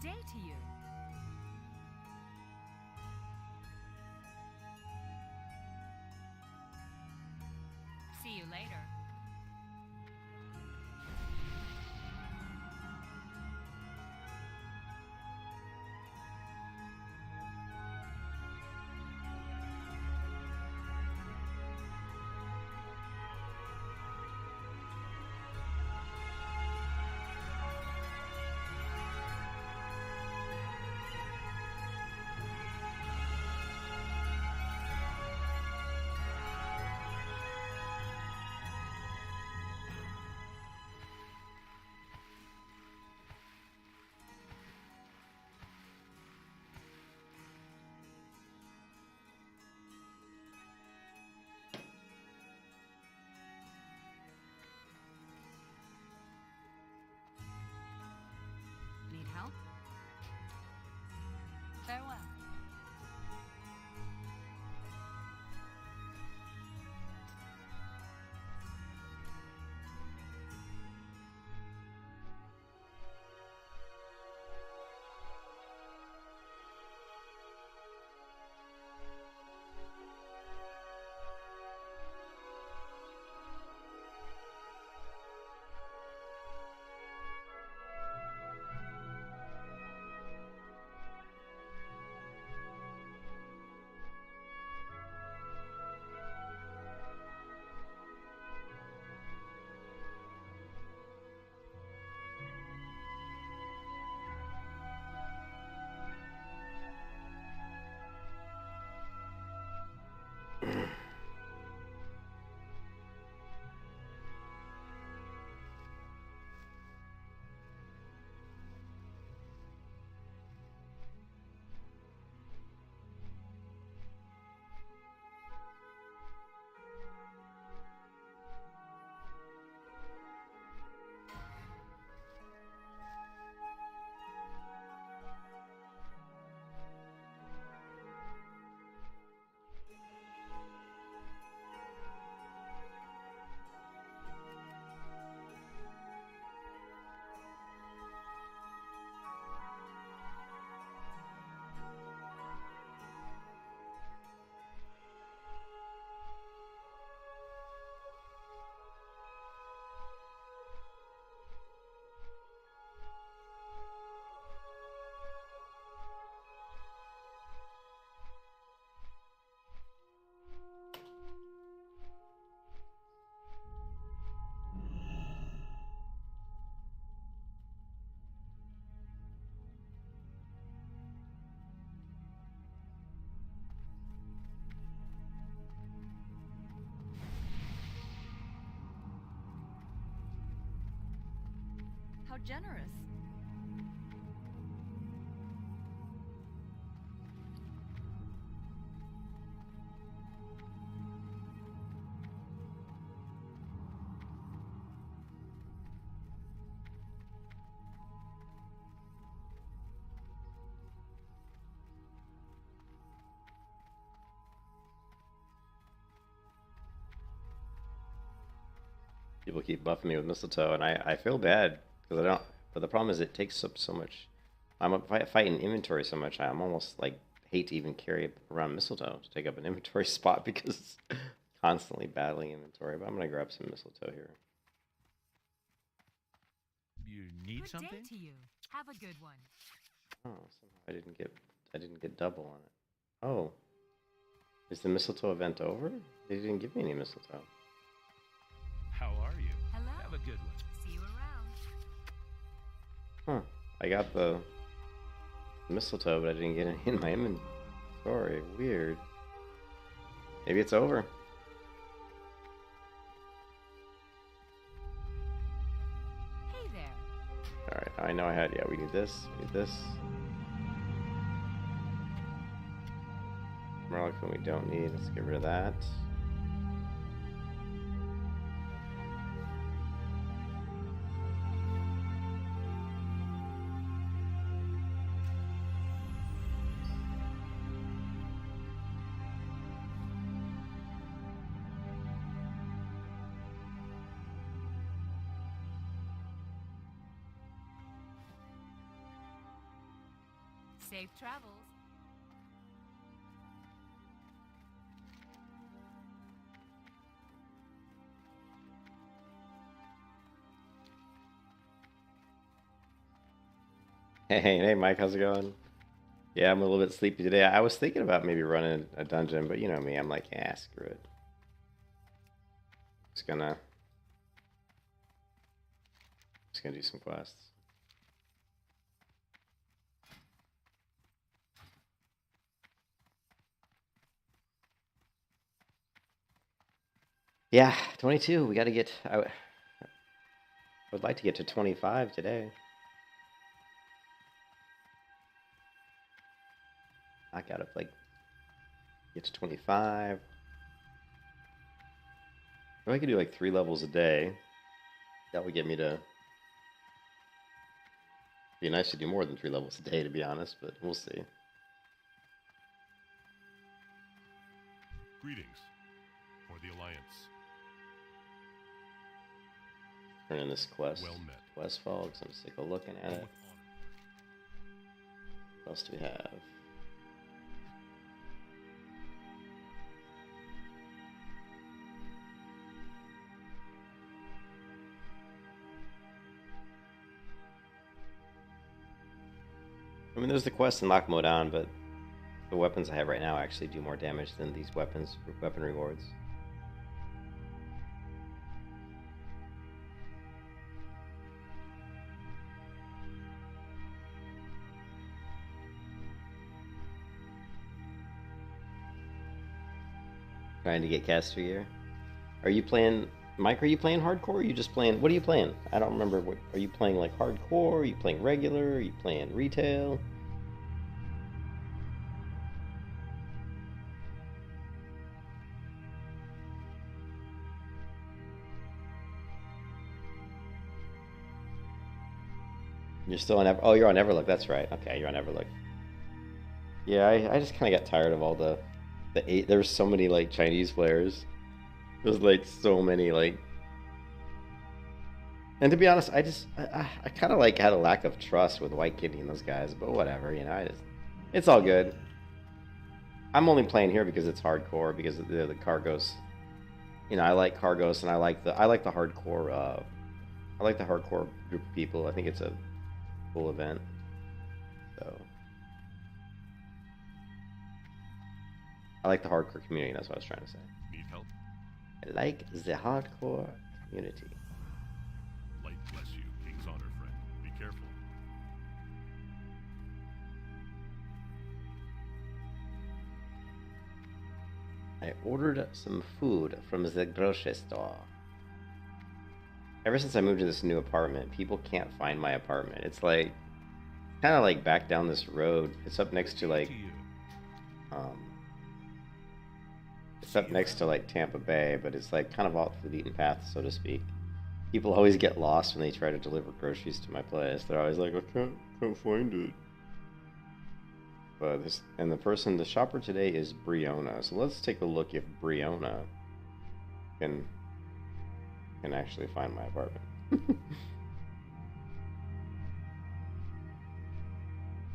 day to you. See you later. Need help? Farewell. How generous. People keep buffing me with Mistletoe, and I feel bad because I don't. But the problem is it takes up so much. I'm fighting inventory so much. I'm almost like hate to even carry around Mistletoe to take up an inventory spot because constantly battling inventory. But I'm gonna grab some Mistletoe here. You need Good something? day to you. Have a good one. Oh, somehow I didn't get double on it. Oh, is the Mistletoe event over? They didn't give me any Mistletoe. How are you? Hello. Have a good one. See you around. Huh. I got the Mistletoe, but I didn't get it in my inventory. Weird. Maybe it's over. Hey there. Alright, I know I had, yeah, we need this, we need this. Moroccan we don't need, let's get rid of that. Safe travels. Hey, Mike, how's it going? Yeah, I'm a little bit sleepy today. I was thinking about maybe running a dungeon, but you know me, I'm like, yeah, screw it. Just gonna do some quests. Yeah, 22. We got to get. I would like to get to 25 today. I gotta like get to 25. If I could do like 3 levels a day, that would get me to. Be nice to do more than 3 levels a day, to be honest, but we'll see. Greetings for the Alliance. Turn in this quest. Well met. Quest fog, 'cause I'm sick of looking at Done it. with honor. What else do we have? I mean, there's the quest in Lock Mode on, but the weapons I have right now actually do more damage than these weapon rewards. Trying to get caster gear. Are you playing, Mike? Are you playing hardcore? Or are you just playing? What are you playing? I don't remember. What are you playing? Like hardcore? Are you playing regular? Are you playing retail? You're still on oh, you're on Everlook. That's right. Okay, you're on Everlook. Yeah, I just kind of got tired of all the eight. There were so many like Chinese players. There's like so many like. And to be honest, I kind of like had a lack of trust with White Kidney and those guys, but whatever, you know. It's all good. I'm only playing here because it's hardcore, because of the Cargos. You know, I like Cargos, and I like the hardcore. I like the hardcore group of people. I think it's a cool event. So I like the hardcore community. That's what I was trying to say. Need help? I like the hardcore community. Light bless you, King's Honor, friend. Be careful. I ordered some food from the grocery store. Ever since I moved to this new apartment, people can't find my apartment. It's like kind of like back down this road. It's up next to like it's up next to like Tampa Bay, but it's like kind of off the beaten path, so to speak. People always get lost when they try to deliver groceries to my place. They're always like, I can't find it. But the shopper today is Briona. So let's take a look if Briona can actually find my apartment.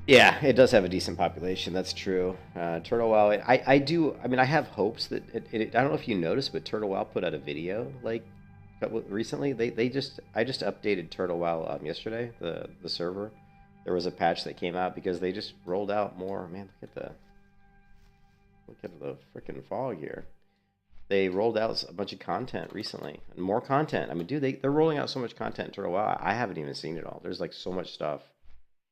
Yeah, it does have a decent population. That's true. Turtle WoW. I mean, I have hopes that I don't know if you noticed, but Turtle WoW put out a video like recently. I just updated Turtle WoW yesterday. The server. There was a patch that came out because they just rolled out more. Man, look at the freaking fog here. They rolled out a bunch of content recently, and more content. I mean, dude, they're rolling out so much content in Turtle WoW. I haven't even seen it all. There's like so much stuff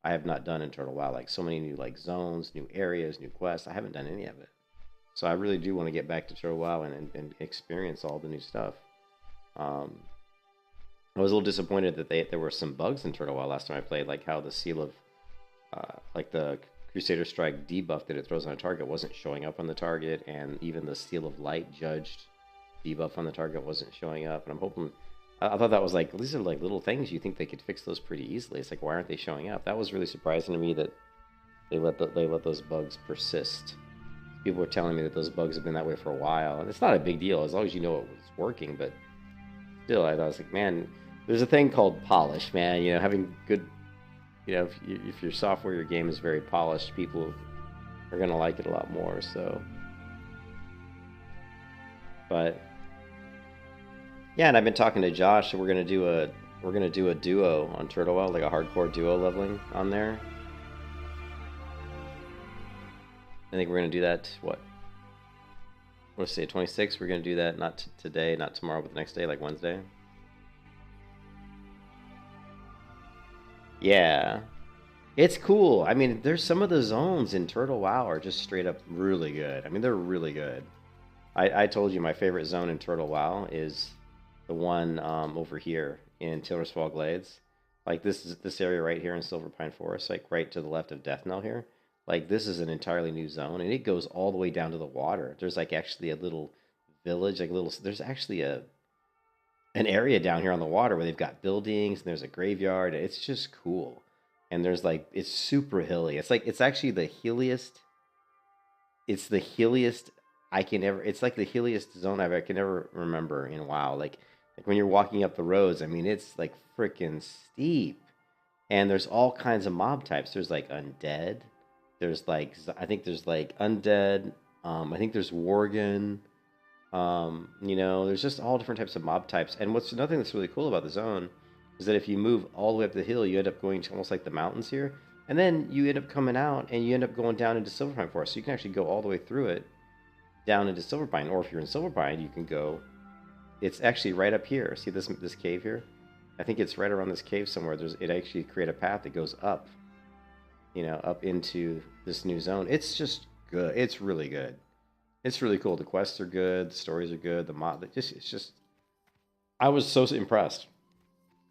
I have not done in Turtle WoW. Like so many new like zones, new areas, new quests. I haven't done any of it. So I really do want to get back to Turtle WoW and experience all the new stuff. I was a little disappointed that there were some bugs in Turtle WoW last time I played, like how the seal of, like the Crusader Strike debuff that it throws on a target wasn't showing up on the target, and even the Seal of Light judged debuff on the target wasn't showing up. And I'm hoping, I thought that was like, these are like little things. You think they could fix those pretty easily. It's like, why aren't they showing up? That was really surprising to me that they let those bugs persist. People were telling me that those bugs have been that way for a while, and it's not a big deal as long as you know it was working. But still, I was like, man, there's a thing called polish, man. You know, having good you know, if your software, your game is very polished, people are gonna like it a lot more. So, but yeah, and I've been talking to Josh, so we're gonna do a duo on Turtle Well, like a hardcore duo leveling on there. I think we're gonna do that. What? Let's say 26. We're gonna do that not today, not tomorrow, but the next day, like Wednesday. Yeah, it's cool. I mean, there's some of the zones in Turtle WoW are just straight up really good. I mean, they're really good. I told you my favorite zone in Turtle WoW is the one over here in Tildersfall Glades. Like this area right here in Silverpine Forest, like right to the left of Death Knell here. Like this is an entirely new zone, and it goes all the way down to the water. There's like actually a little village, like a little. There's actually an area down here on the water where they've got buildings and there's a graveyard. It's just cool, and there's like it's super hilly. It's actually the hilliest. It's the hilliest I can ever. It's like the hilliest zone I can ever remember in WoW. Like when you're walking up the roads, I mean, it's like freaking steep, and there's all kinds of mob types. There's like undead. There's like I think there's like undead. I think there's worgen. You know, there's just all different types of mob types. And what's another thing that's really cool about the zone is that if you move all the way up the hill, you end up going to almost like the mountains here, and then you end up coming out and you end up going down into Silverpine Forest. So you can actually go all the way through it down into Silverpine, or if you're in Silverpine, you can go. It's actually right up here. See this cave here? I think it's right around this cave somewhere. It actually create a path that goes up, you know, up into this new zone. It's just good. It's really good. It's really cool. The quests are good. The stories are good. The mod, it's just. I was so impressed.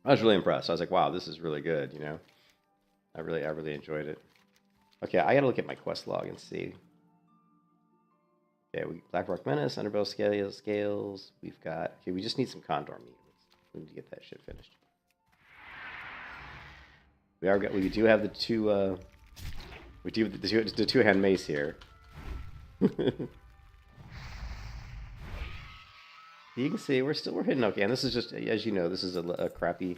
I was really impressed. I was like, wow, this is really good. You know, I really enjoyed it. Okay, I gotta look at my quest log and see. Okay, Blackrock Menace, Underbelly Scales. We've got. Okay, we just need some Condor meat. We need to get that shit finished. We do have the two. We do have the two-hand mace here. You can see we're hitting okay, and this is just, as you know, this is a crappy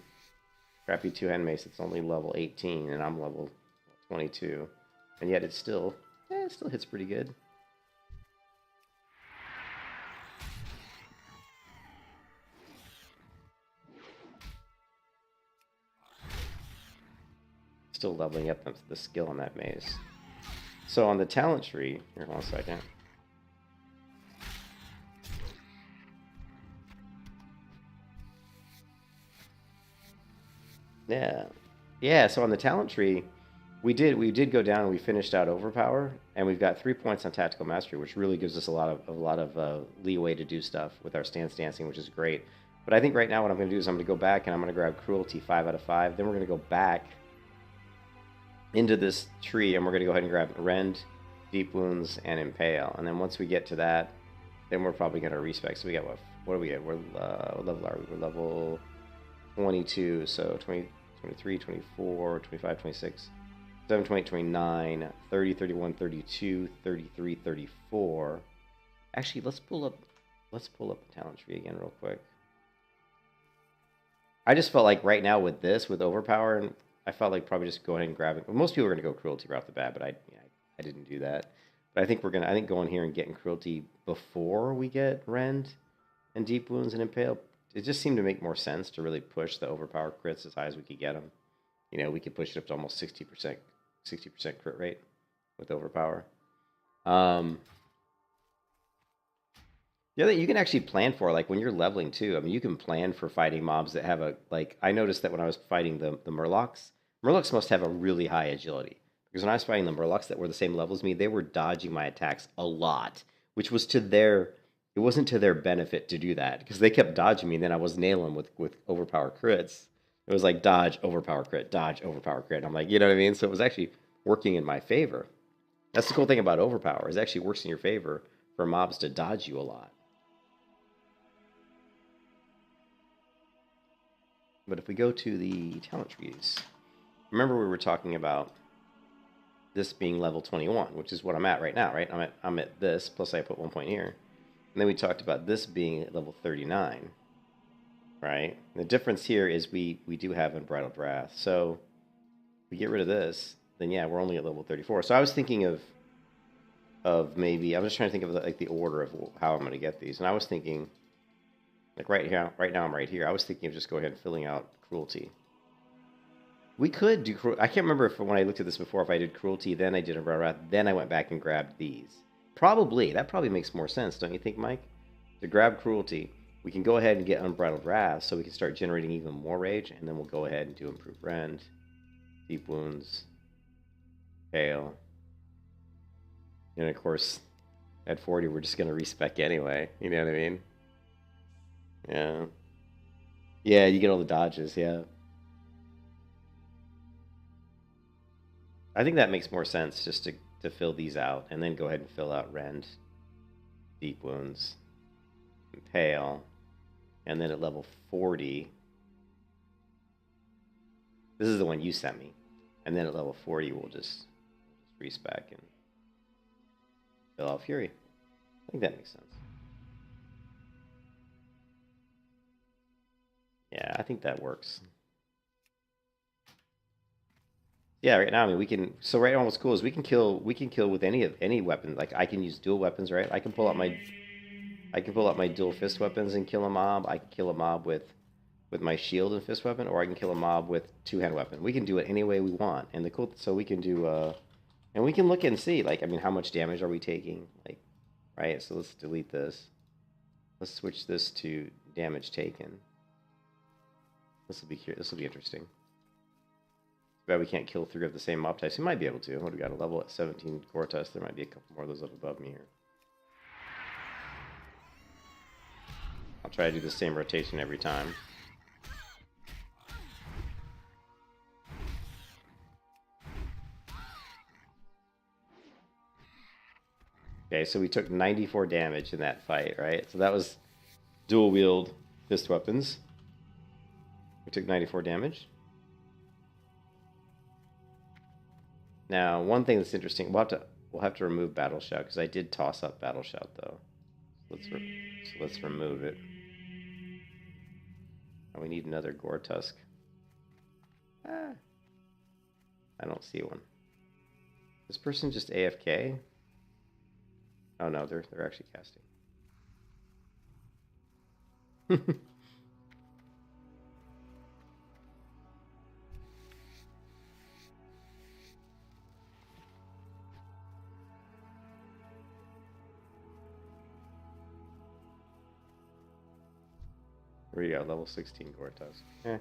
two-hand mace. It's only level 18, and I'm level 22, and yet it still hits pretty good. Still leveling up the skill on that mace. So on the talent tree, here, hold on a second. Yeah. So on the talent tree, we did go down and we finished out Overpower, and we've got 3 points on Tactical Mastery, which really gives us a lot of leeway to do stuff with our stance dancing, which is great. But I think right now what I'm going to do is I'm going to go back and I'm going to grab Cruelty 5 out of 5. Then we're going to go back into this tree and we're going to go ahead and grab Rend, Deep Wounds, and Impale. And then once we get to that, then we're probably going to respec. So we got what do we get? What level are we? We're level 22, so 20. 23, 24, 25, 26, 7, 28, 29, 30, 31, 32, 33, 34. Actually, let's pull up the talent tree again real quick. I just felt like right now with Overpower, and I felt like probably just going and grabbing. Well, most people are going to go Cruelty right off the bat, but I didn't do that. But I think going here and getting Cruelty before we get Rend and Deep Wounds and Impale. It just seemed to make more sense to really push the Overpower crits as high as we could get them. You know, we could push it up to almost 60% crit rate with Overpower. The other thing you can actually plan for, like when you're leveling too. I mean, you can plan for fighting mobs that have I noticed that when I was fighting the Murlocs must have a really high agility. Because when I was fighting the Murlocs that were the same level as me, they were dodging my attacks a lot, which was it wasn't to their benefit to do that, because they kept dodging me, and then I was nailing with Overpower crits. It was like dodge, Overpower crit, dodge, Overpower crit. I'm like, you know what I mean? So it was actually working in my favor. That's the cool thing about Overpower, is it actually works in your favor for mobs to dodge you a lot. But if we go to the talent trees, remember we were talking about this being level 21, which is what I'm at right now, right? I'm at this, plus I put 1 point here. And then we talked about this being at level 39, right? And the difference here is we do have Unbridled Wrath. So we get rid of this, then yeah, we're only at level 34. So I was thinking of maybe, I'm just trying to think of like the order of how I'm going to get these. And I was thinking, like right now I'm right here. I was thinking of just go ahead and filling out cruelty. We could do, I can't remember if when I looked at this before, if I did cruelty, then I did a wrath, then I went back and grabbed these. Probably, that probably makes more sense, don't you think, Mike? To grab cruelty, we can go ahead and get unbridled wrath, so we can start generating even more rage, and then we'll go ahead and do improved rend, deep wounds, hail. And of course, at 40, we're just going to respec anyway. You know what I mean? Yeah. Yeah, you get all the dodges, yeah. I think that makes more sense just to fill these out and then go ahead and fill out rend, deep wounds, impale, and then at level 40, this is the one you sent me, and then at level 40 we'll just respec and fill out fury. I think that makes sense. Yeah, I think that works. Yeah, right now, I mean, we can. So right now, what's cool is we can kill with any weapon. Like I can use dual weapons, right? I can pull out my dual fist weapons and kill a mob. I can kill a mob with my shield and fist weapon, or I can kill a mob with two-hand weapon. We can do it any way we want, and the cool. So we can do, and we can look and see, like, I mean, how much damage are we taking? Like, right? So let's delete this. Let's switch this to damage taken. This will be interesting. Too bad we can't kill 3 of the same mob types. We might be able to. What do we got? A level at 17 Gore test. There might be a couple more of those up above me here. I'll try to do the same rotation every time. Okay, so we took 94 damage in that fight, right? So that was dual wield fist weapons. We took 94 damage. Now, one thing that's interesting, we'll have to remove Battle Shout, because I did toss up Battle Shout, though. So let's remove it. Oh, we need another Gore Tusk. I don't see one. This person just AFK? Oh no, they're actually casting. Here we go, level 16 Gore Tusk. Eh.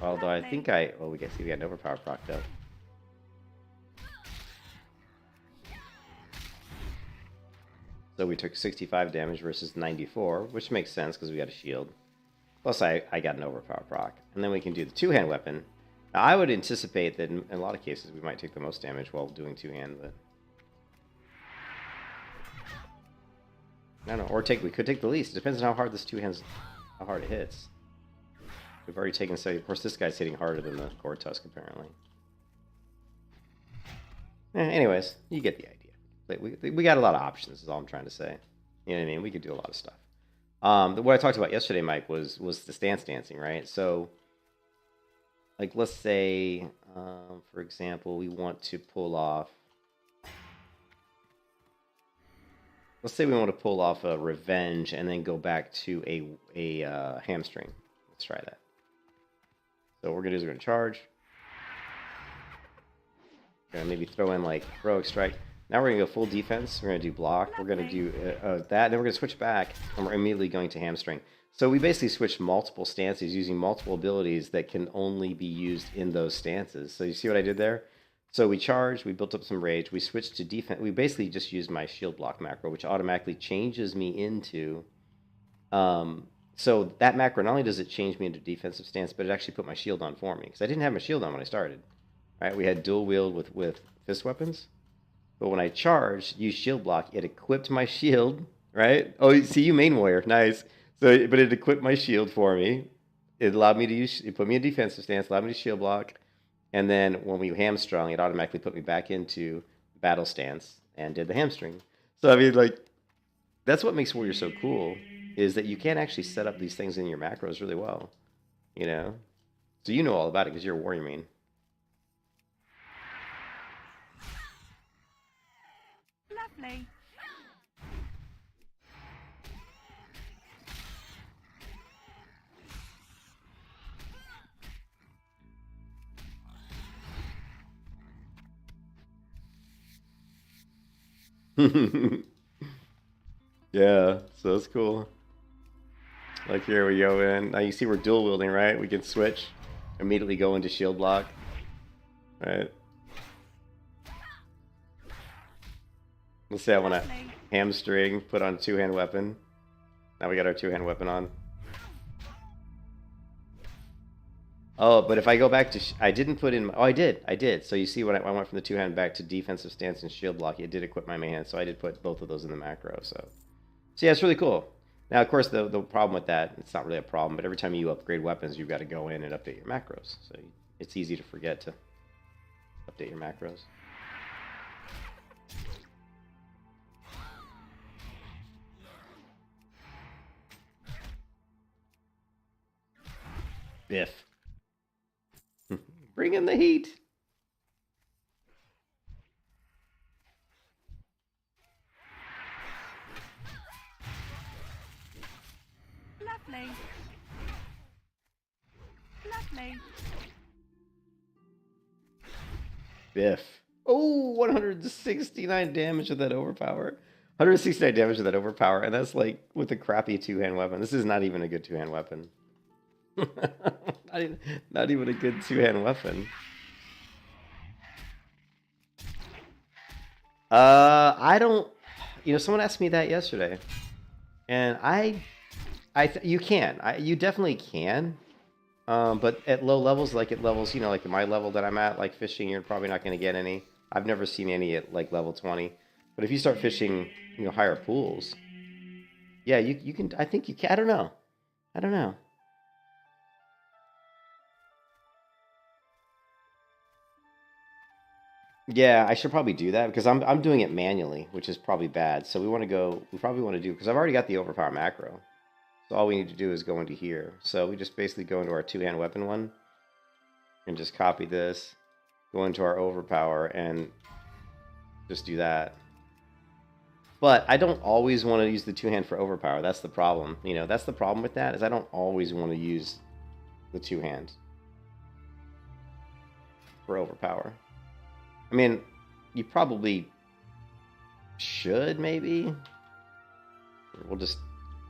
Although I think well, we got an overpower proc though. So we took 65 damage versus 94, which makes sense because we got a shield. Plus I got an overpower proc. And then we can do the two-hand weapon. Now I would anticipate that in a lot of cases we might take the most damage while doing two-hand, but I don't know. Or we could take the least. It depends on how hard this how hard it hits. We've already taken 70. Of course, this guy's hitting harder than the Gore Tusk, apparently. Anyways, you get the idea. We got a lot of options, is all I'm trying to say. You know what I mean? We could do a lot of stuff. What I talked about yesterday, Mike, was the stance dancing, right? So, like, let's say, for example, we want to pull off... Let's say we want to pull off a Revenge and then go back to a Hamstring. Let's try that. So what we're going to do is we're going to charge. We're going to maybe throw in like Heroic Strike. Now we're going to go full defense. We're going to do block. We're going to do that. Then we're going to switch back and we're immediately going to Hamstring. So we basically switched multiple stances using multiple abilities that can only be used in those stances. So you see what I did there? So we charged, we built up some rage, we switched to defense. We basically just used my ShieldBlock macro, which automatically changes me into... So that macro, not only does it change me into defensive stance, but it actually put my shield on for me. Because I didn't have my shield on when I started. Right? We had dual wield with fist weapons. But when I charged, used ShieldBlock, it equipped my shield. Right? Oh, see, you main warrior. Nice. So, but it equipped my shield for me. it allowed me to use. It put me in defensive stance, allowed me to shield block, and then when we hamstrung, it automatically put me back into battle stance and did the hamstring. So I mean, like, that's what makes Warrior so cool, is that you can actually set up these things in your macros really well, you know. So you know all about it because you're a Warrior main. Lovely. Yeah, so that's cool. Like here we go in. Now you see we're dual wielding, right? We can switch, immediately go into shield block. Right. Let's say I want to hamstring, put on two-hand weapon. Now we got our two-hand weapon on. Oh, but if I go back to... I didn't put in... Oh, I did. So you see when I went from the two-hand back to defensive stance and shield block, it did equip my main hand, so I did put both of those in the macro, so yeah, it's really cool. Now, of course, the problem with that, it's not really a problem, but every time you upgrade weapons, you've got to go in and update your macros. So it's easy to forget to update your macros. Biff. Bring in the heat. Lovely. Lovely. Biff. Oh, 169 damage with that overpower. 169 damage with that overpower, and that's like with a crappy two-hand weapon. This is not even a good two-hand weapon. not even a good two-hand weapon. I don't... You know, someone asked me that yesterday, and you can. You definitely can. But at low levels, like at levels, you know, like at my level that I'm at, like fishing, you're probably not going to get any. I've never seen any at like level 20. But if you start fishing, you know, higher pools, yeah, you can. I think you can. I don't know. Yeah, I should probably do that because I'm doing it manually, which is probably bad. So we probably want to do, because I've already got the overpower macro. So all we need to do is go into here. So we just basically go into our two-hand weapon one and just copy this, go into our overpower and just do that. But I don't always want to use the two-hand for overpower. That's the problem. You know, that's the problem with that, is I don't always want to use the two-hand for overpower. I mean, you probably should, maybe. We're just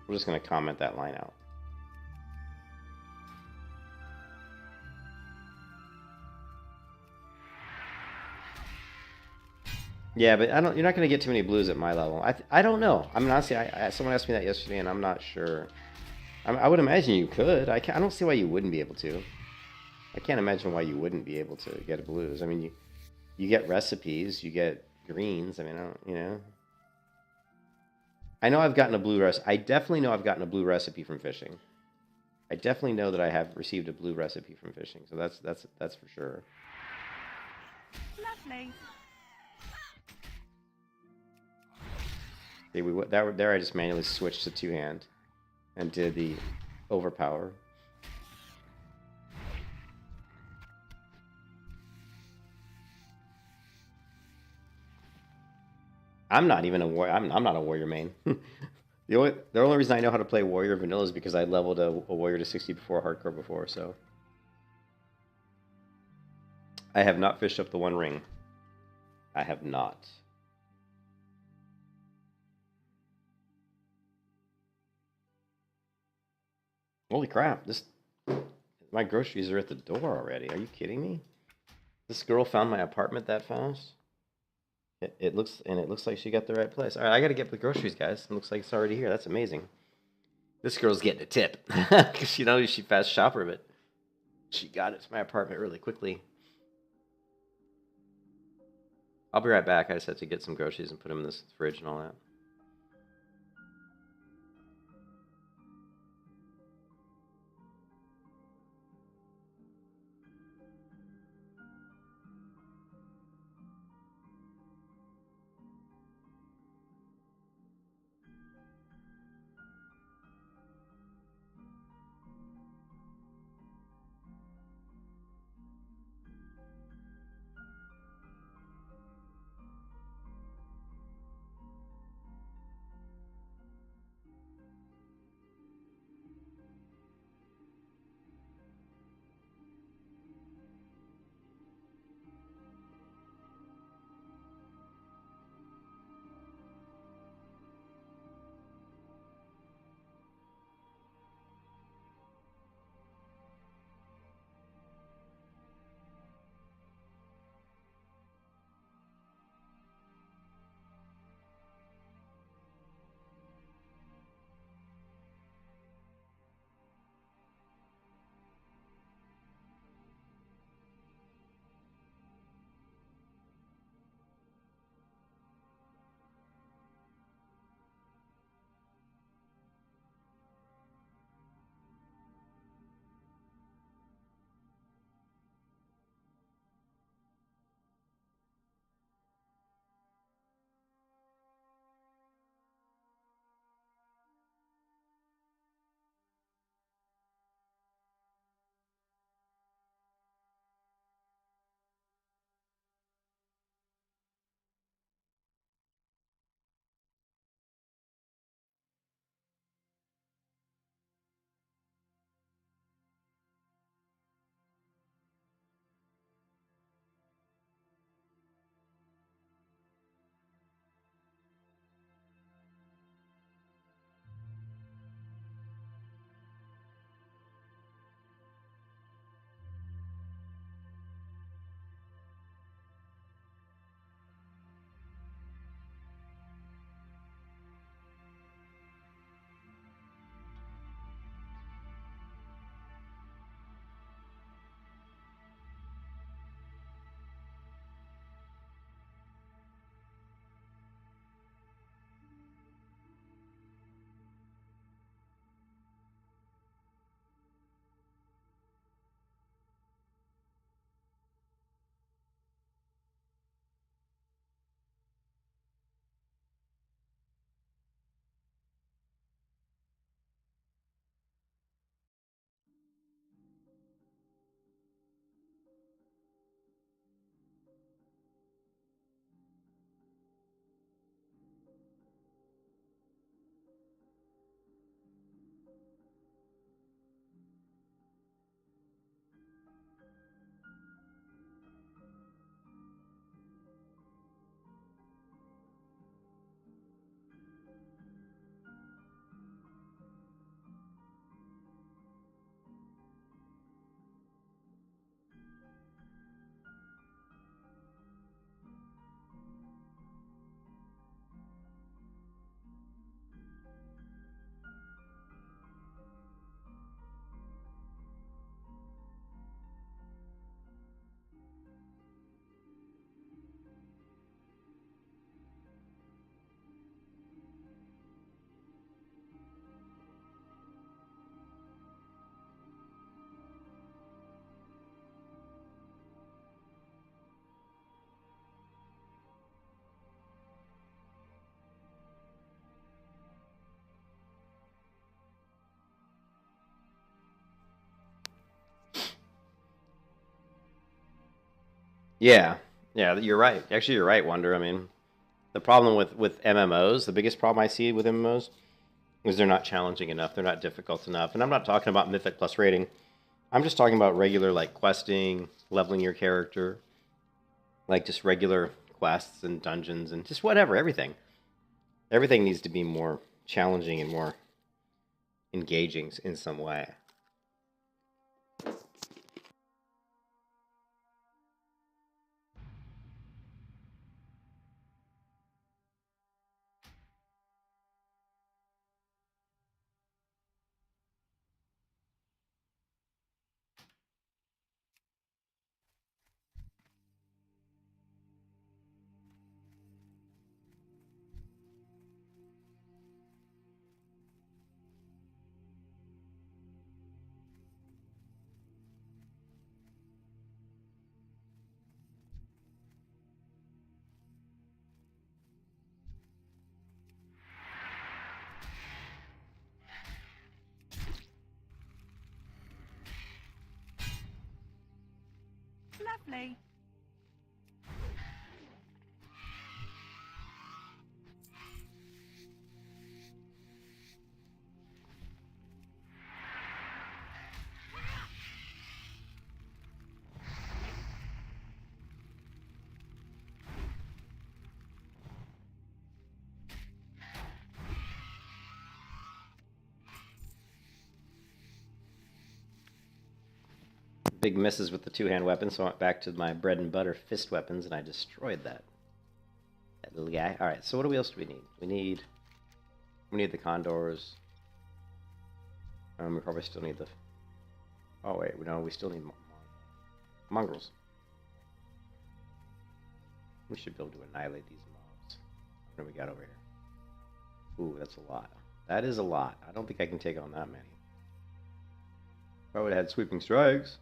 going to comment that line out. Yeah, but you're not going to get too many blues at my level. I don't know. I mean, honestly, someone asked me that yesterday, and I'm not sure. I would imagine you could. I don't see why you wouldn't be able to. I can't imagine why you wouldn't be able to get a blues. I mean, you get recipes, you get greens. I mean, I know I've gotten a blue recipe. I definitely know I've gotten a blue recipe from fishing. I definitely know that I have received a blue recipe from fishing. So that's for sure. Lovely. See, there I just manually switched to two-hand and did the overpower. I'm not even a warrior. I'm not a warrior main. The only reason I know how to play warrior vanilla is because I leveled a warrior to 60 before hardcore before. So I have not fished up the One Ring. I have not. Holy crap! My groceries are at the door already. Are you kidding me? This girl found my apartment that fast. It looks like she got the right place. All right, I got to get the groceries, guys. It looks like it's already here. That's amazing. This girl's getting a tip because she's a fast shopper, but she got it to my apartment really quickly. I'll be right back. I just had to get some groceries and put them in this fridge and all that. Yeah, yeah, you're right. Actually, you're right, Wonder. I mean, the problem with MMOs, the biggest problem I see with MMOs is they're not challenging enough. They're not difficult enough. And I'm not talking about Mythic plus rating. I'm just talking about regular, like, questing, leveling your character, like, just regular quests and dungeons and just whatever, everything. Everything needs to be more challenging and more engaging in some way. Lovely. Big misses with the two-hand weapon, so I went back to my bread and butter fist weapons, and I destroyed that little guy. All right, so what else do we need? We need the condors. We probably still need the. Oh wait, no, we still need mongrels. We should be able to annihilate these mobs. What do we got over here? Ooh, that's a lot. That is a lot. I don't think I can take on that many. If I would have had sweeping strikes.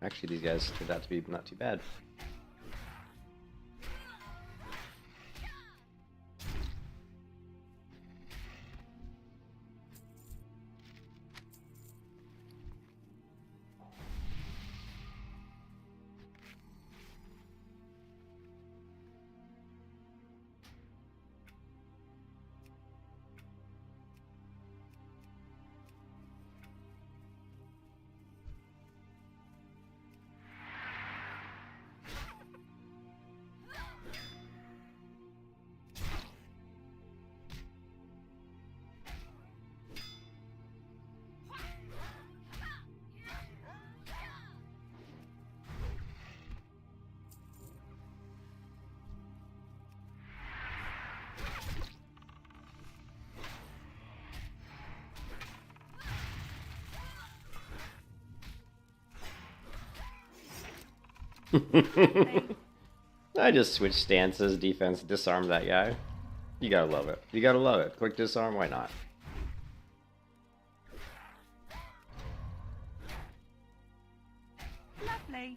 Actually, these guys turned out to be not too bad. I just switched stances, defense, disarm that guy. You gotta love it. You gotta love it. Quick disarm, why not? Lovely.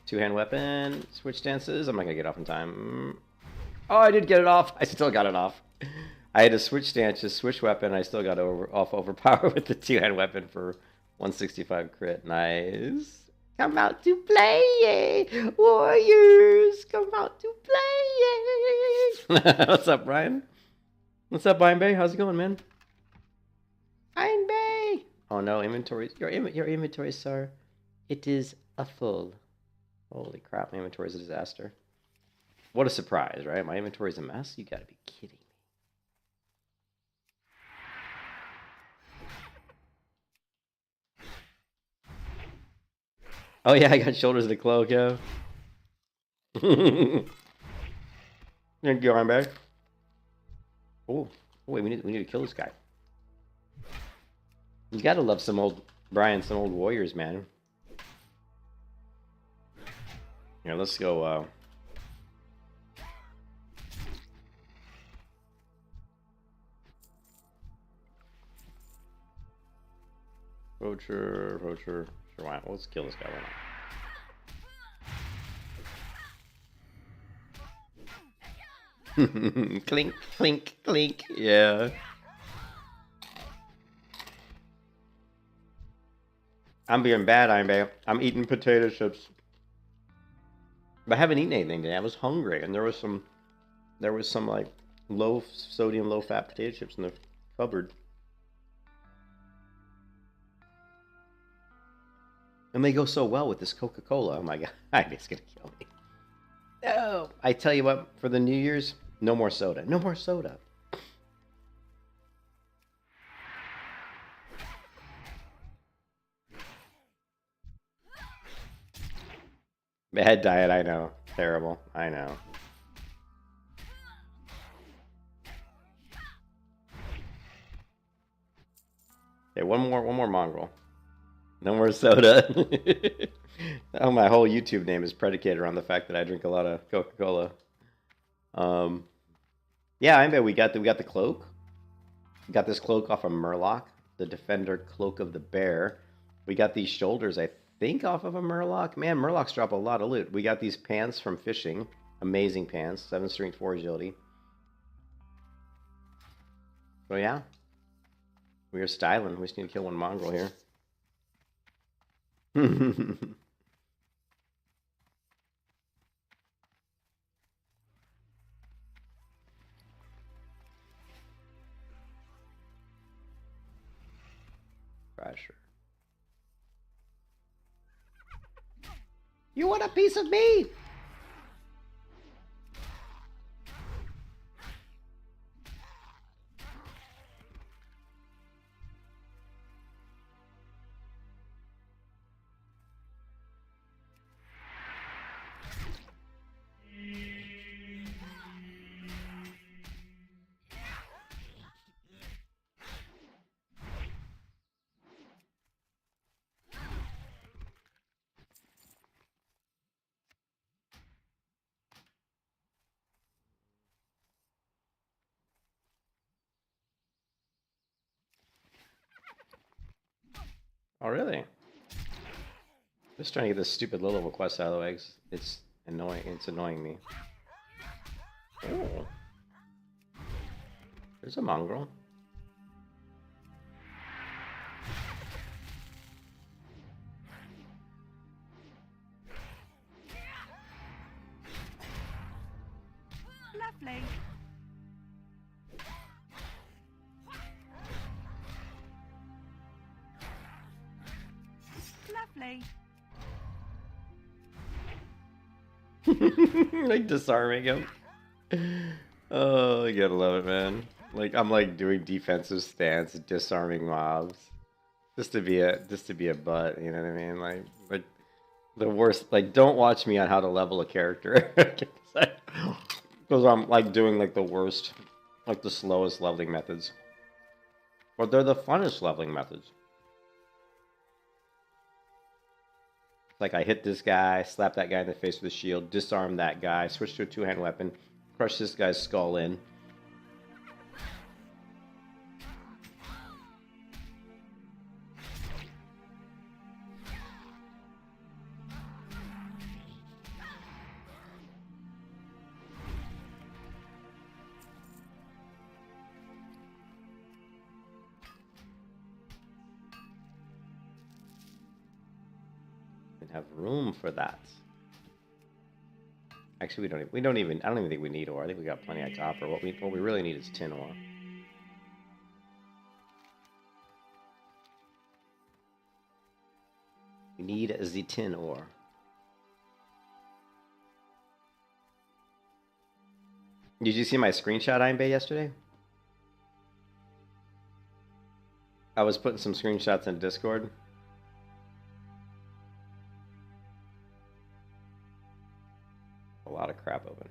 Two-hand weapon, switch stances. I'm not gonna get off in time. Oh, I did get it off. I still got it ooff. I had to switch stances, switch weapon. I still got off overpower with the two-hand weapon for 165 crit. Nice. Come out to play, warriors! Come out to play! What's up, Brian? What's up, Brian Bay? How's it going, man? Brian Bay! Oh no, inventory. Your inventory, sir. It is a full. Holy crap, my inventory is a disaster. What a surprise, right? My inventory is a mess? You gotta be kidding me. Oh yeah, I got shoulders of the cloak, yo. Thank you, arm back. Oh, wait, we need to kill this guy. You gotta love some old Brian, some old warriors, man. Here, let's go. Poacher. Sure, why not? Let's kill this guy. Why not? Clink, clink, clink. Yeah. I'm being bad, I'm eating potato chips. But I haven't eaten anything today. I was hungry, and there was some like low sodium, low fat potato chips in the cupboard. And they go so well with this Coca-Cola. Oh my god, it's gonna kill me. No, I tell you what, for the New Year's, no more soda. No more soda. Bad diet, I know. Terrible, I know. Okay, one more mongrel. No more soda. Oh, my whole YouTube name is predicated on the fact that I drink a lot of Coca-Cola. Yeah, I bet we got the cloak. We got this cloak off of Murloc, the Defender Cloak of the Bear. We got these shoulders, I think, off of a Murloc. Man, Murlocs drop a lot of loot. We got these pants from fishing. Amazing pants. 7 strength, 4 agility. So yeah. We are styling. We just need to kill one mongrel here. Pressure. You want a piece of me? Oh, really? Just trying to get this stupid low-level quest out of the way. It's annoying. It's annoying me. Oh. There's a mongrel. Lovely. Lovely. Like disarming him. Oh, you gotta love it, man. Like I'm like doing defensive stance, disarming mobs, just to be a butt. You know what I mean? Like the worst. Like don't watch me on how to level a character, because I'm like doing like the worst, like the slowest leveling methods. But they're the funnest leveling methods. Like I hit this guy, slap that guy in the face with a shield, disarm that guy, switch to a two-hand weapon, crush this guy's skull in. Have room for that. Actually, we don't even. I don't even think we need ore. I think we got plenty of copper. What we really need is tin ore. We need the tin ore. Did you see my screenshot Einbay yesterday? I was putting some screenshots in Discord. A lot of crap open.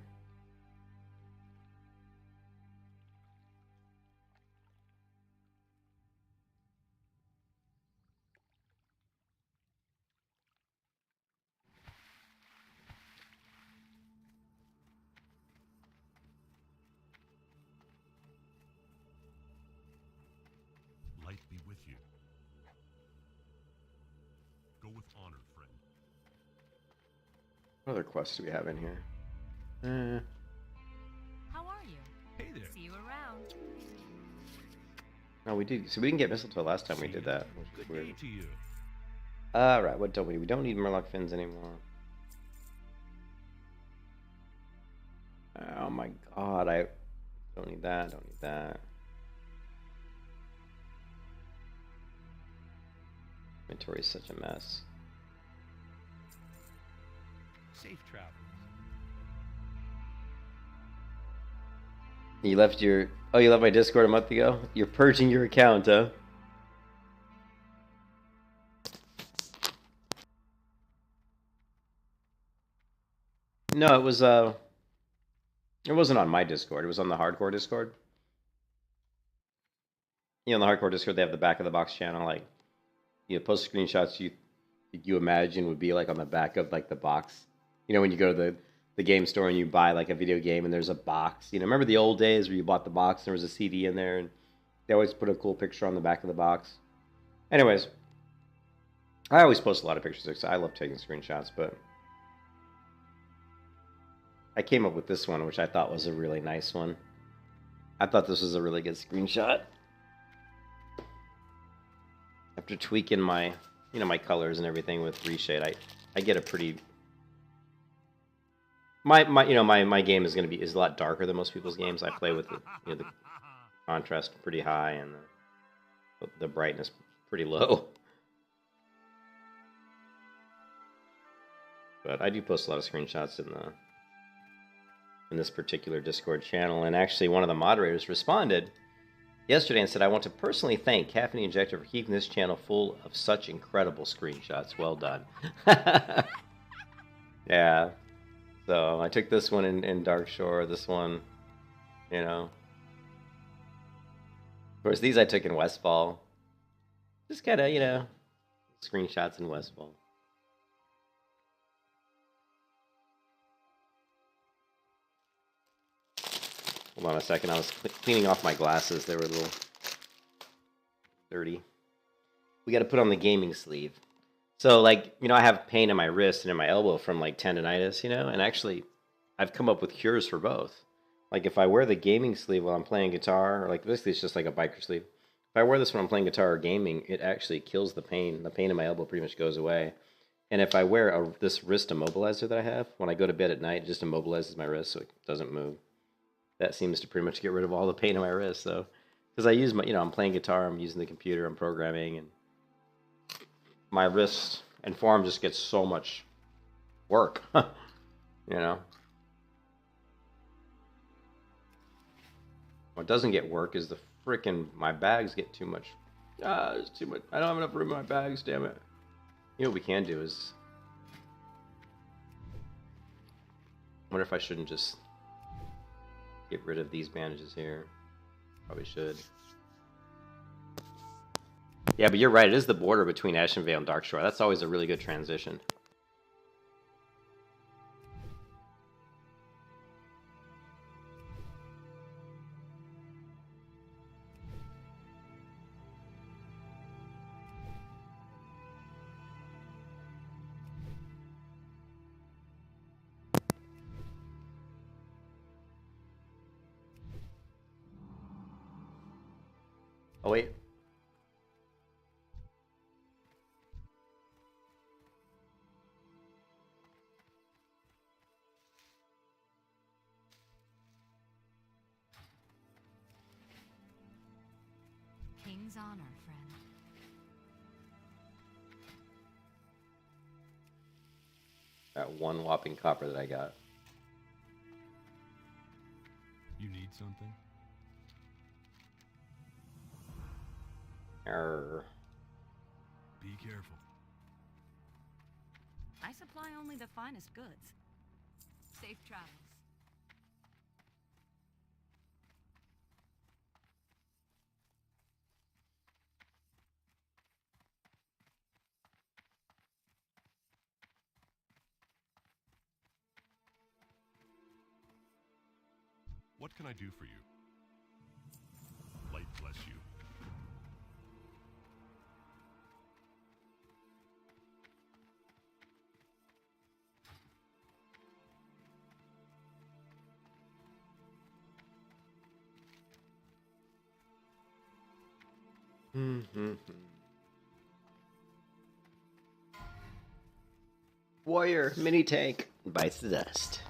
Light be with you. honor, friend. What other quests do we have in here? How are you? Hey there. See you around. No, we did. So we didn't get Mistletoe last time we did that, which Good is weird. day to you. Alright, what don't we need? We don't need Murloc fins anymore. Oh my god, I don't need that, don't need that. Inventory is such a mess. Safe travels. You left your... Oh, you left my Discord a month ago? You're purging your account, huh? No, it wasn't on my Discord. It was on the HardCore Discord. You know, on the HardCore Discord, they have the back of the box channel. Like, you know, post screenshots you imagine would be like on the back of like the box. You know, when you go to the game store and you buy like a video game and there's a box. You know, remember the old days where you bought the box and there was a CD in there and they always put a cool picture on the back of the box. Anyways, I always post a lot of pictures because I love taking screenshots, but I came up with this one, which I thought was a really nice one. I thought this was a really good screenshot. After tweaking my, you know, my colors and everything with reshade, I get a pretty... My game is a lot darker than most people's games. I play with the contrast pretty high and the brightness pretty low. But I do post a lot of screenshots in this particular Discord channel, and actually one of the moderators responded yesterday and said, "I want to personally thank Caffeine Injector for keeping this channel full of such incredible screenshots. Well done." Yeah. So I took this one in Dark Shore, this one, you know. Of course, these I took in Westfall. Just kind of, you know, screenshots in Westfall. Hold on a second, I was cleaning off my glasses. They were a little dirty. We got to put on the gaming sleeve. So, like, you know, I have pain in my wrist and in my elbow from, like, tendonitis, you know? And actually, I've come up with cures for both. Like, if I wear the gaming sleeve while I'm playing guitar, or, like, basically it's just like a biker sleeve. If I wear this when I'm playing guitar or gaming, it actually kills the pain. The pain in my elbow pretty much goes away. And if I wear this wrist immobilizer that I have, when I go to bed at night, it just immobilizes my wrist so it doesn't move. That seems to pretty much get rid of all the pain in my wrist, so... Because I use my, you know, I'm playing guitar, I'm using the computer, I'm programming, and... my wrist and forearm just gets so much work, you know? What doesn't get work is the frickin' my bags get too much. There's too much. I don't have enough room in my bags, damn it. You know what we can do is... I wonder if I shouldn't just get rid of these bandages here. Probably should. Yeah, but you're right. It is the border between Ashenvale and Darkshore. That's always a really good transition. Oh, wait. King's honor, friend. That one whopping copper that I got. You need something? Arr. Be careful. I supply only the finest goods. Safe travels. What can I do for you? Light bless you. Warrior mini tank bites the dust.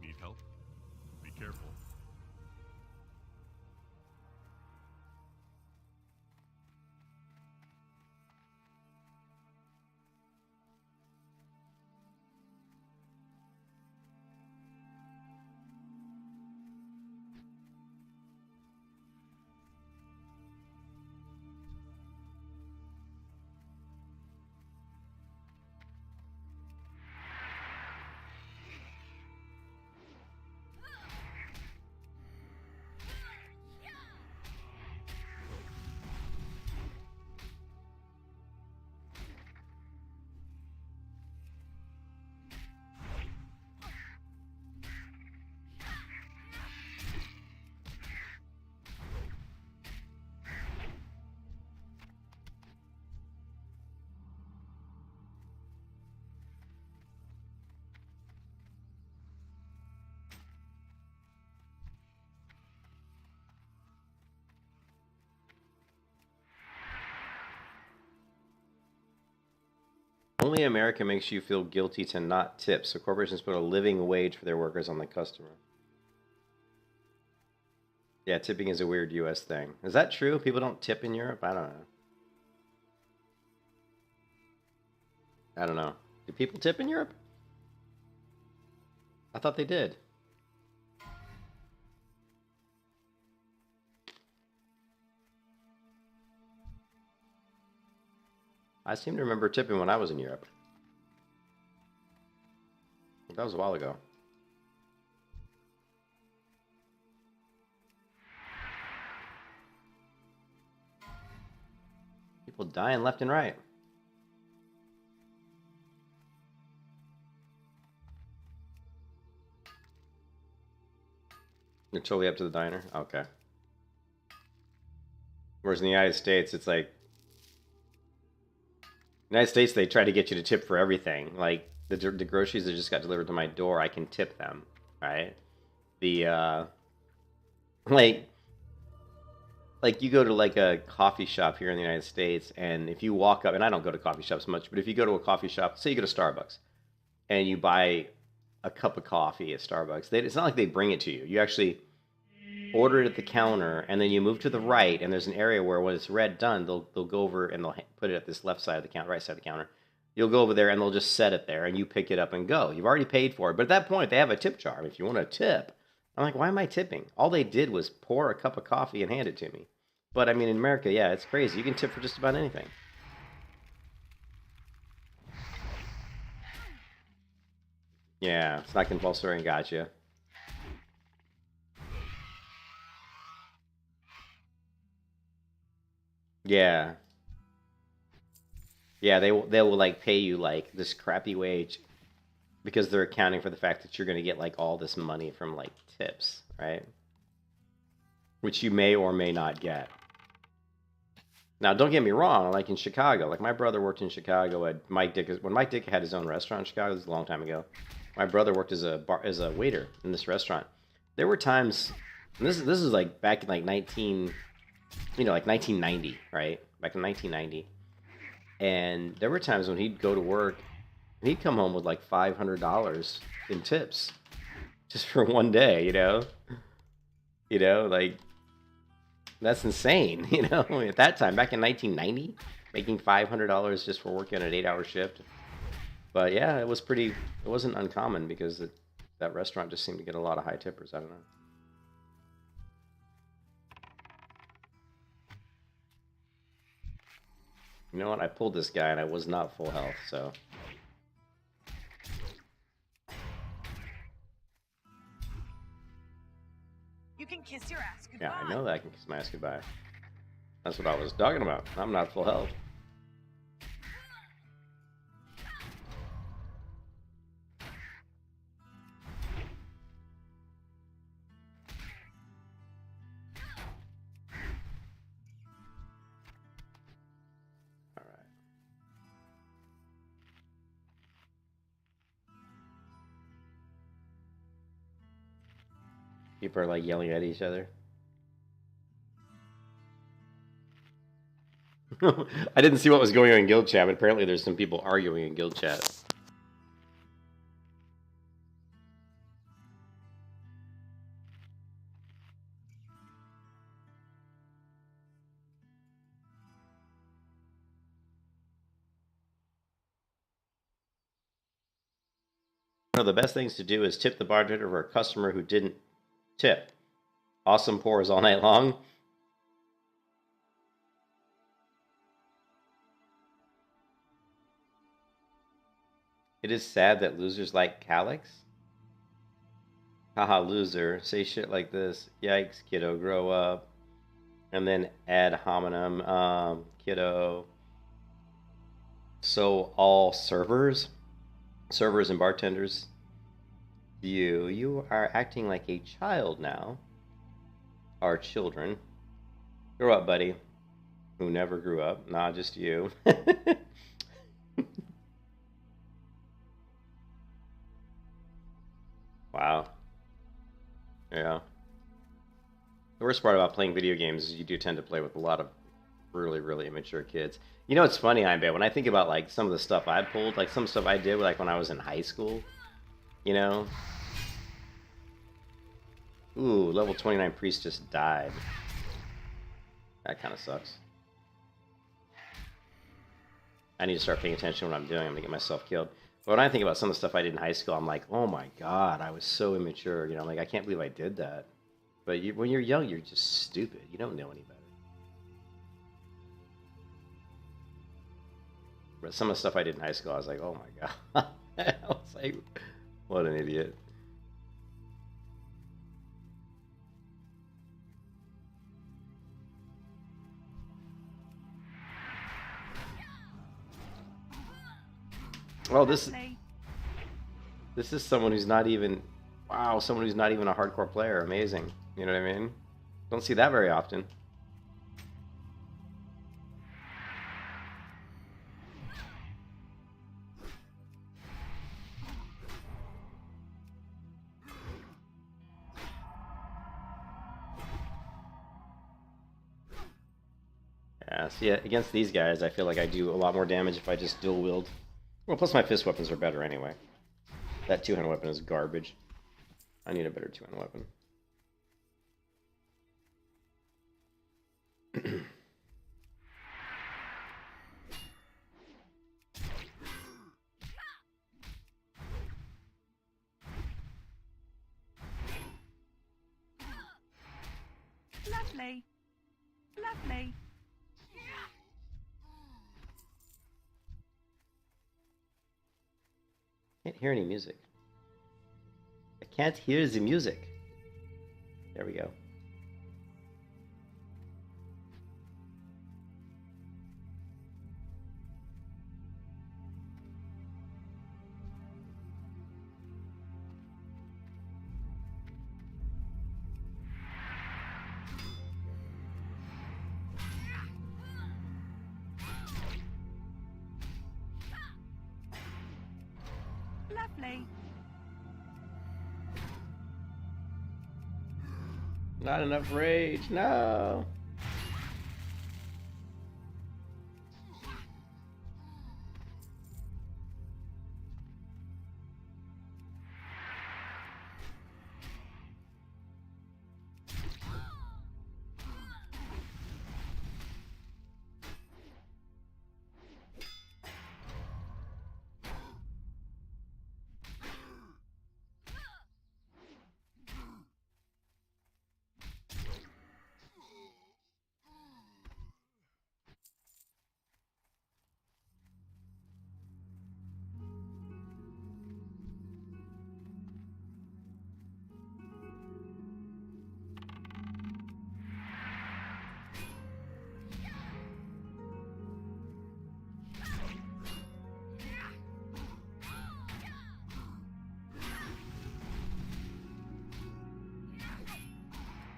Need help? Be careful. Only America makes you feel guilty to not tip, so corporations put a living wage for their workers on the customer. Yeah, tipping is a weird US thing. Is that true? People don't tip in Europe? I don't know. I don't know. Do people tip in Europe? I thought they did. I seem to remember tipping when I was in Europe. That was a while ago. People dying left and right. You're totally up to the diner? Okay. Whereas in the United States, it's like... United States, they try to get you to tip for everything. Like, the groceries that just got delivered to my door, I can tip them, right? The, like, you go to, like, a coffee shop here in the United States, and if you walk up, and I don't go to coffee shops much, but if you go to a coffee shop, say you go to Starbucks, and you buy a cup of coffee at Starbucks, it's not like they bring it to you. You actually order it at the counter, and then you move to the right, and there's an area where when it's red done, they'll go over and they'll put it at this left side of the counter, right side of the counter. You'll go over there, and they'll just set it there, and you pick it up and go. You've already paid for it. But at that point, they have a tip jar. If you want to tip, I'm like, why am I tipping? All they did was pour a cup of coffee and hand it to me. But, I mean, in America, yeah, it's crazy. You can tip for just about anything. Yeah, it's not compulsory. Gotcha. Yeah. Yeah, they will like pay you like this crappy wage because they're accounting for the fact that you're going to get like all this money from like tips, right? Which you may or may not get. Now, don't get me wrong, like in Chicago, like my brother worked in Chicago at Mike Dick. When Mike Dick had his own restaurant in Chicago, this was a long time ago. My brother worked as a waiter in this restaurant. There were times, and this is like back in like 1990, right? Back in 1990. And there were times when he'd go to work and he'd come home with like $500 in tips just for one day, you know? Like, that's insane, you know? I mean, at that time, back in 1990, making $500 just for working an 8-hour shift. But yeah, it wasn't uncommon because that restaurant just seemed to get a lot of high tippers. I don't know. You know what? I pulled this guy and I was not full health, so. You can kiss your ass goodbye. Yeah, I know that I can kiss my ass goodbye. That's what I was talking about. I'm not full health. People are like yelling at each other. I didn't see what was going on in guild chat, but apparently there's some people arguing in guild chat. One of the best things to do is tip the bartender for a customer who didn't tip. Awesome pours all night long. It is sad that losers like Calyx. Haha, loser. Say shit like this. Yikes, kiddo, grow up. And then ad hominem, kiddo. So all servers and bartenders, you are acting like a child now. Our children. Grow up, buddy. Who never grew up. Nah, just you. Wow. Yeah. The worst part about playing video games is you do tend to play with a lot of really, really immature kids. You know, it's funny, I bet, when I think about, like, some of the stuff I pulled, like, some stuff I did, like, when I was in high school, you know? Ooh, level 29 priest just died. That kind of sucks. I need to start paying attention to what I'm doing. I'm going to get myself killed. But when I think about some of the stuff I did in high school, I'm like, oh my god, I was so immature. You know, like, I can't believe I did that. But when you're young, you're just stupid. You don't know any better. But some of the stuff I did in high school, I was like, oh my god. I was like, what an idiot. Oh, this is someone who's not even, wow, someone who's not even a hardcore player. Amazing. You know what I mean? Don't see that very often. Yeah, see, against these guys, I feel like I do a lot more damage if I just dual wield. Well, plus my fist weapons are better anyway. That two-hand weapon is garbage. I need a better two-hand weapon. Lovely. Lovely. Can't hear any music. I can't hear the music. There we go. Lovely. Not enough rage, no.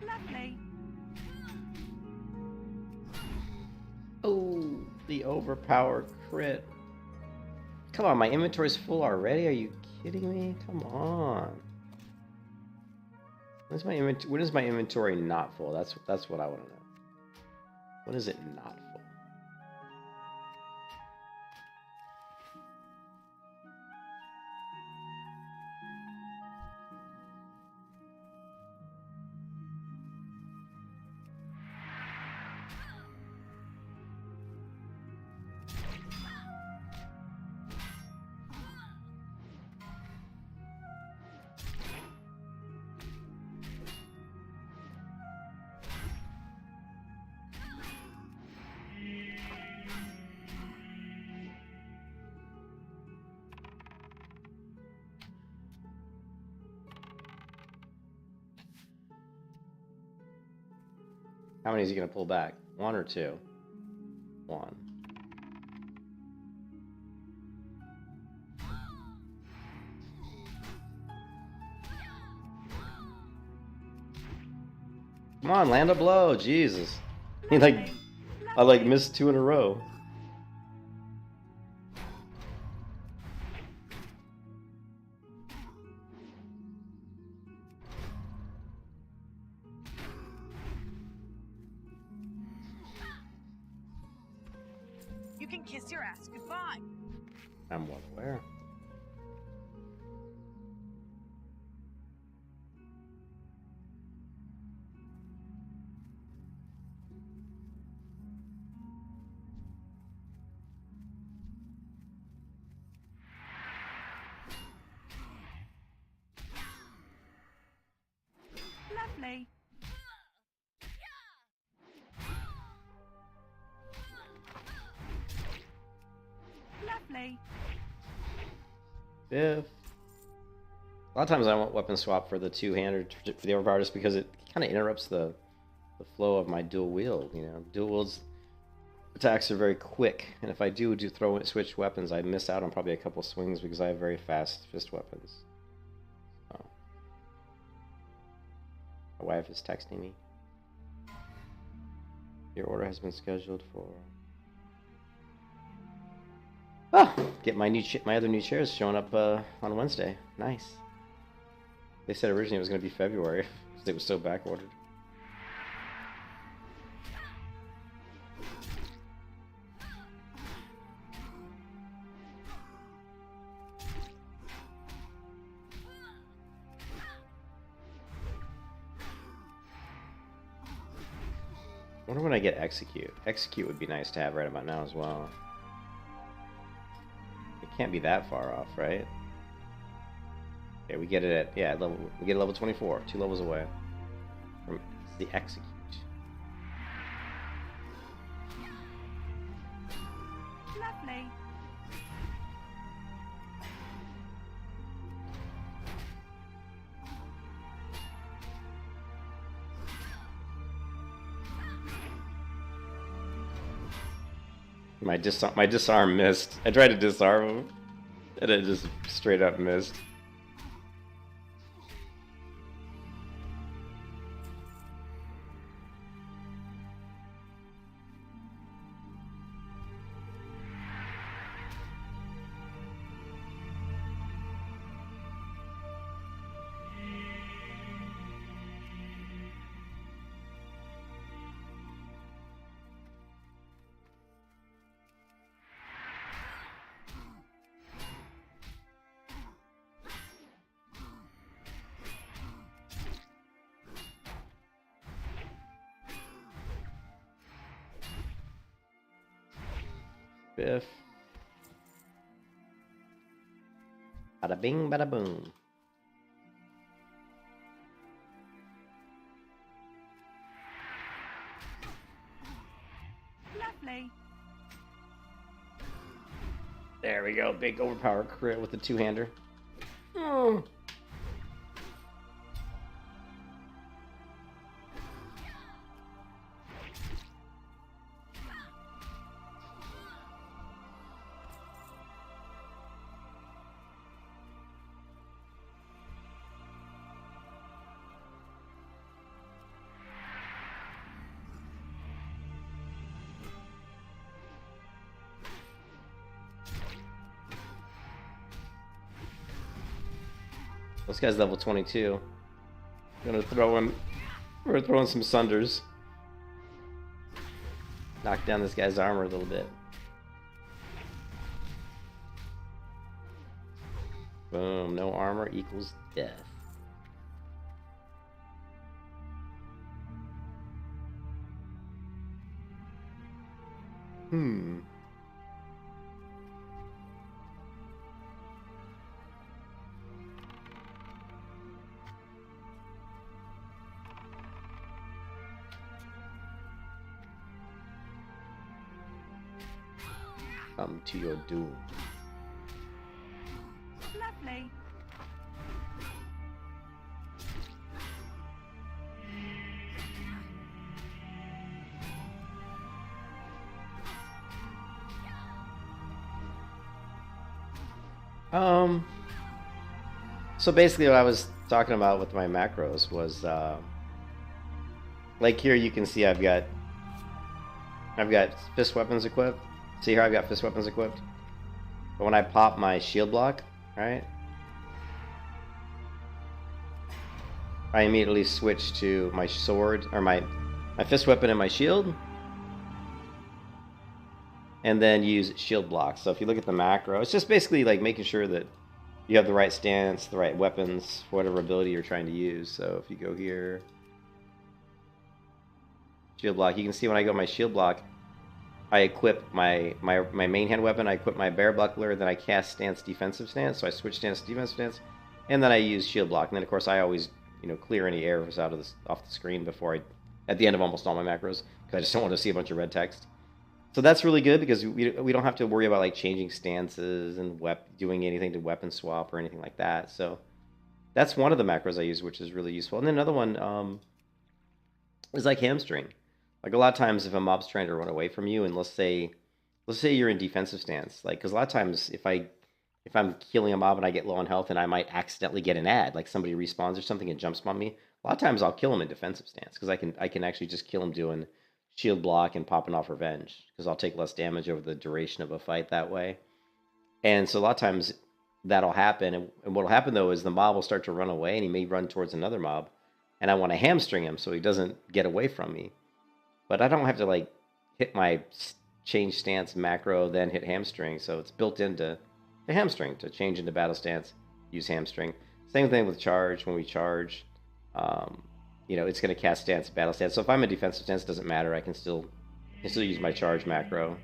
Lovely. Oh, the overpowered crit. Come on, my inventory's full already? Are you kidding me? Come on. When is my inventory not full? That's what I want to know. When is it not full? How many is he going to pull back? 1 or 2? 1. Come on, land a blow. Jesus. I missed 2 in a row. You can kiss your ass goodbye. I'm well aware. Lovely. Lovely. Yeah. A lot of times I want weapon swap for the two-handed for the overpower just because it kind of interrupts the flow of my dual wield. You know, dual wields attacks are very quick, and if I do switch weapons, I miss out on probably a couple swings because I have very fast fist weapons. So. My wife is texting me. Your order has been scheduled for. Oh, get my other new chairs showing up on Wednesday. Nice. They said originally it was going to be February because it was so back ordered. I wonder when I get execute. Execute would be nice to have right about now as well. It can't be that far off, right? Okay, we get it at we get level 24, 2 levels away from the execute. Lovely. My disarm missed. I tried to disarm him, and it just straight up missed. Biff. Bada bing, bada boom. Lovely. There we go. Big overpower crit with the two-hander. Oh. This guy's level 22. Gonna throw him. We're throwing some sunders. Knock down this guy's armor a little bit. Boom. No armor equals death. Come to your doom. Lovely. So basically what I was talking about with my macros was, like here you can see I've got fist weapons equipped. See here I've got fist weapons equipped. But when I pop my shield block, right? I immediately switch to my sword, or my fist weapon and my shield. And then use shield block. So if you look at the macro, it's just basically like making sure that you have the right stance, the right weapons, whatever ability you're trying to use. So if you go here, shield block, you can see when I go my shield block, I equip my main hand weapon, I equip my bear buckler, then I cast stance defensive stance, so I switch stance to defensive stance, and then I use shield block. And then of course I always, clear any arrows out of off the screen before at the end of almost all my macros, because I just don't want to see a bunch of red text. So that's really good because we don't have to worry about like changing stances and doing anything to weapon swap or anything like that. So that's one of the macros I use, which is really useful. And then another one is like Hamstring. Like a lot of times if a mob's trying to run away from you, and let's say you're in defensive stance, like because a lot of times if I'm killing a mob and I get low on health and I might accidentally get an ad, like somebody respawns or something and jump spawn me, a lot of times I'll kill him in defensive stance because I can actually just kill him doing shield block and popping off revenge because I'll take less damage over the duration of a fight that way. And so a lot of times that'll happen, and what'll happen though is the mob will start to run away and he may run towards another mob, and I want to hamstring him so he doesn't get away from me. But I don't have to like hit my change stance macro then hit hamstring, so it's built into the hamstring to change into battle stance, use hamstring. Same thing with charge. When we charge, it's going to cast stance, battle stance. So if I'm in defensive stance, it doesn't matter. I can still use my charge macro,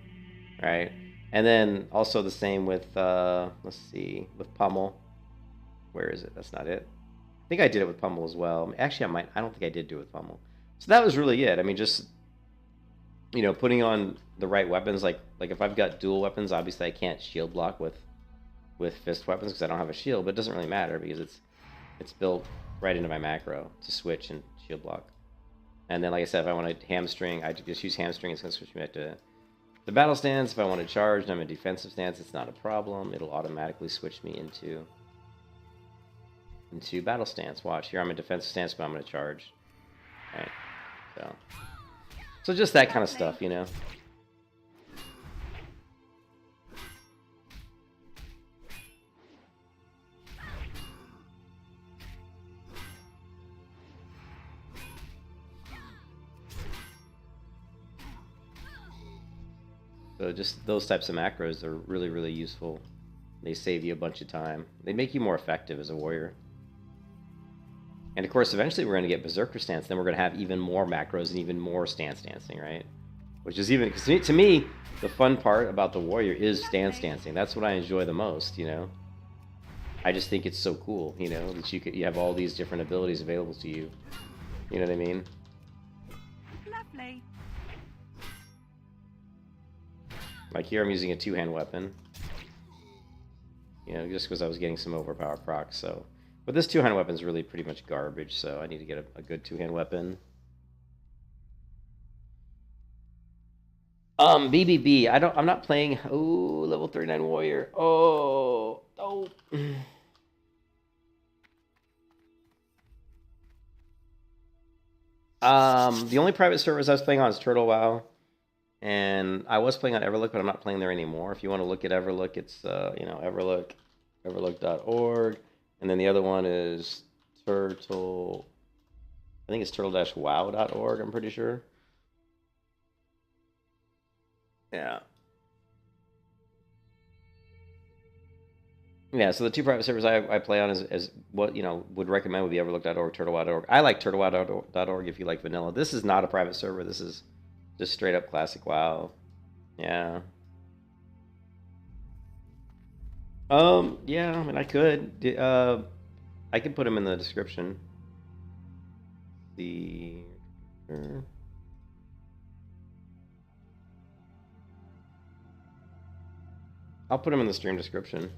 right? And then also the same with, let's see, with pummel. Where is it? That's not it. I think I did it with pummel as well. Actually, I don't think I did do it with pummel. So that was really it. I mean, just, putting on the right weapons. Like if I've got dual weapons, obviously I can't shield block with fist weapons because I don't have a shield, but it doesn't really matter because it's built right into my macro to switch and shield block. And then, like I said, if I want to hamstring, I just use hamstring. It's going to switch me back to the battle stance. If I want to charge and I'm in defensive stance, it's not a problem. It'll automatically switch me into battle stance. Watch, here I'm in defensive stance, but I'm going to charge. Right. So just that kind of stuff, So just those types of macros are really, really useful. They save you a bunch of time. They make you more effective as a warrior. And of course, eventually we're going to get Berserker stance. Then we're going to have even more macros and even more stance dancing, right? Which is even, because to me, the fun part about the warrior is stance dancing. That's what I enjoy the most, I just think it's so cool, that you have all these different abilities available to you. You know what I mean? Lovely. Like here I'm using a two-hand weapon. Just because I was getting some overpower procs, so. But this two-hand weapon is really pretty much garbage, so I need to get a good two-hand weapon. BBB, I'm not playing, level 39 warrior. Oh. The only private servers I was playing on is Turtle WoW. And I was playing on Everlook, but I'm not playing there anymore. If you want to look at Everlook, it's, Everlook.org. And then the other one is Turtle I think it's turtle-wow.org, I'm pretty sure. Yeah. Yeah, so the two private servers I play on is what, would recommend would be Everlook.org, turtle.org. I like turtle.org if you like vanilla. This is not a private server. This is just straight up classic WoW. Yeah. Yeah, I mean, I could. I could put them in the description. I'll put them in the stream description.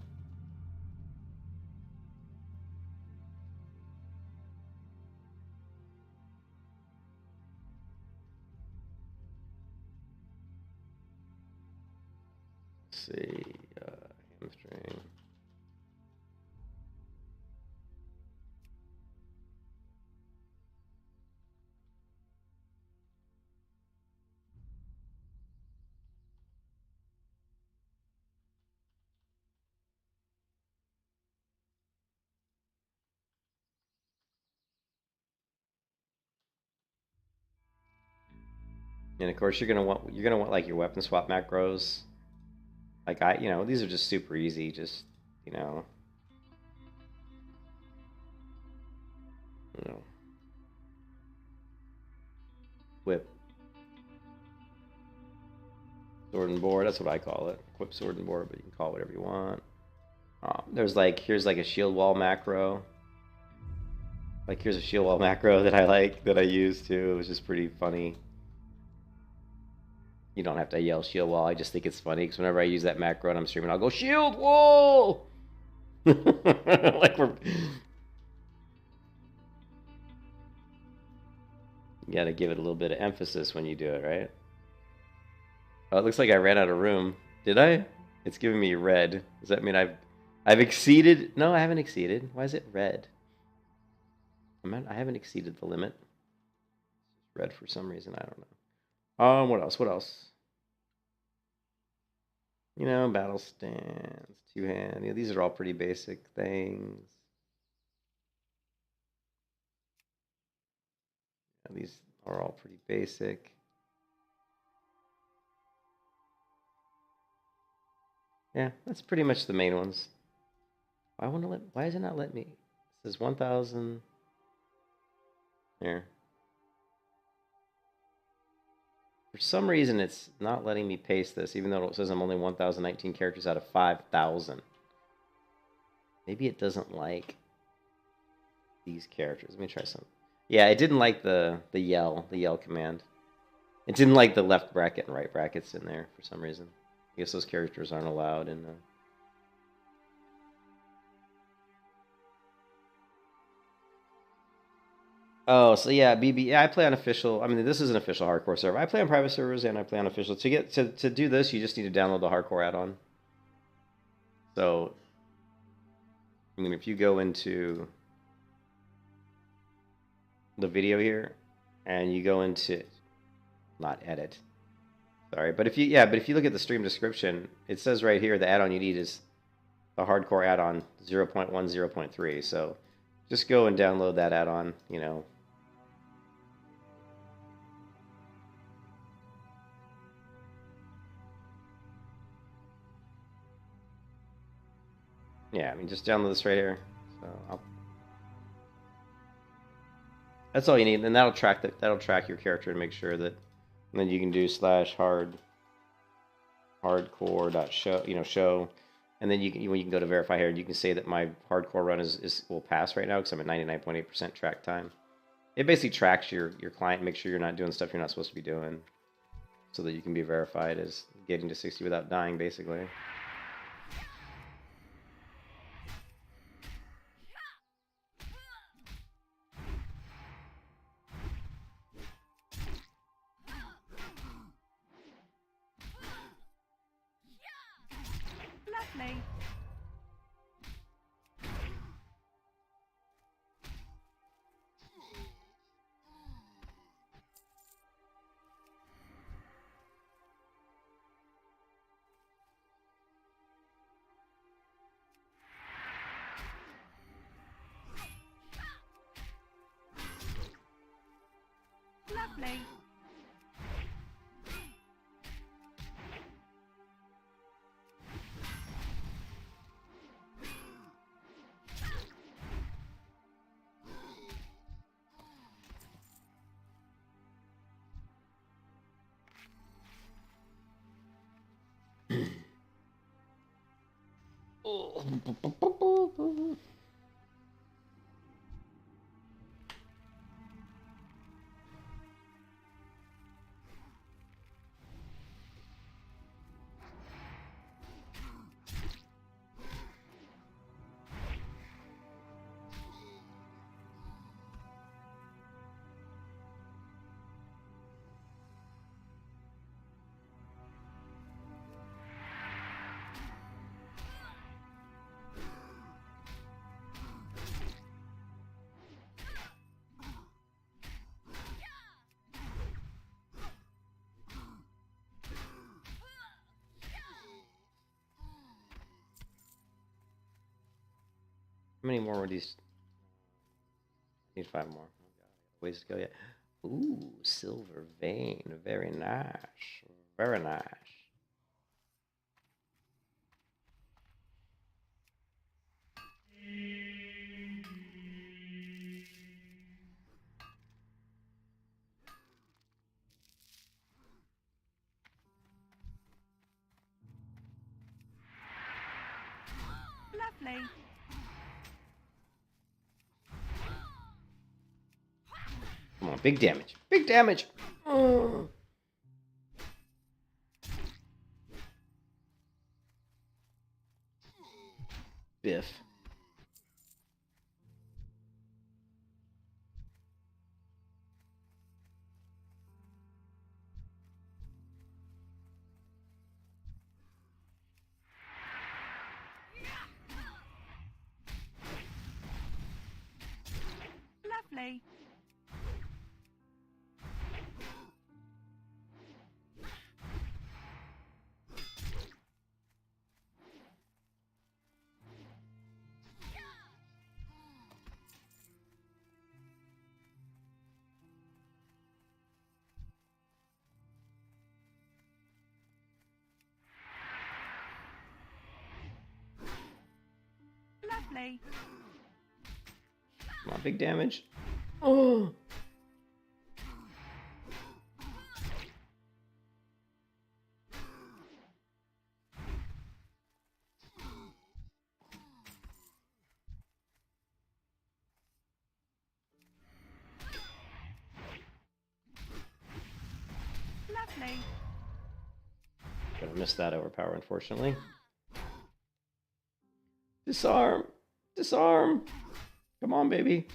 Let's see, Hamstring. And of course, you're gonna want like your weapon swap macros. Like these are just super easy. Just you know, whip, sword and board. That's what I call it. Equip sword and board, but you can call it whatever you want. Here's like a shield wall macro. Like here's a shield wall macro that I use too. It was just pretty funny. You don't have to yell shield wall. I just think it's funny because whenever I use that macro and I'm streaming, I'll go shield wall. Like you gotta give it a little bit of emphasis when you do it, right? Oh, it looks like I ran out of room. Did I? It's giving me red. Does that mean I've exceeded? No, I haven't exceeded. Why is it red? I haven't exceeded the limit. It's red for some reason. I don't know. What else? What else? Battle stance, two-hand. These are all pretty basic things. These are all pretty basic. Yeah, that's pretty much the main ones. Why does it not let me? It says 1,000. Here. For some reason, it's not letting me paste this, even though it says I'm only 1,019 characters out of 5,000. Maybe it doesn't like these characters. Let me try some. Yeah, it didn't like the yell command. It didn't like the left bracket and right brackets in there for some reason. I guess those characters aren't allowed in the... Oh, so yeah, BB. Yeah, I play on official. I mean, this is an official hardcore server. I play on private servers and I play on official. To do this, you just need to download the hardcore add-on. So, I mean, if you go into the video here, and you go into, not edit, sorry, but if you look at the stream description, it says right here the add-on you need is the hardcore add-on 0.1, 0.3. So, just go and download that add-on. Yeah, I mean, just download this right here. So that's all you need, and that'll track your character to make sure that. And then you can do /hardcore.show, show, and then when you can go to verify here, you can say that my hardcore run will pass right now because I'm at 99.8% track time. It basically tracks your client, make sure you're not doing stuff you're not supposed to be doing, so that you can be verified as getting to 60 without dying, basically. Lovely. Lovely. How many more were these? Need 5 more. Oh God, ways to go yet. Ooh, silver vein. Very nice. Very nice. Lovely. Come on, big damage. Big damage. Biff. Lovely. Lovely. Come on, big damage. Oh. Lovely. Gonna miss that overpower, unfortunately. Disarm! Disarm! Come on, baby.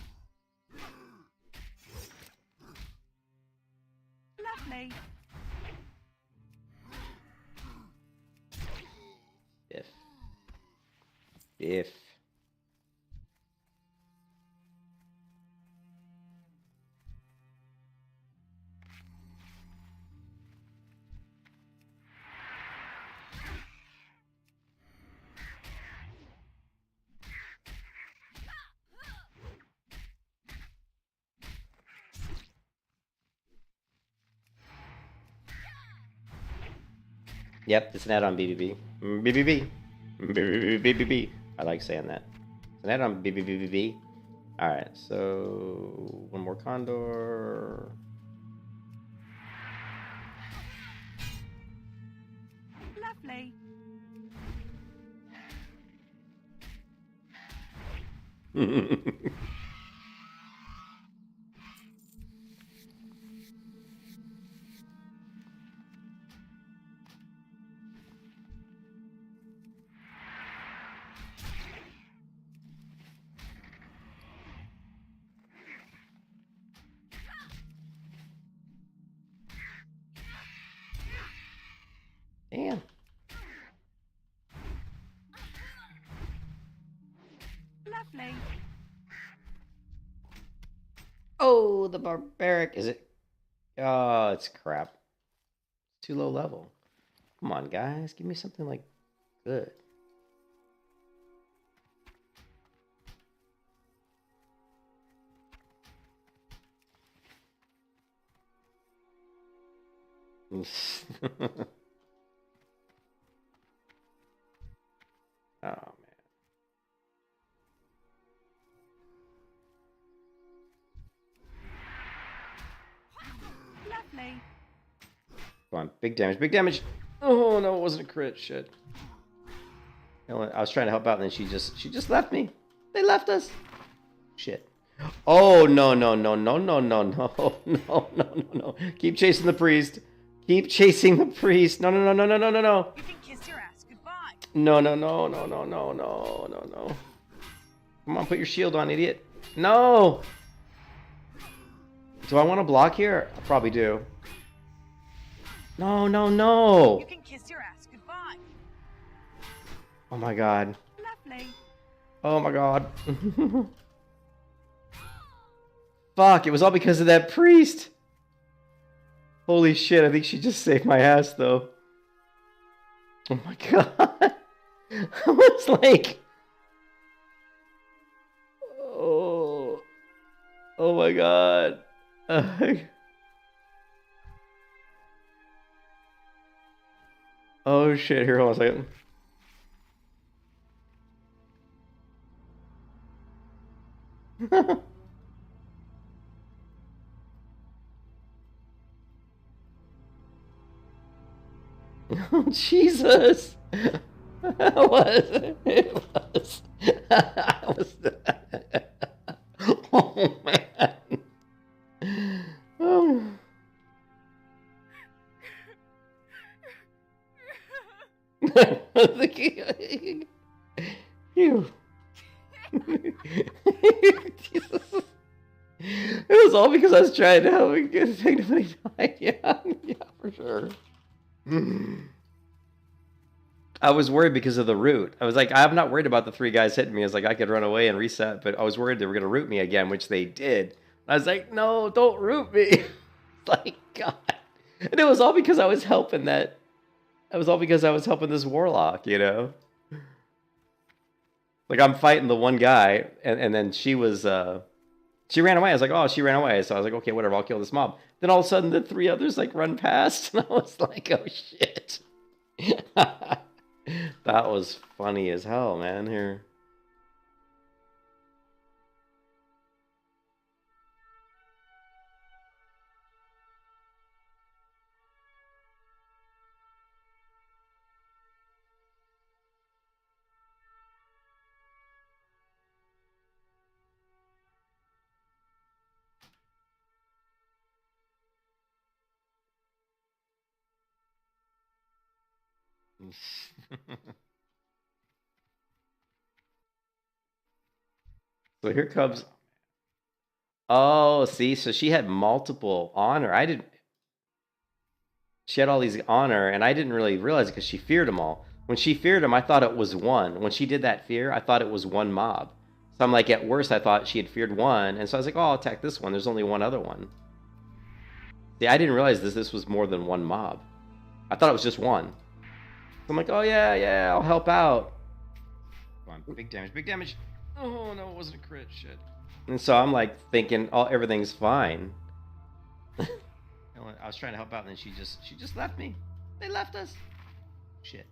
Lovely. If. If. Yep, it's an add-on BBB. BBB. BBB. I like saying that. It's an add-on BBB. Alright, so one more Condor. Lovely. Damn. Lovely. Oh, the barbaric. Is it? Oh, it's crap. Too low level. Come on, guys. Give me something like good. man. Lovely. Come on, big damage, big damage. Oh no, it wasn't a crit. Shit. You know what, I was trying to help out, and then she just left me. They left us. Shit. Oh no no no no no no no no no no no! Keep chasing the priest. Keep chasing the priest. No no no no no no no no. You can kiss your ass goodbye. No no no no no no no no no. Come on, put your shield on, idiot. No. Do I want to block here? I probably do. No no no. You can kiss your ass goodbye. Oh my god. Lovely. Oh my god. Fuck, it was all because of that priest. Holy shit, I think she just saved my ass though. Oh my god. I was like... Oh. Oh my god. Oh shit, here, hold on a second. Oh, Jesus! It was. It was. It was. Oh, man. Oh. Phew. Jesus. It was all because I was trying to help him get somebody died. Yeah, yeah, for sure. I was worried because of the root. I was like, I'm not worried about the 3 guys hitting me. I was like, I could run away and reset, but I was worried they were going to root me again, which they did. I was like, no, don't root me. Like, God. And it was all because I was helping that. It was all because I was helping this warlock, you know? Like, I'm fighting the one guy, and then she was, she ran away. I was like, oh, she ran away. So I was like, okay, whatever, I'll kill this mob. Then all of a sudden, the 3 others, like, run past, and I was like, oh, shit. That was funny as hell, man, here. So here comes... Oh, see, so she had multiple on her. I didn't... She had all these on her, and I didn't really realize it because she feared them all. When she feared them, I thought it was one. When she did that fear, I thought it was one mob. So I'm like, at worst, I thought she had feared one, and so I was like, oh, I'll attack this one. There's only one other one. See, I didn't realize this was more than one mob. I thought it was just one. So I'm like, oh, yeah, I'll help out. Come on, big damage, big damage. Oh, no, it wasn't a crit, shit. And so I'm like thinking, oh, everything's fine. I was trying to help out, and then she just left me. They left us. Shit.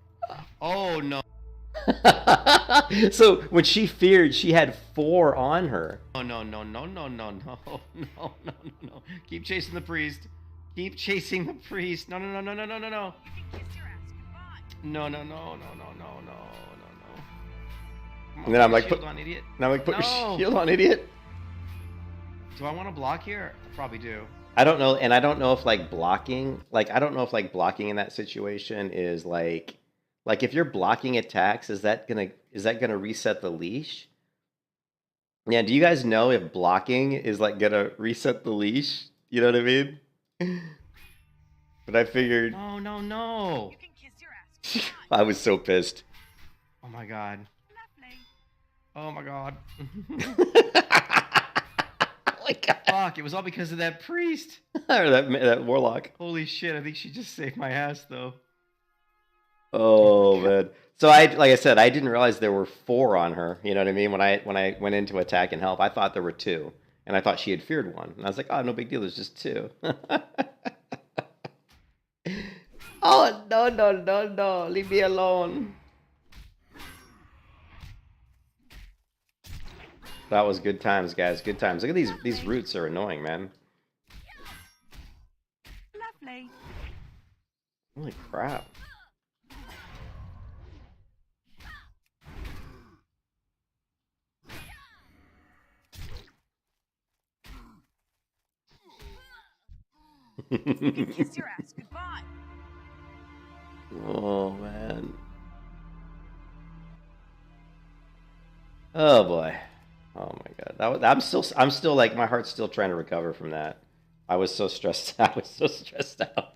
Oh, no. So when she feared, she had 4 on her. Oh, no. Keep chasing the priest. Keep chasing the priest. No. You can kiss your ass goodbye. No. And then I'm like, shield on, idiot. And I'm like, put your shield on, idiot. Do I want to block here? I probably do. I don't know, and I don't know if like blocking, I don't know if like blocking in that situation is like if you're blocking attacks, is that gonna reset the leash? Yeah, do you guys know if blocking is like gonna reset the leash? You know what I mean? But I figured. No. You can kiss your ass goodbye. I was so pissed. Oh my god. Lovely. Oh my god. Oh my god. Fuck, it was all because of that priest. Or that warlock. Holy shit, I think she just saved my ass though. Oh man. So like I said, I didn't realize there were 4 on her. You know what I mean? When I went into attack and help, I thought there were 2, and I thought she had feared 1. And I was like, oh, no big deal. There's just 2. Oh, no, no, no, no. Leave me alone. That was good times, guys. Good times. Look at these roots are annoying, man. Lovely. Holy crap. You can kiss your ass goodbye. Oh man. Oh boy. Oh my god. I'm still like my heart's still trying to recover from that. I was so stressed. I was so stressed out.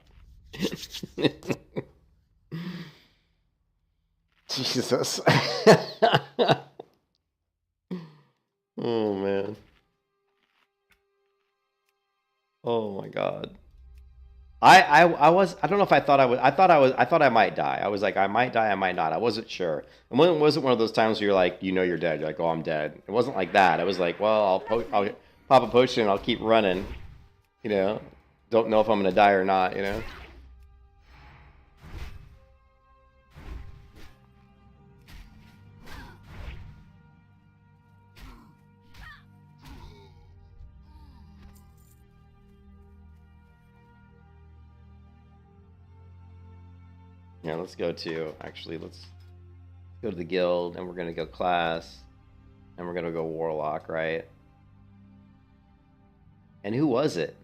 Jesus. Oh man. Oh my god. I don't know if I thought I would. I thought I might die. I was like, I might die, I might not. I wasn't sure. And when it wasn't one of those times where you're like, you know you're dead. You're like, oh, I'm dead. It wasn't like that. I was like, well, I'll pop a potion and I'll keep running. You know, don't know if I'm gonna die or not. You know. Yeah, let's go to let's go to the guild, and we're gonna go class, and we're gonna go warlock, right? And who was it?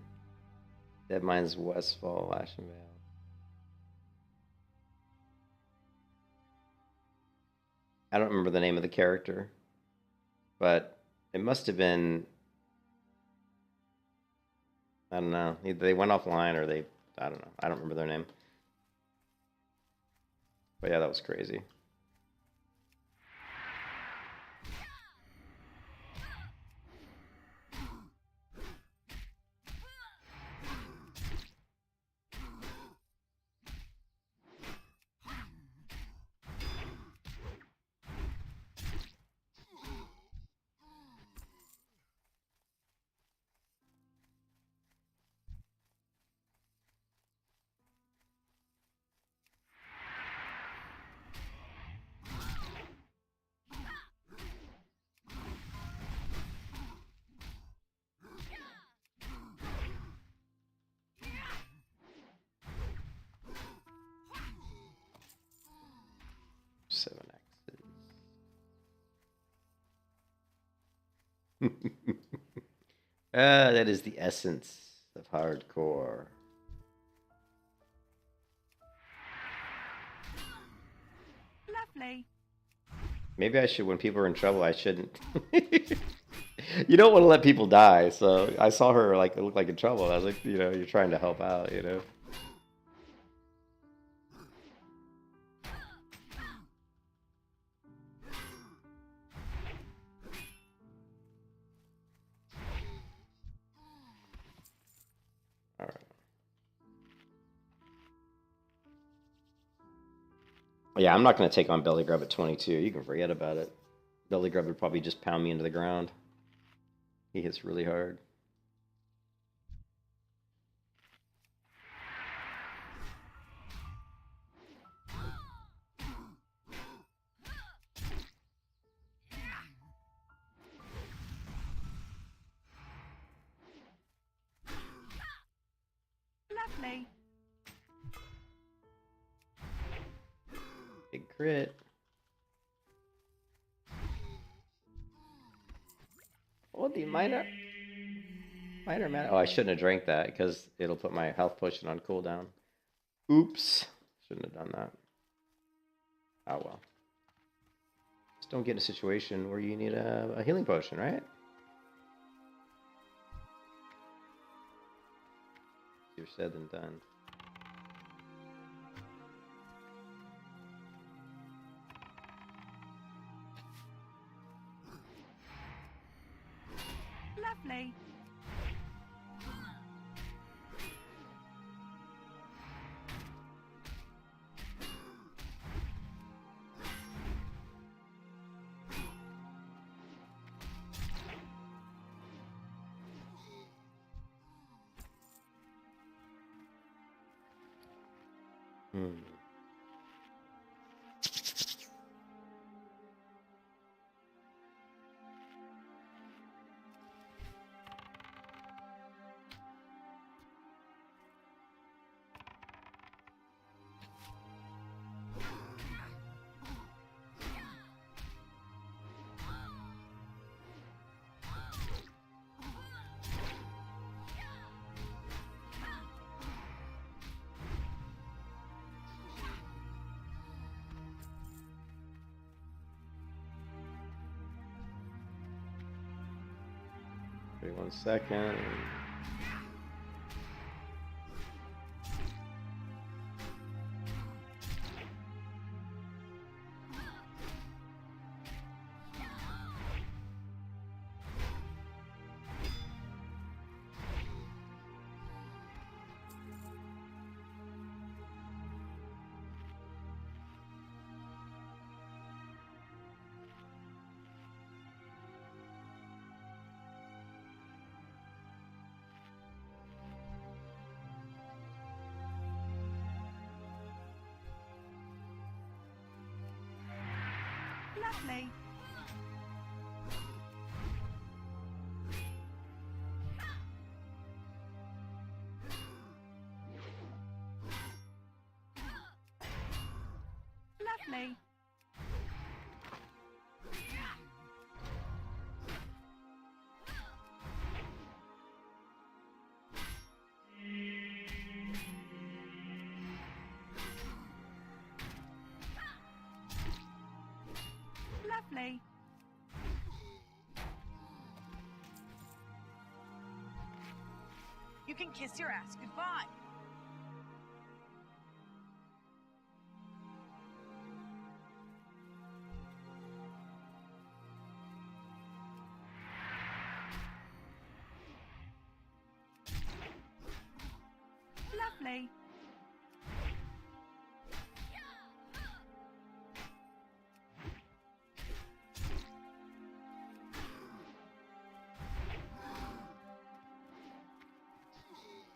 Deadmines, Westfall, Ashenvale. I don't remember the name of the character, but it must have been. I don't know. Either they went offline or they. I don't know. I don't remember their name. But yeah, that was crazy. Seven X's. That is the essence of hardcore. Lovely. Maybe I should, when people are in trouble, I shouldn't. You don't want to let people die, so I saw her like look like in trouble. I was like, you know, you're trying to help out, you know. All right. Yeah, I'm not going to take on Belly Grub at 22. You can forget about it. Belly Grub would probably just pound me into the ground. He hits really hard. Lovely. Big crit. Oh, the minor man. Oh, I shouldn't have drank that because it'll put my health potion on cooldown. Oops. Shouldn't have done that. Oh well. Just don't get in a situation where you need a healing potion, right? Easier said than done. Lovely. Hmm. Wait 1 second. Lovely. Lovely. Lovely. You can kiss your ass goodbye. Lovely.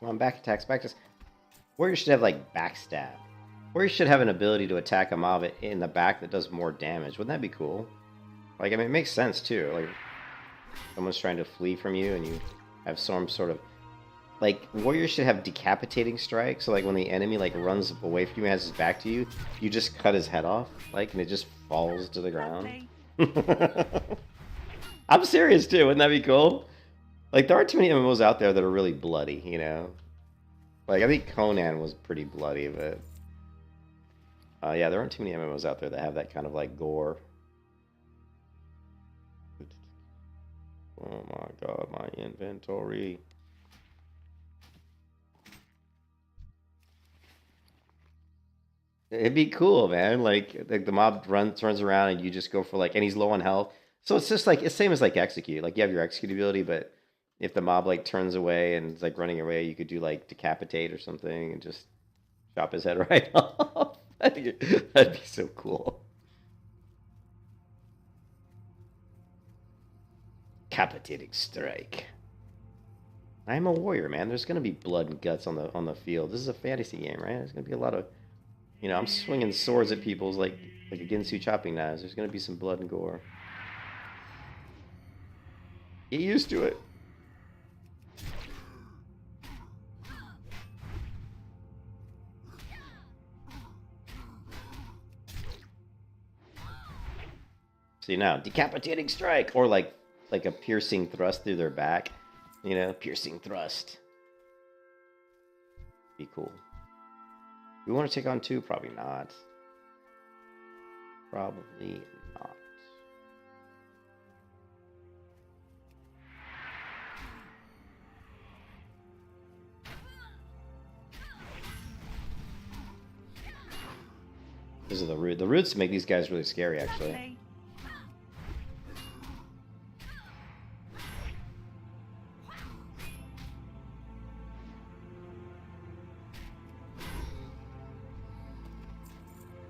Come on, back attacks, back attacks. Warriors should have like backstab. Warriors should have an ability to attack a mob in the back that does more damage. Wouldn't that be cool? Like, I mean, it makes sense too. Like, someone's trying to flee from you, and you have some sort of like warriors should have decapitating strike. So like when the enemy like runs away from you and has his back to you, you just cut his head off, like, and it just falls to the ground. I'm serious too. Wouldn't that be cool? Like, there aren't too many MMOs out there that are really bloody, you know? Like, I think Conan was pretty bloody, but... yeah, there aren't too many MMOs out there that have that kind of, like, gore. Oh my god, my inventory. It'd be cool, man. Like the mob turns around and you just go for, like... And he's low on health. So it's just, like, it's same as, like, Execute. Like, you have your Execute ability, but... If the mob, like, turns away and is, like, running away, you could do, like, Decapitate or something and just chop his head right off. That'd be so cool. Decapitating Strike. I'm a warrior, man. There's gonna be blood and guts on the field. This is a fantasy game, right? There's gonna be a lot of, you know, I'm swinging swords at people's like a Ginsu chopping knives. There's gonna be some blood and gore. Get used to it. See now, Decapitating Strike, or like a piercing thrust through their back, you know, piercing thrust. Be cool. We want to take on 2? Probably not. Probably not. This is the root. The roots make these guys really scary, actually. Lovely.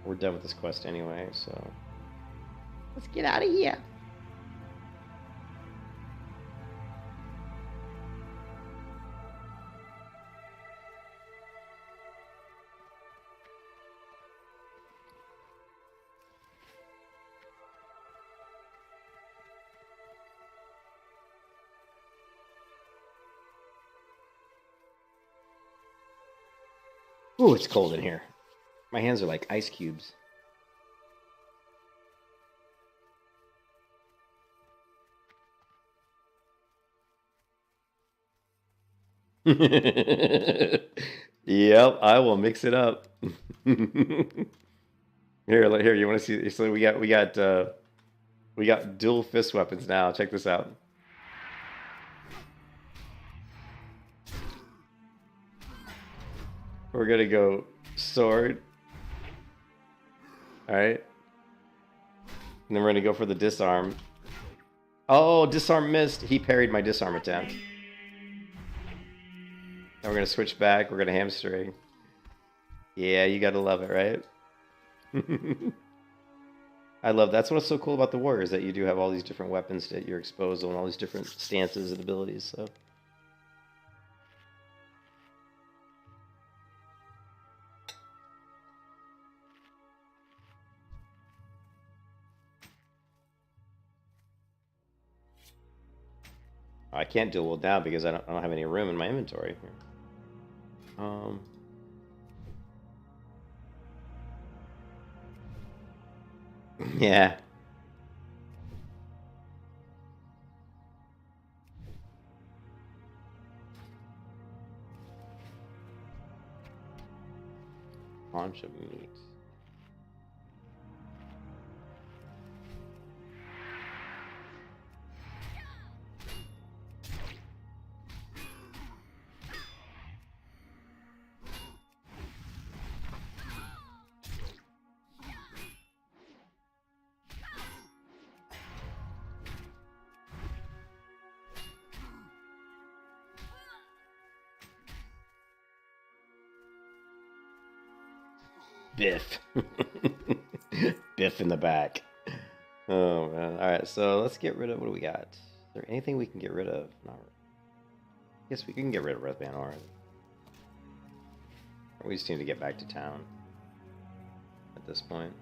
We're done with this quest anyway, so let's get out of here. Ooh, it's cold in here. My hands are like ice cubes. Yep, I will mix it up. Here, you want to see? So we got dual fist weapons now. Check this out. We're gonna go sword. All right, and then we're gonna go for the disarm. Oh, disarm missed. He parried my disarm attempt. And we're gonna switch back. We're gonna hamstring. Yeah, you gotta love it, right? I love that's what's so cool about the warriors, that you do have all these different weapons at your disposal and all these different stances and abilities. So I can't dual wield now because I don't have any room in my inventory. Yeah. Bunch of meat. Biff. Biff in the back. Oh, man. Alright, so let's get rid of... What do we got? Is there anything we can get rid of? Not really. I guess we can get rid of Red Banner. We just need to get back to town at this point.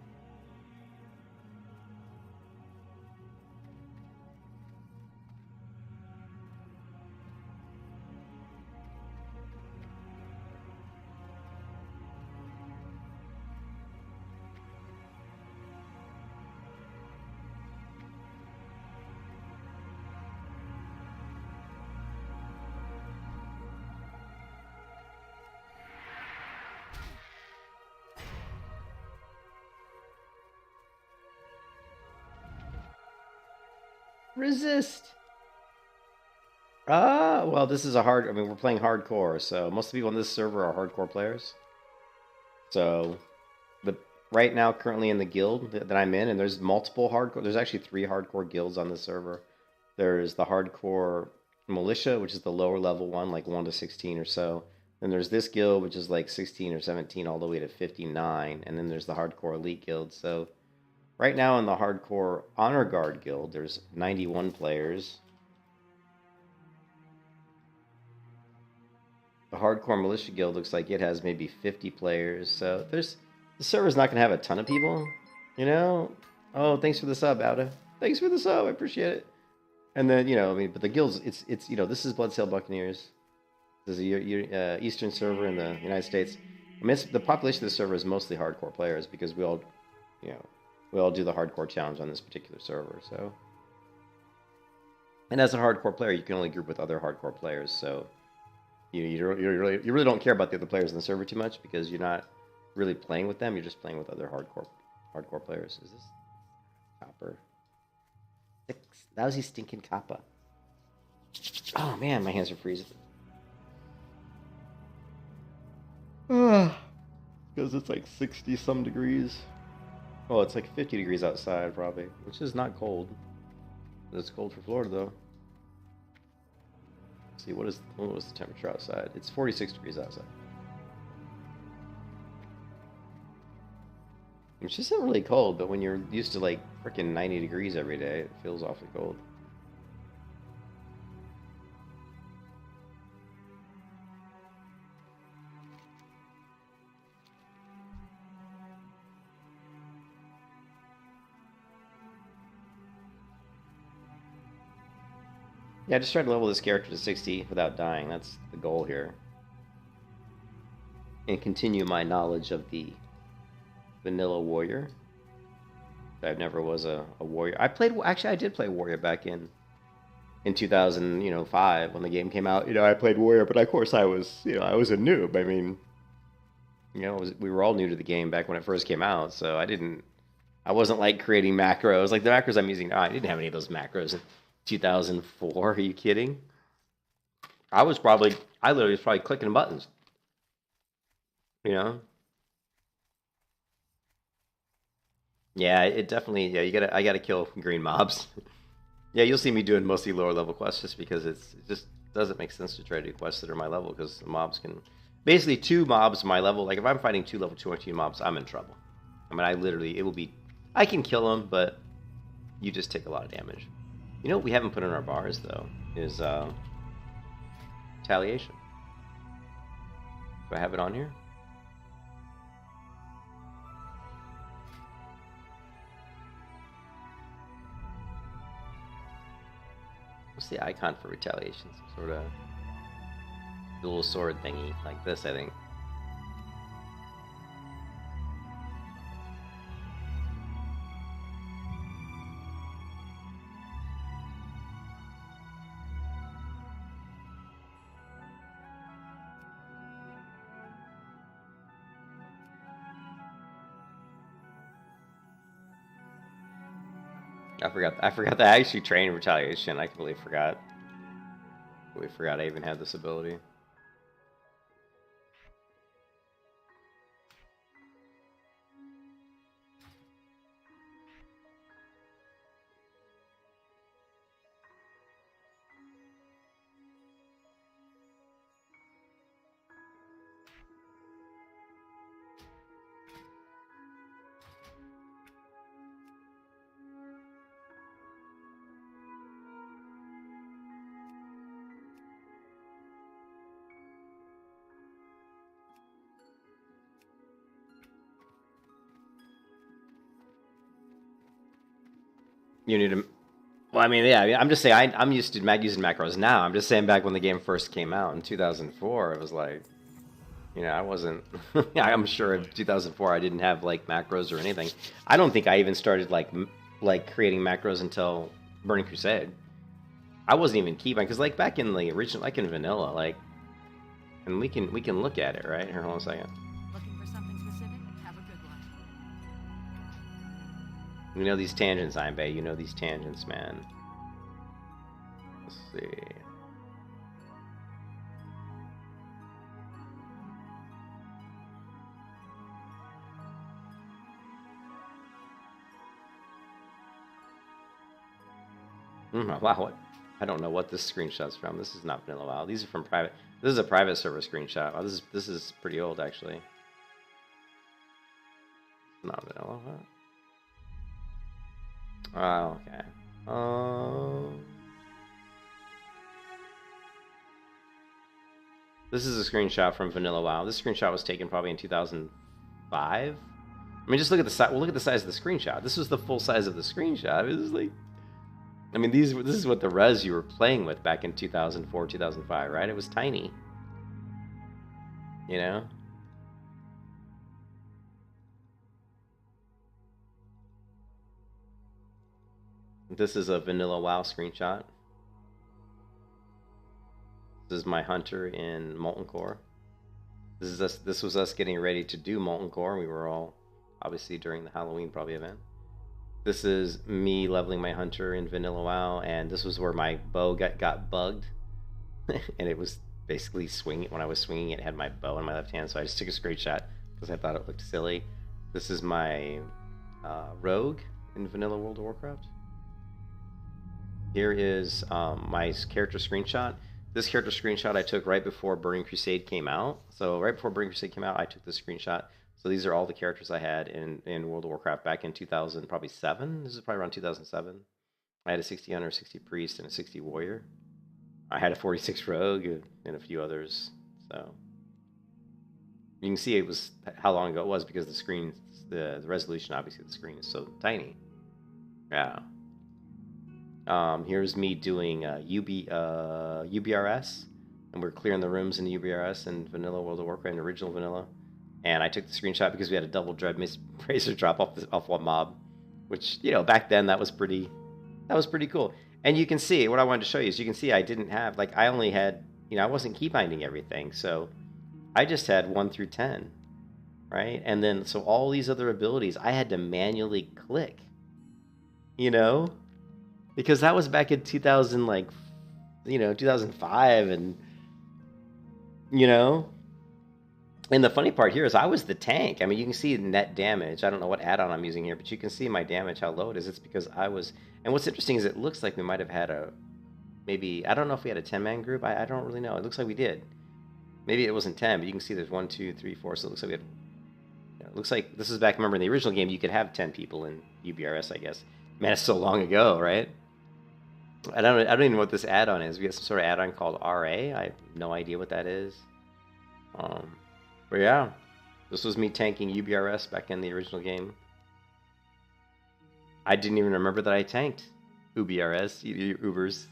Resist. Well, this is a hard... I mean, we're playing hardcore, so most of the people on this server are hardcore players. So, right now, currently in the guild that I'm in, and there's multiple hardcore... There's actually 3 hardcore guilds on this server. There's the hardcore militia, which is the lower level one, like 1 to 16 or so. Then there's this guild, which is like 16 or 17, all the way to 59. And then there's the hardcore elite guild, so... Right now in the hardcore honor guard guild, there's 91 players. The hardcore militia guild looks like it has maybe 50 players. So the server's not going to have a ton of people, you know? Oh, thanks for the sub, Addon. Thanks for the sub, I appreciate it. And then, you know, I mean, but the guilds, it's you know, this is Bloodsail Buccaneers. This is a Eastern server in the United States. I mean, the population of the server is mostly hardcore players because we all, you know, we all do the hardcore challenge on this particular server, so. And as a hardcore player, you can only group with other hardcore players, so you really don't care about the other players in the server too much because you're not really playing with them. You're just playing with other hardcore players. Is this copper? 6 lousy stinking copper. Oh man, my hands are freezing. Because it's like 60 some degrees. Oh, it's like 50 degrees outside, probably, which is not cold. It's cold for Florida, though. Let's see, what was the temperature outside? It's 46 degrees outside. Which isn't really cold, but when you're used to like freaking 90 degrees every day, it feels awfully cold. Yeah, just try to level this character to 60 without dying. That's the goal here. and continue my knowledge of the vanilla warrior. I never was a warrior. Actually, I did play warrior back in 2005 when the game came out. I played warrior, but of course I was I was a noob. I mean, we were all new to the game back when it first came out, so I wasn't like creating macros. Like the macros I'm using now, I didn't have any of those macros in 2004. Are you kidding? I literally was probably clicking buttons. Yeah, it definitely, yeah, I gotta kill green mobs. Yeah, you'll see me doing mostly lower level quests just because it just doesn't make sense to try to do quests that are my level, because the mobs can, basically 2 mobs my level, like if I'm fighting 2 level 219 mobs, I'm in trouble. I mean, I can kill them, but you just take a lot of damage. What we haven't put in our bars though is Retaliation. Do I have it on here? What's the icon for Retaliation? Some sort of dual sword thingy like this, I think. I forgot that I actually trained Retaliation. I completely forgot. I even had this ability. You need to. Well, I mean, yeah. I'm just saying. I'm used to using macros now. I'm just saying back when the game first came out in 2004, it was like, I wasn't. I'm sure in 2004 I didn't have like macros or anything. I don't think I even started like creating macros until Burning Crusade. I wasn't even keeping, because like back in the original, like in vanilla, like, and we can look at it right here. Hold on a second. Looking for something specific? Have a good one. You know these tangents, Einbay. You know these tangents, man. Let's see. Wow, I don't know what this screenshot's from. This is not vanilla WoW. These are from private. This is a private server screenshot. Oh, this is pretty old, actually. Not vanilla. Oh, okay. This is a screenshot from vanilla WoW. This screenshot was taken probably in 2005. I mean, just look at the size. Well, look at the size of the screenshot. This was the full size of the screenshot. It was like, I mean, this is what the res you were playing with back in 2004, 2005, right? It was tiny. This is a vanilla WoW screenshot. This is my hunter in Molten Core. This was us getting ready to do Molten Core. We were all obviously during the Halloween probably event. This is me leveling my hunter in vanilla WoW, and this was where my bow got bugged, and it was basically swinging. When I was swinging, it had my bow in my left hand, so I just took a screenshot because I thought it looked silly. This is my rogue in vanilla World of Warcraft. Here is my character screenshot. This character screenshot I took right before Burning Crusade came out. So right before Burning Crusade came out, I took this screenshot. So these are all the characters I had in World of Warcraft back in 2000, probably 7. This is probably around 2007. I had a 60 hunter, 60 priest, and a 60 warrior. I had a 46 rogue and a few others. So you can see it was how long ago it was, because the screen, the resolution, obviously the screen is so tiny. Yeah. Here's me doing UBRS, and we're clearing the rooms in UBRS in vanilla World of Warcraft, in original vanilla. and I took the screenshot because we had a double dread bracer drop off one mob, which, you know, back then that was pretty cool. And you can see what I wanted to show you is you can see I didn't have, like, I only had, you know, I wasn't keybinding everything, so I just had 1 through 10, right? And then so all these other abilities I had to manually click, you know, because that was back in 2000, like, you know, 2005, and you know. And the funny part here is I was the tank. I mean, you can see net damage. I don't know what add-on I'm using here, but you can see my damage, how low it is. It's because I was... And what's interesting is it looks like we might have had a... Maybe... I don't know if we had a 10-man group. I don't really know. It looks like we did. Maybe it wasn't 10, but you can see there's 1, 2, 3, 4. So it looks like we had... You know, it looks like... This is back, remember, in the original game, you could have 10 people in UBRS, I guess. Man, it's so long ago, right? I don't even know what this add-on is. We have some sort of add-on called RA. I have no idea what that is. But yeah, this was me tanking UBRS back in the original game. I didn't even remember that I tanked UBRS, Ubers.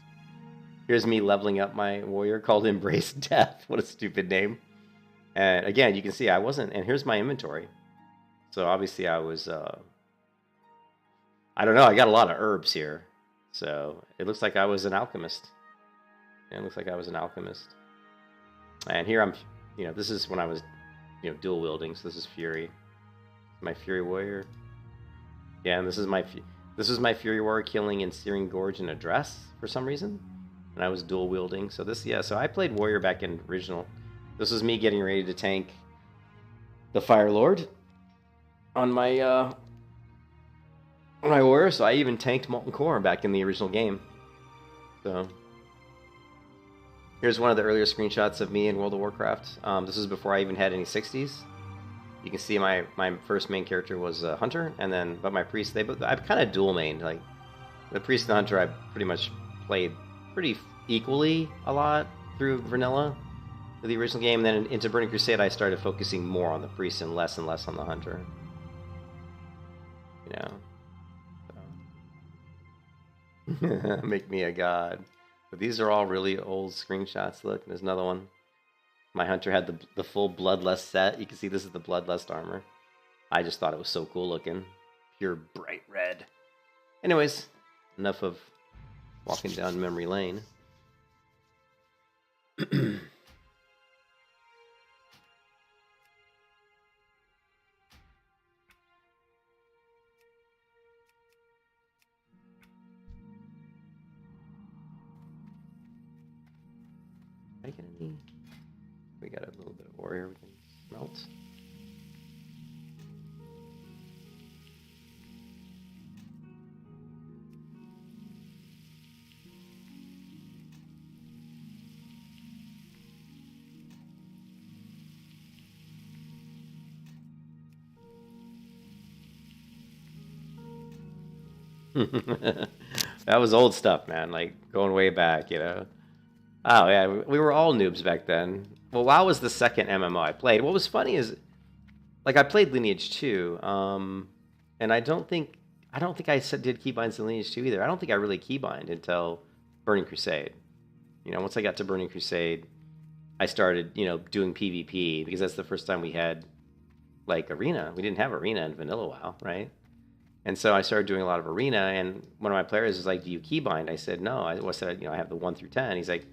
Here's me leveling up my warrior called Embrace Death. What a stupid name. And again, you can see I wasn't, and here's my inventory. So obviously I was, I don't know, I got a lot of herbs here. So it looks like I was an alchemist. Yeah, it looks like I was an alchemist. And here I'm, you know, this is when I was, you know, dual wielding. So this is Fury, my Fury warrior. Yeah, and this is my Fury warrior killing in Searing Gorge in a dress for some reason, and I was dual wielding. So this, yeah, so I played warrior back in original. This was me getting ready to tank the Fire Lord on my warrior. So I even tanked Molten Core back in the original game. So. Here's one of the earlier screenshots of me in World of Warcraft. This is before I even had any 60s. You can see my first main character was Hunter, and then but my priest, I've kind of dual mained. Like the priest and the Hunter, I pretty much played pretty equally a lot through vanilla, for the original game. And then into Burning Crusade, I started focusing more on the priest and less on the Hunter. You know, so. Make me a god. But these are all really old screenshots. Look, there's another one. My Hunter had the full Bloodlust set. You can see this is the Bloodlust armor. I just thought it was so cool looking. Pure bright red. Anyways, enough of walking down memory lane. I get any? We got a little bit of ore here we can smelt. That was old stuff, man. Like going way back, you know. Oh yeah, we were all noobs back then. Well, WoW was the second MMO I played. What was funny is, like, I played Lineage 2, and I don't think I did keybinds in Lineage 2 either. I don't think I really keybind until Burning Crusade. You know, once I got to Burning Crusade, I started, you know, doing PvP because that's the first time we had like arena. We didn't have arena in vanilla WoW, right? And so I started doing a lot of arena, and one of my players was like, "Do you keybind?" I said, "No." I said, "You know, I have the 1 through 10." He's like,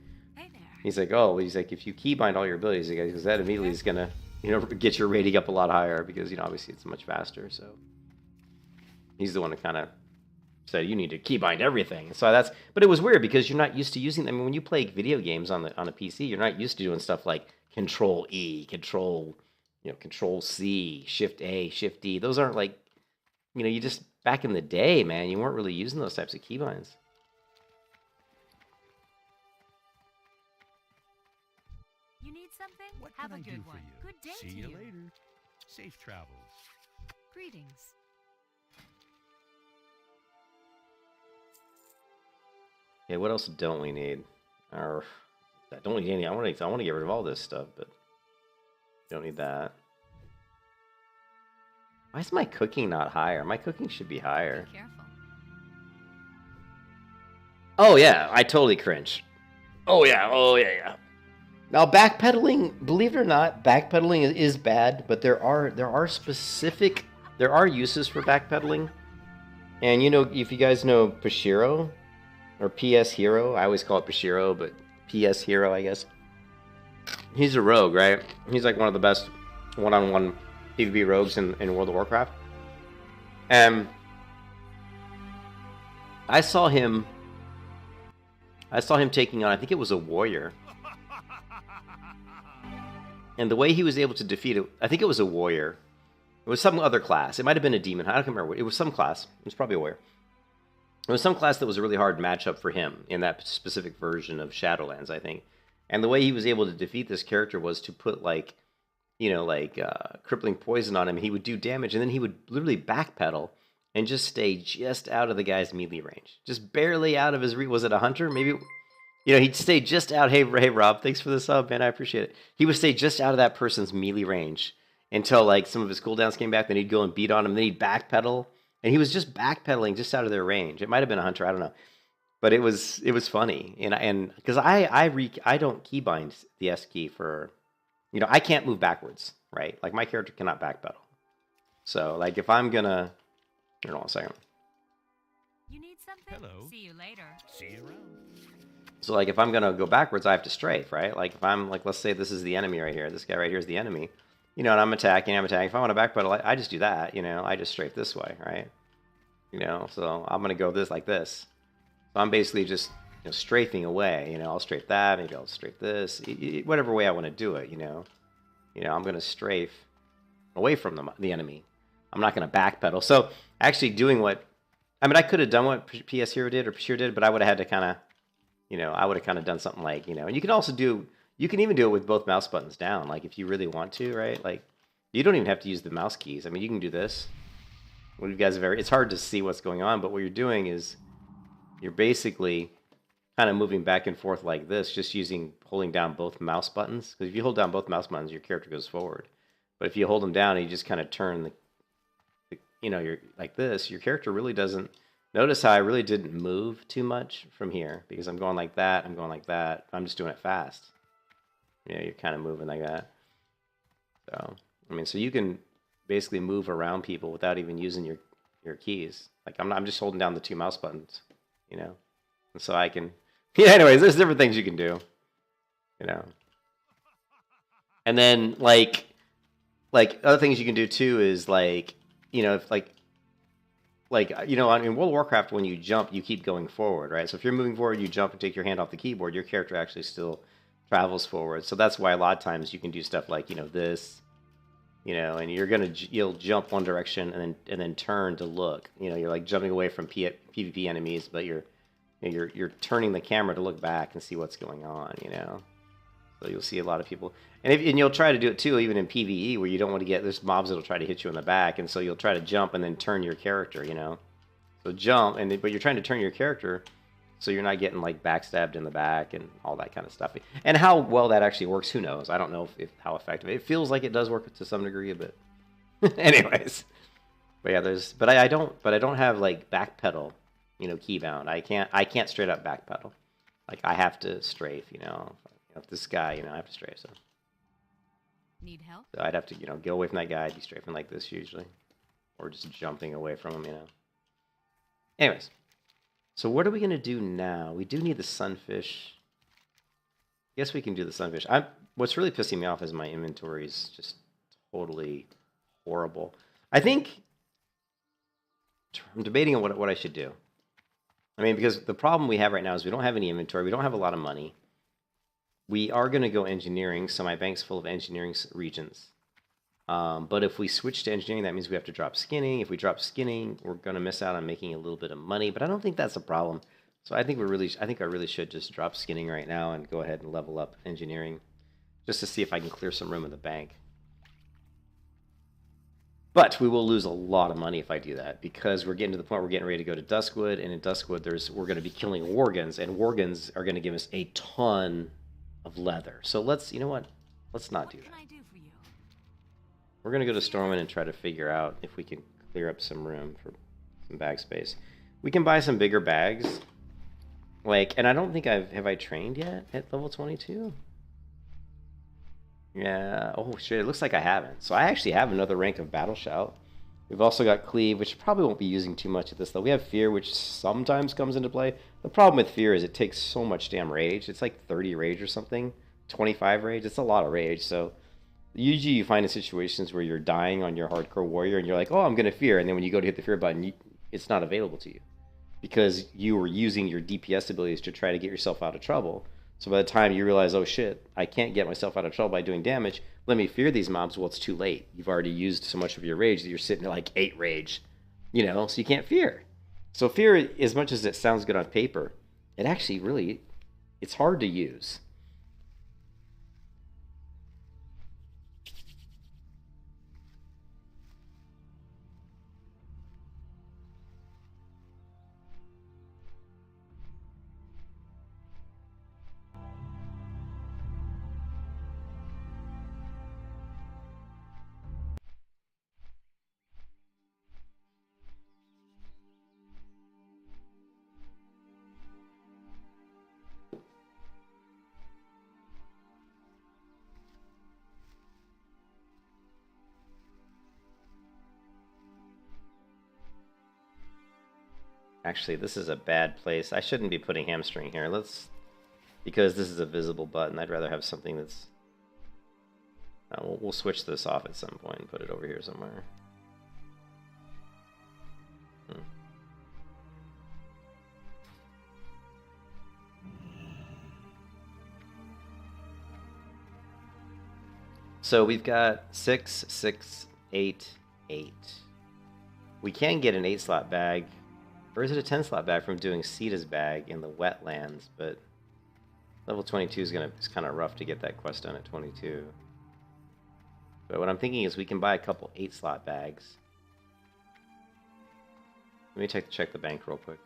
"Oh," he's like, "If you keybind all your abilities, because that immediately is gonna, you know, get your rating up a lot higher because, you know, obviously it's much faster." So he's the one that kind of said you need to keybind everything. So that's, but it was weird because you're not used to using them. I mean, when you play video games on a PC, you're not used to doing stuff like Control E, Control C, Shift A, Shift D. Those aren't like, you know, you just back in the day, man, you weren't really using those types of keybinds. You need something? What Have can a I do good for one. you? Good day See to you you. later. Safe travels. Greetings. Okay, what else don't we need? Or I don't need any. I want to get rid of all this stuff, but don't need that. Why is my cooking not higher? My cooking should be higher. Be careful. Oh yeah, I totally cringe. Oh yeah, yeah. Now, backpedaling, believe it or not, backpedaling is bad, but there are specific, there are uses for backpedaling. And you know, if you guys know Pashiro, or PS Hero, I always call it Pashiro, but PS Hero, I guess. He's a rogue, right? He's like one of the best one-on-one PvP rogues in World of Warcraft. And I saw him taking on, I think it was a warrior. And the way he was able to defeat it, I think it was a warrior. It was some other class. It might have been a demon. I don't remember. It was some class. It was probably a warrior. It was some class that was a really hard matchup for him in that specific version of Shadowlands, I think. And the way he was able to defeat this character was to put, like, you know, like crippling poison on him. He would do damage, and then he would literally backpedal and just stay just out of the guy's melee range. Just barely out of his was it a hunter? Maybe... You know, he'd stay just out. Hey, Rob, thanks for the sub, man. I appreciate it. He would stay just out of that person's melee range until, like, some of his cooldowns came back. Then he'd go and beat on him. Then he'd backpedal. And he was just backpedaling just out of their range. It might have been a hunter. I don't know. But it was funny. And because I don't keybind the S key for... You know, I can't move backwards, right? Like, my character cannot backpedal. So, like, if I'm going to... Hold on a second. You need something? Hello. See you later. See you around. So, like, if I'm going to go backwards, I have to strafe, right? Like, if I'm, like, let's say this is the enemy right here. This guy right here is the enemy. You know, and I'm attacking. If I want to backpedal, I just do that, you know. I just strafe this way, right? You know, so I'm going to go this like this. So I'm basically just, you know, strafing away. You know, I'll strafe that. Maybe I'll strafe this. Whatever way I want to do it, you know. You know, I'm going to strafe away from the enemy. I'm not going to backpedal. So, actually doing what... I mean, I could have done what PS Hero did or Pashir did, but I would have had to kind of... You know, I would have kind of done something like, you know, and you can also do, you can even do it with both mouse buttons down, like if you really want to, right? Like, you don't even have to use the mouse keys. I mean, you can do this. Well, you guys are it's hard to see what's going on, but what you're doing is you're basically kind of moving back and forth like this, just holding down both mouse buttons. Because if you hold down both mouse buttons, your character goes forward. But if you hold them down and you just kind of turn you know, you're like this, your character really doesn't. Notice how I really didn't move too much from here because I'm going like that, I'm going like that. I'm just doing it fast. You know, you're kind of moving like that. So, I mean, so you can basically move around people without even using your keys. Like, I'm just holding down the two mouse buttons, you know? And so I can... Yeah, anyways, there's different things you can do, you know? And then, like other things you can do, too, is, like, you know, if, like, you know, in World of Warcraft, when you jump, you keep going forward, right? So if you're moving forward, you jump and take your hand off the keyboard, your character actually still travels forward. So that's why a lot of times you can do stuff like, you know, this, you know, and you'll jump one direction and then turn to look. You know, you're like jumping away from PvP enemies, but you're turning the camera to look back and see what's going on, you know? So you'll see a lot of people. And you'll try to do it too, even in PvE, where you don't want to get... There's mobs that'll try to hit you in the back, and so you'll try to jump and then turn your character, you know? So jump, but you're trying to turn your character so you're not getting, like, backstabbed in the back and all that kind of stuff. And how well that actually works, who knows? I don't know how effective. It feels like it does work to some degree, but... Anyways. But yeah, But I don't have, like, backpedal, you know, keybound. I can't straight up backpedal. Like, I have to strafe, you know? If this guy, you know, I have to strafe, so... Need help? So I'd have to, you know, go away from that guy. I'd be strafing like this usually. Or just jumping away from him, you know. Anyways. So what are we going to do now? We do need the sunfish. I guess we can do the sunfish. What's really pissing me off is my inventory is just totally horrible. I think... I'm debating on what I should do. I mean, because the problem we have right now is we don't have any inventory. We don't have a lot of money. We are going to go engineering, so my bank's full of engineering regions. But if we switch to engineering, that means we have to drop skinning. If we drop skinning, we're going to miss out on making a little bit of money. But I don't think that's a problem. So I think I really should just drop skinning right now and go ahead and level up engineering, just to see if I can clear some room in the bank. But we will lose a lot of money if I do that, because we're getting to the point where we're getting ready to go to Duskwood, and in Duskwood we're going to be killing Worgens, and Worgens are going to give us a ton of leather. So you know what? Let's not do that. What can I do for you? We're going to go to Stormwind and try to figure out if we can clear up some room for some bag space. We can buy some bigger bags. Like, and I don't think have I trained yet at level 22? Yeah. Oh shit! It looks like I haven't. So I actually have another rank of Battle Shout. We've also got Cleave, which probably won't be using too much of this though. We have Fear, which sometimes comes into play. The problem with Fear is it takes so much damn rage. It's like 30 rage or something, 25 rage. It's a lot of rage. So usually you find in situations where you're dying on your hardcore warrior and you're like, oh, I'm gonna Fear, and then when you go to hit the Fear button, it's not available to you because you were using your DPS abilities to try to get yourself out of trouble. So by the time you realize, oh shit, I can't get myself out of trouble by doing damage, let me fear these mobs, well, it's too late. You've already used so much of your rage that you're sitting at like 8 rage, you know, so you can't fear. So fear, as much as it sounds good on paper, it actually really, it's hard to use. Actually, this is a bad place. I shouldn't be putting Hamstring here. Because this is a visible button, I'd rather have something that's... we'll switch this off at some point and put it over here somewhere. So we've got 6, 6, 8, 8. We can get an 8-slot bag, or is it a 10-slot bag from doing Sita's bag in the wetlands, but level 22 is kind of rough to get that quest done at 22. But what I'm thinking is we can buy a couple 8-slot bags. Let me check the bank real quick.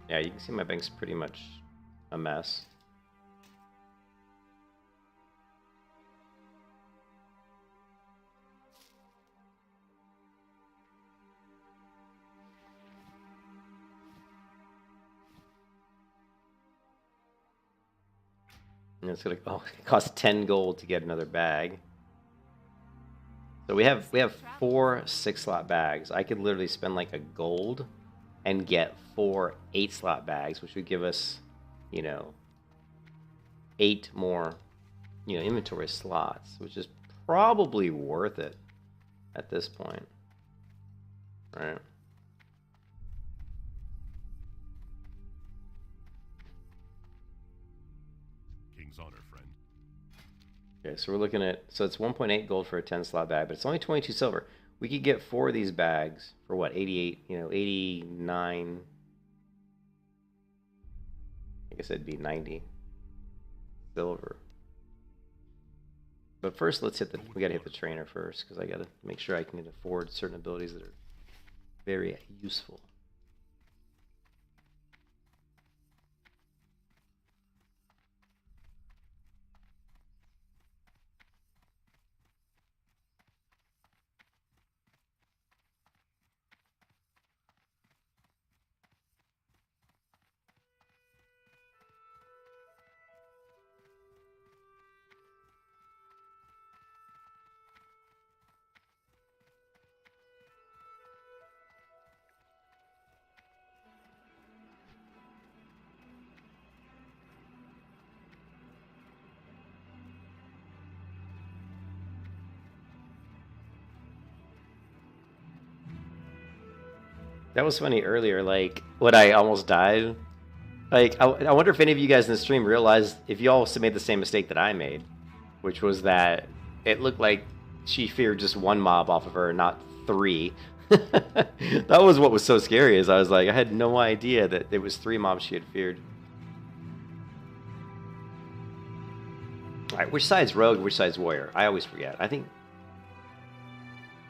Yeah, you can see my bank's pretty much a mess. And it's gonna it costs 10 gold to get another bag. So we have 4 6-slot bags. I could literally spend like a gold and get 4 8-slot bags, which would give us, you know, 8 more, you know, inventory slots, which is probably worth it at this point, right? King's honor, friend. Okay, so we're looking at, so it's 1.8 gold for a 10-slot bag, but it's only 22 silver. We could get 4 of these bags for what, 88, you know, 89. I guess it'd be 90 silver. But first, we gotta hit the trainer first, because I gotta make sure I can afford certain abilities that are very useful. That was funny earlier, like, when I almost died. Like, I wonder if any of you guys in the stream realized if you also made the same mistake that I made, which was that it looked like she feared just 1 mob off of her, not 3. That was what was so scary, is I was like, I had no idea that it was 3 mobs she had feared. Alright, which side's rogue, which side's warrior? I always forget.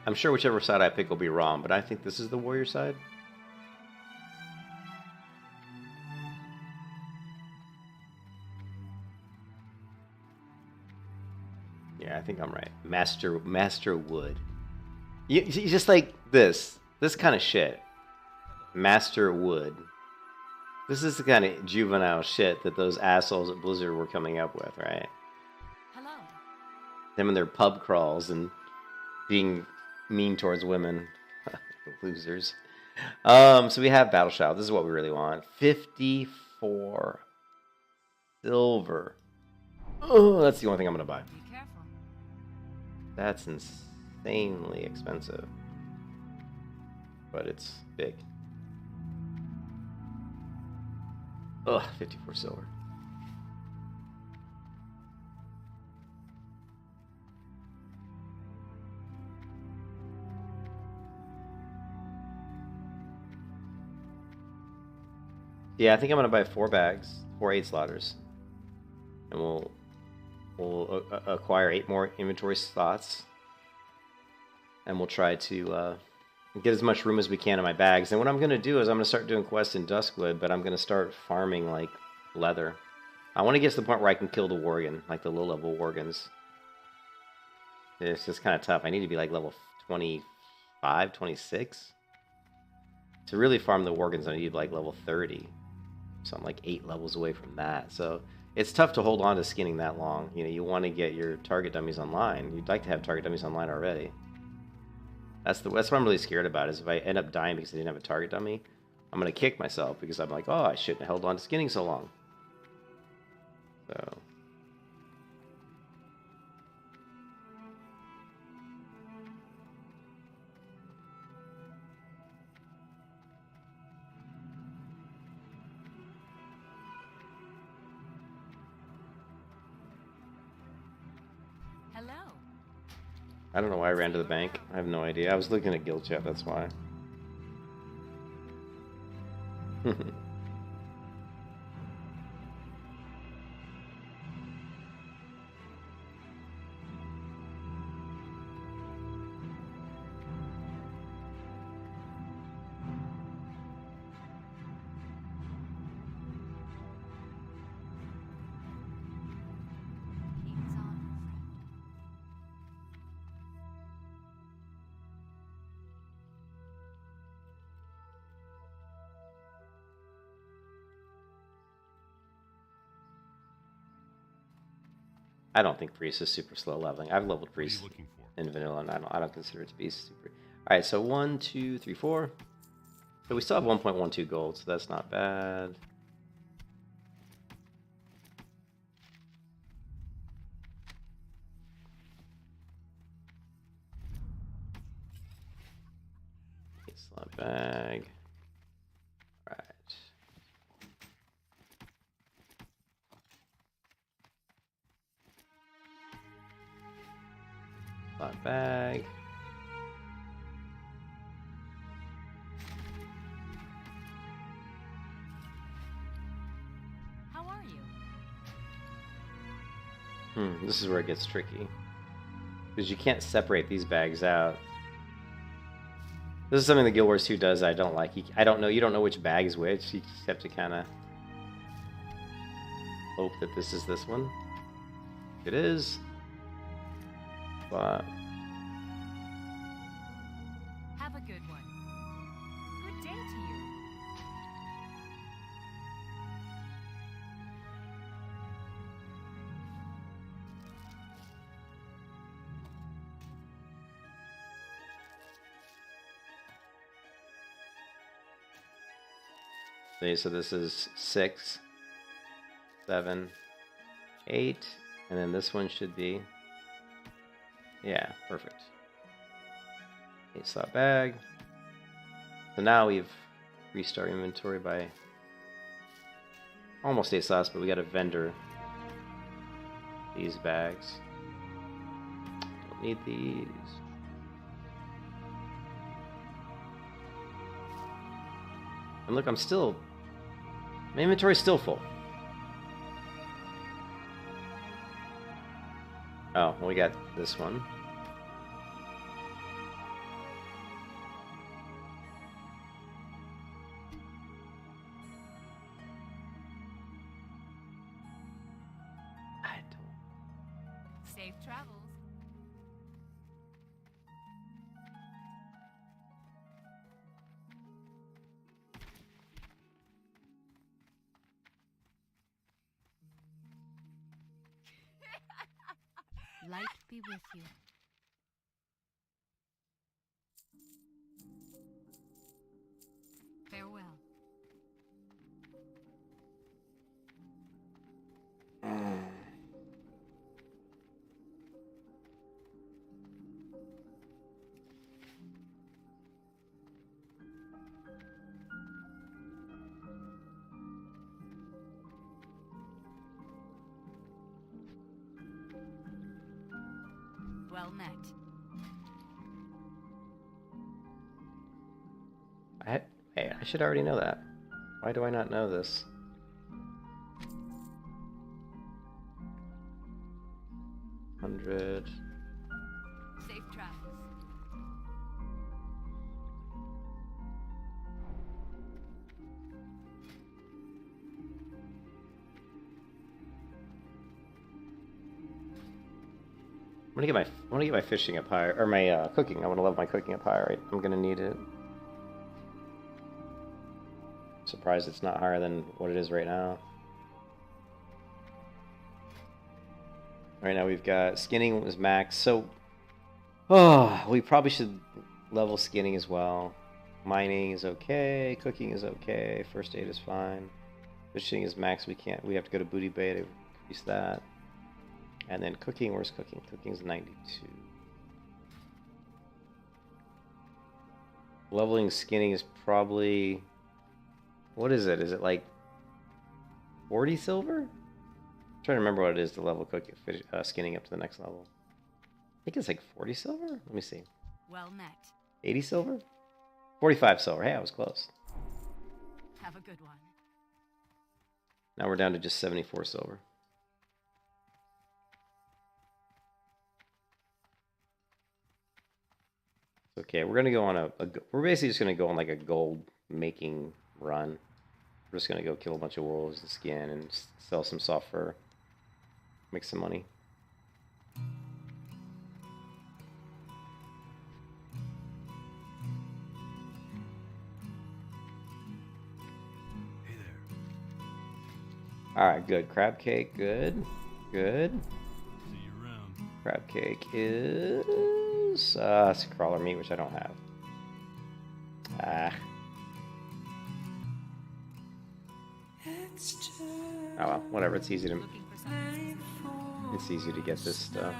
I'm sure whichever side I pick will be wrong, but I think this is the warrior side. think I'm right. Master Wood. You just like this kind of shit. Master Wood. This is the kind of juvenile shit that those assholes at Blizzard were coming up with, right? Hello. Them and their pub crawls and being mean towards women. Losers. So we have Battle Shout. This is what we really want. 54 silver. Oh, that's the only thing I'm going to buy. Be careful. That's insanely expensive. But it's big. Ugh, 54 silver. Yeah, I think I'm gonna buy 4 bags, 4 8 slaughters, and we'll acquire 8 more inventory slots, and we'll try to get as much room as we can in my bags. And what I'm gonna do is I'm gonna start doing quests in Duskwood, but I'm gonna start farming like leather. I want to get to the point where I can kill the worgen, like the low-level worgens. It's just kind of tough. I need to be like level 25, 26. To really farm the worgens, I need like level 30. So I'm like 8 levels away from that. So it's tough to hold on to skinning that long. You know, you want to get your target dummies online. You'd like to have target dummies online already. That's what I'm really scared about, is if I end up dying because I didn't have a target dummy, I'm going to kick myself because I'm like, oh, I shouldn't have held on to skinning so long. So... Hello. I don't know why I ran to the bank. I have no idea. I was looking at guild chat, that's why. King's honor. I don't think Priest is super slow leveling. I've leveled What are Priest you looking for? in vanilla, and I don't consider it to be super. All right, so 1, 2, 3, 4. So we still have 1.12 gold, so that's not bad. Slot bag. All right. Slot bag. How are you? This is where it gets tricky. Because you can't separate these bags out. This is something the Guild Wars 2 does I don't like. I don't know. You don't know which bag is which. You just have to kind of hope that this is this one. It is. But Have a good one. Good day to you. okay, so this is 6, 7, 8, and then this one should be, yeah, perfect. 8 slot bag. So now we've reached our inventory by almost 8 slots, but we got to vendor these bags. Don't need these. And look, my inventory's still full. Oh, well, we got this one. Safe travels. be with you. Farewell. Well met. Hey, I should already know that. Why do I not know this? $100. Safe travels. I'm gonna get my fishing up higher, or my cooking. I want to level my cooking up higher. Right? I'm gonna need it. Surprised it's not higher than what it is right now. Right now we've got skinning was max, so we probably should level skinning as well. Mining is okay, cooking is okay, first aid is fine. Fishing is max. We have to go to Booty Bay to increase that. And then cooking, where's cooking? Cooking's 92. Leveling skinning is probably, what is it? Is it like 40 silver? I'm trying to remember what it is to level cooking, skinning up to the next level. I think it's like 40 silver? Let me see. Well met. 80 silver? 45 silver. Hey, I was close. Have a good one. Now we're down to just 74 silver. Okay, we're gonna go on we're basically just gonna go on like a gold making run. We're just gonna go kill a bunch of wolves and skin and sell some soft fur, make some money. Hey there. All right, good. Crab cake, good, good. See you around. Crab cake is crawler meat, which I don't have. Oh well, whatever. It's easy to Looking for something specific? it's easy to get this stuff.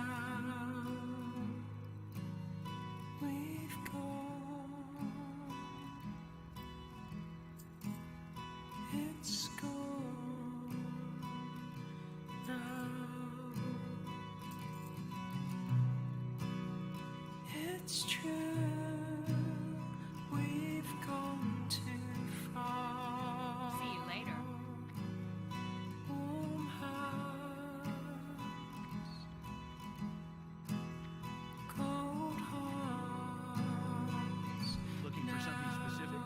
See you later. Looking for something specific?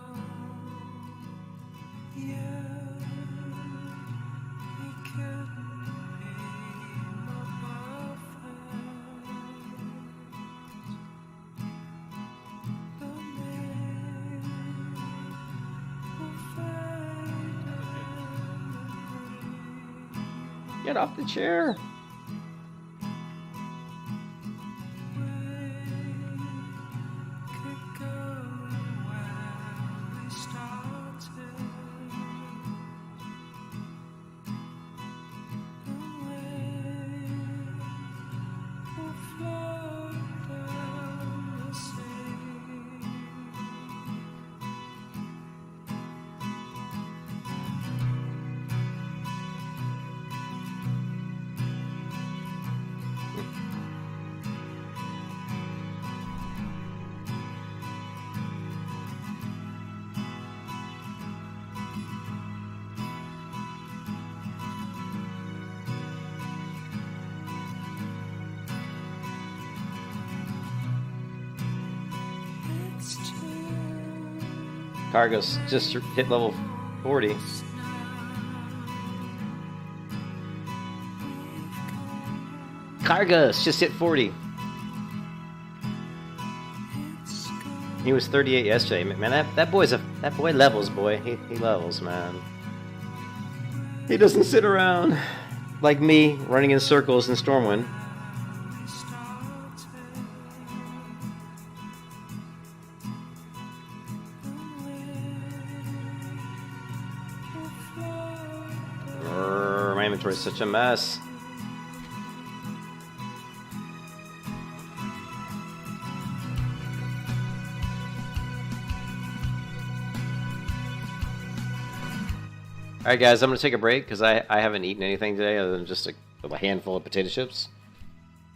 Get off the chair. Cargos just hit level 40. Cargos just hit 40. He was 38 yesterday. Man, that boy levels, boy. He levels, man. He doesn't sit around like me running in circles in Stormwind. inventory is such a mess. Alright guys, I'm going to take a break because I haven't eaten anything today other than just a handful of potato chips.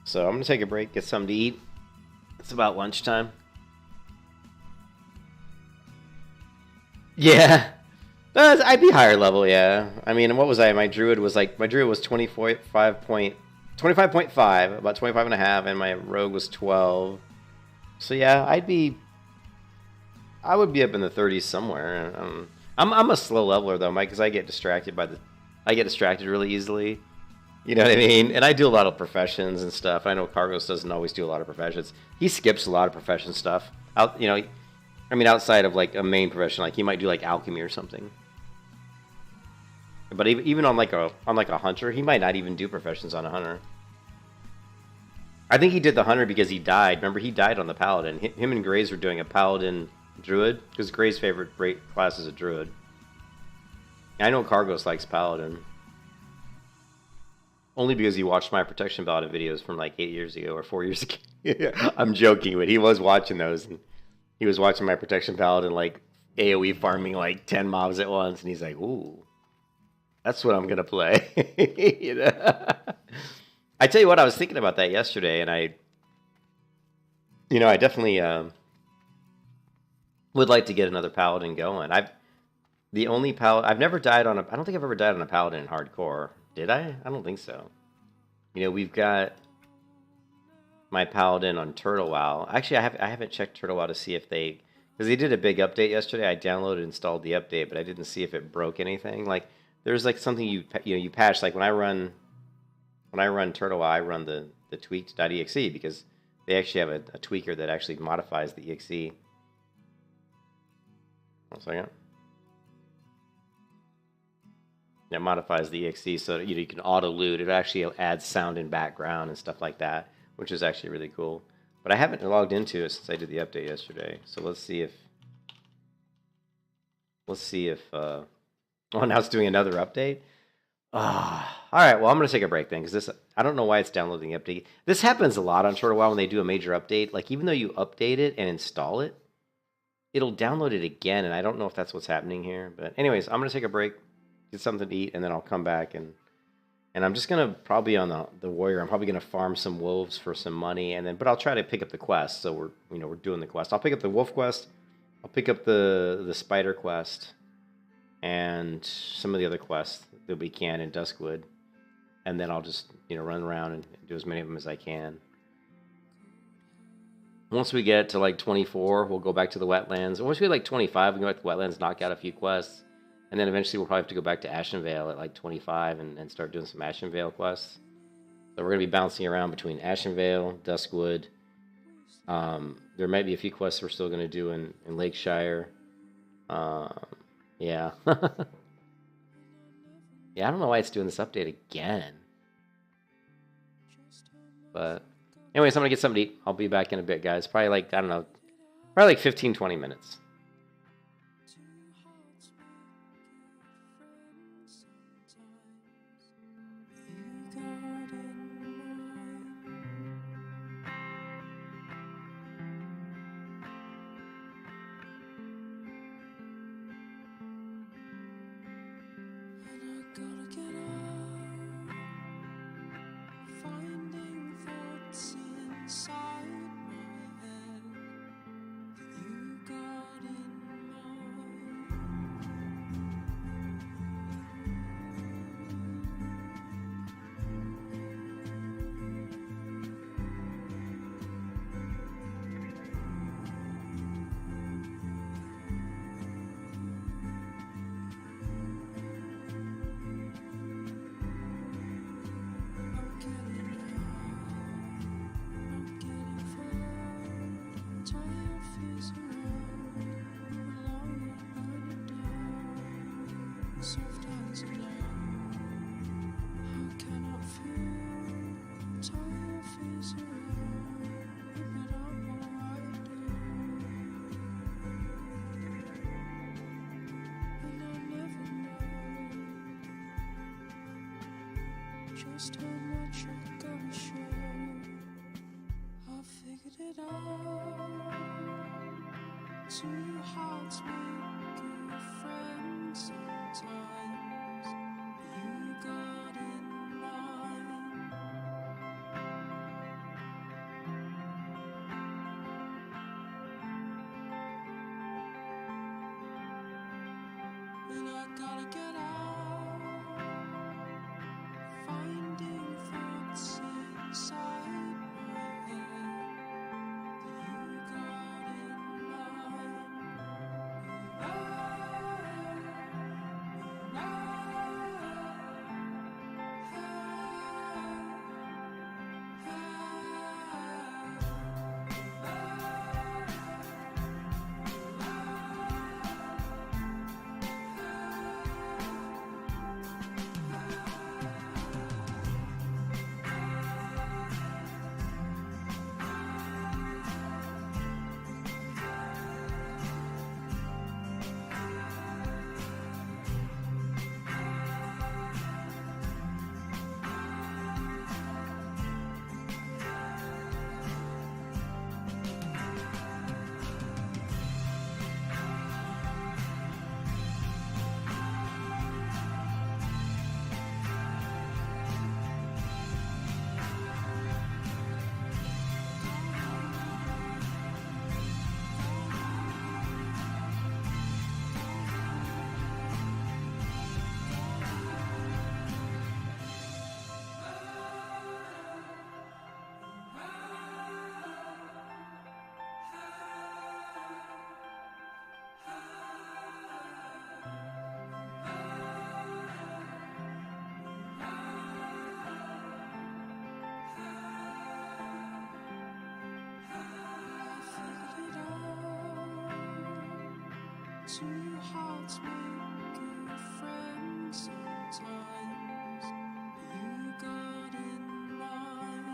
So I'm going to take a break, get something to eat. It's about lunchtime. Yeah. I'd be higher level, yeah. I mean, what was I? My druid was 25.5, about 25 and a half, and my rogue was 12. So yeah, I would be up in the 30s somewhere. I'm a slow leveler though, Mike, because I get distracted really easily. You know what I mean? And I do a lot of professions and stuff. I know Cargos doesn't always do a lot of professions. He skips a lot of profession stuff. Outside of like a main profession, like he might do like alchemy or something. But even on like a hunter, he might not even do professions on a hunter. I think he did the hunter because he died. Remember, he died on the paladin. Him and Grays were doing a paladin druid because Gray's favorite class is a druid. I know Cargos likes paladin. Only because he watched my protection paladin videos from like 8 years ago or 4 years ago. I'm joking, but he was watching those. And he was watching my protection paladin like AoE farming like 10 mobs at once. And he's like, ooh, that's what I'm going to play. You know? I tell you what, I was thinking about that yesterday. And I definitely would like to get another paladin going. I've never died on I don't think I've ever died on a paladin in hardcore. Did I? I don't think so. We've got my paladin on Turtle WoW. Actually, I haven't checked Turtle WoW to see if because they did a big update yesterday. I downloaded and installed the update, but I didn't see if it broke anything. Like there's like something you patch. Like when I run Turtle WoW, I run the tweaked.exe because they actually have a tweaker that actually modifies the exe. 1 second. It modifies the exe so that you can auto loot. It actually adds sound and background and stuff like that, which is actually really cool. But I haven't logged into it since I did the update yesterday. So let's see if oh, now it's doing another update. All right, well I'm gonna take a break then because I don't know why it's downloading the update. This happens a lot on Turtle WoW when they do a major update. Like even though you update it and install it, it'll download it again, and I don't know if that's what's happening here. But anyways, I'm gonna take a break, get something to eat, and then I'll come back and I'm just gonna probably on the warrior. I'm probably gonna farm some wolves for some money, but I'll try to pick up the quest. So we're doing the quest. I'll pick up the wolf quest. I'll pick up the spider quest, and some of the other quests that we can in Duskwood, and then I'll just run around and do as many of them as I can. Once we get to like 24, we'll go back to the wetlands. Once we get like 25, we can go back to the wetlands, knock out a few quests. And then eventually we'll probably have to go back to Ashenvale at like 25 and start doing some Ashenvale quests. So we're going to be bouncing around between Ashenvale, Duskwood. There might be a few quests we're still going to do in Lakeshire. Yeah. Yeah, I don't know why it's doing this update again. But anyways, I'm going to get something to eat. I'll be back in a bit, guys. Probably like, I don't know, probably like 15, 20 minutes. just how much I gotta show. I figured it out. Two hearts make a friend sometimes. You got in mine. And I gotta get out, finding thoughts inside my head. You got in mine. Two hearts make a friend sometimes. You got in mine.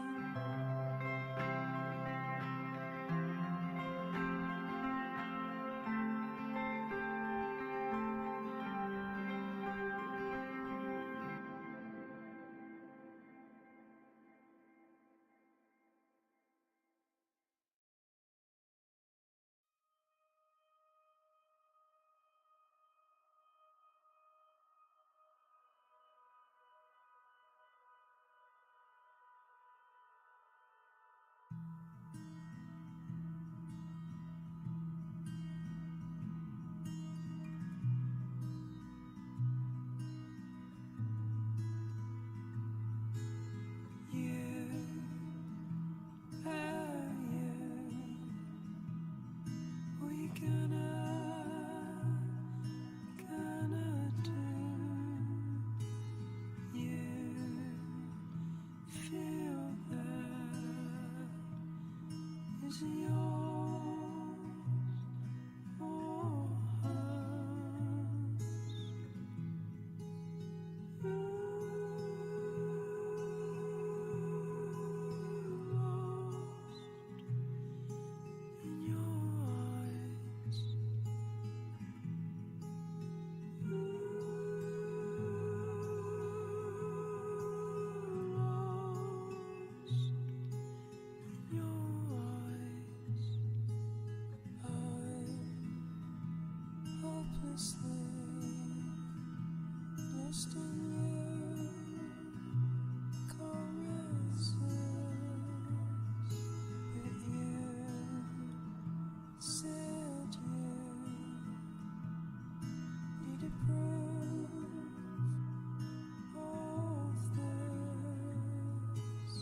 Lost in your caresses, but you said you needed proof of this.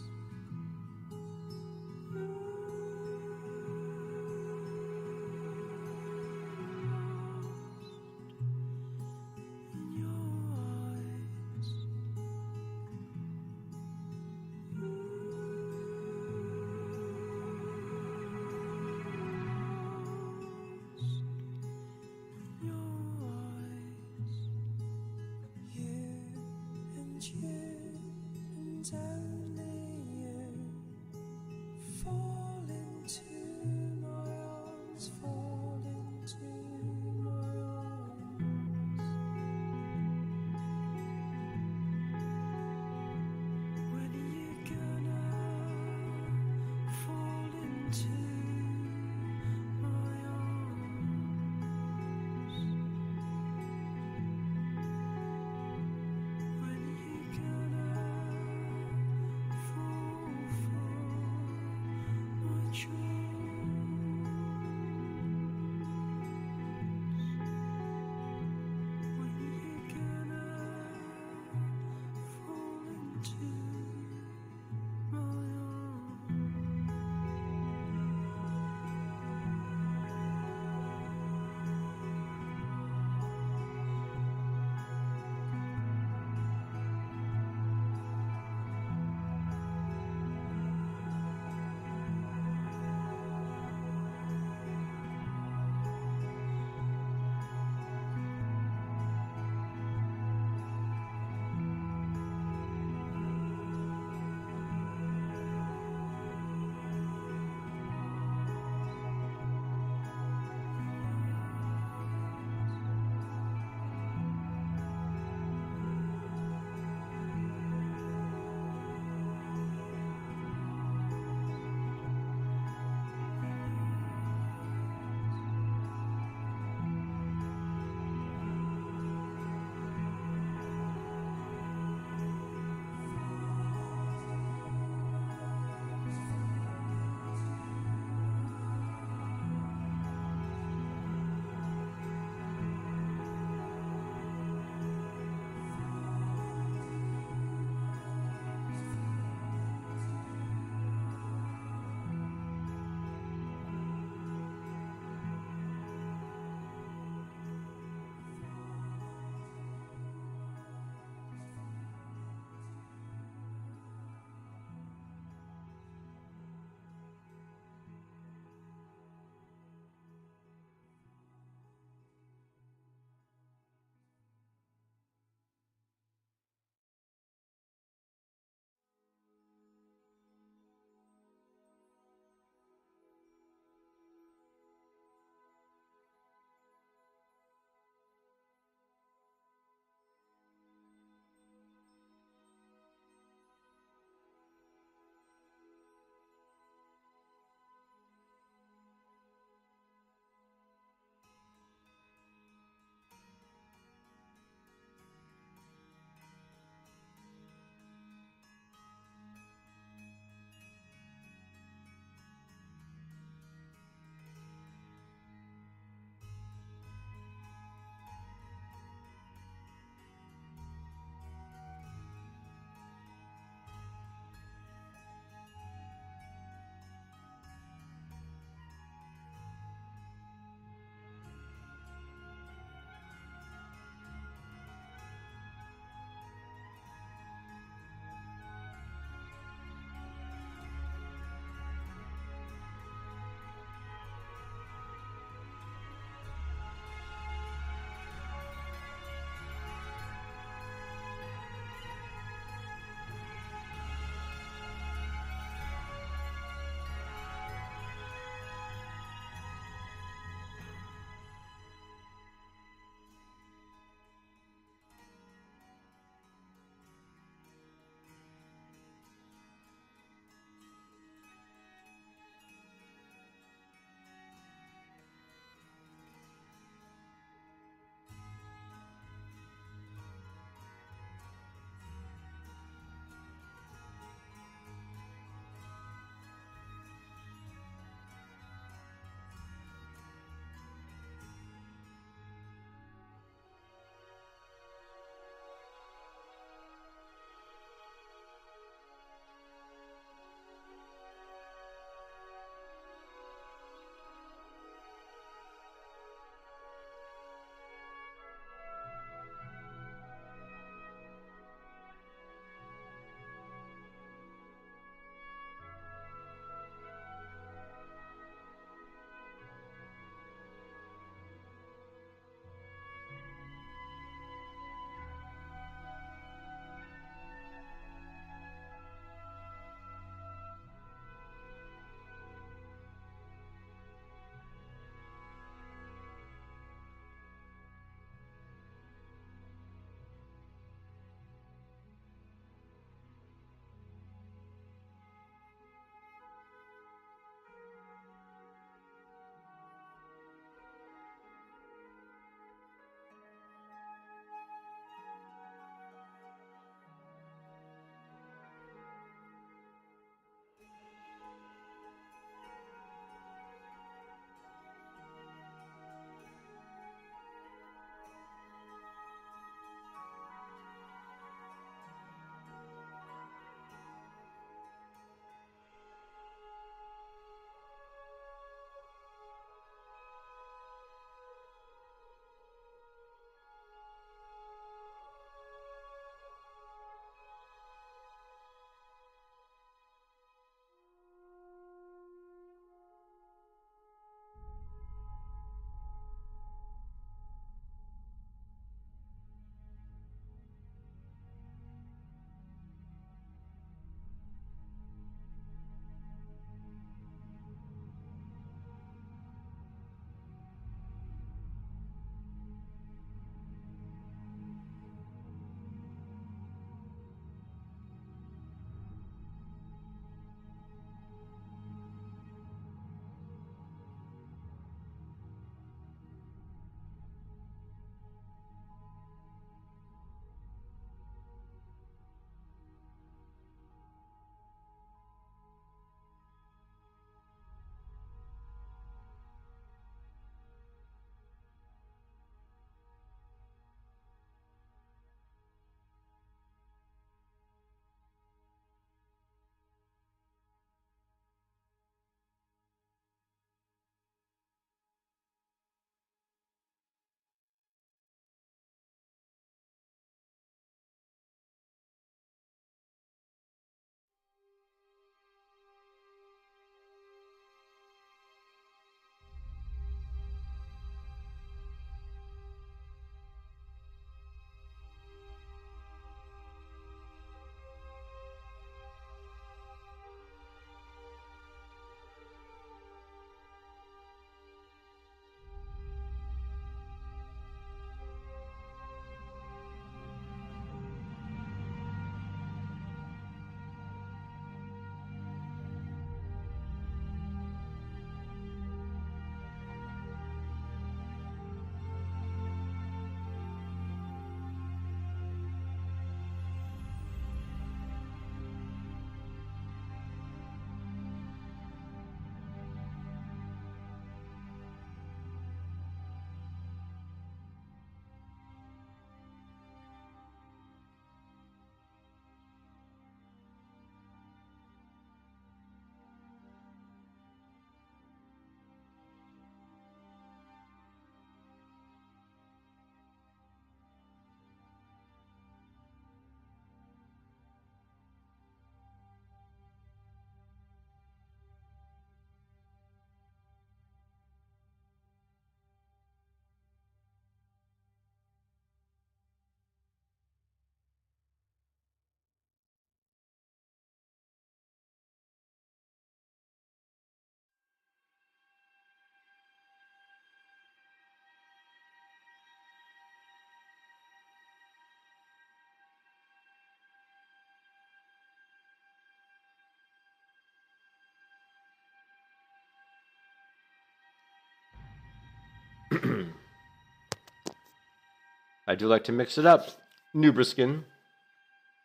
I do like to mix it up, Nubriskin.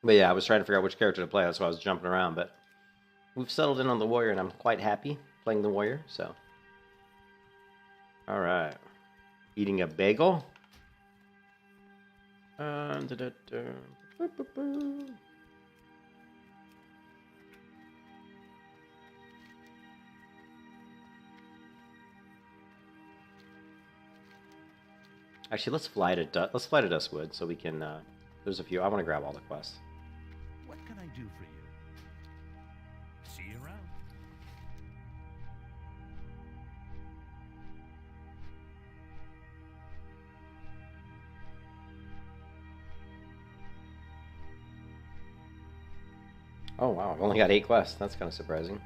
But yeah, I was trying to figure out which character to play. That's why I was jumping around. But we've settled in on the warrior, and I'm quite happy playing the warrior. So, all right, eating a bagel. Actually, let's fly to Duskwood so we can. There's a few. I want to grab all the quests. What can I do for you? See you around. Oh wow, I've only got 8 quests. That's kind of surprising.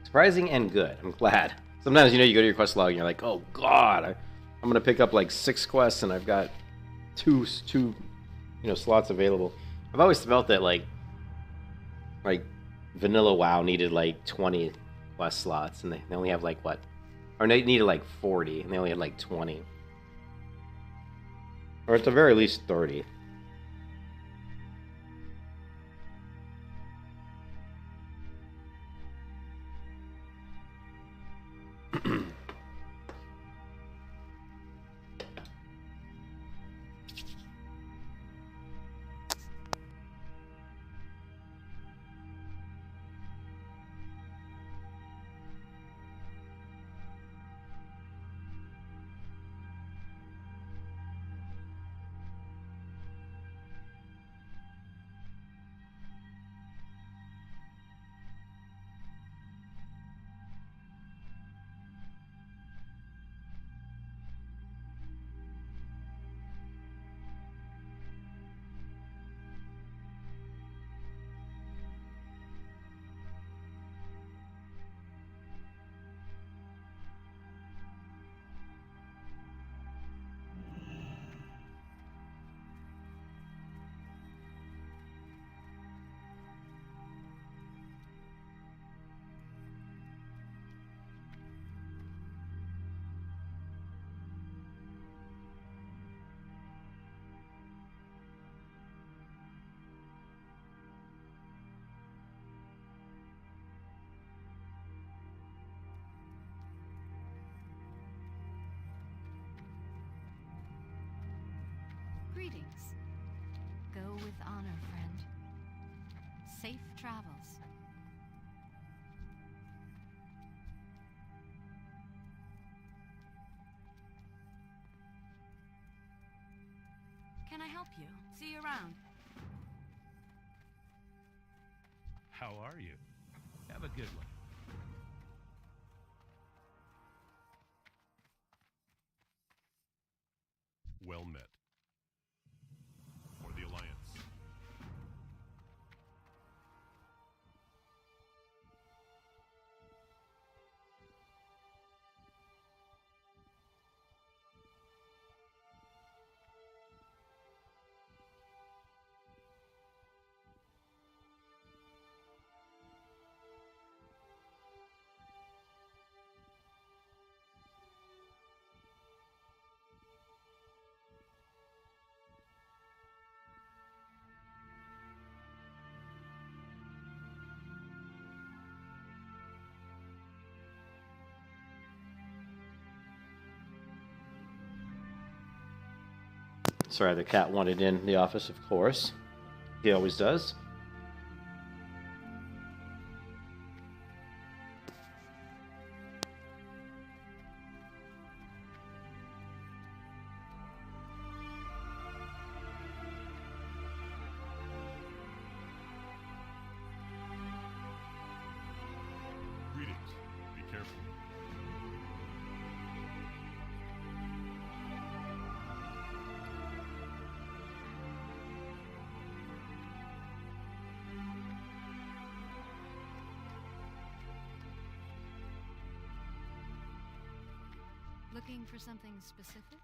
Surprising and good. I'm glad. Sometimes, you know, you go to your quest log and you're like, oh god, I'm gonna pick up like 6 quests and I've got two slots available. I've always felt that like vanilla WoW needed like 20 quest slots, and they only have like what? Or they needed like 40, and they only had like 20. Or at the very least 30. Greetings. Go with honor, friend. Safe travels. Can I help you? See you around. How are you? Have a good one. Well met. For the Alliance. Sorry, the cat wanted in the office, of course. He always does. Greetings. Be careful. Looking for something specific?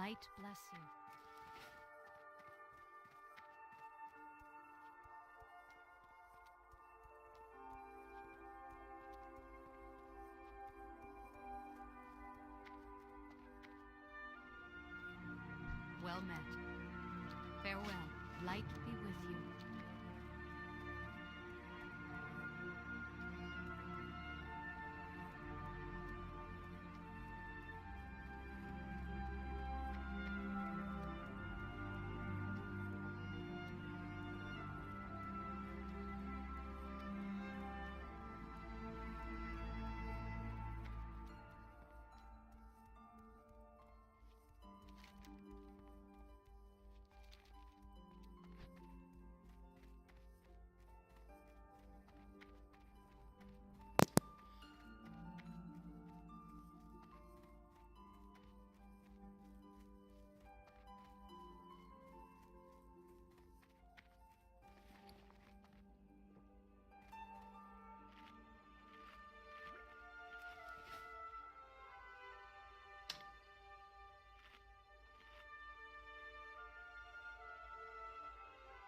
Light bless you. Well met. Farewell. Light be with you.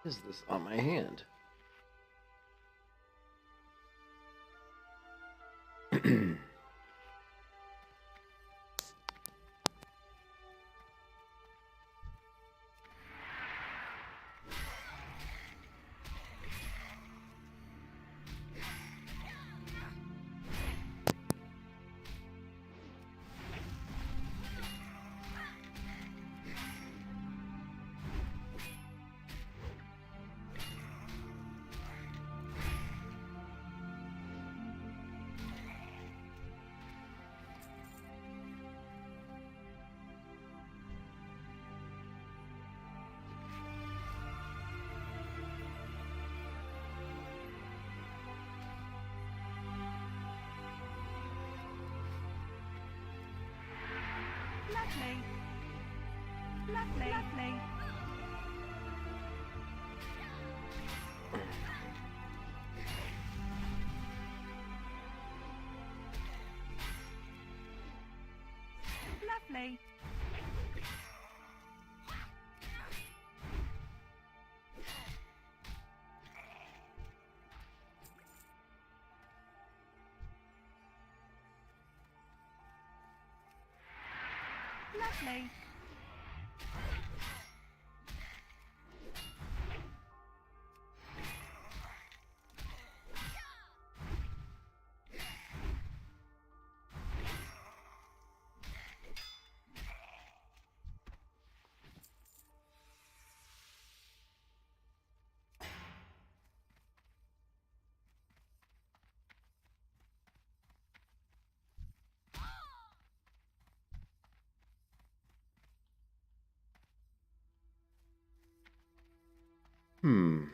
What is this on my hand? Lovely. Lovely. Lovely. Lovely. Lovely. Hmm.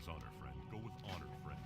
King's honor, friend. Go with honor, friend.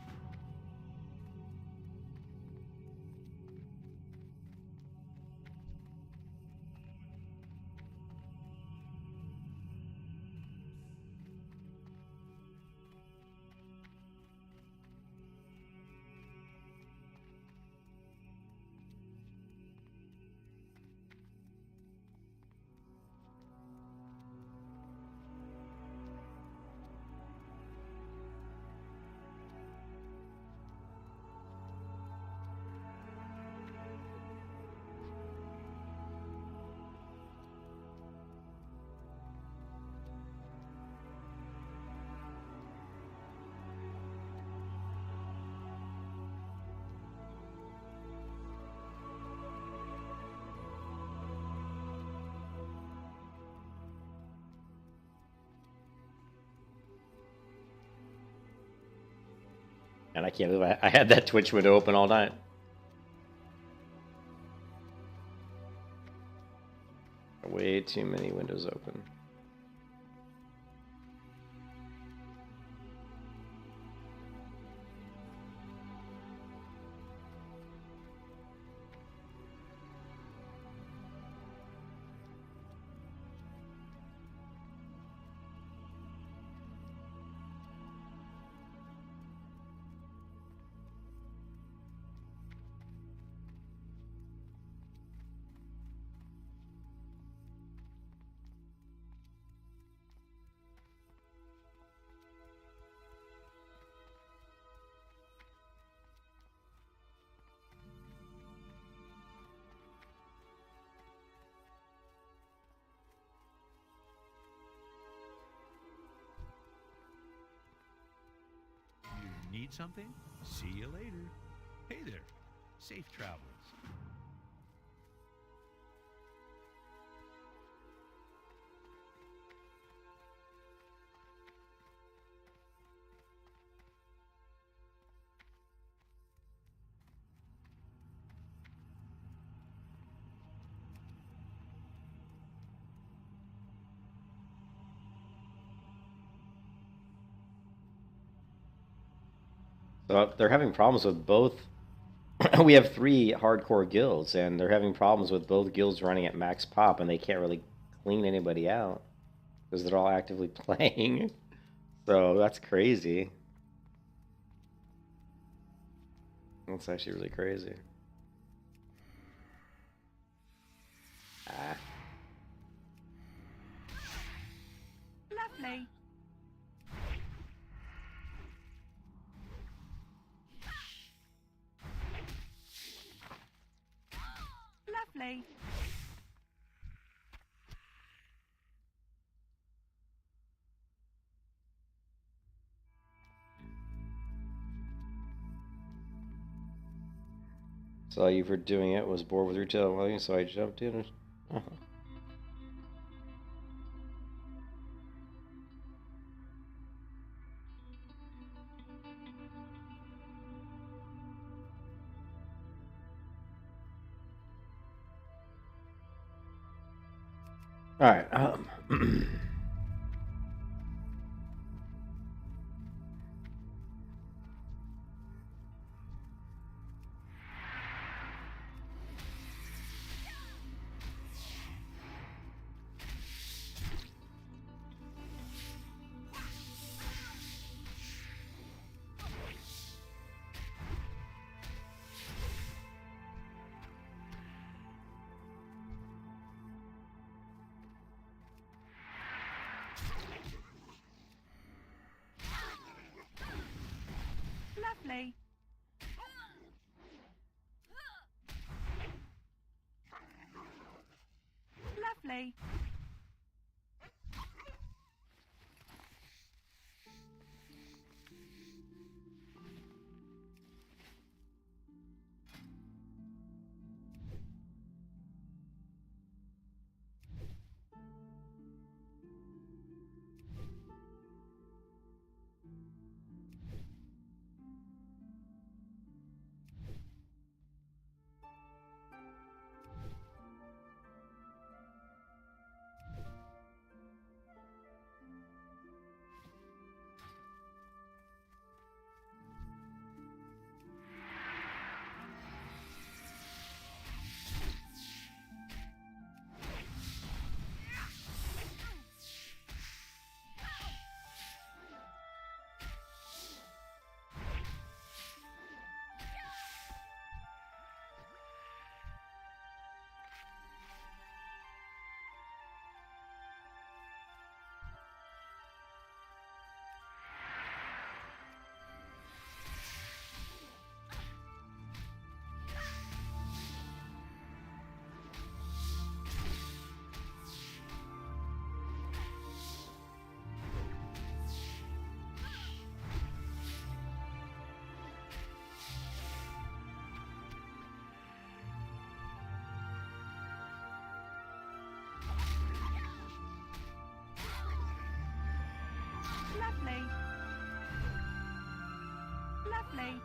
And I can't believe I had that Twitch window open all night. Way too many windows open. You need something? See you later. Hey there. Safe travels. So they're having problems with both. We have 3 hardcore guilds, and they're having problems with both guilds running at max pop, and they can't really clean anybody out because they're all actively playing. So that's crazy. That's actually really crazy. Ah. Lovely. Lovely. Saw you for doing it, was bored with Retaliation, so I jumped in. Uh-huh. All right. Lovely. Lovely. Lovely. Lovely.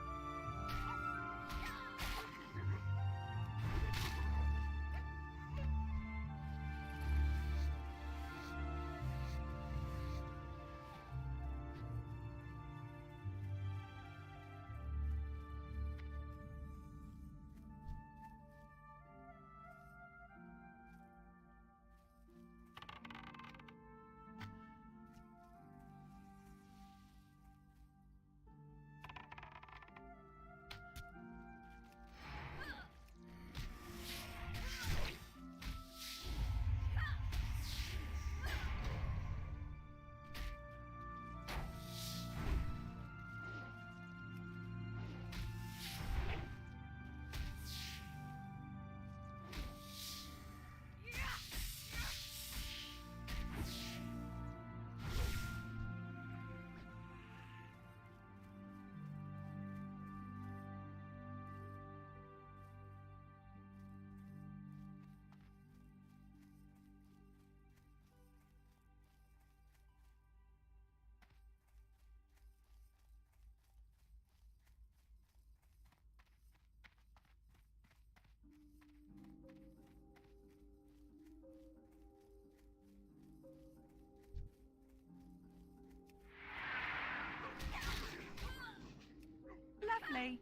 Lovely.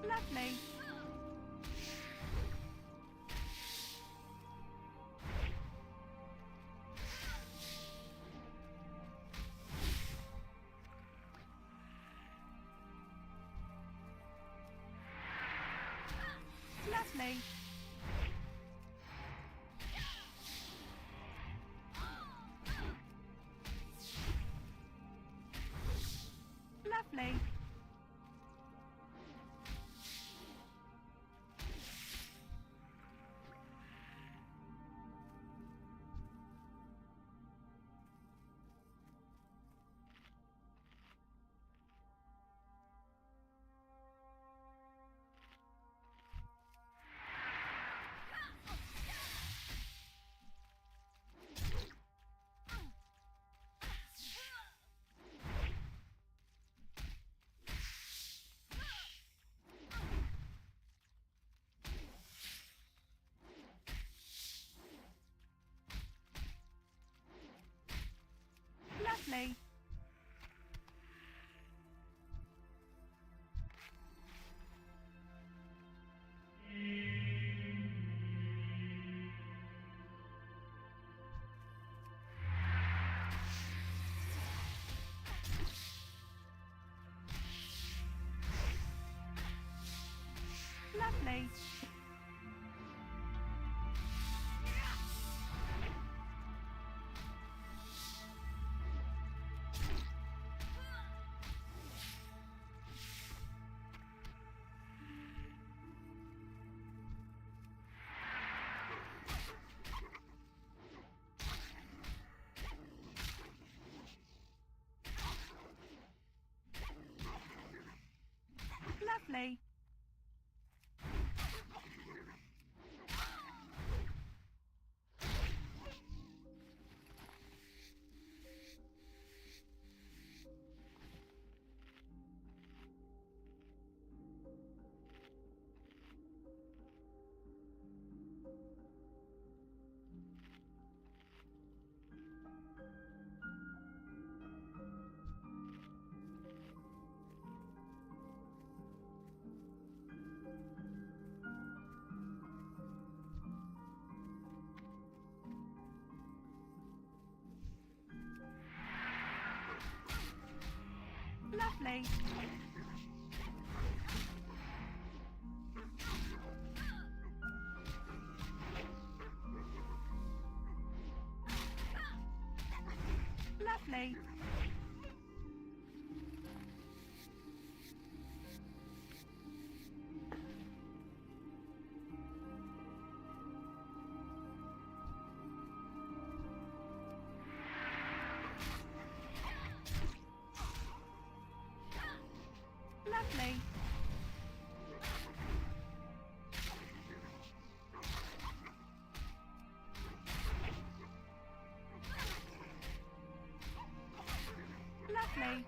Lovely. Lovely. Lovely. Lovely. Lovely. Lovely. Lovely. Lovely. Lovely. Lovely.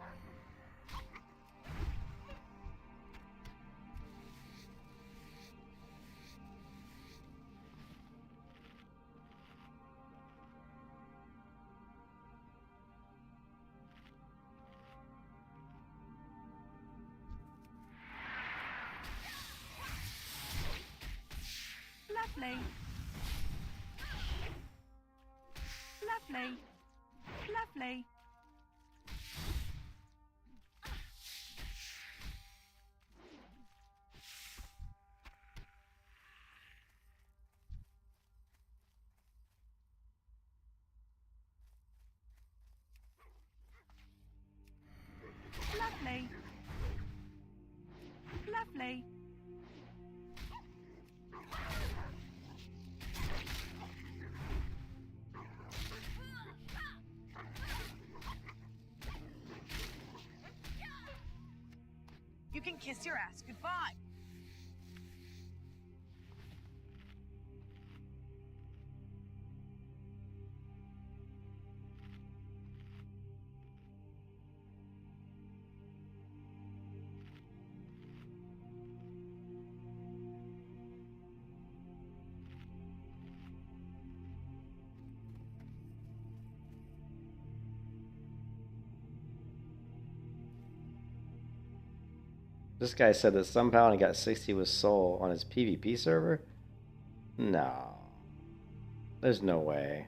Lovely. Lovely. Lovely. Lovely. Lovely. You can kiss your ass goodbye. This guy said that somehow he got 60 with Soul on his PvP server? No. There's no way.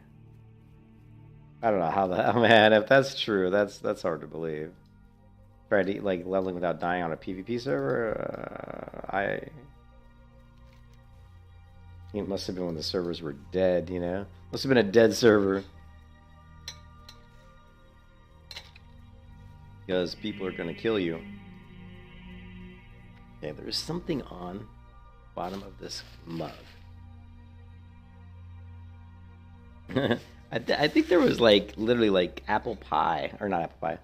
I don't know how that, man, if that's true, that's hard to believe. Tried to, like, leveling without dying on a PvP server? It must have been when the servers were dead, you know? Must have been a dead server. Because people are going to kill you. Okay, there is something on the bottom of this mug. I think there was like literally like apple pie, or not apple pie,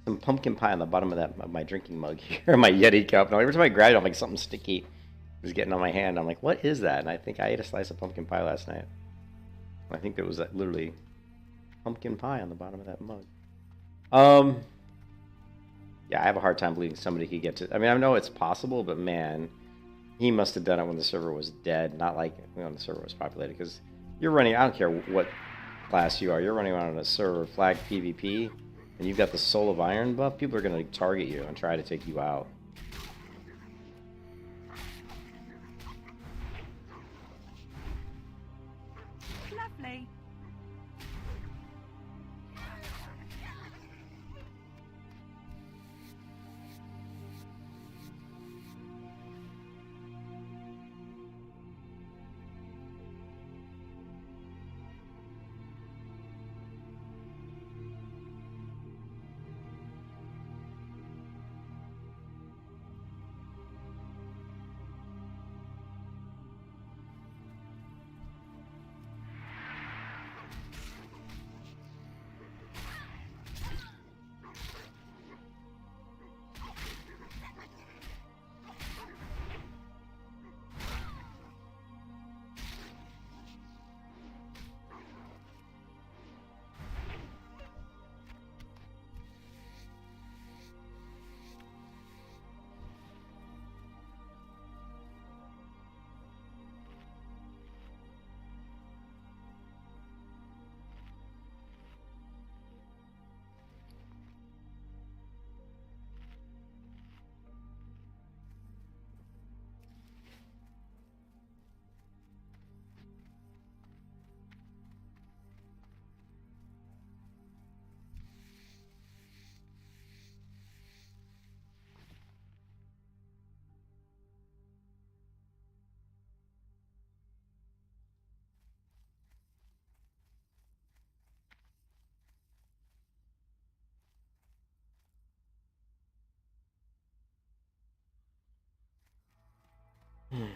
some pumpkin pie on the bottom of my drinking mug here, my Yeti cup. And every time I grabbed it, I'm like something sticky was getting on my hand. I'm like, what is that? And I think I ate a slice of pumpkin pie last night. I think there was literally pumpkin pie on the bottom of that mug. Yeah, I have a hard time believing somebody could get to... I mean, I know it's possible, but man, he must have done it when the server was dead, not like when the server was populated. Because you're running... I don't care what class you are. You're running around on a server flag PvP, and you've got the Soul of Iron buff. People are going to target you and try to take you out. Lovely. Lovely.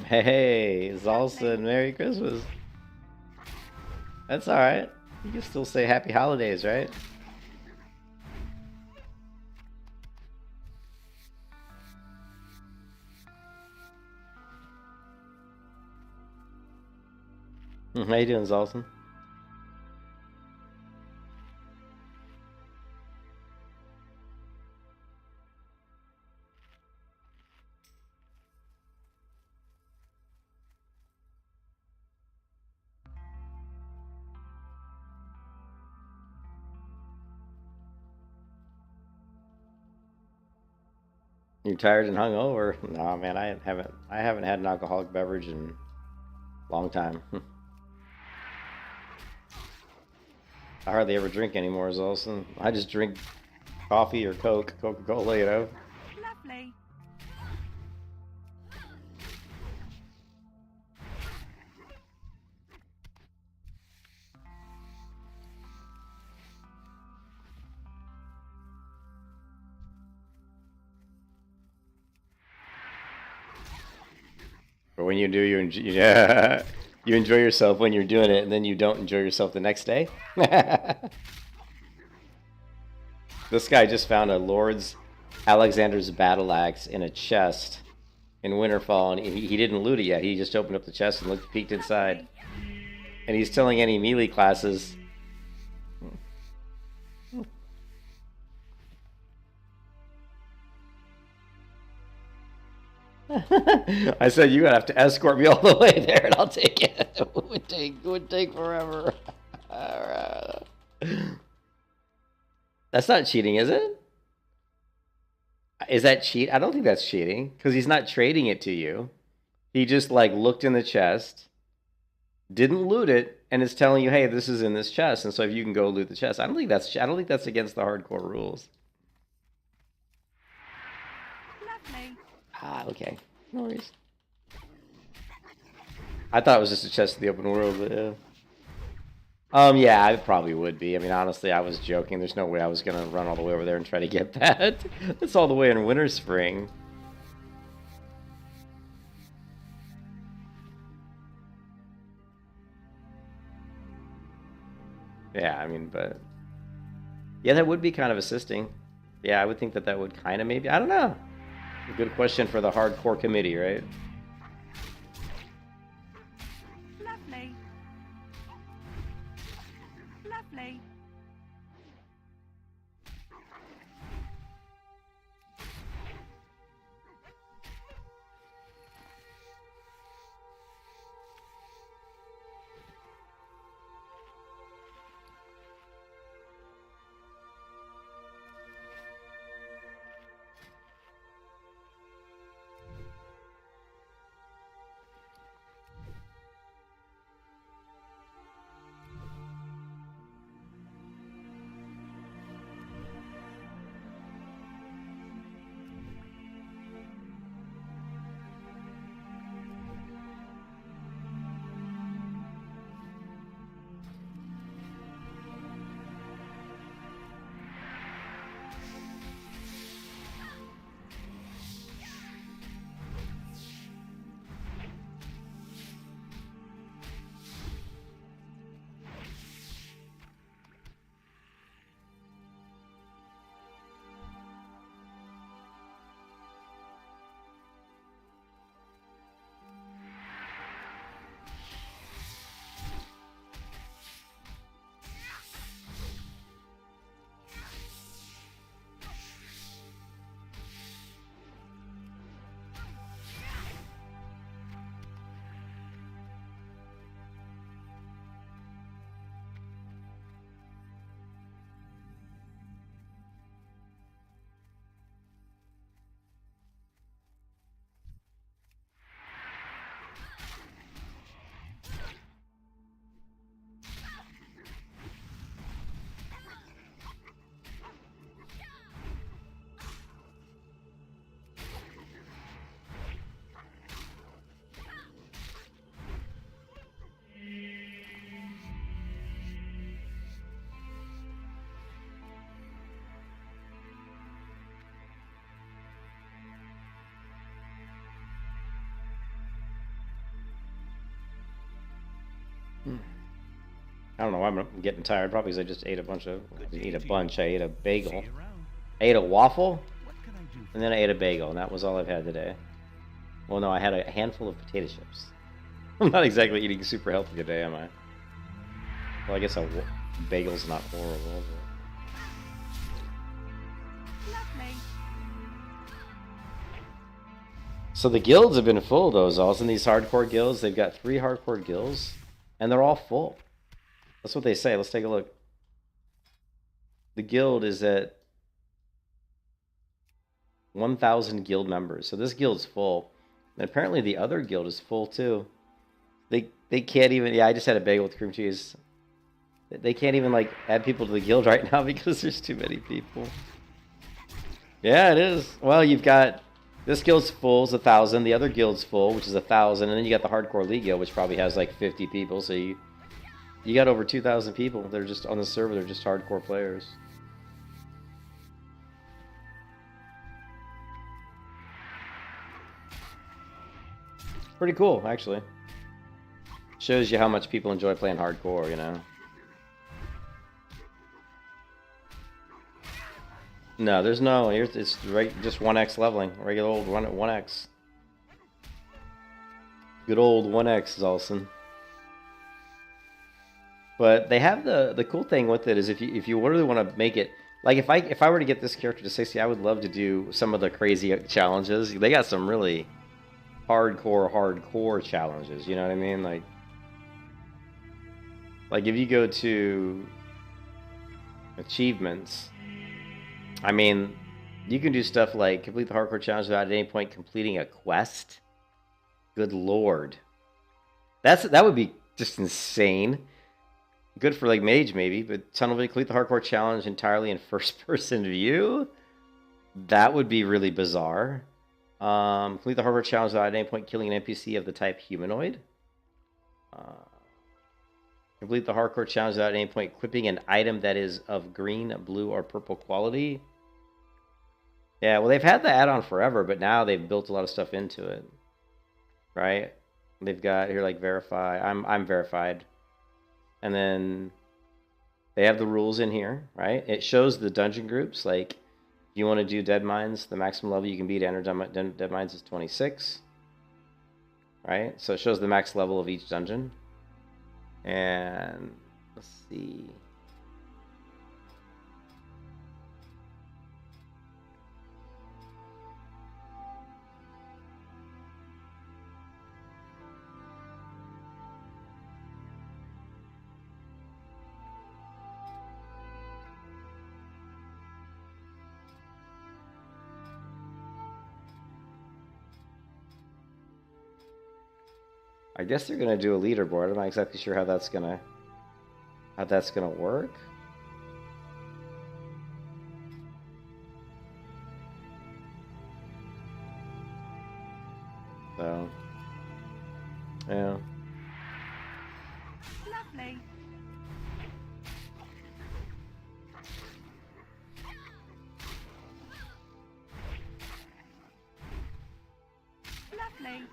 Hey, Zalsa, Merry Christmas. That's alright. You can still say Happy Holidays, right? How you doing, Zalson? You tired and hungover? Nah, man, I haven't had an alcoholic beverage in a long time. I hardly ever drink anymore, Zolson. I just drink coffee or Coke, Coca-Cola, you know. Lovely. But when you do, yeah, you enjoy yourself when you're doing it, and then you don't enjoy yourself the next day. This guy just found a Lord's Alexander's battle axe in a chest in Winterfall, and he didn't loot it yet. He just opened up the chest and peeked inside. And he's telling any melee classes. I said you gotta have to escort me all the way there, and I'll take it. It would take forever. That's not cheating, is it? Is that cheat? I don't think that's cheating, because he's not trading it to you. He just like looked in the chest, didn't loot it, and is telling you, "Hey, this is in this chest," and so if you can go loot the chest. I don't think that's against the hardcore rules. Lovely. Ah, okay. No worries. I thought it was just a chest in the open world, but yeah. Yeah, I probably would be. I mean, honestly, I was joking. There's no way I was gonna run all the way over there and try to get that. That's all the way in Winter Spring. Yeah, I mean, but yeah, that would be kind of assisting. Yeah, I would think that would kind of maybe. I don't know. A good question for the hardcore committee, right? Lovely. Lovely. I don't know why I'm getting tired. Probably because I just ate a bunch of. I didn't eat a bunch. I ate a See bagel. you around. I ate a waffle, What can I do for and then I ate a bagel, and that was all I've had today. Well, no, I had a handful of potato chips. I'm not exactly eating super healthy today, am I? Well, I guess a bagel's not horrible. Lovely. So the guilds have been full, though, Zals. In these hardcore guilds, they've got 3 hardcore guilds, and they're all full. That's what they say. Let's take a look. The guild is at 1,000 guild members. So this guild's full. And apparently the other guild is full, too. They can't even... Yeah, I just had a bagel with cream cheese. They can't even, like, add people to the guild right now because there's too many people. Yeah, it is. Well, you've got... This guild's full, is 1,000. The other guild's full, which is 1,000. And then you got the Hardcore League guild, which probably has, like, 50 people. So you got over 2,000 people that are just on the server. They're just hardcore players. Pretty cool, actually. Shows you how much people enjoy playing hardcore, you know. No, there's no. It's right, just 1x leveling, regular old 1x. Good old 1x, Zalson. But they have the cool thing with it is if you really want to make it like if I were to get this character to 60, I would love to do some of the crazy challenges. They got some really hardcore challenges. You know what I mean? Like if you go to achievements, I mean, you can do stuff like complete the hardcore challenge without at any point completing a quest. Good lord, that would be just insane. Good for like mage maybe, but tunnel vision, complete the hardcore challenge entirely in first-person view. That would be really bizarre. Complete the hardcore challenge without at any point killing an NPC of the type humanoid. Complete the hardcore challenge without at any point equipping an item that is of green, blue, or purple quality. Yeah, well, they've had the add-on forever, but now they've built a lot of stuff into it. Right? They've got here like verify. I'm verified. And then they have the rules in here, right? It shows the dungeon groups. Like, if you want to do Deadmines, the maximum level you can be to enter Deadmines is 26. Right? So it shows the max level of each dungeon. And let's see. I guess they're gonna do a leaderboard. I'm not exactly sure how that's gonna work. So, yeah. Lovely. Lovely.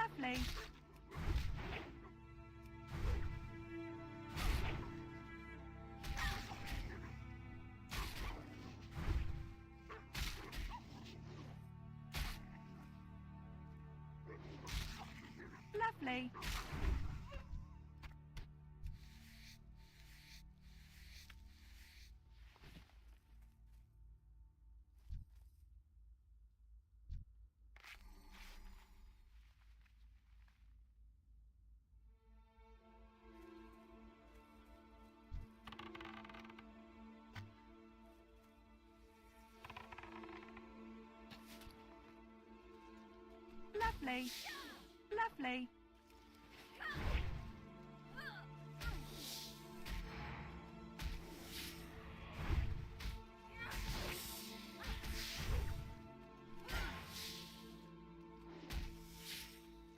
Lovely. Lovely. Lovely. Lovely.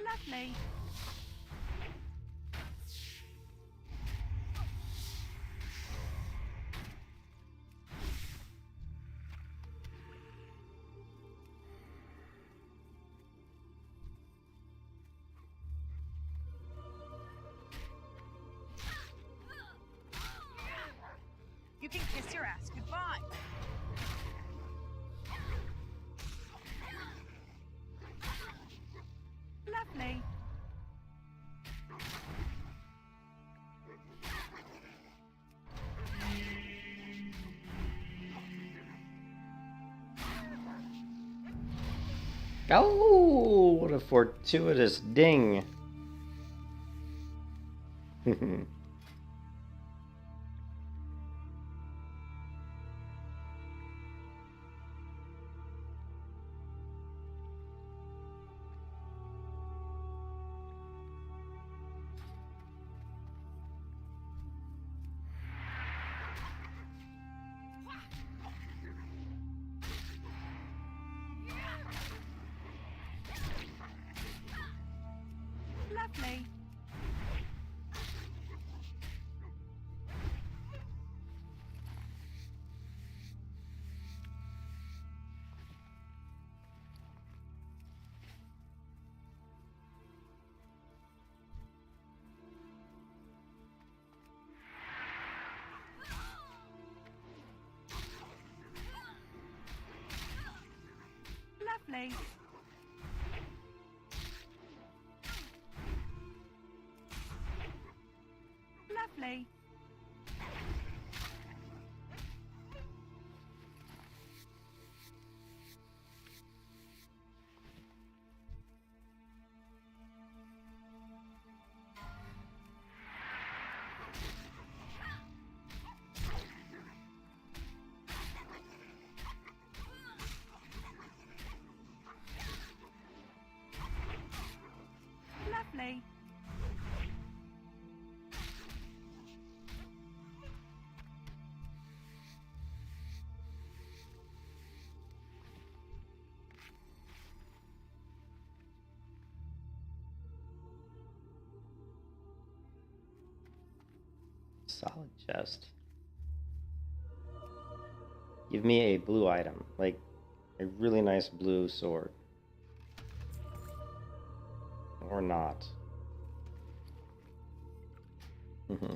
Lovely. You can kiss your ass goodbye. Lovely. Oh, what a fortuitous ding. Lovely. Lovely. Lovely. Lovely. Solid chest. Give me a blue item, like a really nice blue sword. Or not. Hmm.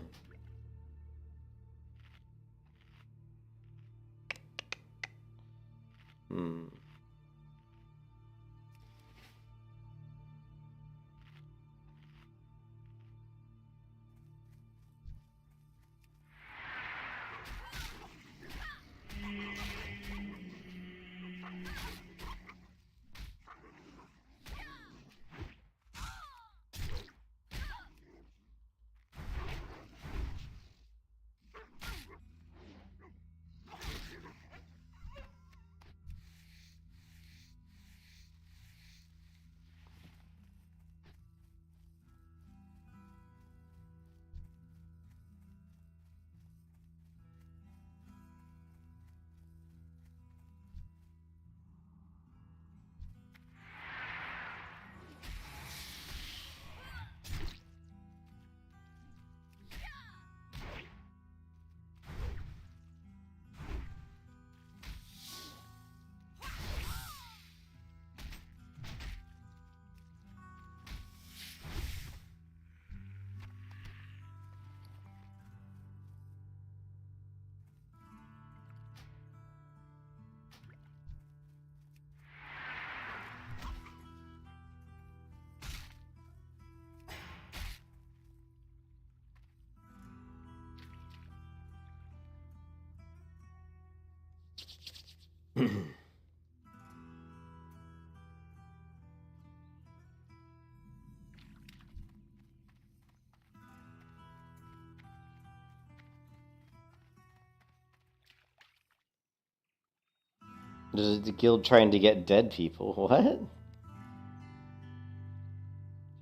Is the guild trying to get dead people? What?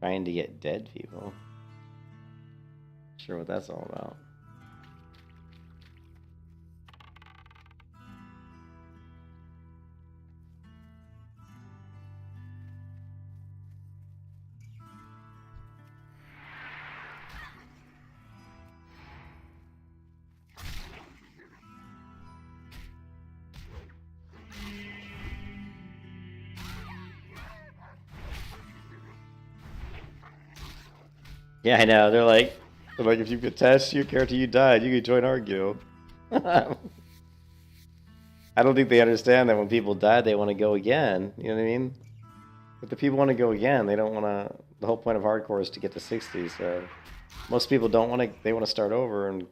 Trying to get dead people? Not sure what that's all about. Yeah, I know. They're like, if you could test your character you died, you could join our guild. I don't think they understand that when people die, they want to go again. You know what I mean? If the people want to go again, they don't want to. The whole point of hardcore is to get to 60. So most people don't want to. They want to start over and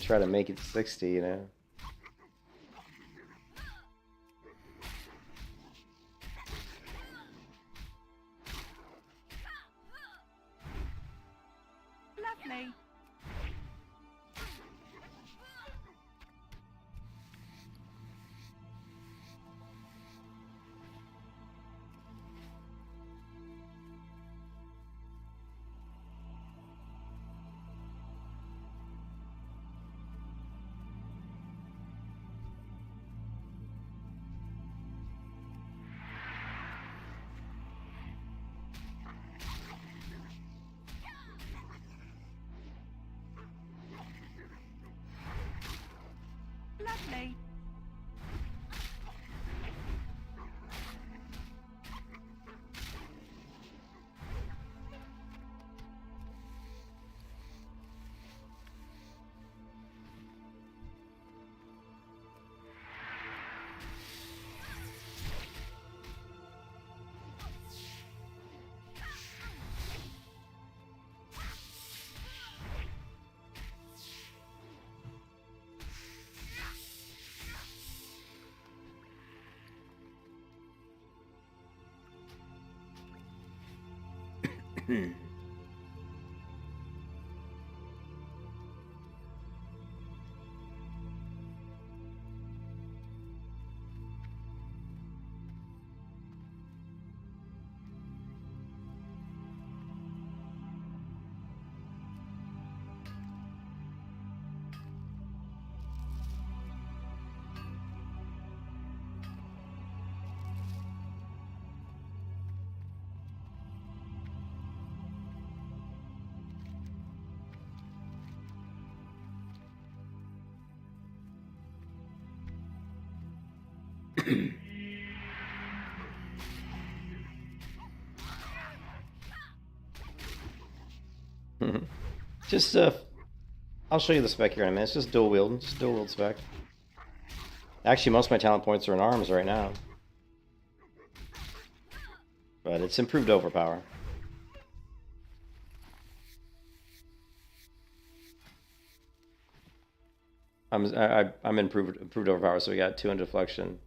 try to make it to 60. You know. Lovely. Lovely. Just I'll show you the spec here in a minute. It's just dual wield spec. Actually, most of my talent points are in arms right now, but it's improved overpower. I'm improved overpower, so we got 200 deflection,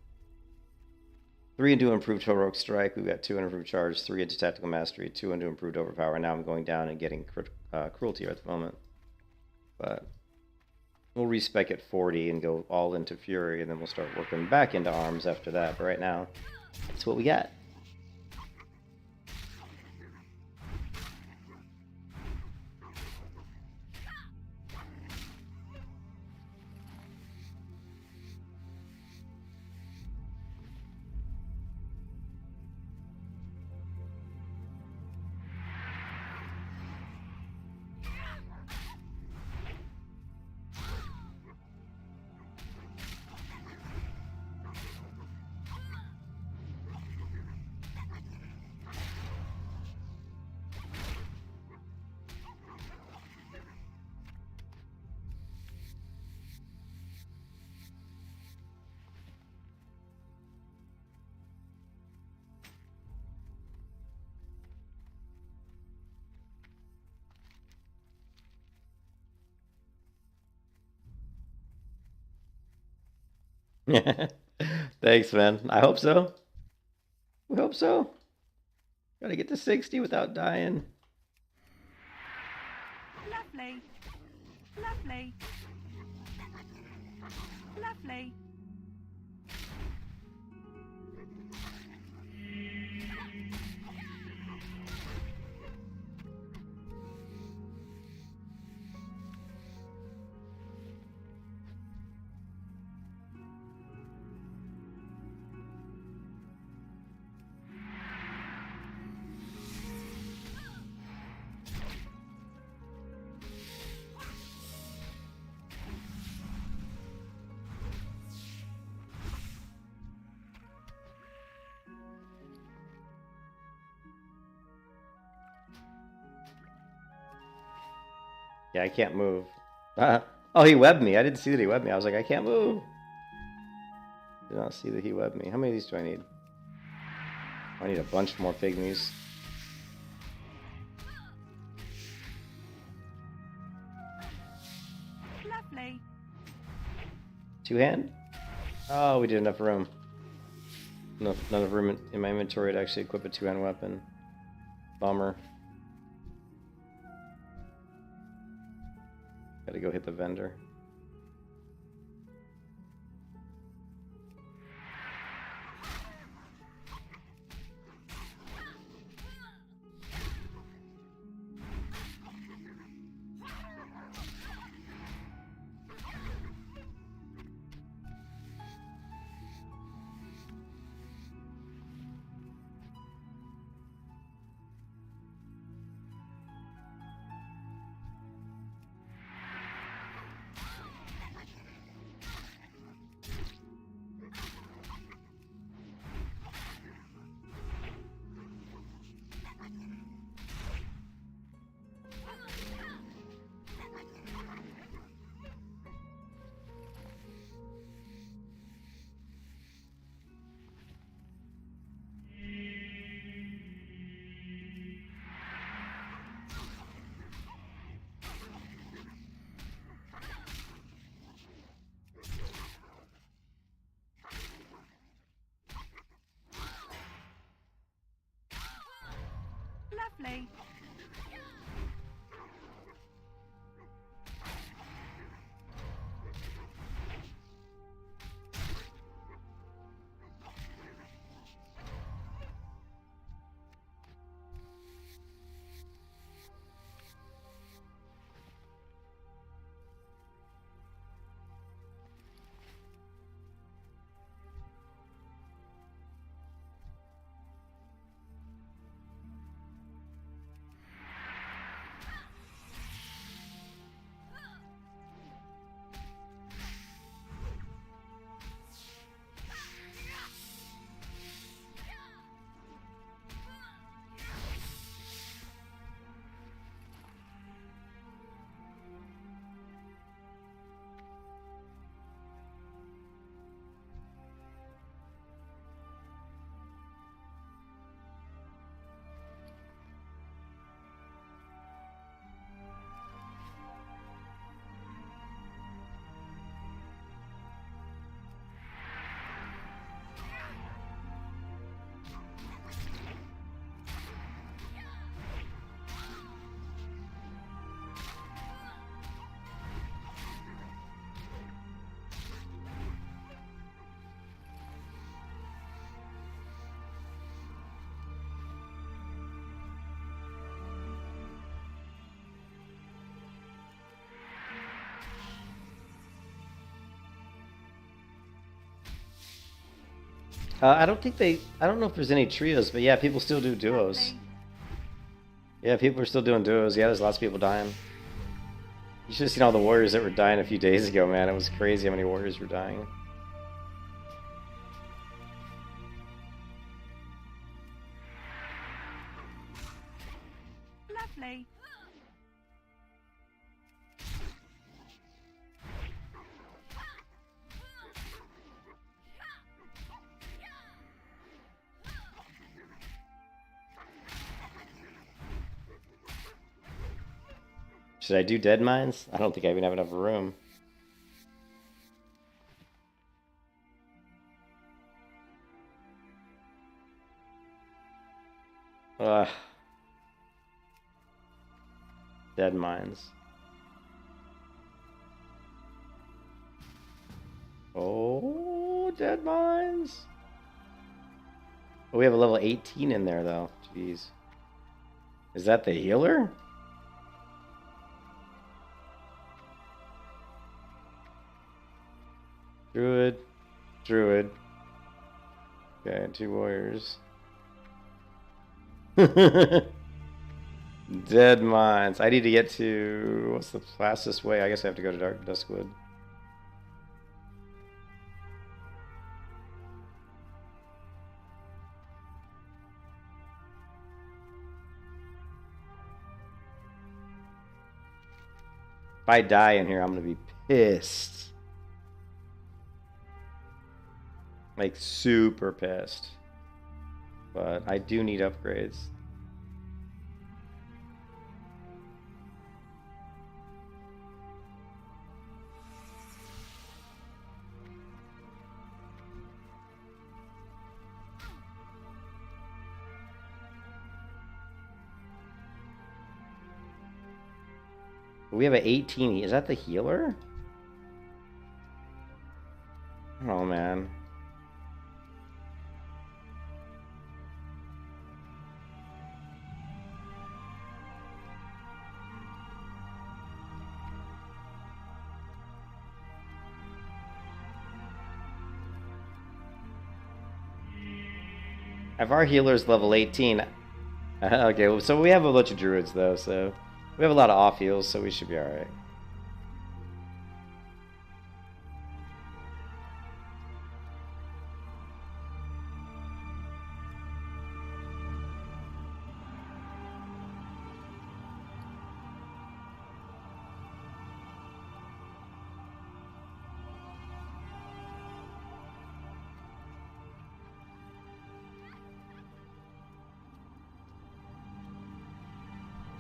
3 into improved heroic strike. We've got 200 improved charge, 3 into tactical mastery, 200 improved overpower. Now I'm going down and getting cruelty at the moment, but we'll respec at 40 and go all into fury, and then we'll start working back into arms after that. But right now, that's what we got. Thanks, man. I hope so. We hope so. Gotta get to 60 without dying. Lovely. Lovely. Lovely. Yeah, I can't move. Oh, he webbed me. I didn't see that he webbed me. I was like, I can't move. Did not see that he webbed me. How many of these do I need? I need a bunch more pygmies. Lovely. Two-hand? Oh, we did enough room. Enough room in my inventory to actually equip a two-hand weapon. Bummer. Gotta go hit the vendor. Lovely. I don't think they... I don't know if there's any trios, but yeah, people still do duos. Lovely. Yeah, people are still doing duos. Yeah, there's lots of people dying. You should have seen all the warriors that were dying a few days ago, man. It was crazy how many warriors were dying. Lovely. Should I do Deadmines? I don't think I even have enough room. Ugh. Deadmines. Oh, Deadmines. Oh, we have a level 18 in there, though. Jeez. Is that the healer? Druid. Druid. Okay, 2 warriors. Deadmines. I need to get to... What's the fastest way? I guess I have to go to Duskwood. If I die in here, I'm gonna be pissed. Like super pissed. But I do need upgrades. We have an 18. Is that the healer? Oh man. If our healer's level 18, okay, well, so we have a bunch of druids though, so we have a lot of off heals, so we should be alright.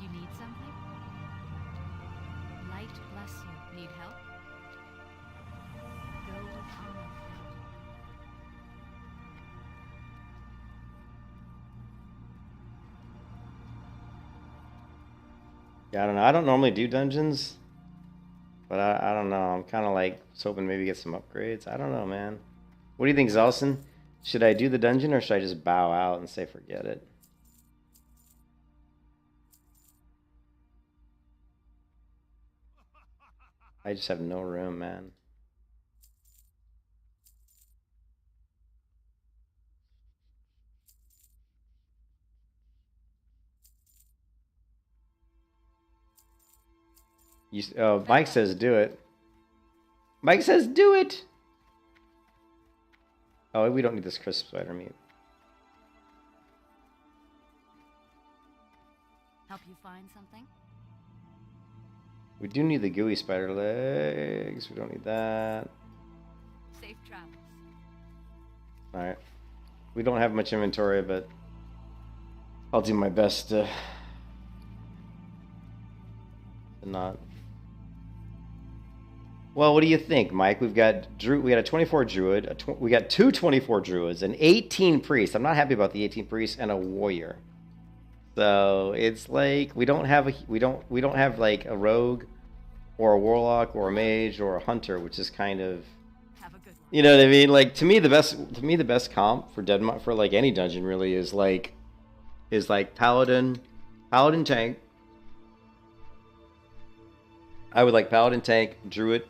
You need something? Light bless you. Need help? Go with honor, friend. Yeah, I don't know. I don't normally do dungeons, but I don't know. I'm kind of like just hoping maybe get some upgrades. I don't know, man. What do you think, Zelson? Should I do the dungeon or should I just bow out and say forget it? I just have no room, man. Oh, Mike says do it. Mike says do it! Oh, we don't need this crisp spider meat. Help you find something? We do need the gooey spider legs. We don't need that. Safe travels. Alright. We don't have much inventory, but I'll do my best to not. Well, what do you think, Mike? We got a 24 druid, we got two 24 druids, an 18 priest. I'm not happy about the 18 priest, and a warrior. So it's like we don't have like a rogue or a warlock or a mage or a hunter, which is kind of, Have a good one. you know what I mean? Like to me the best comp for Deadmines for like any dungeon really is like paladin tank. I would like paladin tank, druid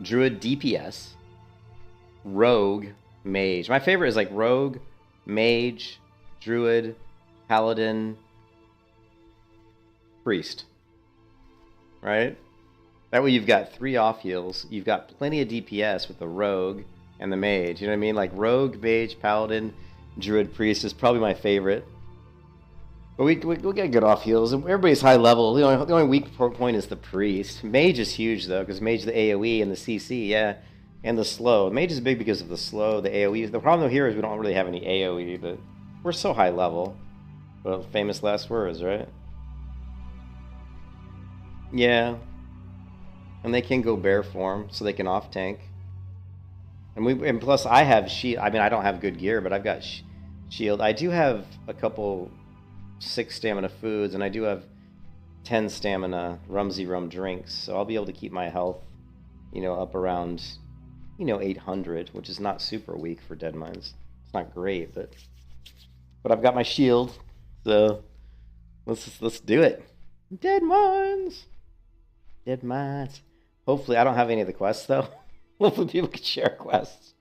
DPS, rogue, mage. My favorite is like rogue, mage, druid, paladin, priest. Right? That way you've got 3 off heals. You've got plenty of DPS with the rogue and the mage. You know what I mean? Like rogue, mage, paladin, druid, priest is probably my favorite. But we'll get good off heals. Everybody's high level. The only weak point is the priest. Mage is huge though, because mage the AoE and the CC, yeah, and the slow. Mage is big because of the slow, the AoE. The problem here is we don't really have any AoE, but we're so high level. Well, famous last words, right? Yeah. And they can go bear form, so they can off tank. And plus I have shield. I mean, I don't have good gear, but I've got shield. I do have a couple 6 stamina foods, and I do have 10 stamina Rumsy Rum drinks, so I'll be able to keep my health, you know, up around, you know, 800, which is not super weak for Deadmines. It's not great, but I've got my shield, so let's do it. Deadmines. Hopefully, I don't have any of the quests though. Hopefully, people can share quests.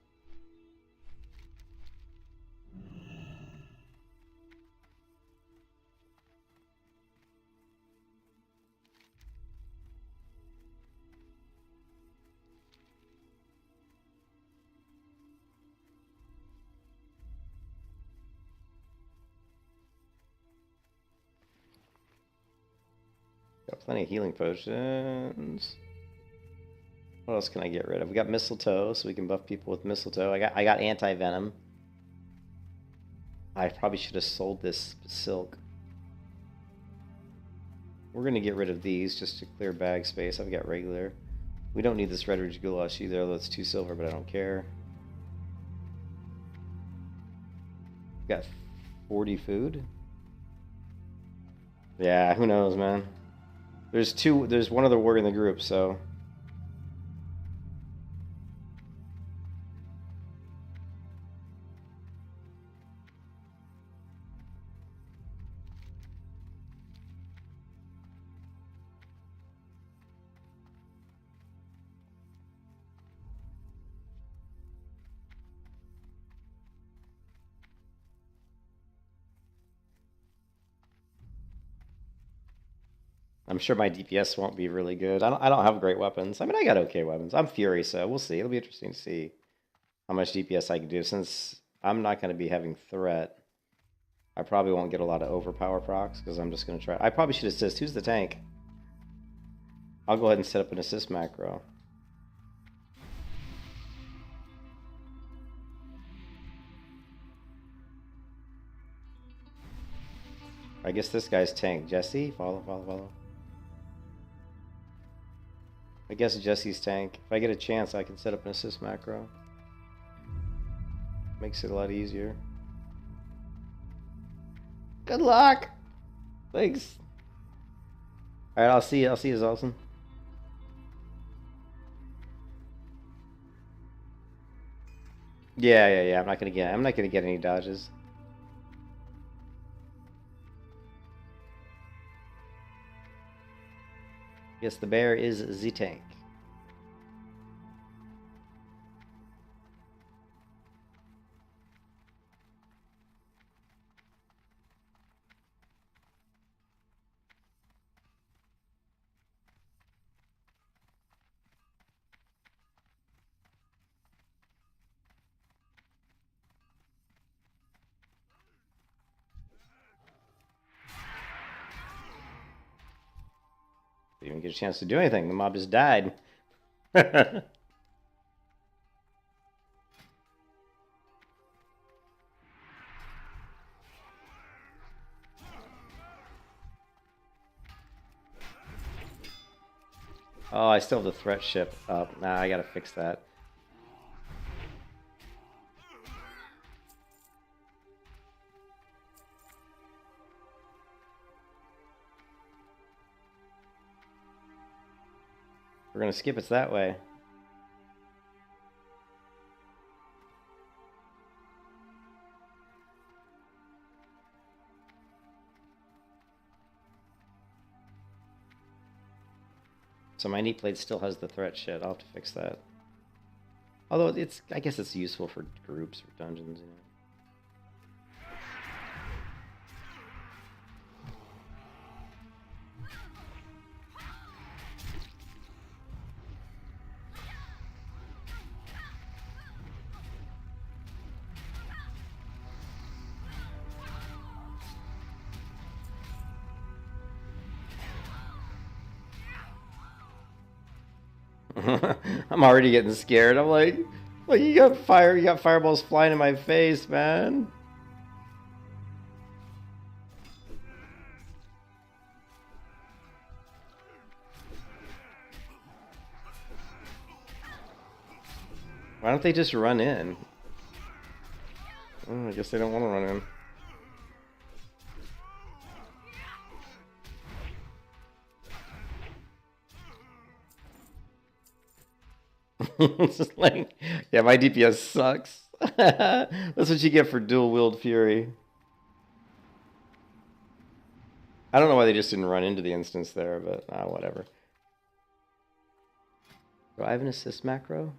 Got plenty of healing potions. What else can I get rid of? We got Mistletoe, so we can buff people with Mistletoe. I got anti-venom. I probably should have sold this silk. We're gonna get rid of these just to clear bag space. I've got regular. We don't need this Red Ridge Goulash either, though it's 2 silver, but I don't care. Got 40 food. Yeah, who knows, man. There's one other warrior in the group, so. I'm sure my DPS won't be really good. I don't have great weapons. I mean, I got okay weapons. I'm Fury, so we'll see. It'll be interesting to see how much DPS I can do. Since I'm not going to be having threat, I probably won't get a lot of overpower procs because I'm just going to try. I probably should assist. Who's the tank? I'll go ahead and set up an assist macro. I guess this guy's tank. Jesse? Follow, follow, follow. I guess Jesse's tank. If I get a chance, I can set up an assist macro. Makes it a lot easier. Good luck! Thanks. Alright, I'll see you. I'll see you, Zolson. Yeah. I'm not gonna get any dodges. Yes, the bear is the tank. Didn't even get a chance to do anything. The mob just died. Oh, I still have the threat ship up. Nah, I gotta fix that. We're gonna skip it that way. So my neat plate still has the threat shit. I'll have to fix that. Although I guess it's useful for groups or dungeons, you know. I'm already getting scared. I'm like you got fireballs flying in my face, man. Why don't they just run in? I guess they don't want to run in. It's just like, yeah, my DPS sucks. That's what you get for dual wield Fury. I don't know why they just didn't run into the instance there, but whatever. Do I have an assist macro?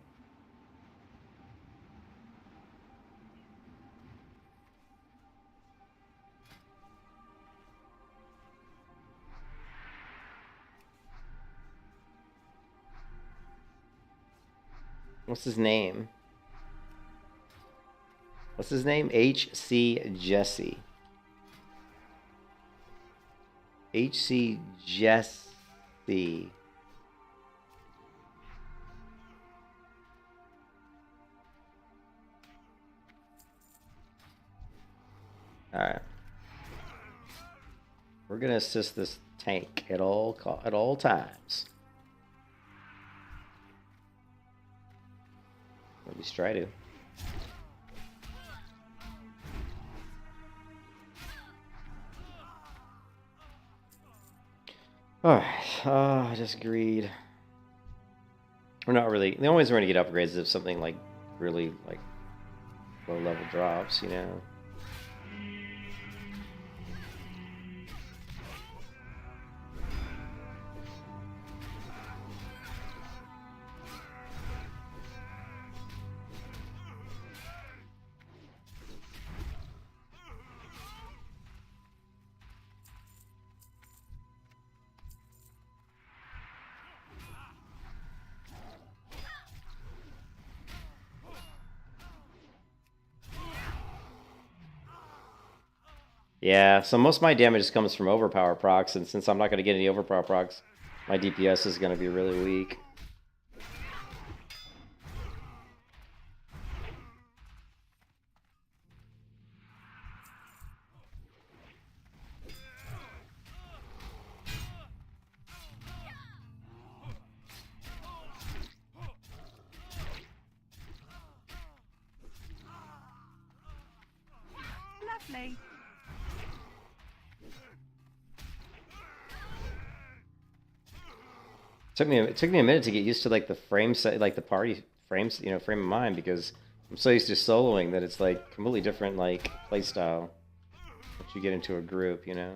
What's his name? What's his name? H.C. Jesse. H.C. Jesse. Alright. We're gonna assist this tank at all times. At least try to. Alright, just greed. We're not really... The only ways we're gonna get upgrades is if something, like, really, like, low-level drops, you know? Yeah, so most of my damage comes from overpower procs, and since I'm not going to get any overpower procs, my DPS is going to be really weak. Lovely. It took me a minute to get used to like the frame set, like the party frames, you know, frame of mind, because I'm so used to soloing that it's like completely different like playstyle once you get into a group, you know.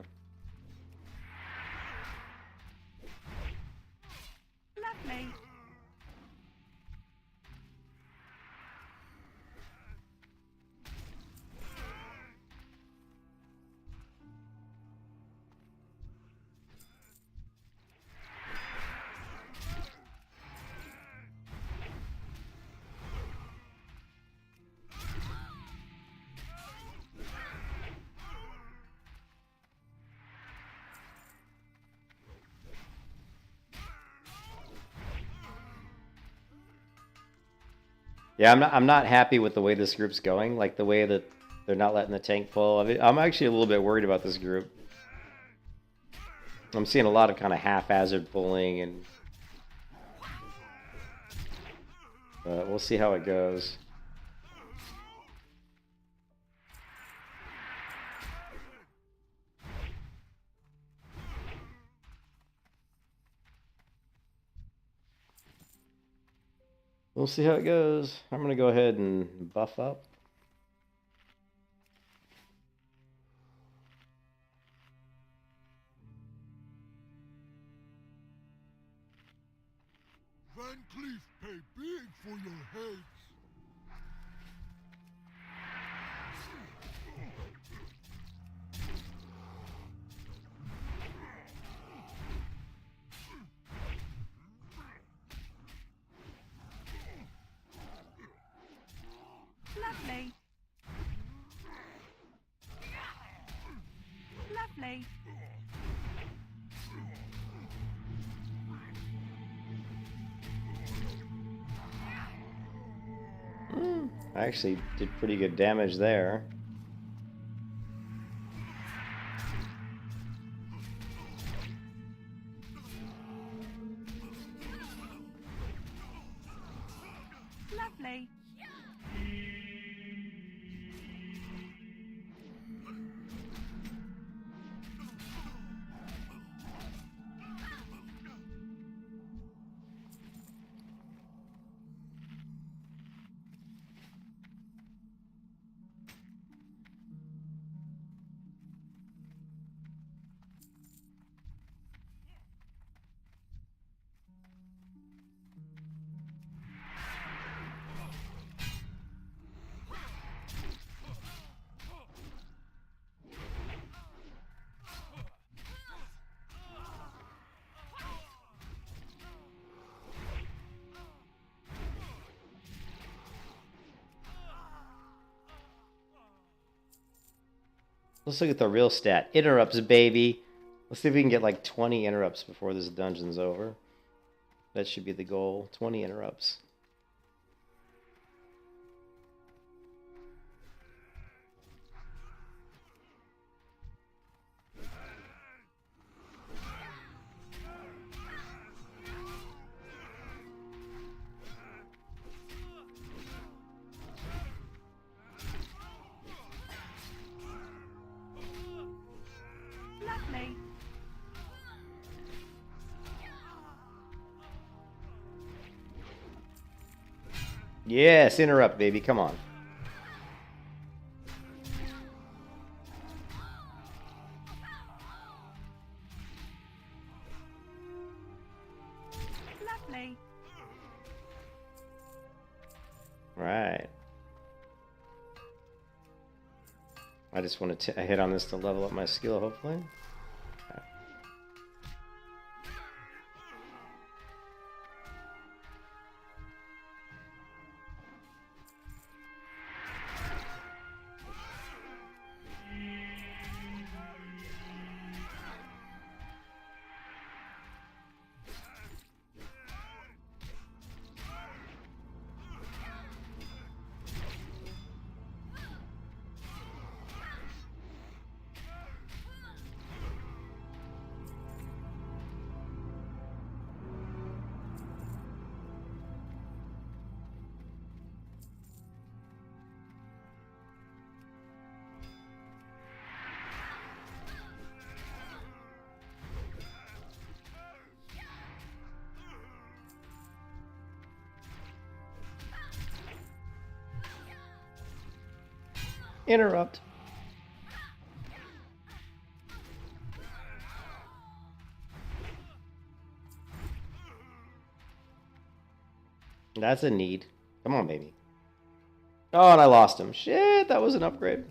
Lovely. Yeah, I'm not happy with the way this group's going, like the way that they're not letting the tank pull. I mean, I'm actually a little bit worried about this group. I'm seeing a lot of kind of haphazard pulling, and but we'll see how it goes. We'll see how it goes. I'm gonna go ahead and buff up. Van Cleef pay big for your heads. Lovely. Lovely. I actually did pretty good damage there. Lovely. Let's look at the real stat. Interrupts, baby. Let's see if we can get like 20 interrupts before this dungeon's over. That should be the goal. 20 interrupts. Yes, interrupt, baby. Come on. Lovely. Right. I just want to hit on this to level up my skill, hopefully. Okay. Interrupt. That's a need. Come on, baby. Oh, and I lost him. Shit, that was an upgrade.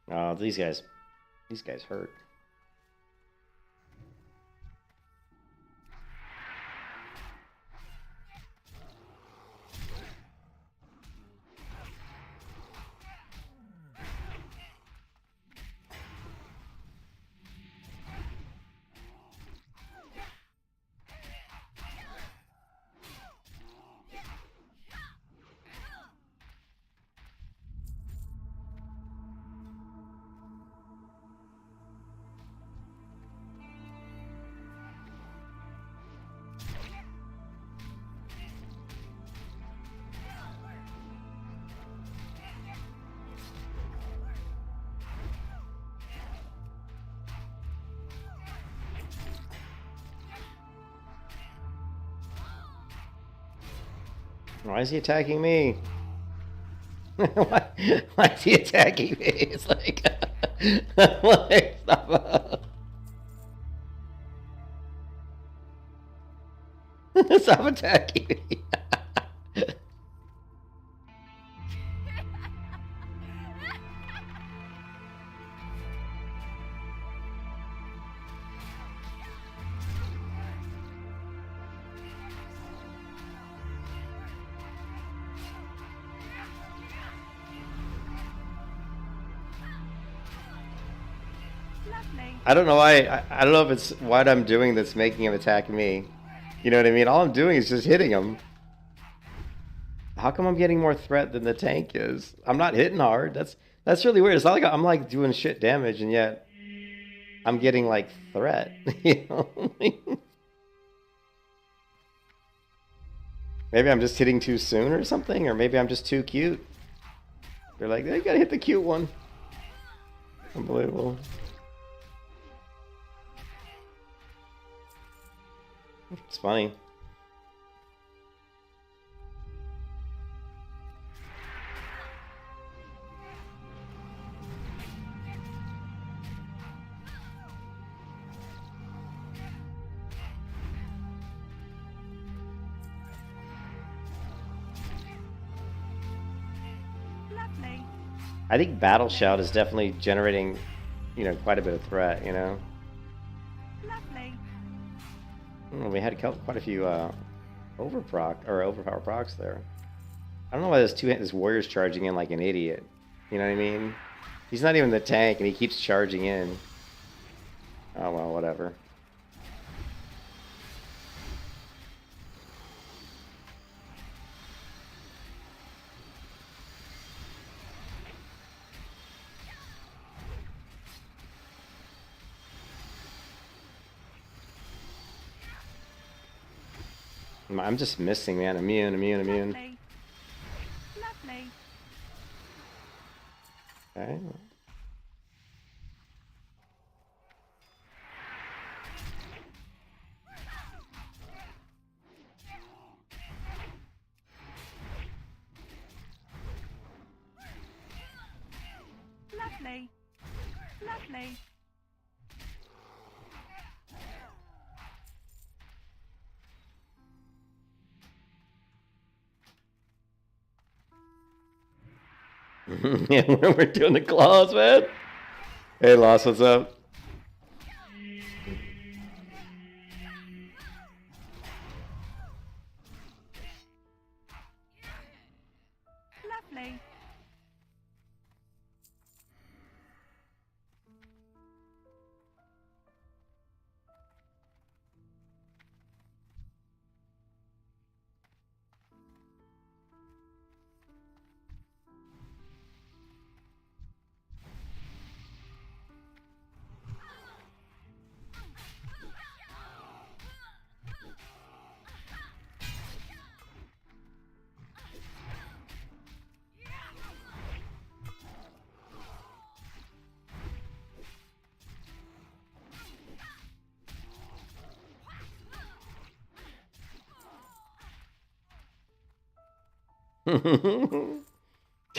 Oh, these guys hurt. Why is he attacking me? why is he attacking me? It's like, like stop. Stop attacking me. I don't know why. I don't know if it's what I'm doing that's making him attack me. You know what I mean? All I'm doing is just hitting him. How come I'm getting more threat than the tank is? I'm not hitting hard. That's really weird. It's not like I'm like doing shit damage and yet I'm getting like threat. You know? Maybe I'm just hitting too soon or something, or maybe I'm just too cute. They're like, they gotta hit the cute one. Unbelievable. It's funny. Lovely. I think Battle Shout is definitely generating, you know, quite a bit of threat, you know? Lovely. Well, we had quite a few overpower procs there. I don't know why this warrior's charging in like an idiot. You know what I mean? He's not even the tank and he keeps charging in. Oh well, whatever. I'm just missing, man. Immune. Lovely. Lovely. Okay. Lovely. Lovely. Yeah, we're doing the claws, man. Hey, Lost, what's up? Lovely.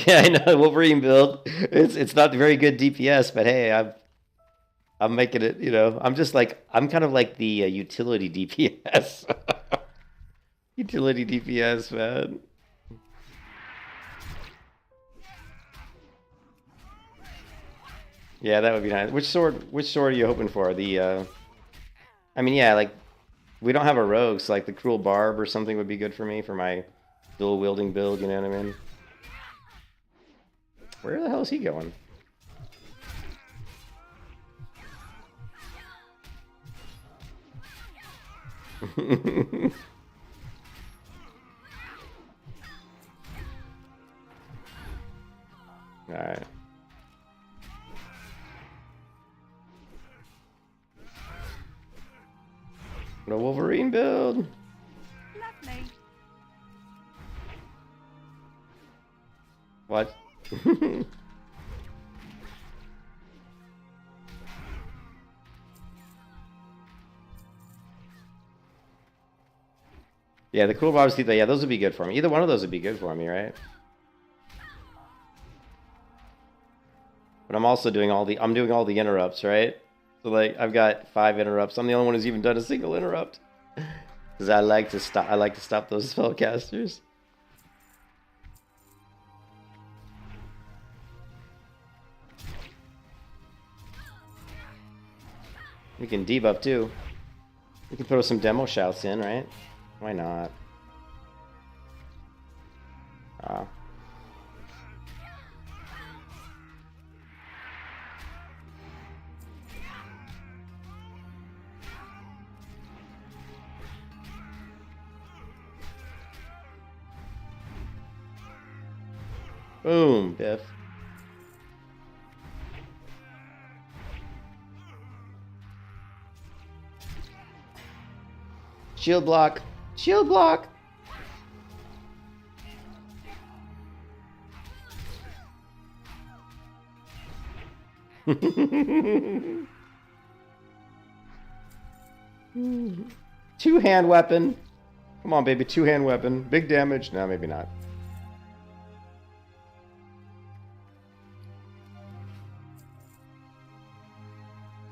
Yeah, I know, Wolverine build. It's not very good DPS, but hey, I'm making it. You know, I'm kind of like the utility DPS. Utility DPS, man. Yeah, that would be nice. Which sword are you hoping for? The I mean, yeah, like we don't have a rogue, so like the cruel barb or something would be good for me for my dual wielding build, you know what I mean? Where the hell is he going? Alright. The Wolverine build. Lovely. What? Yeah, the cool barbs, yeah, those would be good for me. Either one of those would be good for me, right? But I'm also doing all the interrupts, right? So like I've got 5 interrupts. I'm the only one who's even done a single interrupt. Because I like to stop those spellcasters. We can debuff too. We can throw some demo shouts in, right? Why not? Boom, Biff. Shield block. Shield block. Two-hand weapon. Come on, baby. Two-hand weapon. Big damage. No, maybe not.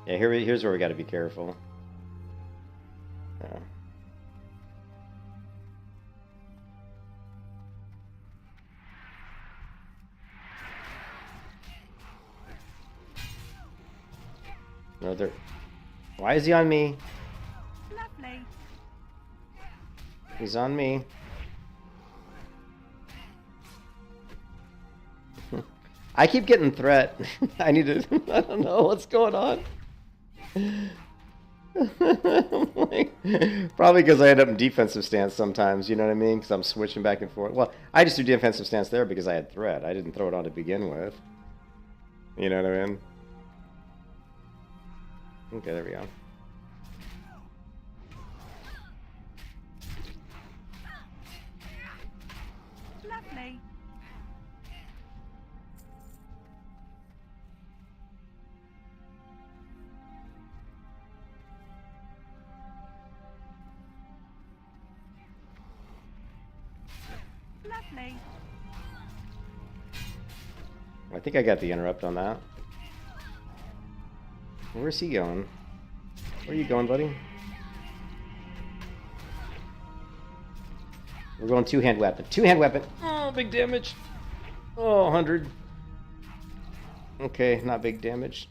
Yeah, here's where we got to be careful. Yeah. No, there. Why is he on me? Lovely. He's on me. I keep getting threat. I need to. I don't know what's going on. Probably because I end up in defensive stance sometimes, you know what I mean? Because I'm switching back and forth. Well, I just do defensive stance there because I had threat. I didn't throw it on to begin with. You know what I mean? Okay, there we go. Lovely. Lovely. I think I got the interrupt on that. Where's he going? Where are you going, buddy? We're going two-hand weapon. Two-hand weapon. Oh, big damage. Oh, 100. Okay, not big damage.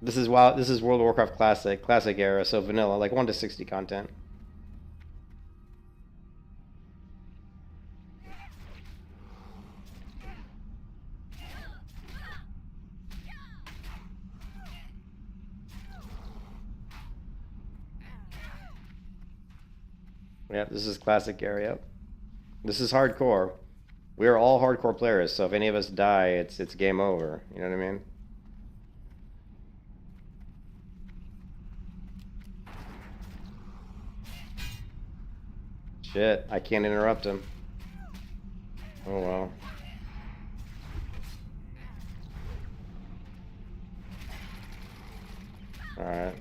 This is WoW. This is World of Warcraft classic era, so vanilla, like 1 to 60 content. Yeah, this is classic area. This is hardcore. We are all hardcore players, so if any of us die, it's game over. You know what I mean? Shit, I can't interrupt him. Oh well. Alright.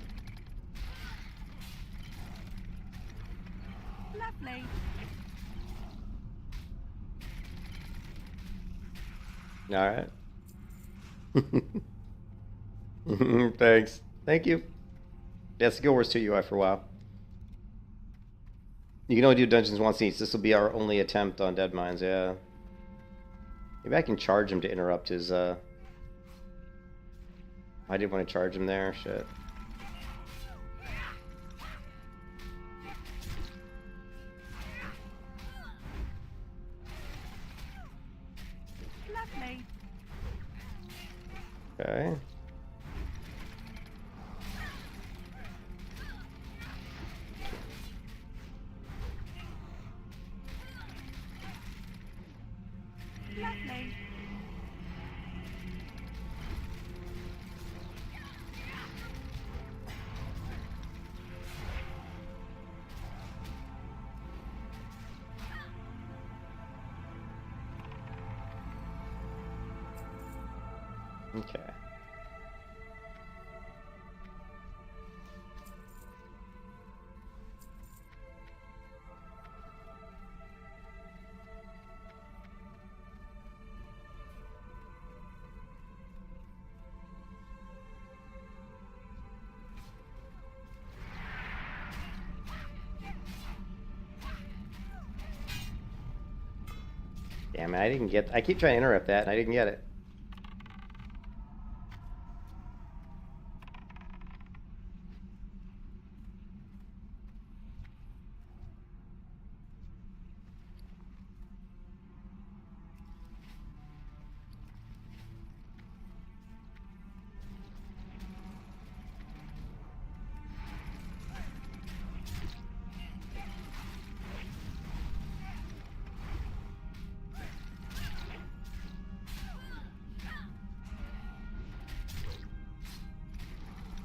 Lovely. Alright. Thanks. Thank you. Yeah, Skill Wars 2 UI for a while. You can only do dungeons once each. This will be our only attempt on Deadmines, yeah. Maybe I can charge him to interrupt his, I didn't want to charge him there, shit. Lovely. Okay. Lovely. Okay. Damn it, I didn't get... I keep trying to interrupt that, and I didn't get it.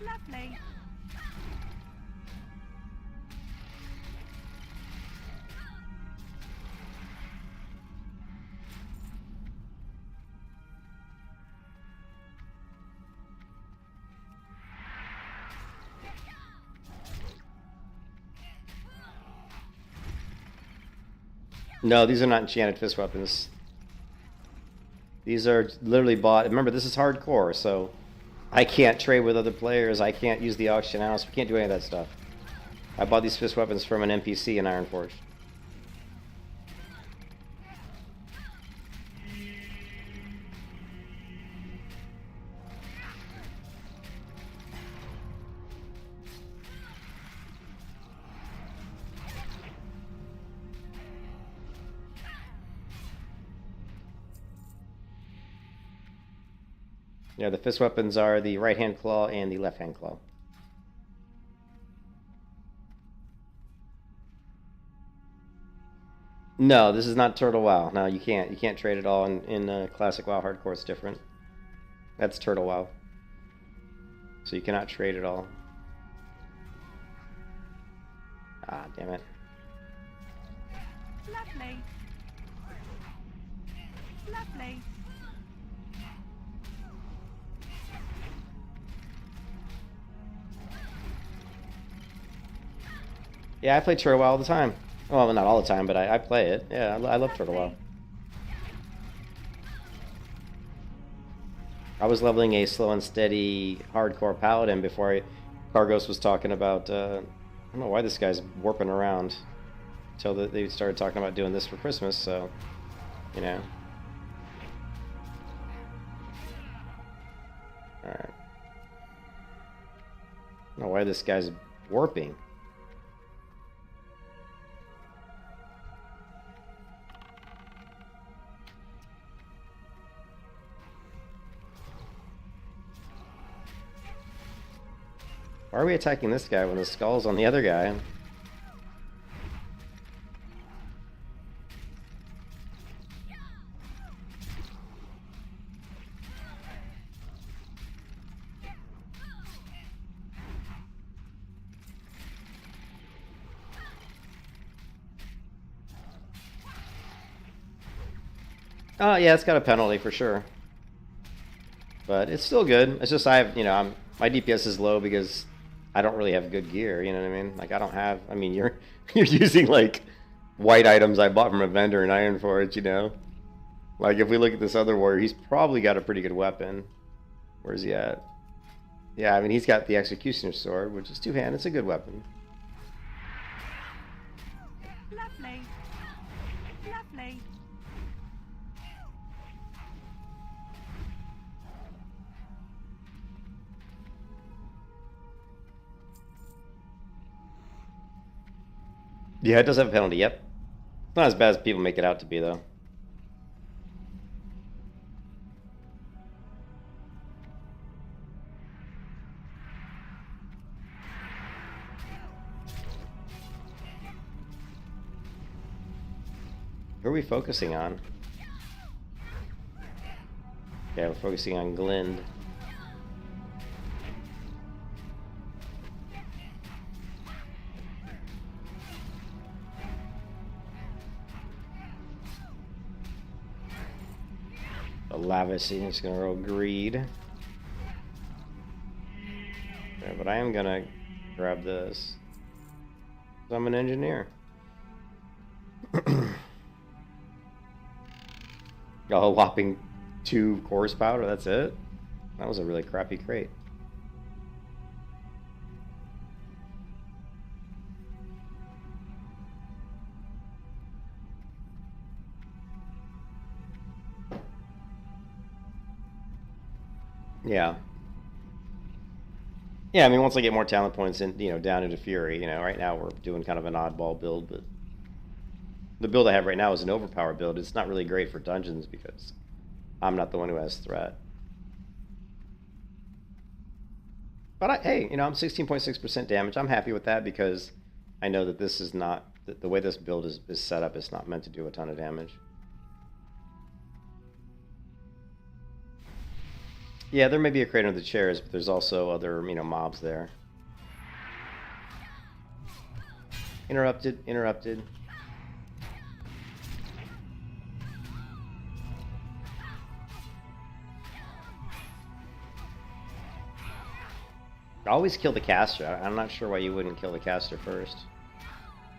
Lovely. No, these are not enchanted fist weapons. These are literally bought. Remember, this is hardcore, so I can't trade with other players. I can't use the auction house. We can't do any of that stuff. I bought these fist weapons from an NPC in Ironforge. Yeah, the fist weapons are the right hand claw and the left hand claw. No, this is not Turtle WoW. No, you can't trade it all in classic WoW. HardCore is different. That's Turtle WoW. So you cannot trade it all. Ah, damn it. Lovely. Lovely. Yeah, I play Turtle WoW all the time. Well, not all the time, but I play it. Yeah, I love Turtle WoW. I was leveling a slow and steady hardcore paladin before Cargos was talking about. I don't know why this guy's warping around. Until they started talking about doing this for Christmas, so you know. All right. I don't know why this guy's warping. Why are we attacking this guy when the skull's on the other guy? Oh yeah, it's got a penalty for sure, but it's still good. It's just my DPS is low because I don't really have good gear. You know what I mean? Like I don't have. I mean, you're using like white items I bought from a vendor in Ironforge. You know, like if we look at this other warrior, he's probably got a pretty good weapon. Where's he at? Yeah, I mean he's got the Executioner's Sword, which is two-handed. It's a good weapon. Lovely. Lovely. Yeah, it does have a penalty, yep. It's not as bad as people make it out to be, though. Who are we focusing on? Yeah, we're focusing on Glend. Lavishing is gonna roll greed. Yeah, but I am gonna grab this. I'm an engineer. Got a whopping 2 chorus powder, that's it? That was a really crappy crate. Yeah. Yeah, I mean, once I get more talent points in, down into Fury, right now we're doing kind of an oddball build, but the build I have right now is an overpower build. It's not really great for dungeons because I'm not the one who has threat. But hey, I'm 16.6% damage. I'm happy with that because I know that this is not, the way this build is set up, it's not meant to do a ton of damage. Yeah, there may be a crate under the chairs, but there's also other, mobs there. Interrupted, interrupted. Always kill the caster. I'm not sure why you wouldn't kill the caster first.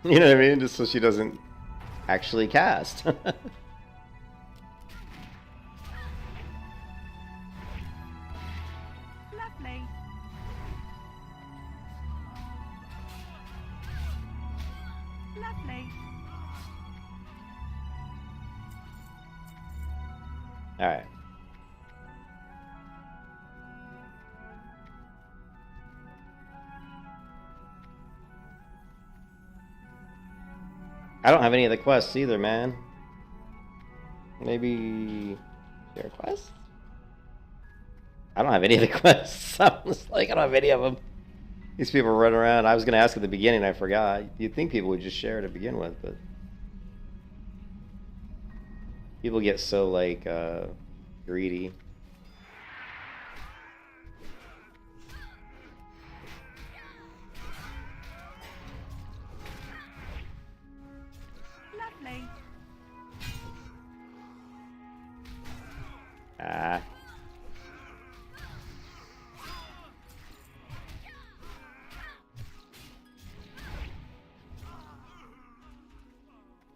You know what I mean? Just so she doesn't actually cast. Lovely. Lovely. Alright. I don't have any of the quests either, man. Maybe share quest? I don't have any of the quests. I'm just like, I don't have any of them. These people run around. I was going to ask at the beginning, I forgot. You'd think people would just share to begin with, but people get so like greedy. Lovely. Ah.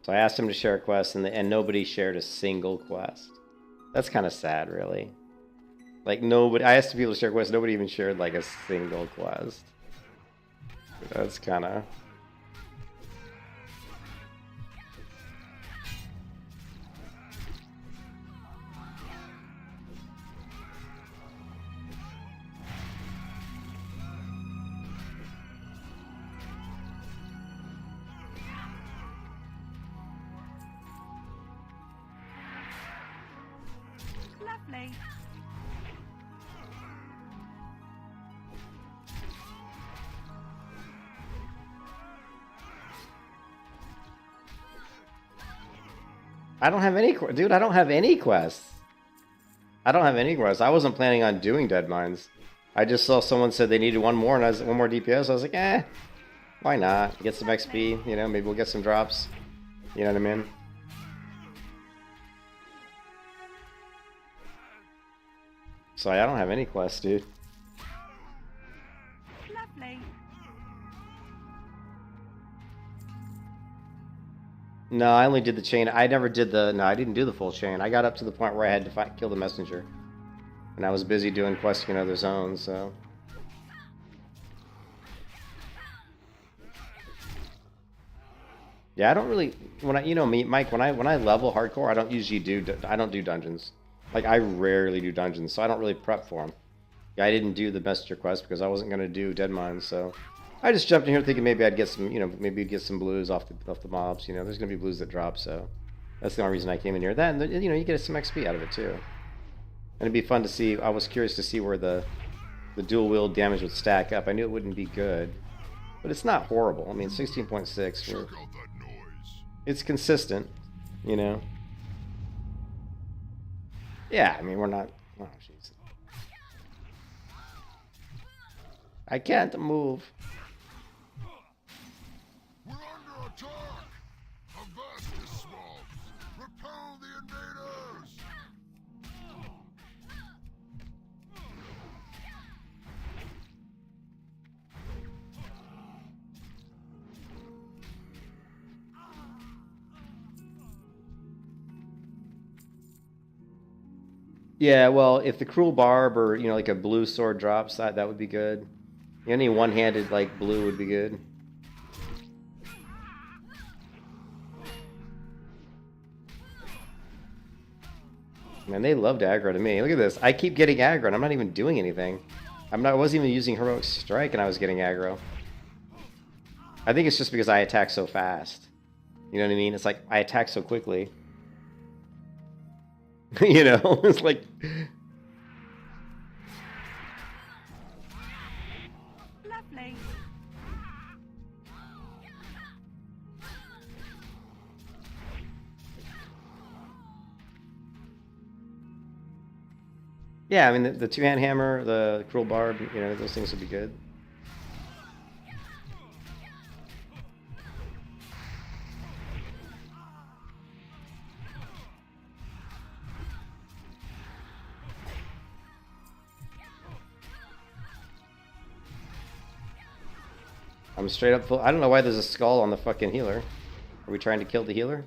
So I asked him to share a quest, and nobody shared a single quest. That's kind of sad, really. Like, nobody... I asked people to share quests, nobody even shared, like, a single quest. That's kind of... Lovely. I don't have any... Dude, I don't have any quests. I don't have any quests. I wasn't planning on doing Deadmines. I just saw someone said they needed one more, and I was one more DPS. I was like, eh, why not? Get some XP, you know, maybe we'll get some drops. You know what I mean? So I don't have any quests, dude. Lovely. No, I only did the chain. I never did the... No, I didn't do the full chain. I got up to the point where I had to kill the messenger. And I was busy doing quests in other zones, so... Yeah, I don't really... When I, you know me, Mike, when I level hardcore, I don't usually do... I don't do dungeons. Like, I rarely do dungeons, so I don't really prep for them. Yeah, I didn't do the messenger quest because I wasn't going to do Deadmines, so... I just jumped in here thinking maybe I'd get some, you know, maybe get some blues off the mobs. You know, there's going to be blues that drop, so... That's the only reason I came in here. That, and, you know, you get some XP out of it, too. And it'd be fun to see... I was curious to see where the dual-wield damage would stack up. I knew it wouldn't be good. But it's not horrible. I mean, 16.6... It's consistent, you know. Yeah, I mean, we're not... Oh, jeez. I can't move. We're under attack! Avast dismount! Repel the invaders! Yeah, well, if the Cruel Barb or, you know, like a blue sword drops, that would be good. Any one-handed, like, blue would be good. Man, they loved aggro to me. Look at this. I keep getting aggro, and I'm not even doing anything. I wasn't even using Heroic Strike, and I was getting aggro. I think it's just because I attack so fast. You know what I mean? It's like, I attack so quickly. You know? It's like... Lovely. Yeah, I mean, the two-hand hammer, the Cruel Barb, you know, those things would be good. I'm straight up full. I don't know why there's a skull on the fucking healer. Are we trying to kill the healer?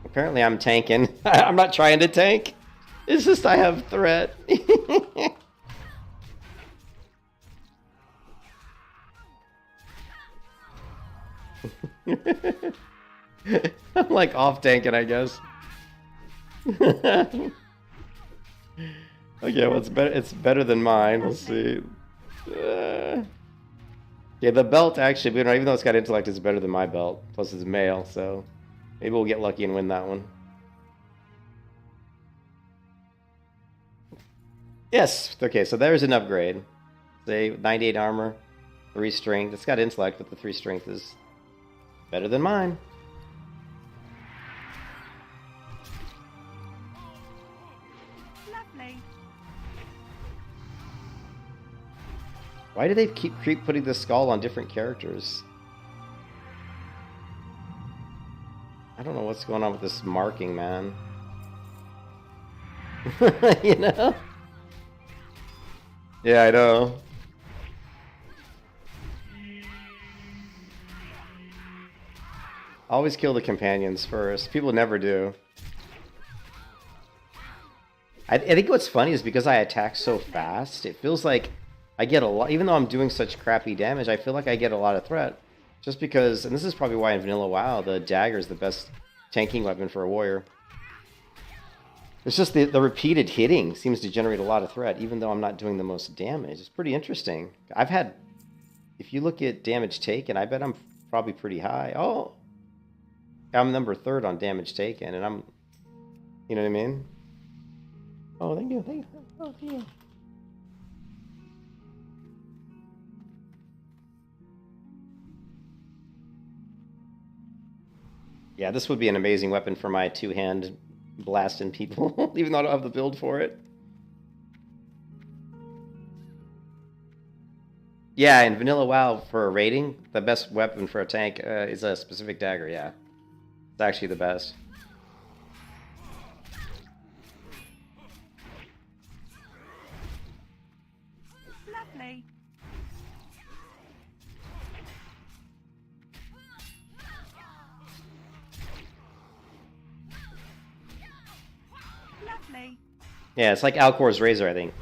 Apparently I'm tanking. I'm not trying to tank. It's just I have threat. I'm like off tanking, I guess. Okay, well, it's better than mine. Let's see. Yeah, the belt actually, even though it's got intellect, it's better than my belt. Plus, it's male, so Maybe we'll get lucky and win that one. Yes. Okay, so there's an upgrade. Say 98 armor, 3 strength. It's got intellect, but the 3 strength is better than mine. Lovely. Why do they keep putting the skull on different characters? I don't know what's going on with this marking, man. You know? Yeah, I know. Always kill the companions first. People never do. I think what's funny is because I attack so fast, it feels like I get a lot, even though I'm doing such crappy damage, I feel like I get a lot of threat. Just because, and this is probably why in Vanilla WoW, the dagger is the best tanking weapon for a warrior. It's just the repeated hitting seems to generate a lot of threat, even though I'm not doing the most damage. It's pretty interesting. I've had, if you look at damage taken, I bet I'm probably pretty high. Oh, I'm number 3rd on damage taken, and I'm, you know what I mean? Oh, thank you, thank you. Oh, thank you. Yeah, this would be an amazing weapon for my 2-hand blasting people, even though I don't have the build for it. Yeah, in Vanilla WoW, for a rating, the best weapon for a tank is a specific dagger, yeah. It's actually the best. Lovely. Lovely. Yeah, it's like Alcor's Razor, I think.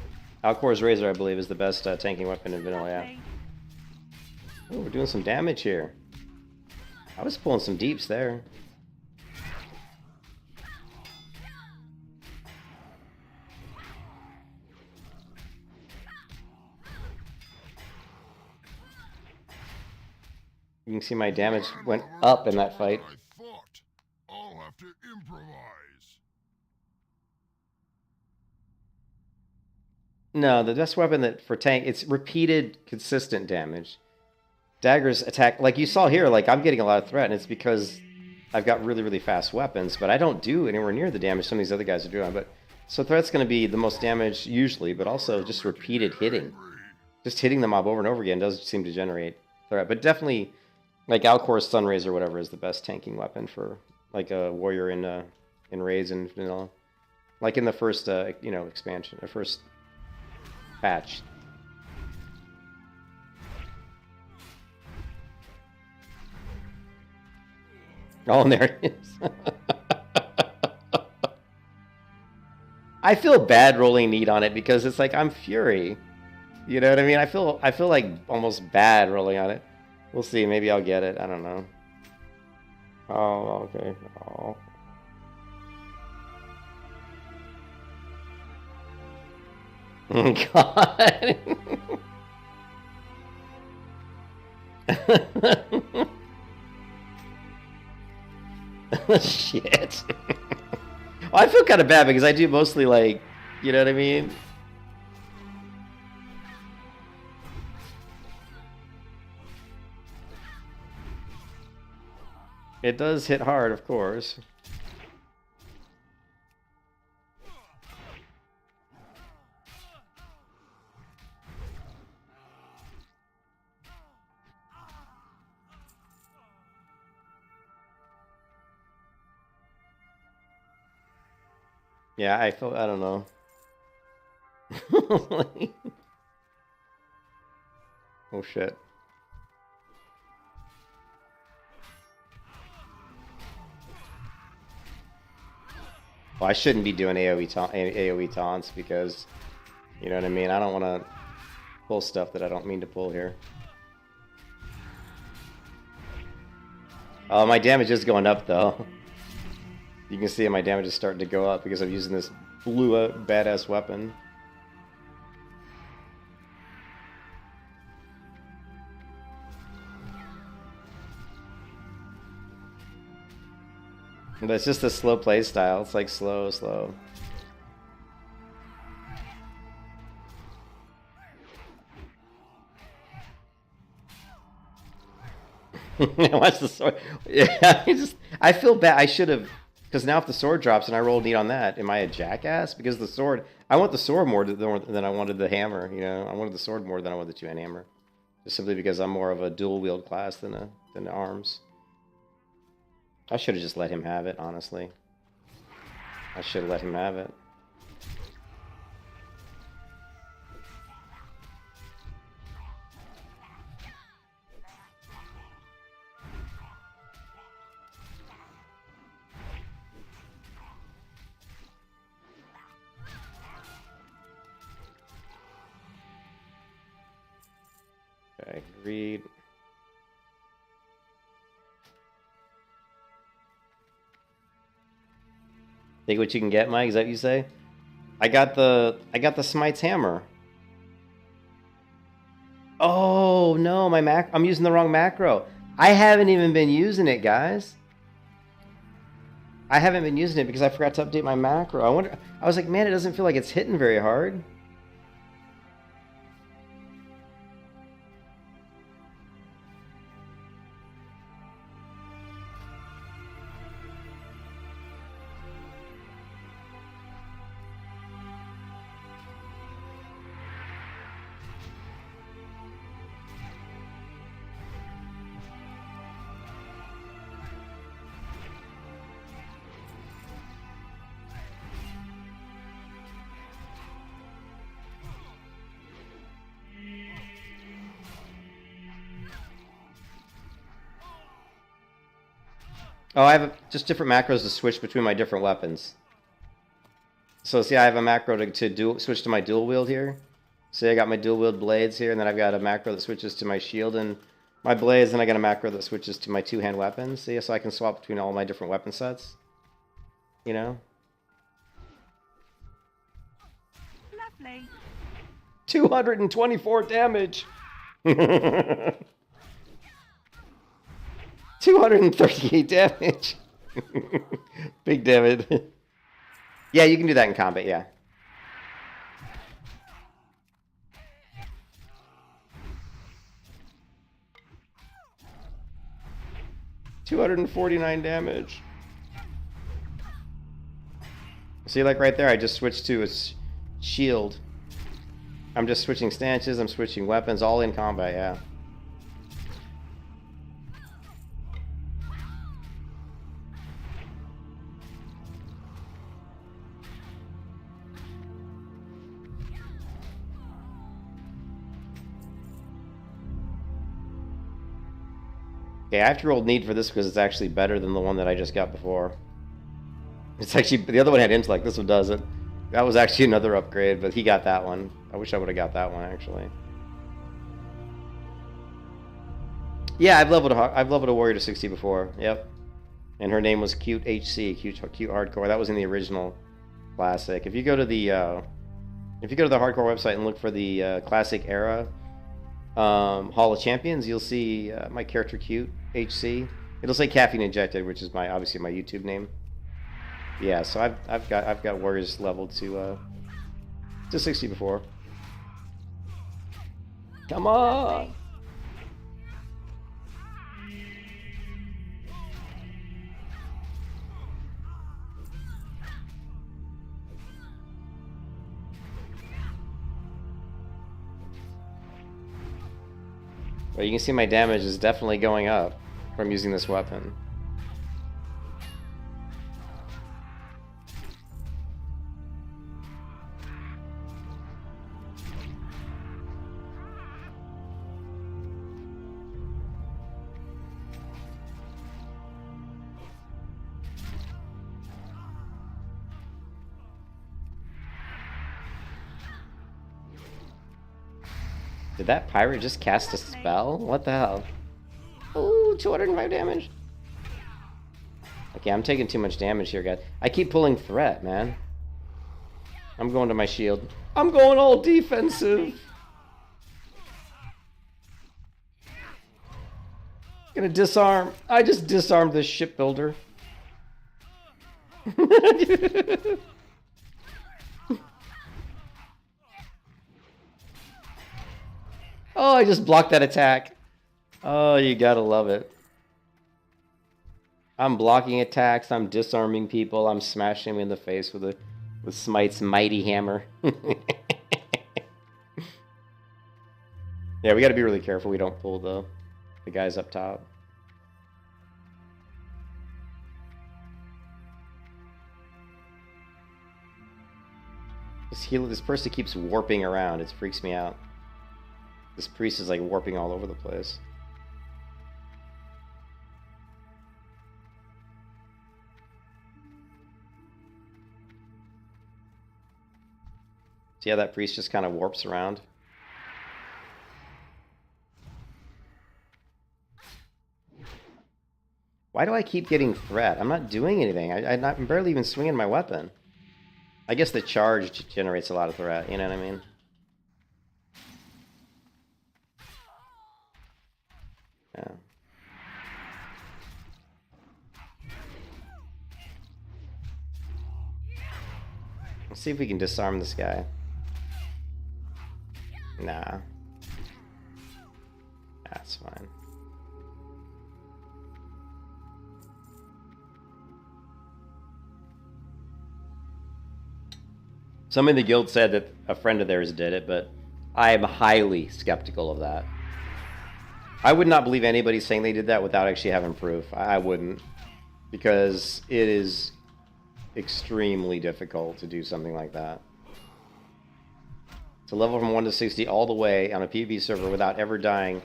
Alcor's Razor, I believe, is the best tanking weapon in Vanilla, yeah. Lovely. Oh, we're doing some damage here. I was pulling some deeps there. You can see my damage went up in that fight. I thought. I'll have to improvise. No, the best weapon that for tank, it's repeated, consistent damage. Daggers attack, like you saw here, like I'm getting a lot of threat, and it's because I've got really, really fast weapons, but I don't do anywhere near the damage some of these other guys are doing. But so threat's going to be the most damage usually, but also just repeated hitting. Just hitting the mob over and over again does seem to generate threat, but definitely, like Alcor's Sunrays or whatever is the best tanking weapon for like a warrior in raids and vanilla, like in the first you know, expansion, the first patch. Oh, and there it is. I feel bad rolling need on it because it's like I'm Fury. You know what I mean? I feel like almost bad rolling on it. We'll see. Maybe I'll get it. I don't know. Oh, okay. Oh. Oh, God. Shit. Well, I feel kind of bad because I do mostly like, you know what I mean? It does hit hard, of course. Yeah, I feel, I don't know. Oh shit. Well, I shouldn't be doing AoE taunts because, you know what I mean? I don't want to pull stuff that I don't mean to pull here. Oh, my damage is going up though. You can see my damage is starting to go up because I'm using this blue badass weapon. But it's just a slow play style. It's like slow, slow. Watch the sword. Yeah, I feel bad. I should have, because now if the sword drops and I roll neat on that, am I a jackass? Because the sword, I want the sword more than I wanted the hammer. You know, I wanted the sword more than I wanted the two-hand hammer, just simply because I'm more of a dual wield class than the arms. I should have just let him have it. Honestly, I should have let him have it. Okay, read. Think what you can get, Mike? Is that what you say? I got the Smite's hammer. Oh no, I'm using the wrong macro. I haven't even been using it, guys. I haven't been using it because I forgot to update my macro. I was like, man, it doesn't feel like it's hitting very hard. Oh, I have just different macros to switch between my different weapons. So see, I have a macro to switch to my dual wield here. See, I got my dual wield blades here, and then I've got a macro that switches to my shield and my blades, and I got a macro that switches to my two-hand weapons. See, so I can swap between all my different weapon sets. You know? Lovely. 224 damage! 238 damage. Big damage. Yeah, you can do that in combat, yeah. $249 damage. See, like right there, I just switched to a shield. I'm just switching stances, I'm switching weapons, all in combat, yeah. Okay, I have to roll neat for this because it's actually better than the one that I just got before. It's actually, the other one had intellect, this one doesn't. That was actually another upgrade, but he got that one. I wish I would have got that one, actually. Yeah, I've leveled a warrior to 60 before, yep. And her name was Cute HC, Cute Hardcore. That was in the original classic. If you go to the Hardcore website and look for the classic era Hall of Champions, you'll see my character Cute HC. It'll say caffeine injected, which is obviously my YouTube name. Yeah, so I've got warriors leveled to 60 before. Come on. Well, you can see my damage is definitely going up from using this weapon. Did that pirate just cast a spell? What the hell? Ooh, 205 damage. Okay, I'm taking too much damage here, guys. I keep pulling threat, man. I'm going to my shield. I'm going all defensive. Gonna disarm. I just disarmed this shipbuilder. Oh, I just blocked that attack. Oh, you gotta love it. I'm blocking attacks, I'm disarming people, I'm smashing them in the face with Smite's mighty hammer. Yeah, we gotta be really careful we don't pull the guys up top. This person keeps warping around, it freaks me out. This priest is like warping all over the place. See how that priest just kind of warps around? Why do I keep getting threat? I'm not doing anything. I'm barely even swinging my weapon. I guess the charge generates a lot of threat, you know what I mean? Yeah. Let's see if we can disarm this guy. Nah. That's fine. Some in the guild said that a friend of theirs did it, but I am highly skeptical of that. I would not believe anybody saying they did that without actually having proof. I wouldn't. Because it is extremely difficult to do something like that. To level from 1 to 60 all the way on a PvP server without ever dying.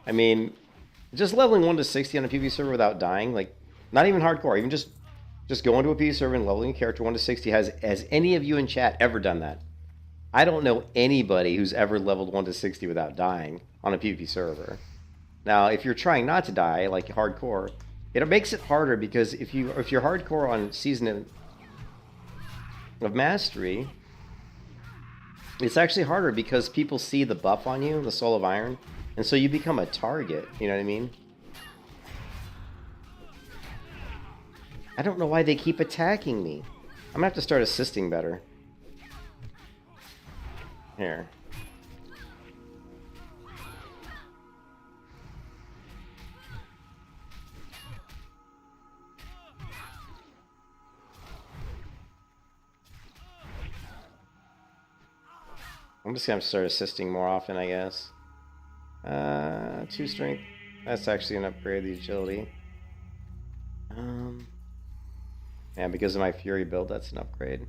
I mean, just leveling 1 to 60 on a PvP server without dying, like, not even hardcore, even just going to a PvP server and leveling a character 1 to 60. Has any of you in chat ever done that? I don't know anybody who's ever leveled 1 to 60 without dying on a PvP server. Now, if you're trying not to die, like hardcore, it makes it harder because if you're hardcore on Season of Mastery, it's actually harder because people see the buff on you, the Soul of Iron, and so you become a target, you know what I mean? I don't know why they keep attacking me. I'm gonna have to start assisting better. Here. I'm just gonna start assisting more often, I guess. 2 strength. That's actually an upgrade, the agility. Yeah, because of my Fury build, that's an upgrade.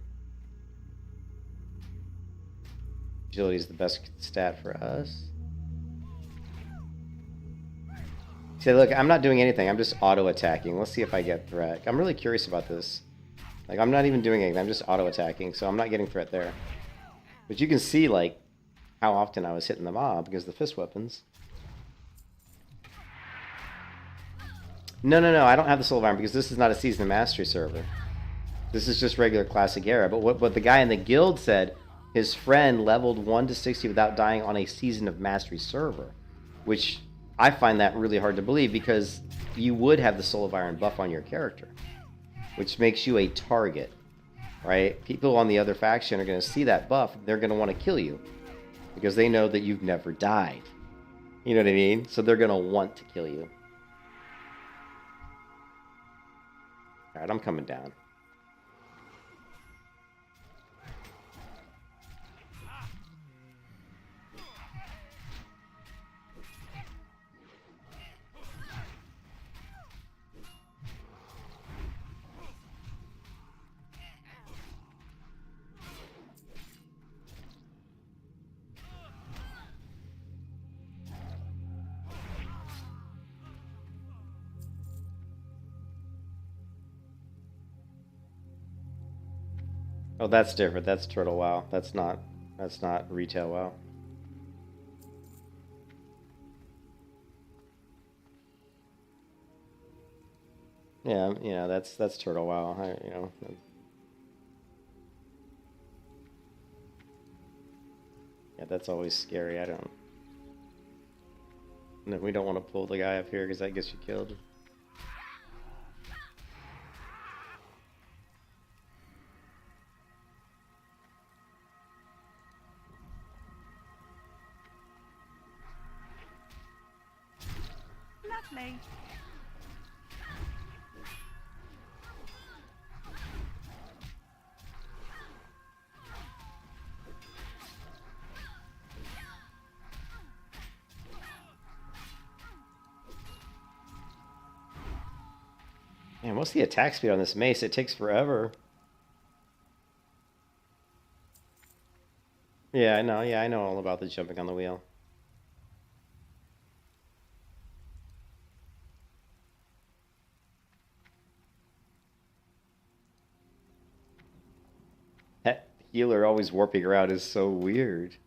Agility is the best stat for us. See, look, I'm not doing anything. I'm just auto-attacking. Let's see if I get threat. I'm really curious about this. Like, I'm not even doing anything. I'm just auto-attacking, so I'm not getting threat there. But you can see, like, how often I was hitting the mob because of the fist weapons. No, I don't have the Soul of Iron because this is not a Season of Mastery server. This is just regular Classic Era. But what the guy in the guild said, his friend leveled 1 to 60 without dying on a Season of Mastery server. Which, I find that really hard to believe because you would have the Soul of Iron buff on your character. Which makes you a target. Right? People on the other faction are going to see that buff. They're going to want to kill you. Because they know that you've never died. You know what I mean? So they're going to want to kill you. Alright, I'm coming down. Oh, that's different. That's Turtle WoW. That's not retail WoW. Yeah, that's Turtle WoW. Yeah, that's always scary. No, we don't want to pull the guy up here because that gets you killed. Lovely. Man, what's the attack speed on this mace? It takes forever. Yeah, I know. Yeah, I know all about the jumping on the wheel. That healer always warping around is so weird.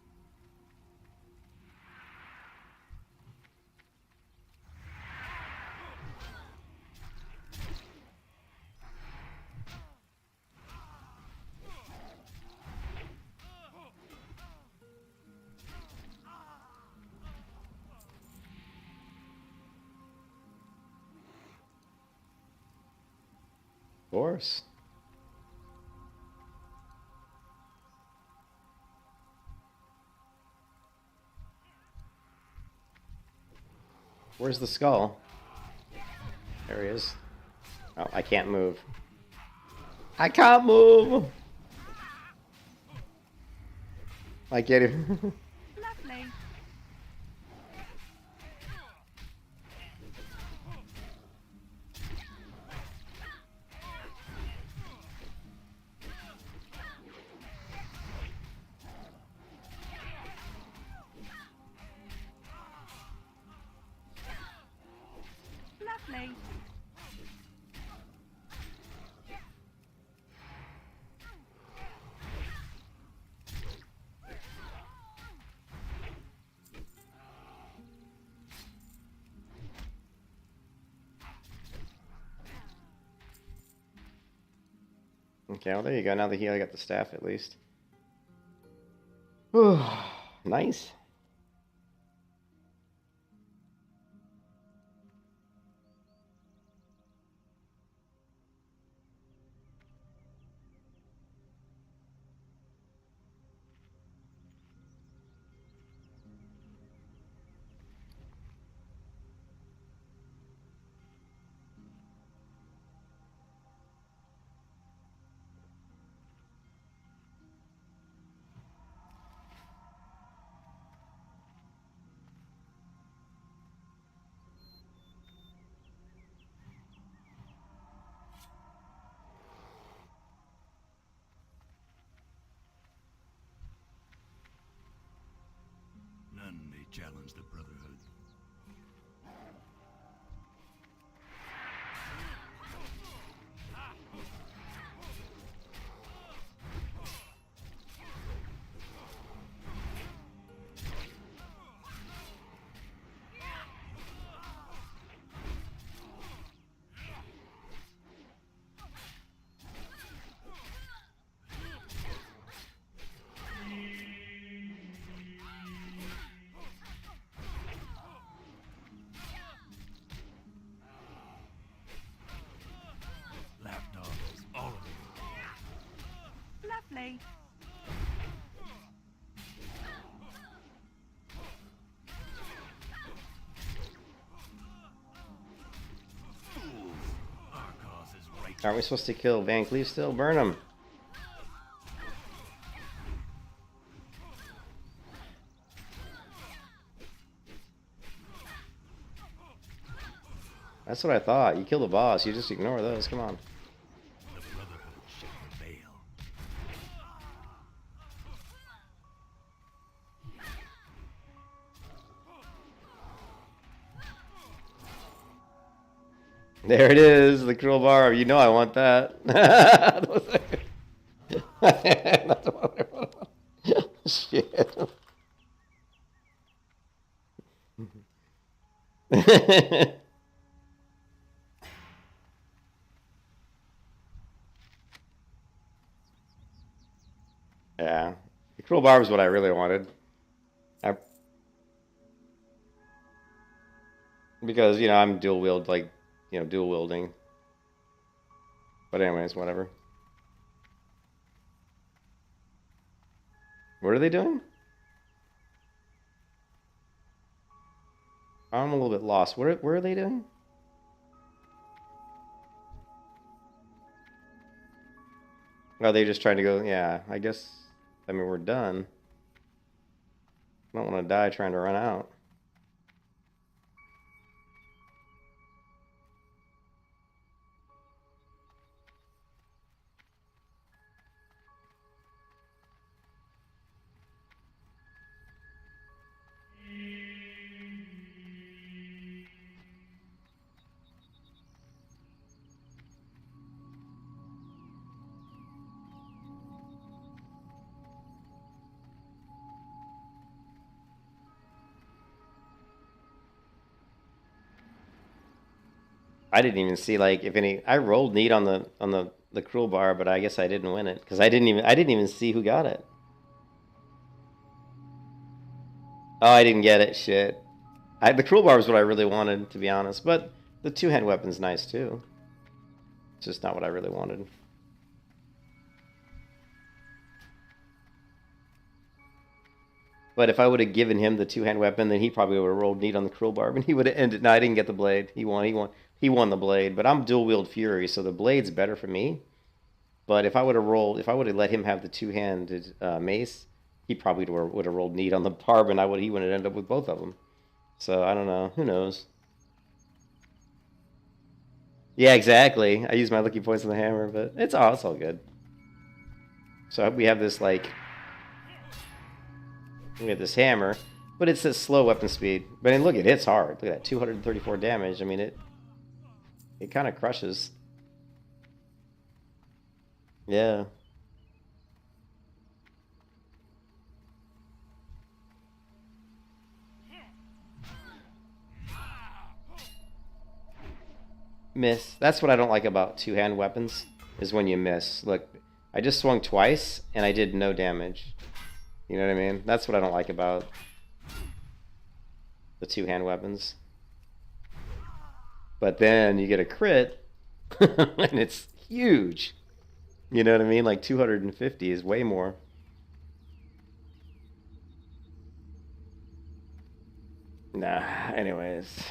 Of course. Where's the skull? There he is. Oh, I can't move. I can't move! I get it. Lovely. Lovely. Okay, well there you go. Now that he got the staff at least. Nice. None may challenge the Brotherhood. Lapdogs, all of you. Lovely. Fools! Our cause is right. Aren't we supposed to kill Van Cleef still? Burn him. That's what I thought. You kill the boss, you just ignore those. Come on. The Brotherhood shall prevail. There it is, the cruel bar. You know I want that. That's the one I want. Shit. Yeah, the cruel barb is what I really wanted. Because I'm dual wield, like dual wielding. But anyways, whatever. What are they doing? I'm a little bit lost. Where are they doing? Oh, they're just trying to go. Yeah, I guess. I mean, we're done. I don't want to die trying to run out. I didn't even see like if any. I rolled neat on the cruel bar, but I guess I didn't win it because I didn't even see who got it. Oh, I didn't get it. Shit. The cruel bar was what I really wanted, to be honest. But the two-hand weapon's nice too. It's just not what I really wanted. But if I would have given him the two-hand weapon, then he probably would have rolled neat on the cruel barb, and he would have ended. No, I didn't get the blade. He won the blade. But I'm dual-wield Fury, so the blade's better for me. But if I would have let him have the two-handed mace, he probably would have rolled neat on the barb, and he would have ended up with both of them. So I don't know. Who knows? Yeah, exactly. I used my lucky points on the hammer, but it's all good. So we have this like. We have this hammer, but it says slow weapon speed. But look, it hits hard. Look at that, 234 damage. I mean, it kind of crushes. Yeah. Miss. That's what I don't like about two-hand weapons, is when you miss. Look, I just swung twice, and I did no damage. You know what I mean? That's what I don't like about the two-hand weapons. But then you get a crit, and it's huge. You know what I mean? Like 250 is way more. Nah, anyways.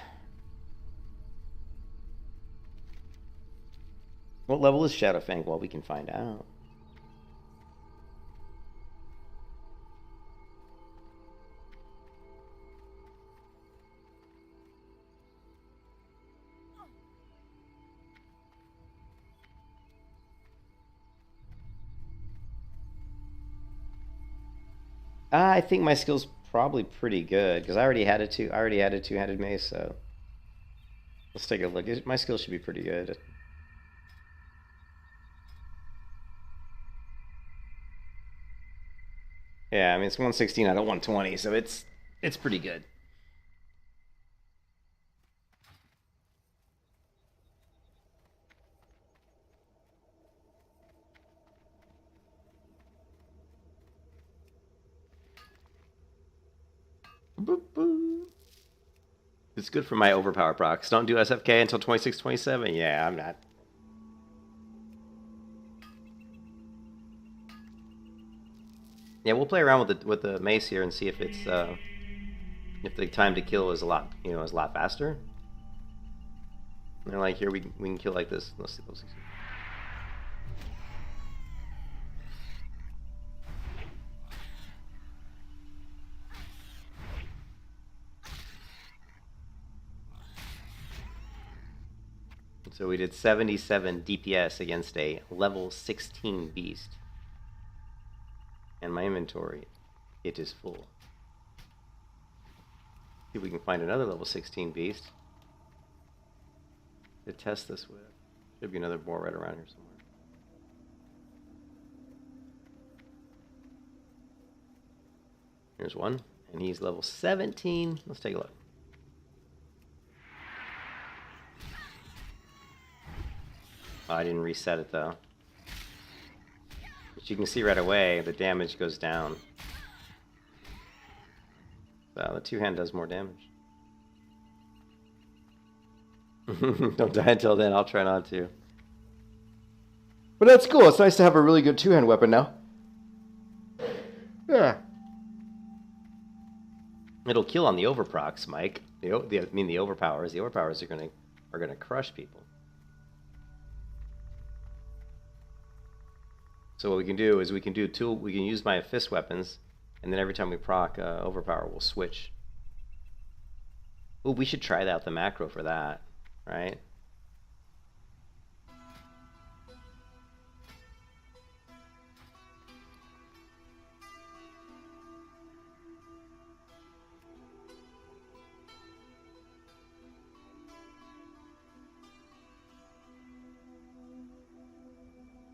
What level is Shadowfang? Well, we can find out. I think my skill's probably pretty good because I already had a two-handed mace. So let's take a look. My skill should be pretty good. Yeah, I mean it's 116 out of 120, so it's pretty good. Boop, boop. It's good for my overpower procs. Don't do SFK until 26, 27. Yeah, I'm not. Yeah, we'll play around with the mace here and see if it's if the time to kill is a lot faster. And they're like, here we can kill like this. Let's see. So we did 77 DPS against a level 16 beast. And my inventory, it is full. See if we can find another level 16 beast to test this with. Should be another boar right around here somewhere. Here's one, and he's level 17. Let's take a look. Oh, I didn't reset it though. But you can see right away the damage goes down. So the two-hand does more damage. Don't die until then, I'll try not to. But that's cool, it's nice to have a really good two-hand weapon now. Yeah. It'll kill on the overprocs, Mike. I mean the overpowers. The overpowers are gonna crush people. So what we can do is we can use my fist weapons, and then every time we proc overpower, we'll switch. Ooh, we should try out the macro for that, right?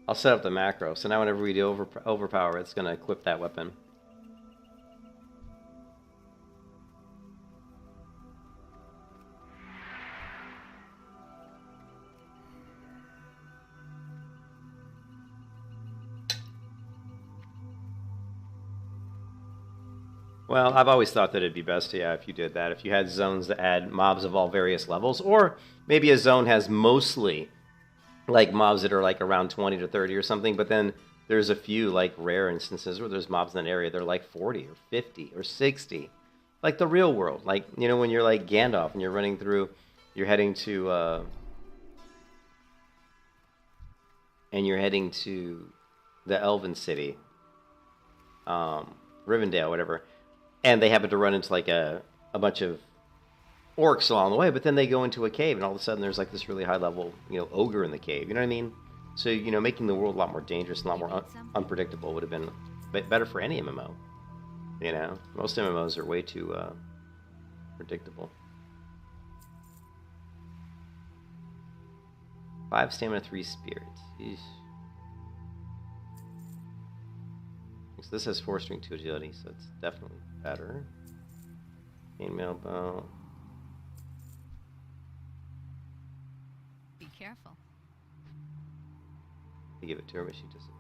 I'll set up the macro, so now whenever we do overpower, it's going to equip that weapon. Well, I've always thought that it'd be best, yeah, if you did that. If you had zones that add mobs of all various levels, or maybe a zone has mostly like mobs that are like around 20 to 30 or something, but then there's a few like rare instances where there's mobs in that area, they're like 40 or 50 or 60. Like the real world, like, you know, when you're like Gandalf and you're running through, you're heading to the Elven City, Rivendell, whatever, and they happen to run into like a bunch of orcs along the way, but then they go into a cave, and all of a sudden there's like this really high level, you know, ogre in the cave. You know what I mean? So, you know, making the world a lot more dangerous and a lot more unpredictable would have been better for any MMO. You know, most MMOs are way too predictable. 5 stamina, 3 spirits. Eesh. So this has 4 string, 2 agility, so it's definitely better. Chainmail bow. Be careful. You give it to her, but she doesn't.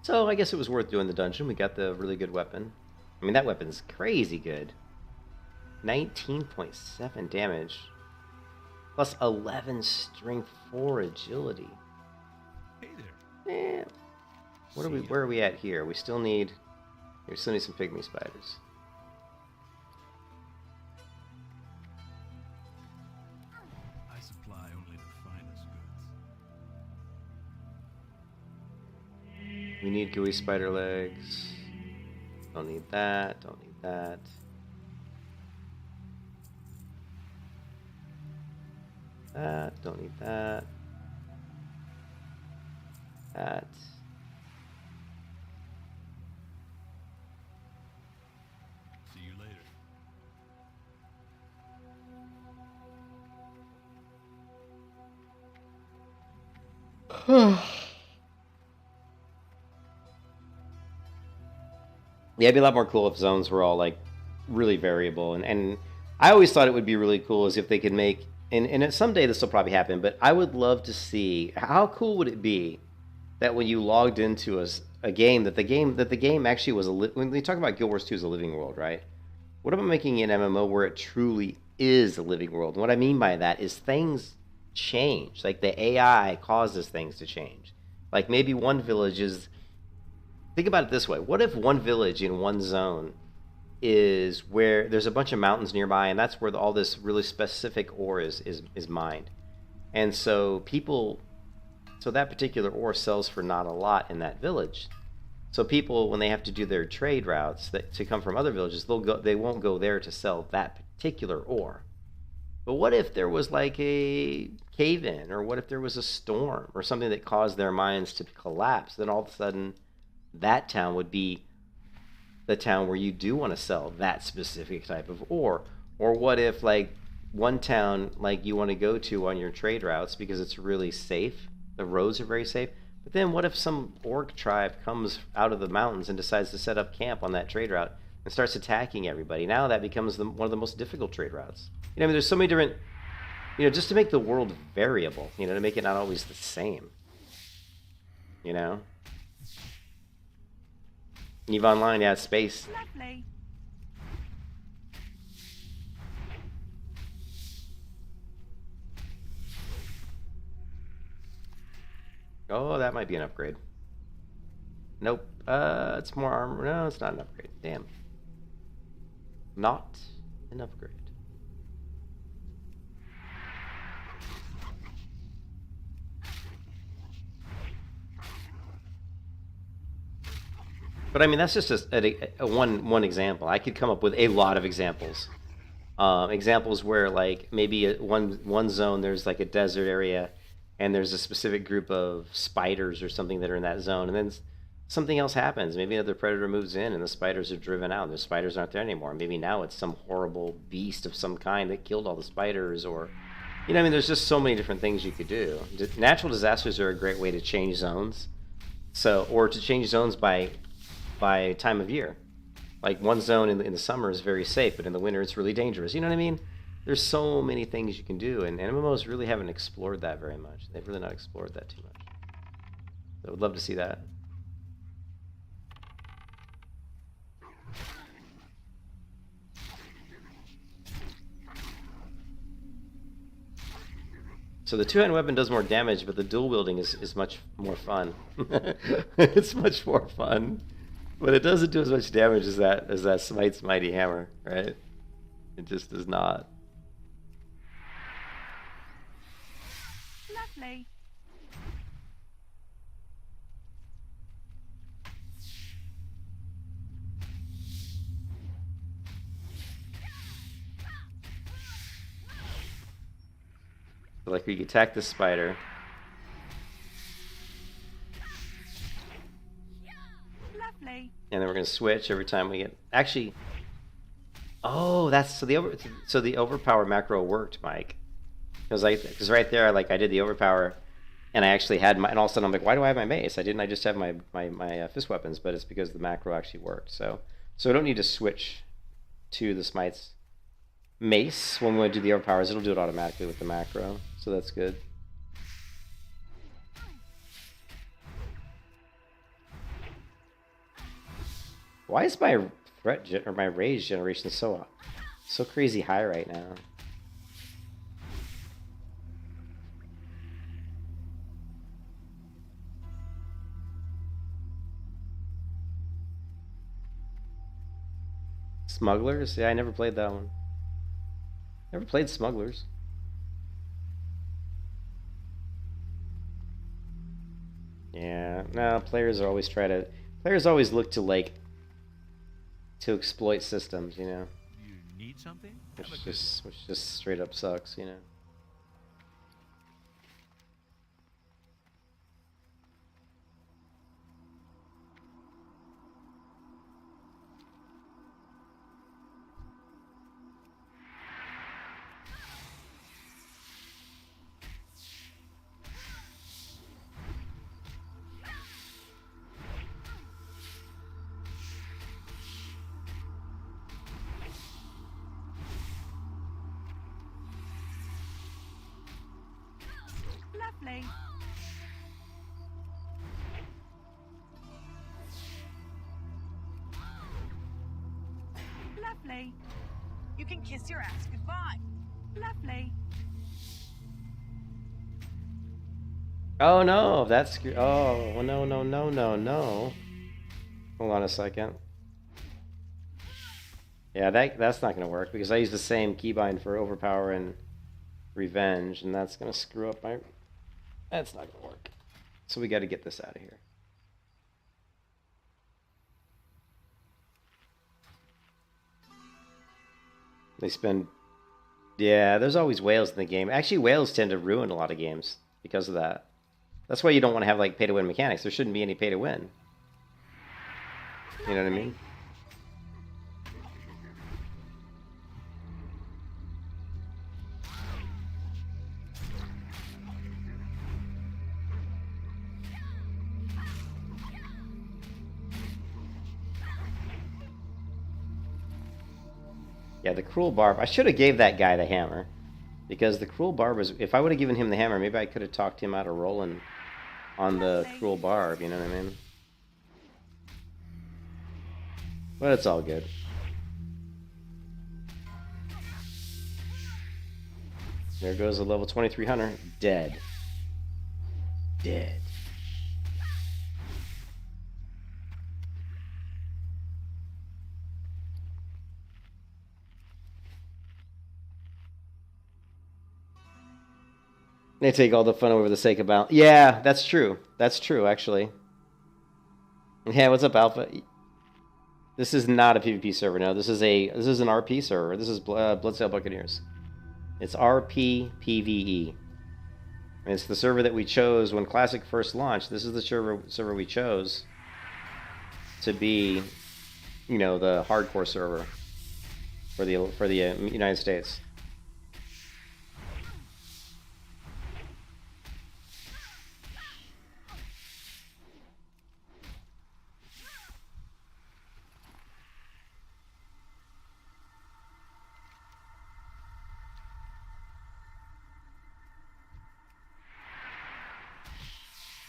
So I guess it was worth doing the dungeon. We got the really good weapon. I mean, that weapon's crazy good. 19.7 damage. Plus 11 strength, 4 agility. Hey there. Yeah. Where are we at here? We still need some pygmy spiders. I supply only the finest goods. We need gooey spider legs. Don't need that. Don't need that. Don't need that. That. See you later. Yeah, it'd be a lot more cool if zones were all like really variable, and I always thought it would be really cool is if they could make, and someday this will probably happen, but I would love to see how cool would it be that when you logged into a game that the game actually was when we talk about Guild Wars 2 as a living world, right? What about making an MMO where it truly is a living world? And what I mean by that is things change, like the AI causes things to change. Like maybe one village is. Think about it this way. What if one village in one zone is where there's a bunch of mountains nearby, and that's where all this really specific ore is mined. And so that particular ore sells for not a lot in that village. So people, when they have to do their trade routes to come from other villages, they won't go there to sell that particular ore. But what if there was like a cave-in, or what if there was a storm or something that caused their mines to collapse? Then all of a sudden that town would be the town where you do want to sell that specific type of ore. Or what if like one town like you want to go to on your trade routes because it's really safe, the roads are very safe, but then what if some orc tribe comes out of the mountains and decides to set up camp on that trade route and starts attacking everybody? Now that becomes one of the most difficult trade routes. You know, I mean, there's so many different, you know, just to make the world variable, you know, to make it not always the same, you know. EVE Online, yeah, space. Lovely. Oh, that might be an upgrade. Nope. It's more armor. No, it's not an upgrade. Damn. Not an upgrade. But I mean, that's just a one example. I could come up with a lot of examples. Examples where like maybe one zone there's like a desert area, and there's a specific group of spiders or something that are in that zone, and then something else happens. Maybe another predator moves in, and the spiders are driven out. The spiders aren't there anymore. Maybe now it's some horrible beast of some kind that killed all the spiders, or I mean, there's just so many different things you could do. Natural disasters are a great way to change zones. So, or to change zones by time of year. Like one zone in the summer is very safe, but in the winter it's really dangerous. You know what I mean? There's so many things you can do, and MMOs really haven't explored that very much. They've really not explored that too much. So I would love to see that. So the two-hand weapon does more damage, but the dual wielding is much more fun. It's much more fun. But it doesn't do as much damage as that Smite's Mighty Hammer, right? It just does not. Lovely. So like we attack the spider. Lovely. And then we're gonna switch every time we get. Actually, oh, that's so the overpower macro worked, Mike. Because right there, like I did the overpower, and I actually had my. And all of a sudden, I'm like, why do I have my mace? I just have my fist weapons, but it's because the macro actually worked. So I don't need to switch to the Smite's mace when we do the overpowers. It'll do it automatically with the macro, so that's good. Why is my my rage generation so crazy high right now? Smugglers? Yeah, I never played that one. Never played Smugglers. Yeah, no, players always look to like to exploit systems, you know. You need something? Which just straight up sucks, you know. Lovely. Lovely. You can kiss your ass goodbye. Lovely. Oh no, that's oh no. Hold on a second. Yeah, that's not gonna work because I use the same keybind for overpower and revenge, and that's gonna screw up my. That's not gonna work. So we got to get this out of here. They spend. Yeah, there's always whales in the game. Actually, whales tend to ruin a lot of games because of that. That's why you don't want to have like pay-to-win mechanics. There shouldn't be any pay-to-win. You know what I mean? Yeah, the cruel barb. I should have gave that guy the hammer, because the cruel barb was. If I would have given him the hammer, maybe I could have talked him out of rolling on the cruel barb. You know what I mean? But it's all good. There goes a level 23 hunter. Dead. Dead. They take all the fun away for the sake of balance. Yeah, that's true. That's true, actually. Yeah, what's up, Alpha? This is not a PvP server. No, this is an RP server. This is Bloodsail Buccaneers. It's RP PvE. And it's the server that we chose when Classic first launched. This is the server we chose to be, you know, the hardcore server for the United States.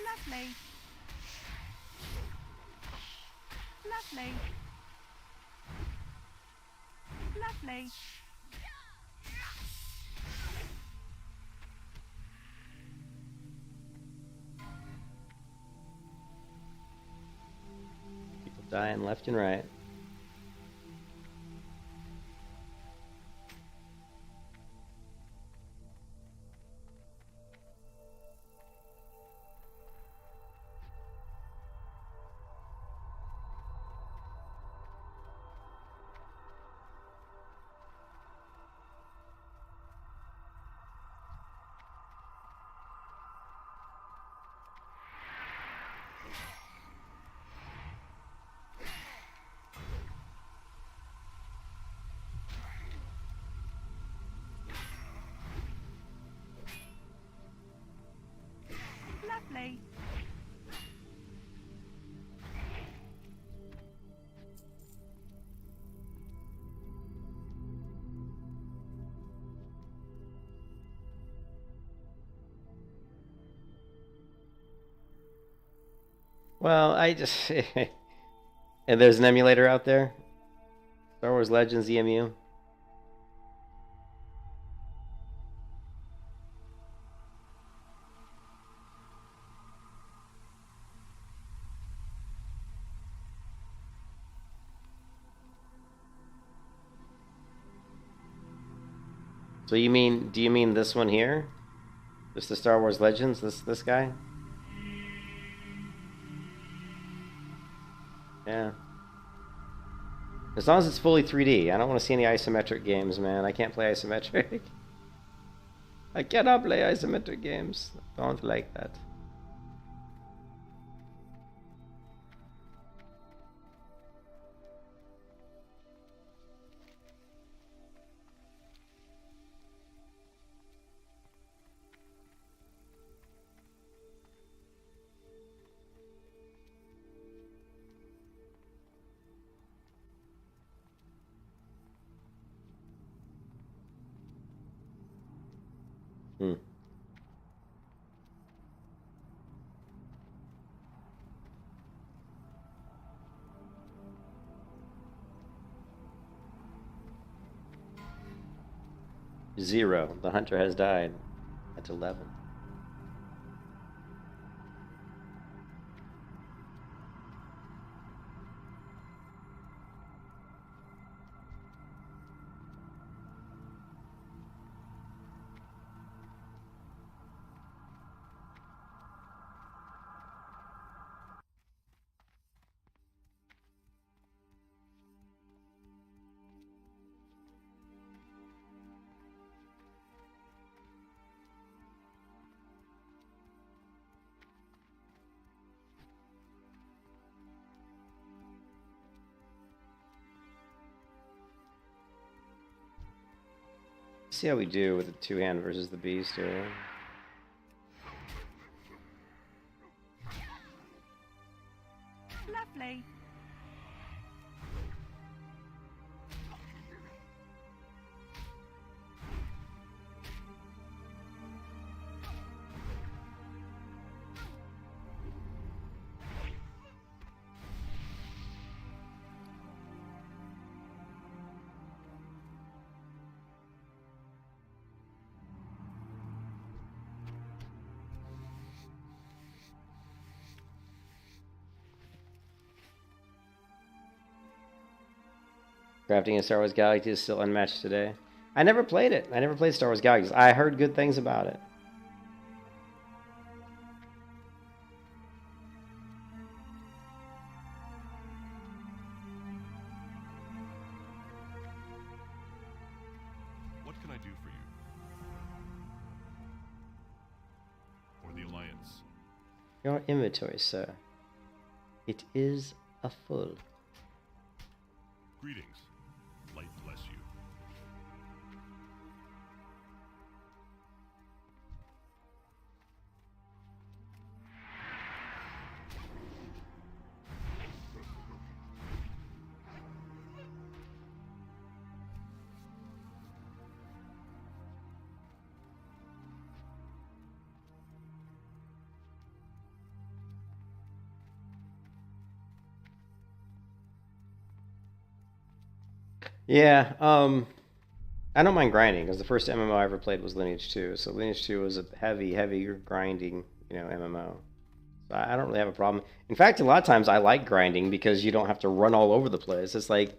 Lovely. Lovely. Lovely. People dying left and right. Lovely. Well, I just... And there's an emulator out there? Star Wars Legends EMU? So do you mean this one here? Just the Star Wars Legends, this guy? Yeah. As long as it's fully 3D. I don't want to see any isometric games, man. I can't play isometric. I cannot play isometric games. I don't like that. Hmm. Zero. The hunter has died. That's 11. See how we do with the two-hand versus the beast here. Lovely. Crafting in Star Wars Galaxy is still unmatched today. I never played it. I never played Star Wars Galaxy. I heard good things about it. Your inventory, sir. It is a full. Greetings. Light bless you. Yeah, I don't mind grinding because the first MMO I ever played was Lineage 2. So Lineage 2 was a heavy grinding, MMO. So I don't really have a problem. In fact, a lot of times I like grinding because you don't have to run all over the place. It's like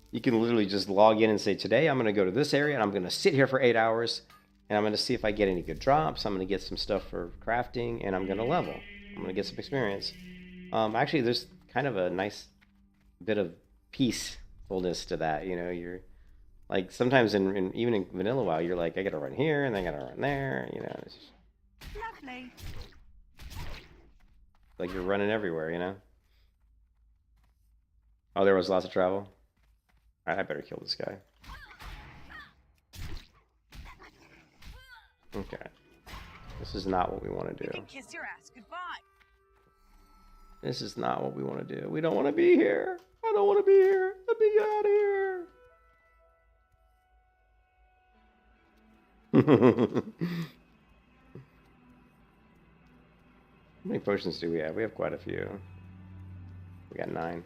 you can literally just log in and say, today I'm going to go to this area and I'm going to sit here for 8 hours and I'm going to see if I get any good drops. I'm going to get some stuff for crafting and I'm going to level. I'm going to get some experience. Actually, there's kind of a nice bit of peacefulness to that. You're like sometimes even in vanilla WoW, you're like, I got to run here and I got to run there. It's just Lovely. like you're running everywhere. Oh, there was lots of travel. Alright, I better kill this guy. Okay. This is not what we want to You do. can kiss your ass goodbye. This is not what we want to do. We don't want to be here. I don't want to be here. Let me get out of here. How many potions do we have? We have quite a few. We got 9.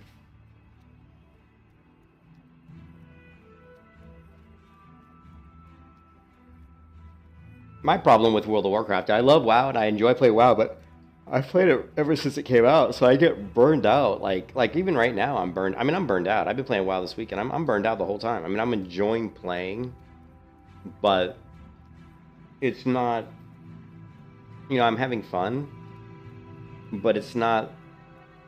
My problem with World of Warcraft, I love WoW and I enjoy playing WoW, but I've played it ever since it came out, so I get burned out. Like even right now, I'm burned. I mean, I'm burned out. I've been playing WoW this week, and I'm burned out the whole time. I mean, I'm enjoying playing, but it's not. I'm having fun, but it's not.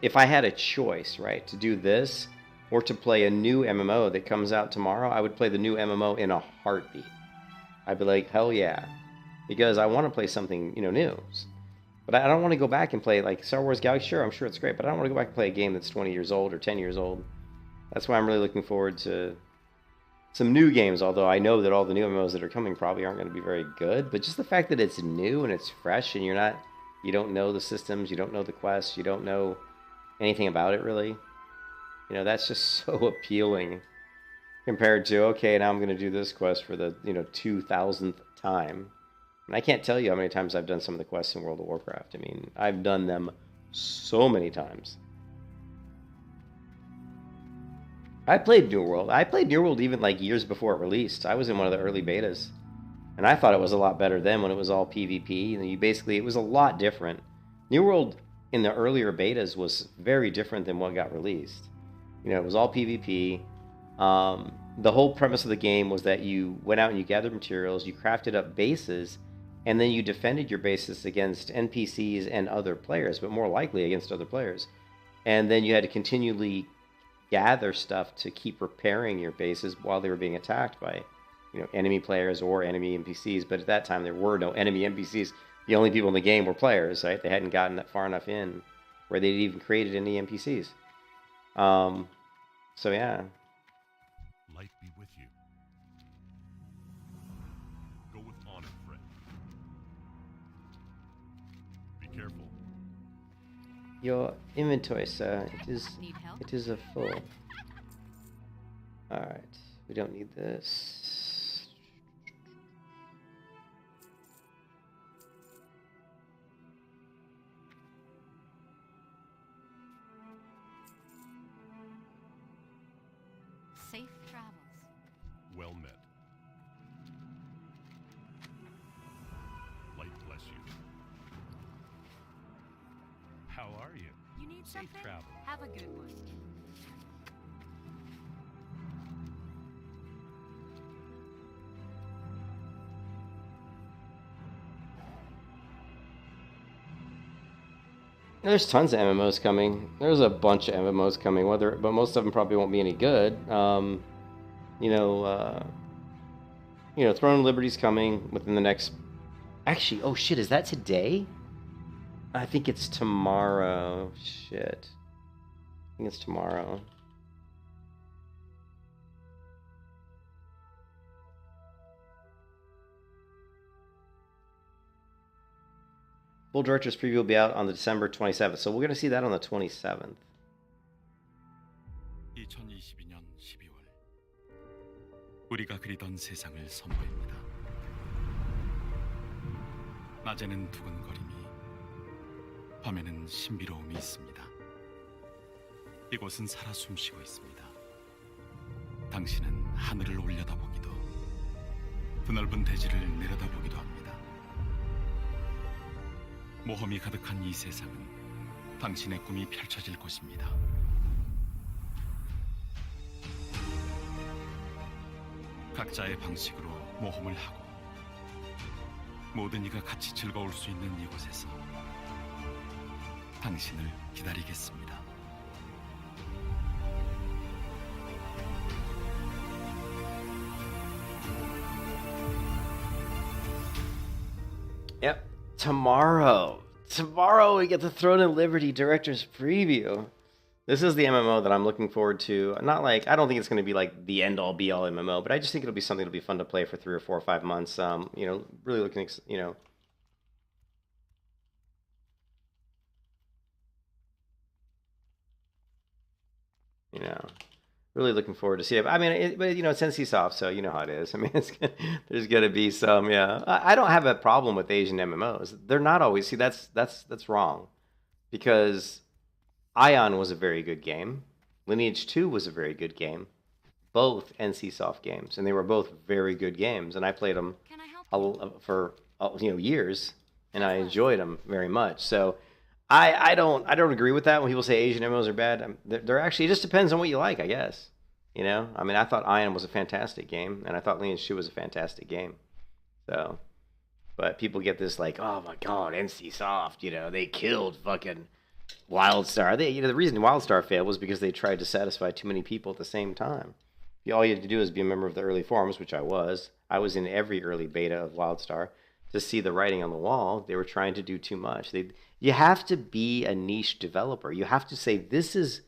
If I had a choice, right, to do this or to play a new MMO that comes out tomorrow, I would play the new MMO in a heartbeat. I'd be like, hell yeah, because I want to play something new. But I don't want to go back and play like Star Wars Galaxy. Sure, I'm sure it's great, but I don't want to go back and play a game that's 20 years old or 10 years old. That's why I'm really looking forward to some new games, although I know that all the new MMOs that are coming probably aren't going to be very good. But just the fact that it's new and it's fresh and you don't know the systems, you don't know the quests, you don't know anything about it really. That's just so appealing compared to, okay, now I'm going to do this quest for the, 2000th time. And I can't tell you how many times I've done some of the quests in World of Warcraft. I mean, I've done them so many times. I played New World. I played New World even like years before it released. I was in one of the early betas. And I thought it was a lot better then when it was all PvP. And it was a lot different. New World in the earlier betas was very different than what got released. It was all PvP. The whole premise of the game was that you went out and you gathered materials, you crafted up bases, and then you defended your bases against NPCs and other players, but more likely against other players. And then you had to continually gather stuff to keep repairing your bases while they were being attacked by, enemy players or enemy NPCs. But at that time, there were no enemy NPCs. The only people in the game were players, right? They hadn't gotten that far enough in where they'd even created any NPCs. So yeah. Light be with you. Go with honor, friend. Be careful. Your inventory, sir. Need help? It is a full. Alright. We don't need this. Safe travels. Well met. Light bless you. How are you? You need Safe something? travel. Have a good one. There's tons of MMOs coming. There's a bunch of MMOs coming, but most of them probably won't be any good. Throne of Liberty's coming within the next. Actually, oh shit, is that today? I think it's tomorrow. Shit. I think it's tomorrow. Full Director's Preview will be out on the December 27th. So we're going to see that on the 27th. 2022년 12월 우리가 그리던 세상을 선보입니다. 낮에는 두근거림이, 밤에는 신비로움이 있습니다. 이곳은 살아 숨쉬고 있습니다. 당신은 하늘을 올려다보기도, 드넓은 대지를 내려다보기도 합니다. 모험이 가득한 이 세상은 당신의 꿈이 펼쳐질 곳입니다. 각자의 방식으로 모험을 하고 모든 이가 같이 즐거울 수 있는 이곳에서 당신을 기다리겠습니다. Yep. Tomorrow we get the Throne and Liberty Director's Preview. This is the MMO that I'm looking forward to. Not like, I don't think it's going to be like the end-all be-all MMO, but I just think it'll be something that'll be fun to play for 3 or 4 or 5 months. You know, really looking, you know. You know, really looking forward to see it. I mean, but you know, it's NC Soft, so you know how it is. I mean, there's gonna be some, yeah. I don't have a problem with Asian MMOs. They're not always. See, that's wrong, because Ion was a very good game. Lineage 2 was a very good game. Both NC Soft games, and they were both very good games. And I played them Can I help? for you know, years, and I enjoyed them very much. So I don't agree with that when people say Asian MMOs are bad. They're actually, it just depends on what you like, I guess. You know, I mean, I thought Ion was a fantastic game, and I thought Lineage 2 was a fantastic game. So, but people get this like, oh my god, NC Soft, you know, they killed fucking WildStar. You know, the reason WildStar failed was because they tried to satisfy too many people at the same time. All you had to do is be a member of the early forums, which I was. I was in every early beta of WildStar to see the writing on the wall. They were trying to do too much. You have to be a niche developer. You have to say, this is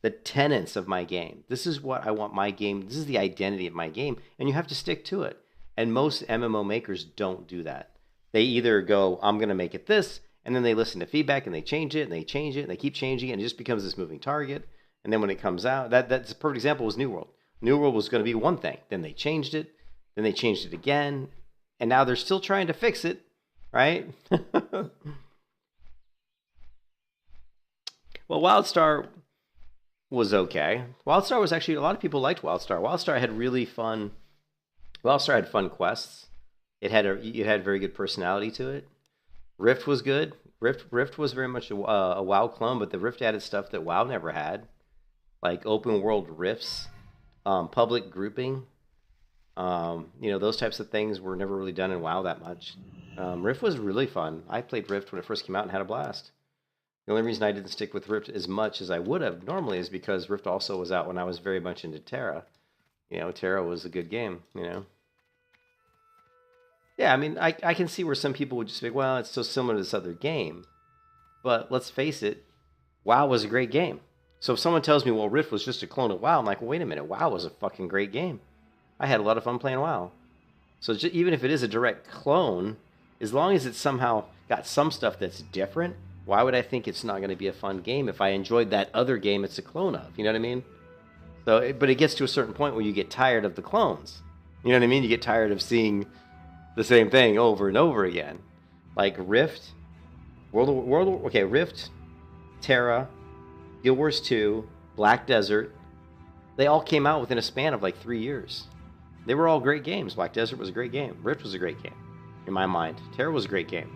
the tenets of my game. This is what I want my game. This is the identity of my game. And you have to stick to it. And most MMO makers don't do that. They either go, I'm going to make it this, and then they listen to feedback and they change it and they change it and they keep changing it and it just becomes this moving target. And then when it comes out, that's a perfect example was New World. New World was going to be one thing. Then they changed it. Then they changed it again. And now they're still trying to fix it, right? Well, WildStar was okay. WildStar was actually, a lot of people liked WildStar. WildStar had really fun. WildStar had fun quests. It had very good personality to it. Rift was good. Rift was very much a WoW clone, but the Rift added stuff that WoW never had, like open world rifts, public grouping. You know, those types of things were never really done in WoW that much. Rift was really fun. I played Rift when it first came out and had a blast. The only reason I didn't stick with Rift as much as I would have normally is because Rift also was out when I was very much into Terra. You know, Terra was a good game, you know. Yeah, I mean, I can see where some people would just be, well, it's so similar to this other game. But let's face it, WoW was a great game. So if someone tells me, well, Rift was just a clone of WoW, I'm like, well, wait a minute, WoW was a fucking great game. I had a lot of fun playing WoW. So even if it is a direct clone, as long as it's somehow got some stuff that's different, why would I think it's not going to be a fun game if I enjoyed that other game it's a clone of? You know what I mean? So, but it gets to a certain point where you get tired of the clones. You know what I mean? You get tired of seeing the same thing over and over again. Like Rift, Rift, Terra, Guild Wars 2, Black Desert. They all came out within a span of like 3 years. They were all great games. Black Desert was a great game. Rift was a great game, in my mind. Terra was a great game,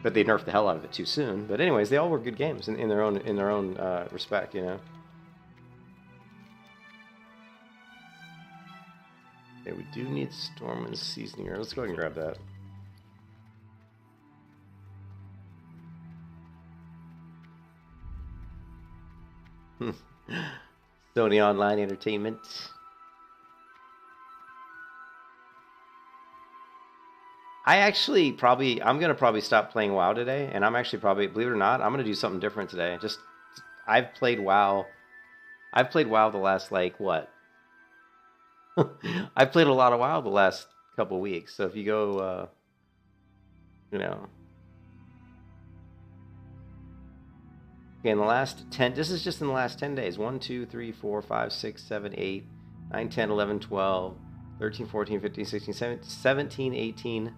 but they nerfed the hell out of it too soon. But anyways, they all were good games in their own respect, you know. Okay, we do need Storm and Seasoning. Let's go ahead and grab that. Sony Online Entertainment. I'm gonna probably stop playing WoW today, and I'm actually probably, believe it or not, I'm gonna do something different today. I've played WoW. I've played WoW the last like what? I've played a lot of WoW the last couple weeks. So if you go, you know, okay, in the last 10, this is just in the last 10 days. 1, 2, 3, 4, 5, 6, 7, 8, 9, 10, 11, 12, 13, 14, 15, 16, 17, 18,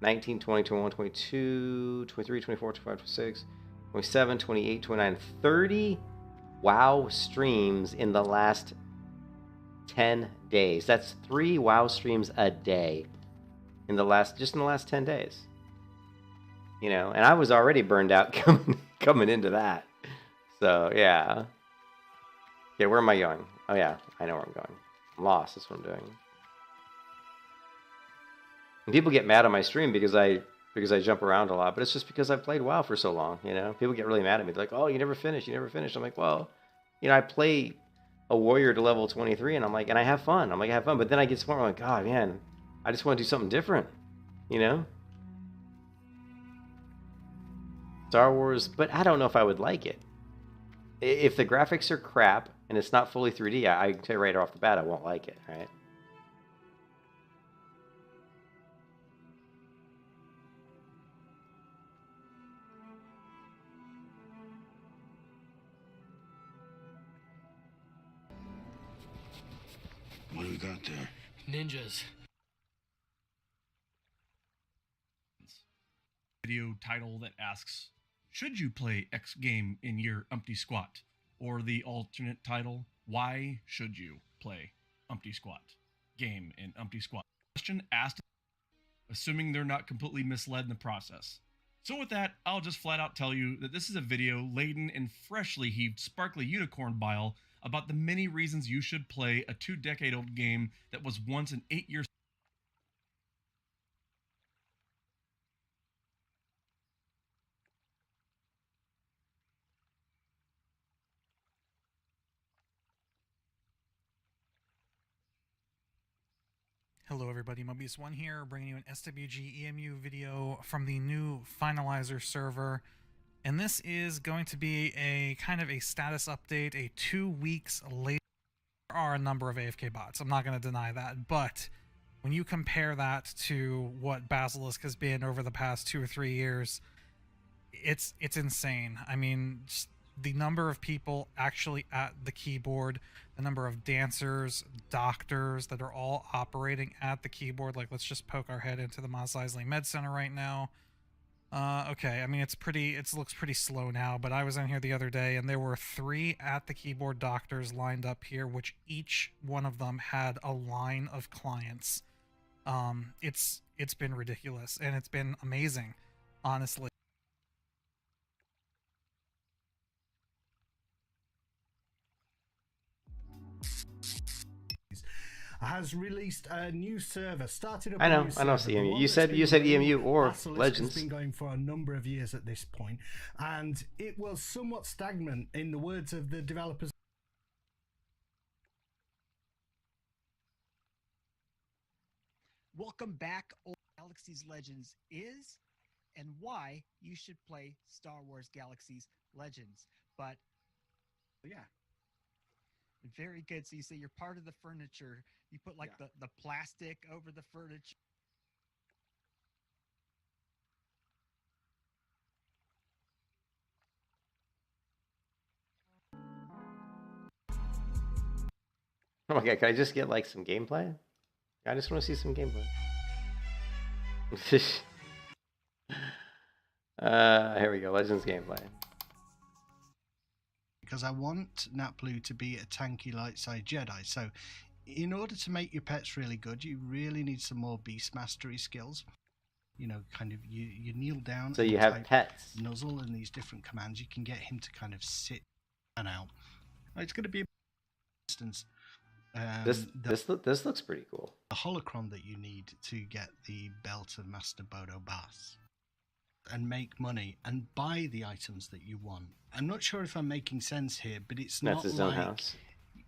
19, 20, 21, 22, 23, 24, 25, 26, 27, 28, 29, 30 WoW streams in the last 10 days. That's 3 WoW streams a day in the last 10 days. You know, and I was already burned out coming into that. So, yeah. Okay, where am I going? Oh, yeah, I know where I'm going. I'm lost. That's what I'm doing. And people get mad on my stream because I jump around a lot, but it's just because I've played WoW for so long, you know? People get really mad at me. They're like, oh, you never finished. I'm like, well, you know, I play a warrior to level 23, and I'm like, and I have fun. But then I get smart. I'm like, God, man, I just want to do something different, you know? Star Wars, but I don't know if I would like it. If the graphics are crap and it's not fully 3D, I can tell you right off the bat, I won't like it, right? What do we got there? Ninjas. Video title that asks, should you play X game in your Umpty Squat? Or the alternate title, why should you play Umpty Squat game in Umpty Squat? Question asked, assuming they're not completely misled in the process. So with that, I'll just flat out tell you that this is a video laden in freshly heaved sparkly unicorn bile about the many reasons you should play a 2-decade-old game that was once an 8-year. Hello everybody, Mobius1 here, bringing you an SWG EMU video from the new Finalizer server. And this is going to be a kind of a status update, a 2 weeks later. There are a number of AFK bots, I'm not going to deny that, but when you compare that to what Basilisk has been over the past 2 or 3 years, it's insane. I mean, just the number of people actually at the keyboard, the number of dancers, doctors that are all operating at the keyboard. Like, let's just poke our head into the Mos Eisley Med Center right now. Okay, I mean, it looks pretty slow now, but I was in here the other day and there were 3 at the keyboard doctors lined up here, which each one of them had a line of clients. It's been ridiculous and it's been amazing, honestly. Has released a new server. Started up. I know EMU. You said EMU or Basilisk Legends. Has been going for a number of years at this point, and it was somewhat stagnant, in the words of the developers. Welcome back. Old Galaxy's Legends is and why you should play Star Wars Galaxy's Legends. But yeah, very good. So you say you're part of the furniture. You put like the plastic over the furniture. Oh my god, can I just get like some gameplay? I just want to see some gameplay. Here we go, Legends gameplay. Because I want Naplu to be a tanky light side Jedi. So in order to make your pets really good, you really need some more beast mastery skills. You know, kind of you kneel down. So you have pets. Nuzzle and these different commands. You can get him to kind of sit and out. It's going to be, for instance, this looks pretty cool. The holocron that you need to get the belt of Master Bodo Bass and make money and buy the items that you want. I'm not sure if I'm making sense here, but it's not his like own house.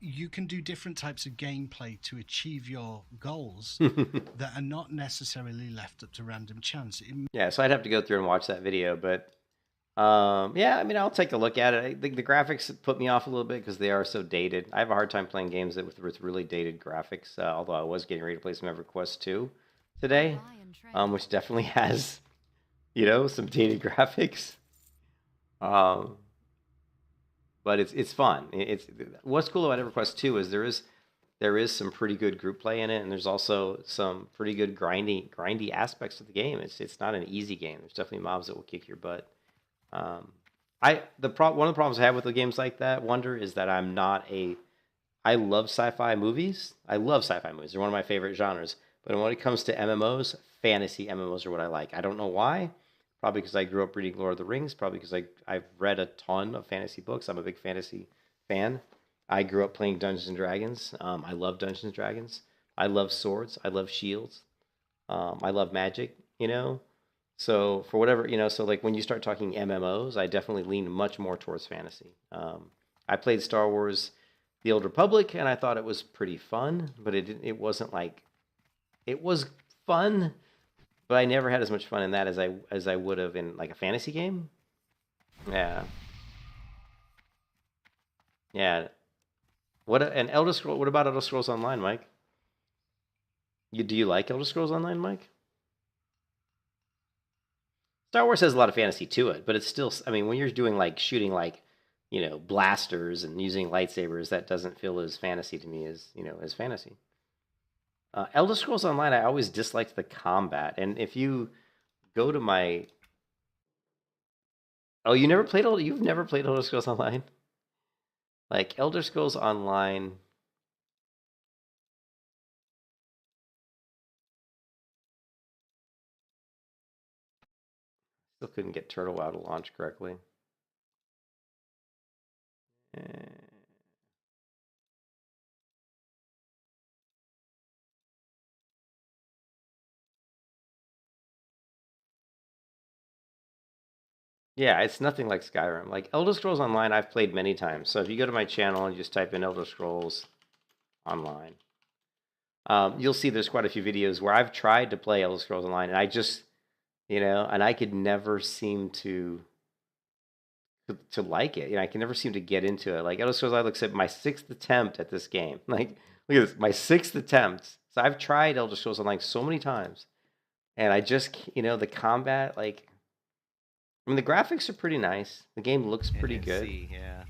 you can do different types of gameplay to achieve your goals that are not necessarily left up to random chance. Yeah, so I'd have to go through and watch that video, but yeah, I mean, I'll take a look at it. I think the graphics put me off a little bit because they are so dated. I have a hard time playing games with really dated graphics, although I was getting ready to play some EverQuest 2 today, which definitely has, you know, some dated graphics. But it's fun. It's what's cool about EverQuest 2 is there is some pretty good group play in it, and there's also some pretty good grindy aspects to the game. It's not an easy game. There's definitely mobs that will kick your butt. One of the problems I have with the games like that, Wonder, is that I love sci-fi movies. I love sci-fi movies. They're one of my favorite genres. But when it comes to MMOs, fantasy MMOs are what I like. I don't know why. Probably because I grew up reading Lord of the Rings. Probably because I've read a ton of fantasy books. I'm a big fantasy fan. I grew up playing Dungeons and Dragons. I love Dungeons and Dragons. I love swords. I love shields. I love magic, you know? So for whatever, you know, so like when you start talking MMOs, I definitely lean much more towards fantasy. I played Star Wars The Old Republic, and I thought it was pretty fun, but it wasn't like, it was fun, but I never had as much fun in that as I would have in like a fantasy game. Yeah. Yeah. What about Elder Scrolls Online, Mike? Do you like Elder Scrolls Online, Mike? Star Wars has a lot of fantasy to it, but it's still, I mean, when you're doing like shooting like, you know, blasters and using lightsabers, that doesn't feel as fantasy to me as, you know, as fantasy. Elder Scrolls Online, I always disliked the combat. And if you go to my... Oh, you've never played Elder Scrolls Online? Like, Elder Scrolls Online... Still couldn't get Turtle WoW to launch correctly. Yeah, it's nothing like Skyrim. Like Elder Scrolls Online, I've played many times. So if you go to my channel and just type in Elder Scrolls Online, you'll see there's quite a few videos where I've tried to play Elder Scrolls Online, and I just, you know, and I could never seem to like it. You know, I can never seem to get into it. Like Elder Scrolls Online looks at my 6th attempt at this game. Like, look at this, my 6th attempt. So I've tried Elder Scrolls Online so many times, and I just, you know, the combat, like, I mean, the graphics are pretty nice. The game looks pretty good. Yeah.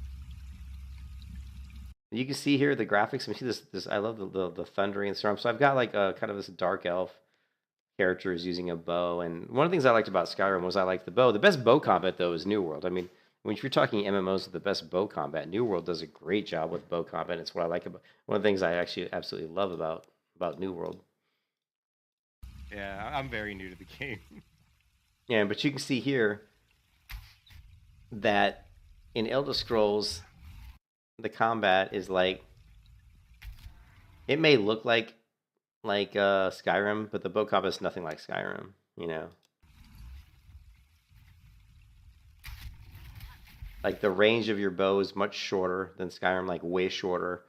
You can see here the graphics. I mean, see this. I love the thundering and storm. So I've got like a kind of this dark elf character who's using a bow. And one of the things I liked about Skyrim was I liked the bow. The best bow combat though is New World. I mean, when you're talking MMOs with the best bow combat, New World does a great job with bow combat. It's what I like about one of the things I actually absolutely love about New World. Yeah, I'm very new to the game. Yeah, but you can see here that in Elder Scrolls, the combat is like, it may look like Skyrim, but the bow combat is nothing like Skyrim, you know. Like the range of your bow is much shorter than Skyrim, like way shorter.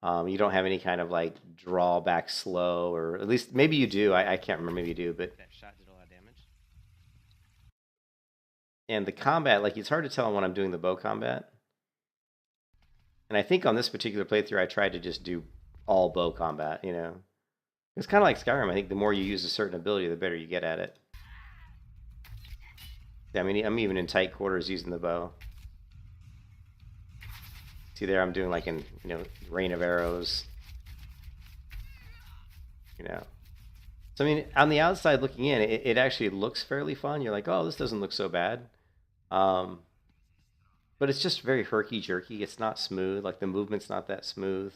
You don't have any kind of like drawback slow, or at least maybe you do. I can't remember, maybe you do, but That shot did a lot of damage. and the combat, like it's hard to tell when I'm doing the bow combat. And I think on this particular playthrough, I tried to just do all bow combat, you know. It's kind of like Skyrim. I think the more you use a certain ability, the better you get at it. Yeah, I mean, I'm even in tight quarters using the bow. See there, I'm doing like in, you know, rain of arrows. You know. So, I mean, on the outside looking in, it actually looks fairly fun. You're like, oh, this doesn't look so bad. But it's just very herky-jerky. It's not smooth. Like, the movement's not that smooth.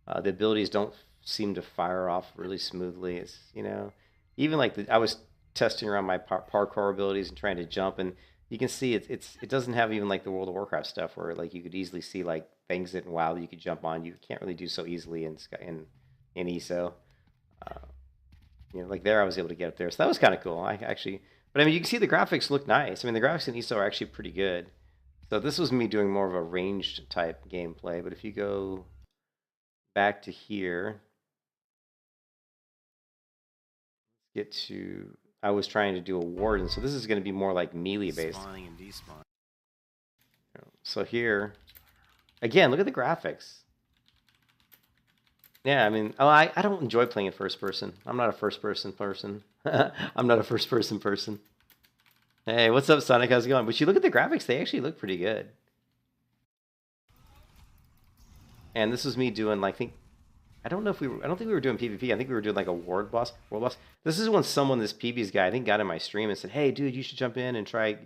The abilities don't seem to fire off really smoothly. It's, you know, even like I was testing around my parkour abilities and trying to jump, and you can see it doesn't have even like the World of Warcraft stuff where like you could easily see like things that in WoW you could jump on. You can't really do so easily in ESO. You know, like there I was able to get up there, so that was kind of cool. But I mean, you can see the graphics look nice. I mean, the graphics in ESO are actually pretty good. So this was me doing more of a ranged type gameplay. But if you go back to here. Get to. I was trying to do a warden, so this is going to be more like melee based. Spawning and despawning. So here, again, look at the graphics. Yeah, I mean, I don't enjoy playing in first person. I'm not a first person person. I'm not a first person person. Hey, what's up, Sonic? How's it going? But you look at the graphics; they actually look pretty good. And this was me doing, like, I don't think we were doing PvP. I think we were doing like a world boss. This is when this PB's guy, I think, got in my stream and said, "Hey, dude, you should jump in and try."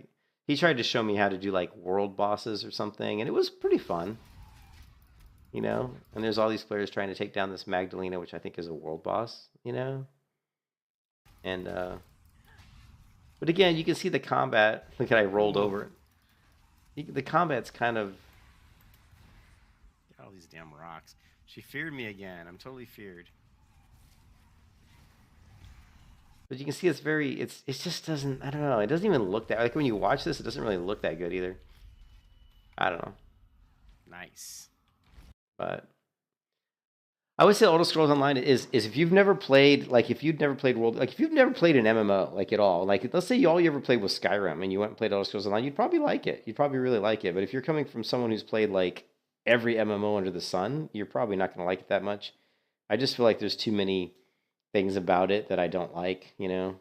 He tried to show me how to do like world bosses or something, and it was pretty fun. You know, and there's all these players trying to take down this Magdalena, which I think is a world boss. You know, and but again, you can see the combat. Look at I rolled over. The combat's kind of. All these damn rocks. She feared me again. I'm totally feared. But you can see it just doesn't, I don't know, it doesn't even look that, like when you watch this, it doesn't really look that good either. I don't know. Nice. But I would say Elder Scrolls Online is if you've never played, like if you've never played if you've never played an MMO, like at all, like let's say all you ever played was Skyrim and you went and played Elder Scrolls Online, you'd probably like it. You'd probably really like it. But if you're coming from someone who's played like every MMO under the sun, you're probably not going to like it that much. I just feel like there's too many things about it that I don't like, you know.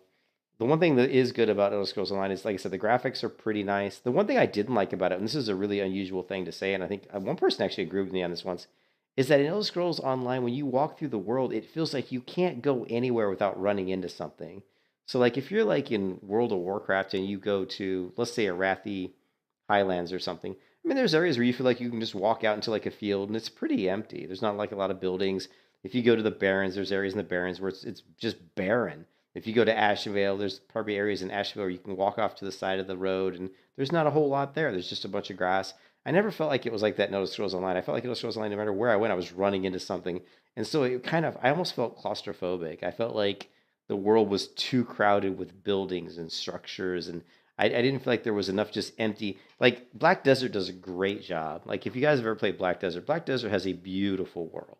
The one thing that is good about Elder Scrolls Online is, like I said, the graphics are pretty nice. The one thing I didn't like about it, and this is a really unusual thing to say, and I think one person actually agreed with me on this once, is that in Elder Scrolls Online, when you walk through the world, it feels like you can't go anywhere without running into something. So, like, if you're, like, in World of Warcraft and you go to, let's say, Arathi Highlands or something, I mean, there's areas where you feel like you can just walk out into, like, a field, and it's pretty empty. There's not, like, a lot of buildings. If you go to the Barrens, there's areas in the Barrens where it's just barren. If you go to Ashvale, there's probably areas in Ashvale where you can walk off to the side of the road, and there's not a whole lot there. There's just a bunch of grass. I never felt like it was like that in Elder Scrolls Online. I felt like Elder Scrolls Online, no matter where I went, I was running into something. And so it kind of, I almost felt claustrophobic. I felt like the world was too crowded with buildings and structures, and I didn't feel like there was enough just empty. Like, Black Desert does a great job. Like, if you guys have ever played Black Desert has a beautiful world.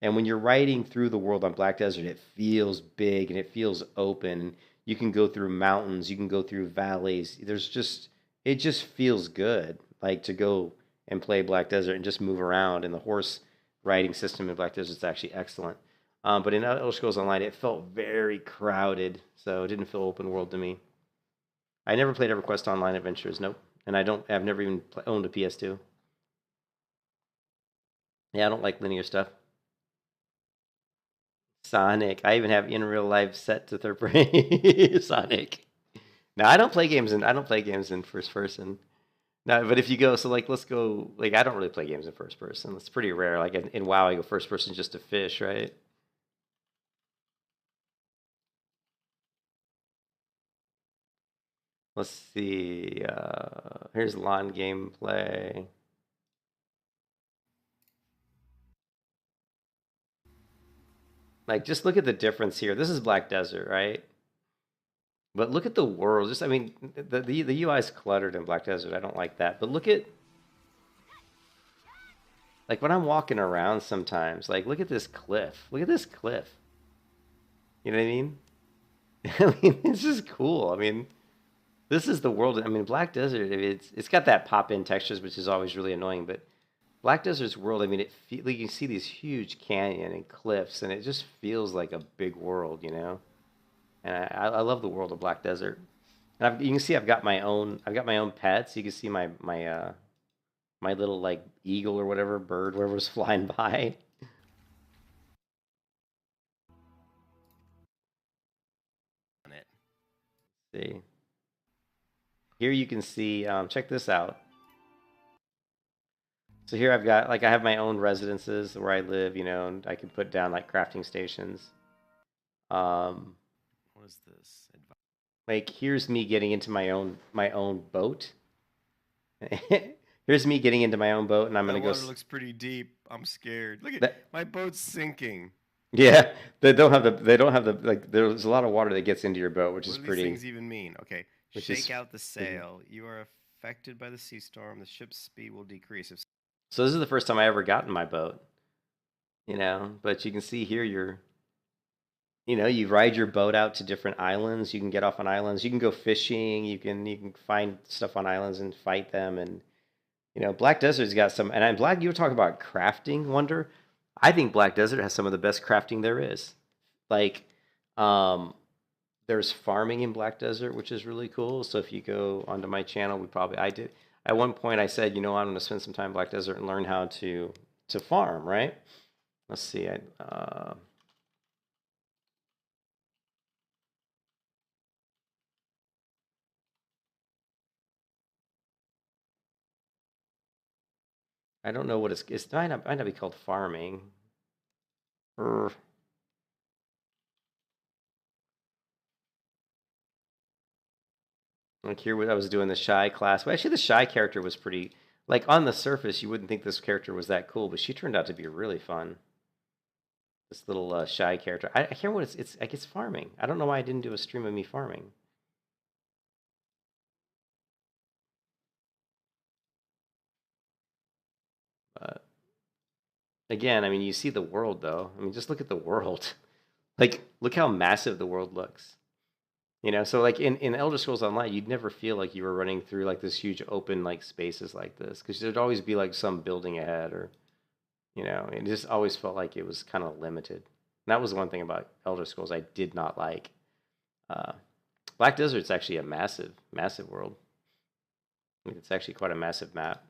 And when you're riding through the world on Black Desert, it feels big and it feels open. You can go through mountains, you can go through valleys. It just feels good, like, to go and play Black Desert and just move around. And the horse riding system in Black Desert is actually excellent. But in Elder Scrolls Online, it felt very crowded, so it didn't feel open world to me. I never played EverQuest Online Adventures, nope. And I've never even owned a PS2. Yeah, I don't like linear stuff. Sonic. I even have in real life set to third person. Sonic. No, I don't play games in first person. No, but if you go, so like, let's go, like, I don't really play games in first person. It's pretty rare. Like in WoW, I go first person just to fish, right? Let's see. Here's lawn gameplay. Like, just look at the difference here. This is Black Desert, right? But look at the world. Just, I mean, the UI is cluttered in Black Desert. I don't like that. But look at, like, when I'm walking around sometimes, like, look at this cliff. Look at this cliff. You know what I mean? I mean, it's just cool. I mean, this is the world. I mean, Black Desert, it's got that pop-in textures, which is always really annoying, but Black Desert's world, I mean, like, you can see these huge canyon and cliffs, and it just feels like a big world, you know. And I love the world of Black Desert. And you can see I've got my own pets. You can see my little, like, eagle or whatever, bird, whatever's flying by. On it. Let's see. Here you can see. Check this out. So here I've got, like, I have my own residences where I live, you know, and I can put down, like, crafting stations. What is this? Like, here's me getting into my own boat. Here's me getting into my own boat, and I'm gonna go. The water looks pretty deep. I'm scared. Look at that. My boat's sinking. Yeah, they don't have the like. There's a lot of water that gets into your boat, which is pretty. What do these things even mean? Okay, shake out the sail. You are affected by the sea storm. The ship's speed will decrease. So this is the first time I ever got in my boat. you know. But you can see here you ride your boat out to different islands. You can get off on islands. You can go fishing. You can find stuff on islands and fight them. And Black Desert's got some. And I'm glad you were talking about crafting. Wonder. I think Black Desert has some of the best crafting there is. Like, there's farming in Black Desert, which is really cool. So if you go onto my channel, I did. At one point, I said, I'm going to spend some time in Black Desert and learn how to farm. Right? Let's see. I don't know what it's might not be called farming. Like here, what I was doing the shy class. Well, actually, the shy character was pretty. Like on the surface, you wouldn't think this character was that cool, but she turned out to be really fun. This little shy character. I can't remember what it's. Like it's farming. I don't know why I didn't do a stream of me farming. But again, I mean, you see the world though. I mean, just look at the world. Like, look how massive the world looks. So like in Elder Scrolls Online, you'd never feel like you were running through like this huge open like spaces like this, because there'd always be like some building ahead, or it just always felt like it was kind of limited. And that was one thing about Elder Scrolls I did not like. Black Desert's actually a massive, massive world. I mean, it's actually quite a massive map.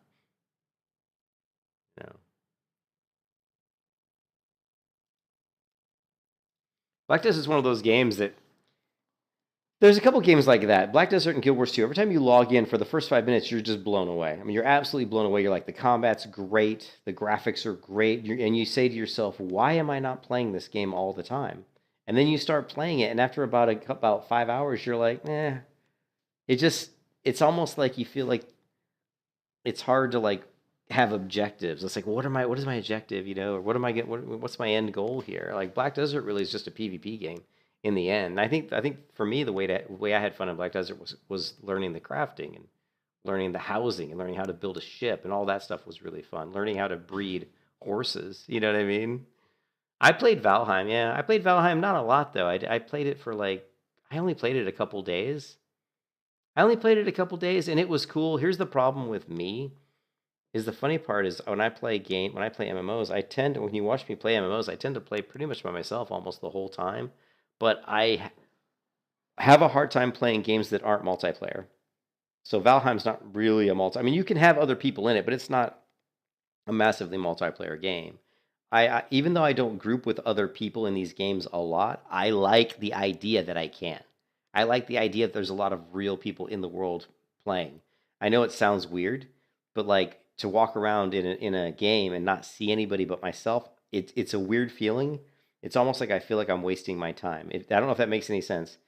Black Desert is one of those games that there's a couple games like that. Black Desert and Guild Wars 2. Every time you log in for the first 5 minutes, you're just blown away. I mean, you're absolutely blown away. You're like, the combat's great, the graphics are great, and you say to yourself, why am I not playing this game all the time? And then you start playing it, and after about 5 hours, you're like, it's almost like you feel like it's hard to like have objectives. It's like, what is my objective, or what's my end goal here? Like Black Desert really is just a PvP game in the end. And I think for me, the way I had fun in Black Desert was learning the crafting and learning the housing and learning how to build a ship, and all that stuff was really fun. Learning how to breed horses, you know what I mean? I played Valheim, yeah. I played Valheim not a lot though. I played it for I only played it a couple days. And it was cool. Here's the problem with me. The funny part is when I play MMOs, when you watch me play MMOs, I tend to play pretty much by myself almost the whole time. But I have a hard time playing games that aren't multiplayer. So Valheim's not really a I mean, you can have other people in it, but it's not a massively multiplayer game. I even though I don't group with other people in these games a lot, I like the idea that I can. I like the idea that there's a lot of real people in the world playing. I know it sounds weird, but like to walk around in a game and not see anybody but myself, it's a weird feeling. It's almost like I feel like I'm wasting my time. I don't know if that makes any sense,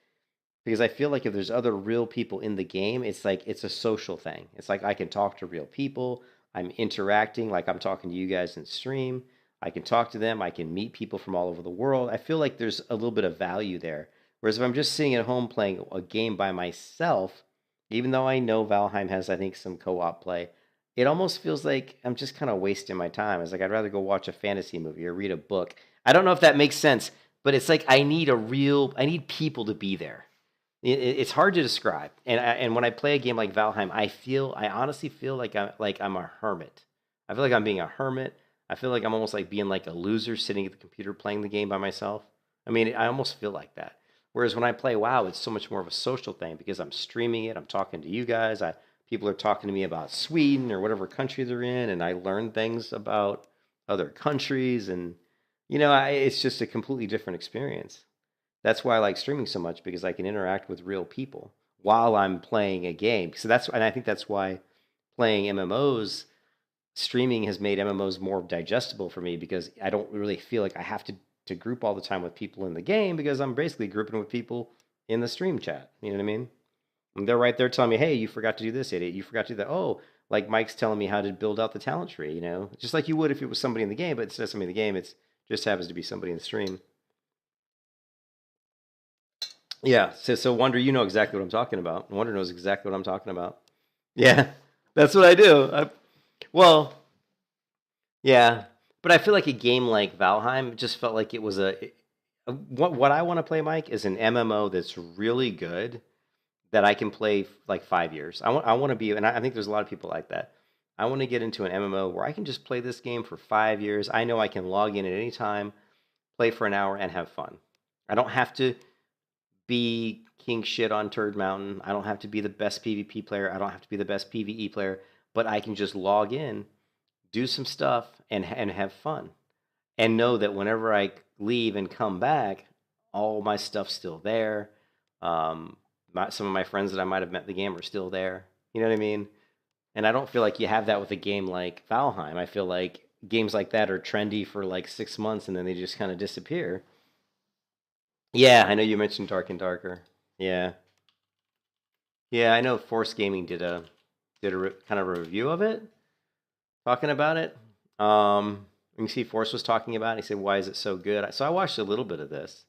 because I feel like if there's other real people in the game, it's like it's a social thing. It's like I can talk to real people. I'm interacting like I'm talking to you guys in stream. I can talk to them. I can meet people from all over the world. I feel like there's a little bit of value there. Whereas if I'm just sitting at home playing a game by myself, even though I know Valheim has, I think, some co-op play, it almost feels like I'm just kind of wasting my time. It's like I'd rather go watch a fantasy movie or read a book. I don't know if that makes sense, but it's like I need people to be there. It's hard to describe. And when I play a game like Valheim, I honestly feel like I'm a hermit. I feel like I'm being a hermit. I feel like I'm almost like being like a loser sitting at the computer playing the game by myself. I mean, I almost feel like that. Whereas when I play WoW, it's so much more of a social thing because I'm streaming it. I'm talking to you guys. People are talking to me about Sweden or whatever country they're in, and I learn things about other countries, and it's just a completely different experience. That's why I like streaming so much, because I can interact with real people while I'm playing a game. So I think that's why playing MMOs, streaming has made MMOs more digestible for me, because I don't really feel like I have to group all the time with people in the game, because I'm basically grouping with people in the stream chat. You know what I mean? And they're right there telling me, hey, you forgot to do this, idiot. You forgot to do that. Oh, like Mike's telling me how to build out the talent tree, just like you would if it was somebody in the game, but instead of somebody in the game, it just happens to be somebody in the stream. Yeah, so Wonder, you know exactly what I'm talking about. Wonder knows exactly what I'm talking about. Yeah, that's what I do. Well, yeah, But I feel like a game like Valheim just felt like it was what I want to play, Mike, is an MMO that's really good that I can play like 5 years. I want to be, and I think there's a lot of people like that. I want to get into an MMO where I can just play this game for 5 years. I know I can log in at any time, play for an hour, and have fun. I don't have to be king shit on Turd Mountain. I don't have to be the best PvP player. I don't have to be the best PvE player. But I can just log in, do some stuff, and have fun. And know that whenever I leave and come back, all my stuff's still there. Some of my friends that I might have met in the game are still there. You know what I mean? And I don't feel like you have that with a game like Valheim. I feel like games like that are trendy for like 6 months and then they just kind of disappear. Yeah, I know you mentioned Dark and Darker. Yeah. Yeah, I know Force Gaming did a kind of a review of it, talking about it. You can see Force was talking about it. He said, why is it so good? So I watched a little bit of this.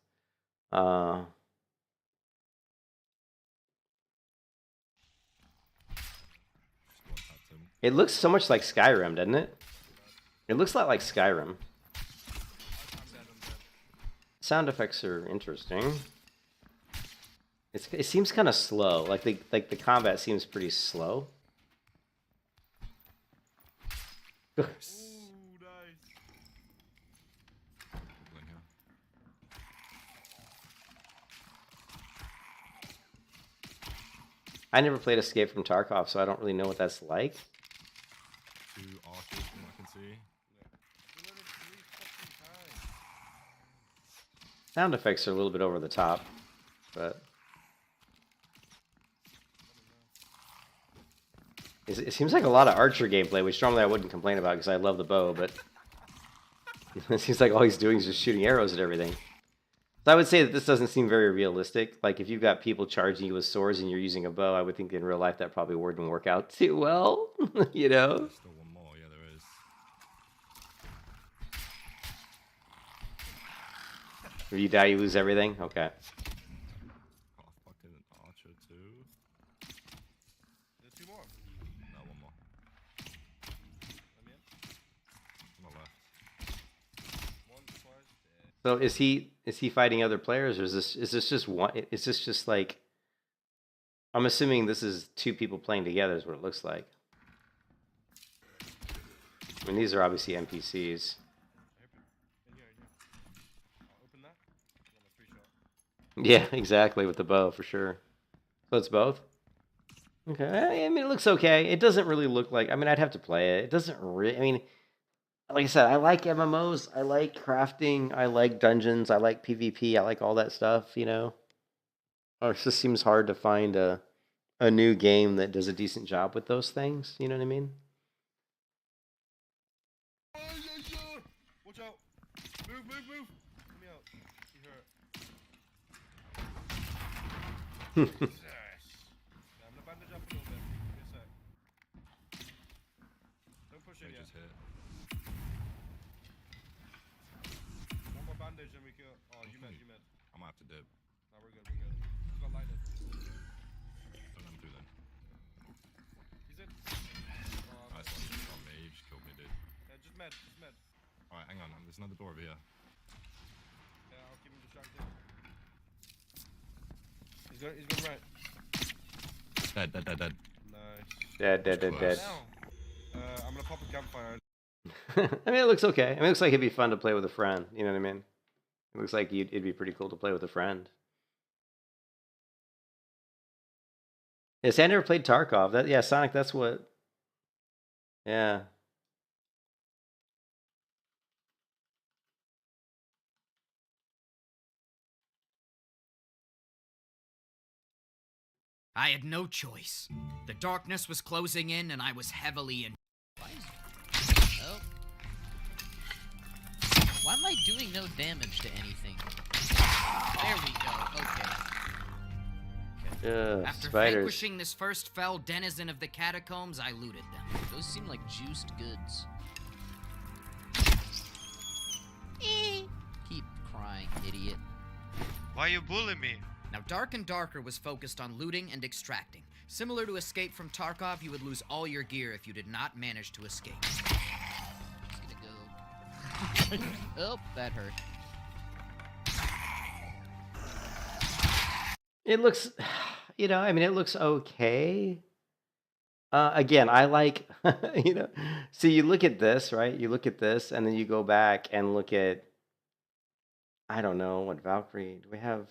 It looks so much like Skyrim, doesn't it? It looks a lot like Skyrim. Sound effects are interesting. It seems kind of slow. Like the combat seems pretty slow. I never played Escape from Tarkov, so I don't really know what that's like. Two archers from what I can see. Sound effects are a little bit over the top, but it seems like a lot of archer gameplay, which normally I wouldn't complain about because I love the bow, but it seems like all he's doing is just shooting arrows at everything. So I would say that this doesn't seem very realistic. Like if you've got people charging you with swords and you're using a bow, I would think in real life that probably wouldn't work out too well, you know? There's still one more, yeah, there is. If you die, you lose everything? Okay. Oh, fucking archer too. There's two more. No, one more. Let me in. On the left. One, twice. So is he fighting other players, or is this just one? Is this just like? I'm assuming this is two people playing together is what it looks like. I mean, these are obviously NPCs. In here. I'll open that. I'm a 3-shot. Yeah, exactly, with the bow for sure. So it's both. Okay, I mean, it looks okay. It doesn't really look like. I mean, I'd have to play it. It doesn't really. I mean, like I said, I like MMOs. I like crafting. I like dungeons. I like PvP. I like all that stuff. You know. It just seems hard to find a new game that does a decent job with those things. You know what I mean? Watch out! Move! Let me out. You hurt. Jesus. Yeah, I'm gonna bandage up a little bit. Give me a sec. Don't push it yet. Just hit. One more bandage and we can. Oh, you med. I might have to dip. No, we're good. He's got lighted. Don't let him do then. He's in. Nice one. Oh, me. You just killed me, dude. Yeah, just med. Alright, hang on. There's another door over here. Yeah, I'll keep him distracted. He's going right. Dead. Nice. Dead. I'm gonna pop a campfire. I mean, it looks okay. I mean, it looks like it'd be fun to play with a friend. You know what I mean? It looks like it'd be pretty cool to play with a friend. Yeah, see, I never played Tarkov. Yeah, Sonic, that's what... Yeah. I had no choice. The darkness was closing in and I was heavily in... Oh. Why am I doing no damage to anything? There we go, okay. After spiders. vanquishing this first fell denizen of the catacombs, I looted them. Those seem like juiced goods. Keep crying, idiot. Why you bullying me? Now, Dark and Darker was focused on looting and extracting. Similar to Escape from Tarkov, you would lose all your gear if you did not manage to escape. Just gonna go Oh, that hurt. It looks, I mean, it looks okay. Again, I like, see, you look at this, right? You look at this, and then you go back and look at, I don't know, what Valkyrie, do we have?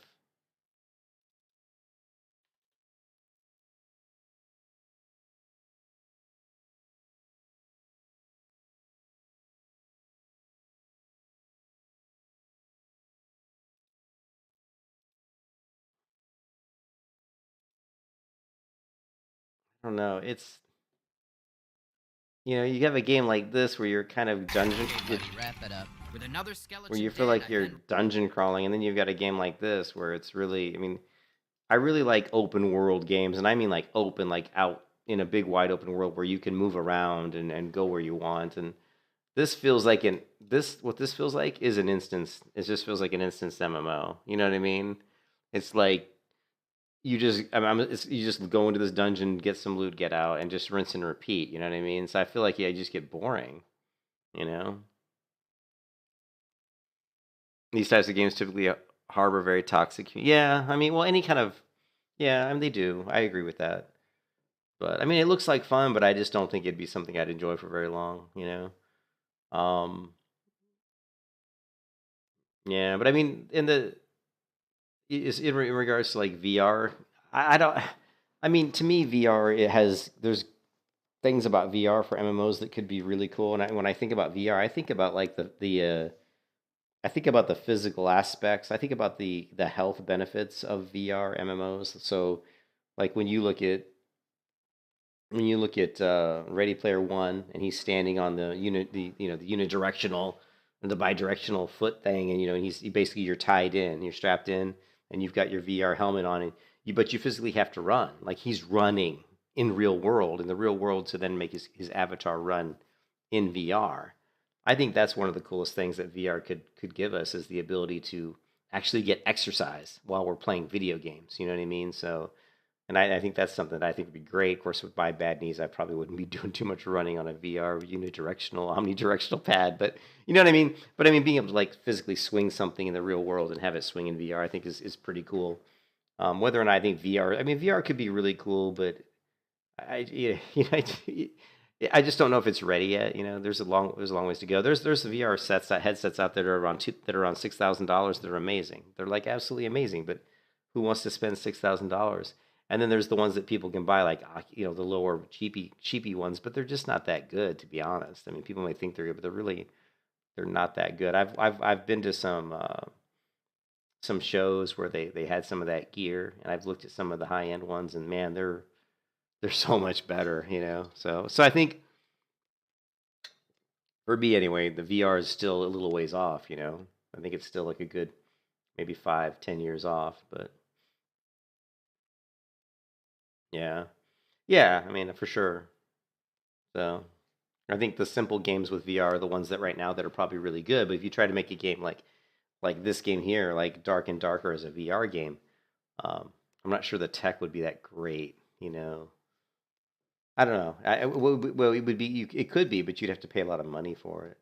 I don't know. It's, you have a game like this where you're kind of dungeon, Okay, buddy, wrap it up. With another skeleton where you feel dead, like I you're then dungeon crawling, and then you've got a game like this where it's really, I mean, I really like open world games, and I mean like open, like out in a big wide open world where you can move around and go where you want. And this feels like what this feels like is an instance. It just feels like an instance MMO. You know what I mean? It's like you just you just go into this dungeon, get some loot, get out, and just rinse and repeat. You know what I mean? So I feel like you just get boring. You know, these types of games typically harbor very toxic. Yeah, I mean, well, any kind of, yeah, I mean, they do. I agree with that. But I mean, it looks like fun, but I just don't think it'd be something I'd enjoy for very long. Yeah, but I mean, in regards to like VR, I don't. I mean, to me, VR there's things about VR for MMOs that could be really cool. And when I think about VR, I think about like I think about the physical aspects. I think about the health benefits of VR MMOs. So, like when you look at Ready Player One, and he's standing on the unidirectional, the bidirectional foot thing, and basically you're tied in, you're strapped in, and you've got your VR helmet on, and but you physically have to run, like he's running in the real world to then make his avatar run in VR. I think that's one of the coolest things that VR could give us, is the ability to actually get exercise while we're playing video games. You know what I mean? So, and I think that's something that I think would be great. Of course, with my bad knees, I probably wouldn't be doing too much running on a VR omnidirectional pad. But you know what I mean? But I mean, being able to like physically swing something in the real world and have it swing in VR, I think is pretty cool. Whether or not I think VR could be really cool, but I just don't know if it's ready yet. There's a long ways to go. There's VR headsets out there that are around $6,000. They're amazing. They're like absolutely amazing. But who wants to spend $6,000? And then there's the ones that people can buy, like the lower cheapy ones, but they're just not that good, to be honest. I mean, people may think they're good, but they're not that good. I've been to some shows where they had some of that gear, and I've looked at some of the high end ones, and man, they're so much better, So I think for me anyway, the VR is still a little ways off, I think it's still like a good maybe 5-10 years off, but yeah. Yeah, I mean, for sure. So I think the simple games with VR are the ones that right now that are probably really good, but if you try to make a game like this game here, like Dark and Darker as a VR game, I'm not sure the tech would be that great, I don't know. Well, it would be. It could be, but you'd have to pay a lot of money for it.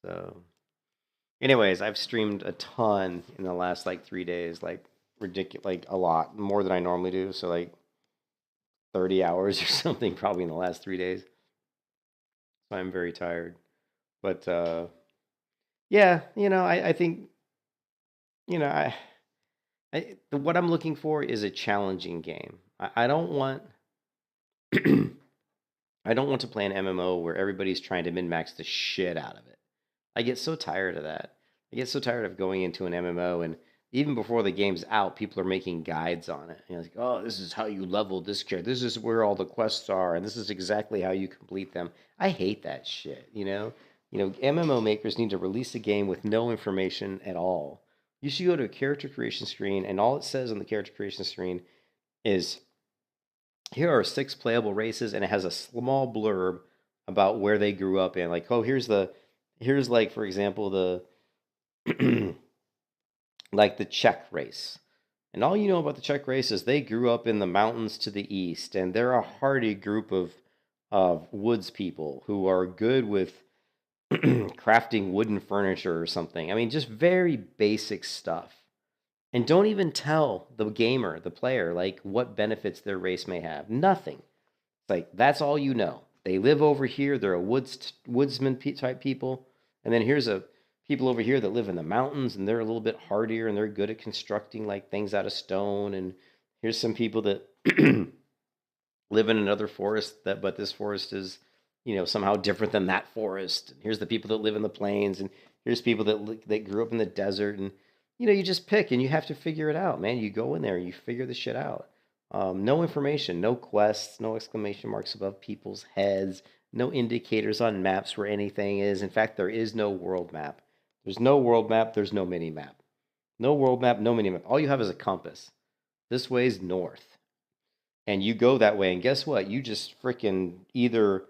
So, anyways, I've streamed a ton in the last like 3 days, like ridiculous, like a lot more than I normally do. So like 30 hours or something, probably in the last 3 days. So I'm very tired. But yeah, I think, what I'm looking for is a challenging game. I don't want. I don't want to play an MMO where everybody's trying to min-max the shit out of it. I get so tired of that. I get so tired of going into an MMO, and even before the game's out, people are making guides on it. Like, oh, this is how you level this character. This is where all the quests are, and this is exactly how you complete them. I hate that shit, MMO makers need to release a game with no information at all. You should go to a character creation screen, and all it says on the character creation screen is, here are 6 playable races, and it has a small blurb about where they grew up in. Like, oh, here's like, for example, the like the Czech race. And all you know about the Czech race is they grew up in the mountains to the east, and they're a hardy group of woods people who are good with crafting wooden furniture or something. I mean, just very basic stuff. And don't even tell the gamer, the player, like what benefits their race may have. Nothing. It's like, that's all you know. They live over here. They're a woodsman type people. And then here's a people over here that live in the mountains, and they're a little bit hardier, and they're good at constructing like things out of stone. And here's some people that live in another forest, but this forest is, somehow different than that forest. And here's the people that live in the plains, and here's people that grew up in the desert. And you just pick, and you have to figure it out, man. You go in there and you figure the shit out. No information, no quests, no exclamation marks above people's heads, no indicators on maps where anything is. In fact, there is no world map. There's no world map. There's no mini map. No world map, no mini map. All you have is a compass. This way's north. And you go that way, and guess what? You just freaking either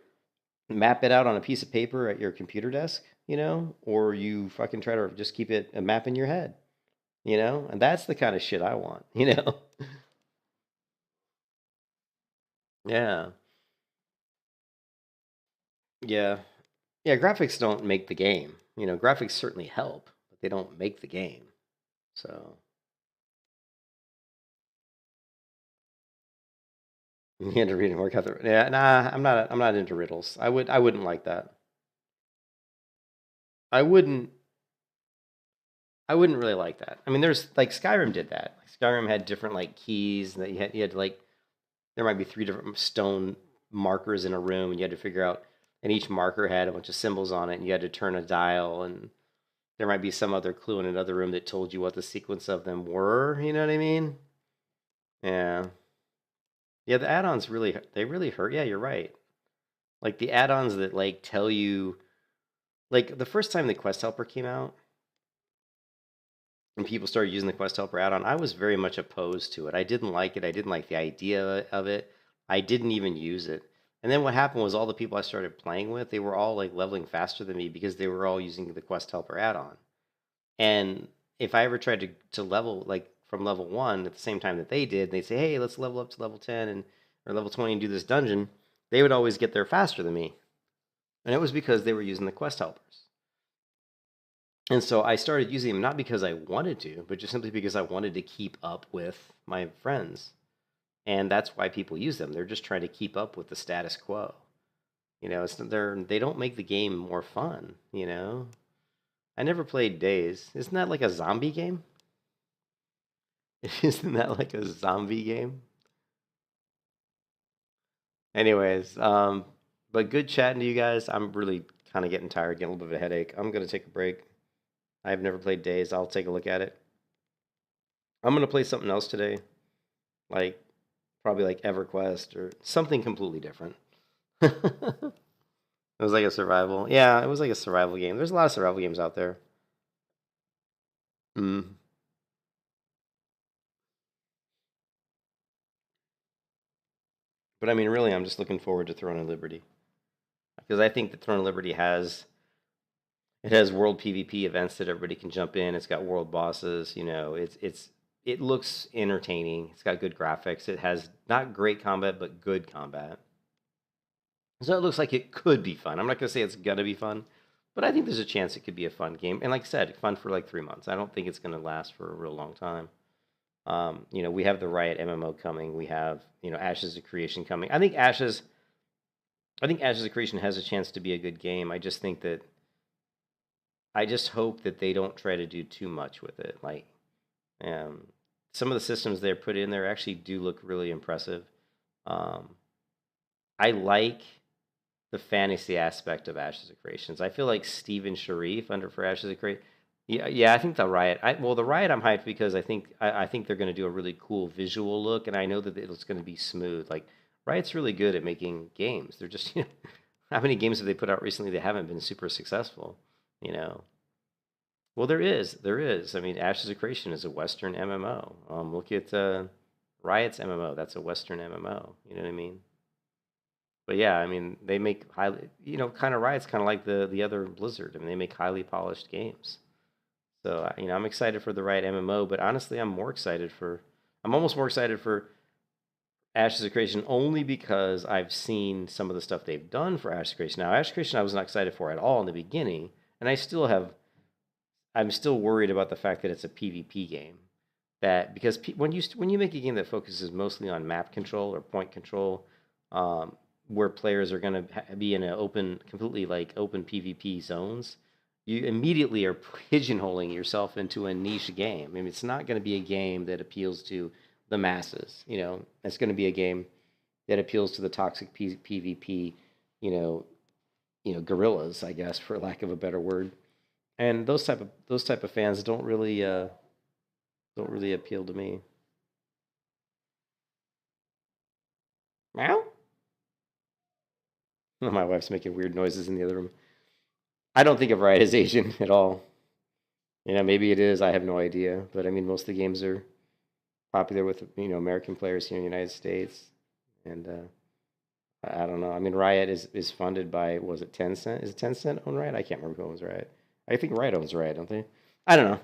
map it out on a piece of paper at your computer desk, or you fucking try to just keep it a map in your head, and that's the kind of shit I want, Yeah. Yeah. Yeah, graphics don't make the game. Graphics certainly help, but they don't make the game. So you had to read and work out the nah, I'm not into riddles. I wouldn't like that. I wouldn't really like that. I mean, there's like Skyrim did that. Skyrim had different like keys that you had like there might be 3 different stone markers in a room, and you had to figure out, and each marker had a bunch of symbols on it, and you had to turn a dial, and there might be some other clue in another room that told you what the sequence of them were. You know what I mean? Yeah. Yeah, the add-ons they really hurt. Yeah, you're right. Like the add-ons that like tell you, like the first time the Quest Helper came out, and people started using the Quest Helper add-on, I was very much opposed to it. I didn't like it. I didn't like the idea of it. I didn't even use it. And then what happened was all the people I started playing with, they were all like leveling faster than me because they were all using the Quest Helper add-on. And if I ever tried to level like from level 1 at the same time that they did, they'd say, hey, let's level up to level 10 or level 20 and do this dungeon, they would always get there faster than me. And it was because they were using the Quest Helpers. And so I started using them not because I wanted to, but just simply because I wanted to keep up with my friends. And that's why people use them. They're just trying to keep up with the status quo. They don't make the game more fun, I never played Days. Isn't that like a zombie game? Isn't that like a zombie game? Anyways, but good chatting to you guys. I'm really kind of getting tired, getting a little bit of a headache. I'm going to take a break. I've never played Days. I'll take a look at it. I'm going to play something else today. Probably like EverQuest or something completely different. It was like a survival. Yeah, it was like a survival game. There's a lot of survival games out there. But I mean, really, I'm just looking forward to Throne of Liberty. Because I think that Throne of Liberty has world PvP events that everybody can jump in. It's got world bosses. It looks entertaining. It's got good graphics. It has not great combat, but good combat. So it looks like it could be fun. I'm not going to say it's going to be fun, but I think there's a chance it could be a fun game. And like I said, fun for like 3 months. I don't think it's going to last for a real long time. We have the Riot MMO coming. We have, Ashes of Creation coming. I think Ashes of Creation has a chance to be a good game. I just hope that they don't try to do too much with it. Like, some of the systems they put in there actually do look really impressive. I like the fantasy aspect of Ashes of Creations. I feel like Steven Sharif for Ashes of Creation. Yeah, I think the Riot. The Riot I'm hyped because I think they're going to do a really cool visual look, and I know that it's going to be smooth. Like Riot's really good at making games. They're just how many games have they put out recently that haven't been super successful? Well, there is. I mean, Ashes of Creation is a Western MMO. Look at Riot's MMO. That's a Western MMO. You know what I mean? But yeah, I mean, they make highly, kind of Riot's kind of like the other Blizzard. I mean, they make highly polished games. So, I'm excited for the Riot MMO, but honestly, I'm almost more excited for Ashes of Creation only because I've seen some of the stuff they've done for Ashes of Creation. Now, Ashes of Creation I was not excited for at all in the beginning, and I'm still worried about the fact that it's a PvP game. That because when you make a game that focuses mostly on map control or point control, where players are going to be in an completely like open PvP zones, you immediately are pigeonholing yourself into a niche game. I mean, it's not going to be a game that appeals to the masses. You know, it's going to be a game that appeals to the toxic PvP, gorillas, I guess, for lack of a better word. And those type of fans don't really appeal to me. Meow. My wife's making weird noises in the other room. I don't think of Riot as Asian at all. Maybe it is. I have no idea. But I mean, most of the games are popular with American players here in the United States, and I don't know. I mean, Riot is funded by, was it Tencent? Is it Tencent own Riot? I can't remember who owns Riot. I think Riot owns Riot, don't they? I don't know.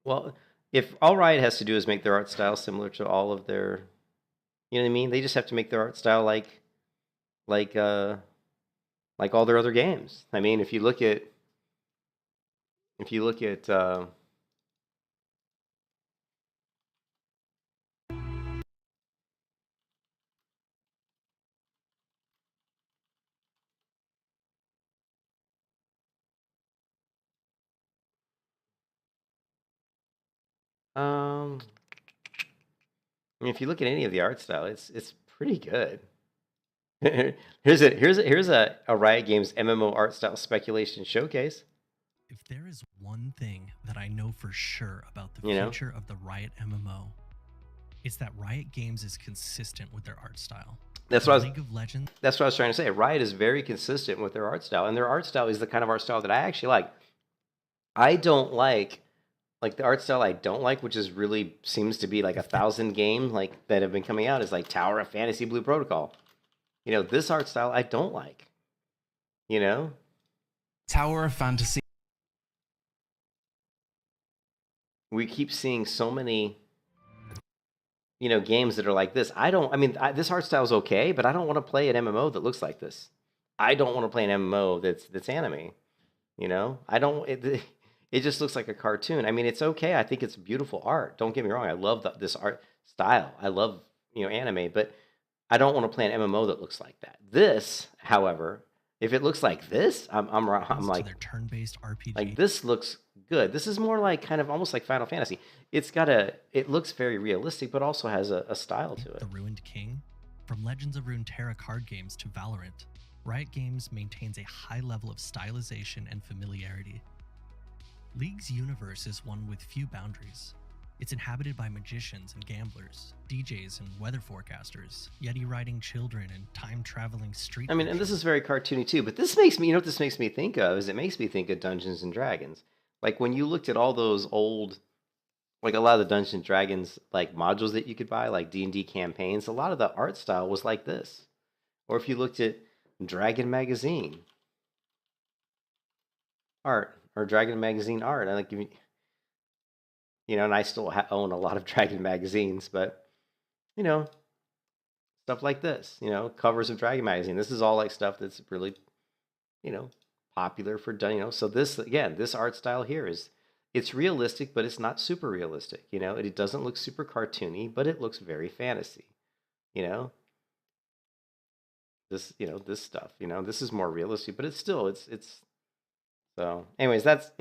Well, if all Riot has to do is make their art style similar to all of their, you know what I mean? They just have to make their art style like all their other games. I mean, if you look at I mean, if you look at any of the art style, it's pretty good. here's a Riot Games MMO art style speculation showcase. If there is one thing that I know for sure about the future of the Riot MMO, it's that Riot Games is consistent with their art style. That's what League of Legends. That's what I was trying to say. Riot is very consistent with their art style, and their art style is the kind of art style that I actually like. I don't like the art style I don't like, which is really seems to be like 1,000 games like that have been coming out, is like Tower of Fantasy, Blue Protocol. This art style I don't like. Tower of Fantasy. We keep seeing so many, games that are like this. This art style is okay, but I don't want to play an MMO that looks like this. I don't want to play an MMO that's anime. I don't. It just looks like a cartoon. I mean, it's okay. I think it's beautiful art. Don't get me wrong. I love this art style. I love anime, but I don't want to play an MMO that looks like that. This, however, if it looks like this, I'm like their turn-based RPG. Like this looks good. This is more like kind of almost like Final Fantasy. It looks very realistic, but also has a style to it. The Ruined King, from Legends of Runeterra card games to Valorant, Riot Games maintains a high level of stylization and familiarity. League's universe is one with few boundaries. It's inhabited by magicians and gamblers, DJs and weather forecasters, Yeti-riding children, and time-traveling street. I mean, and this is very cartoony too, but this makes me, what this makes me think of is it makes me think of Dungeons and Dragons. Like when you looked at all those old, like a lot of the Dungeons and Dragons like modules that you could buy, like D&D campaigns, a lot of the art style was like this. Or if you looked at Dragon Magazine art, or Dragon Magazine art, I like, and I still own a lot of Dragon magazines, but, stuff like this, covers of Dragon Magazine. This is all like stuff that's really, popular for, so this, again, this art style here it's realistic, but it's not super realistic, it doesn't look super cartoony, but it looks very fantasy, this, this stuff, this is more realistic, but it's still, it's, so anyways, that's,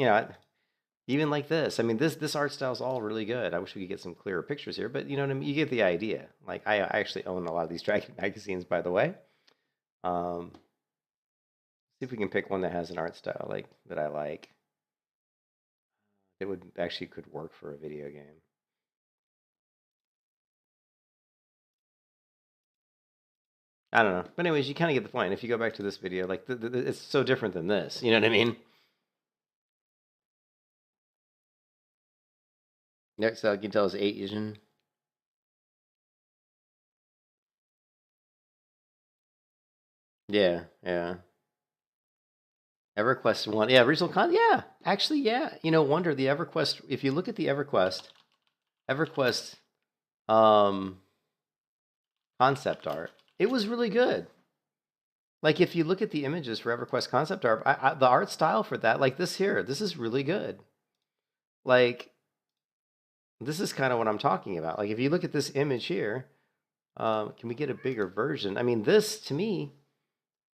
even like this. I mean, this art style is all really good. I wish we could get some clearer pictures here, but you know what I mean? You get the idea. Like, I actually own a lot of these Dragon magazines, by the way. See if we can pick one that has an art style that I like. It would actually could work for a video game. I don't know. But anyways, you kind of get the point. If you go back to this video, like, it's so different than this. You know what I mean? Next, you can tell is Asian. Yeah. EverQuest 1. Yeah, original con. Yeah, actually, yeah. Wonder the EverQuest. If you look at the EverQuest, concept art, it was really good. Like if you look at the images for EverQuest concept art, the art style for that, like this here, this is really good. Like this is kind of what I'm talking about. Like if you look at this image here, can we get a bigger version? I mean, this to me,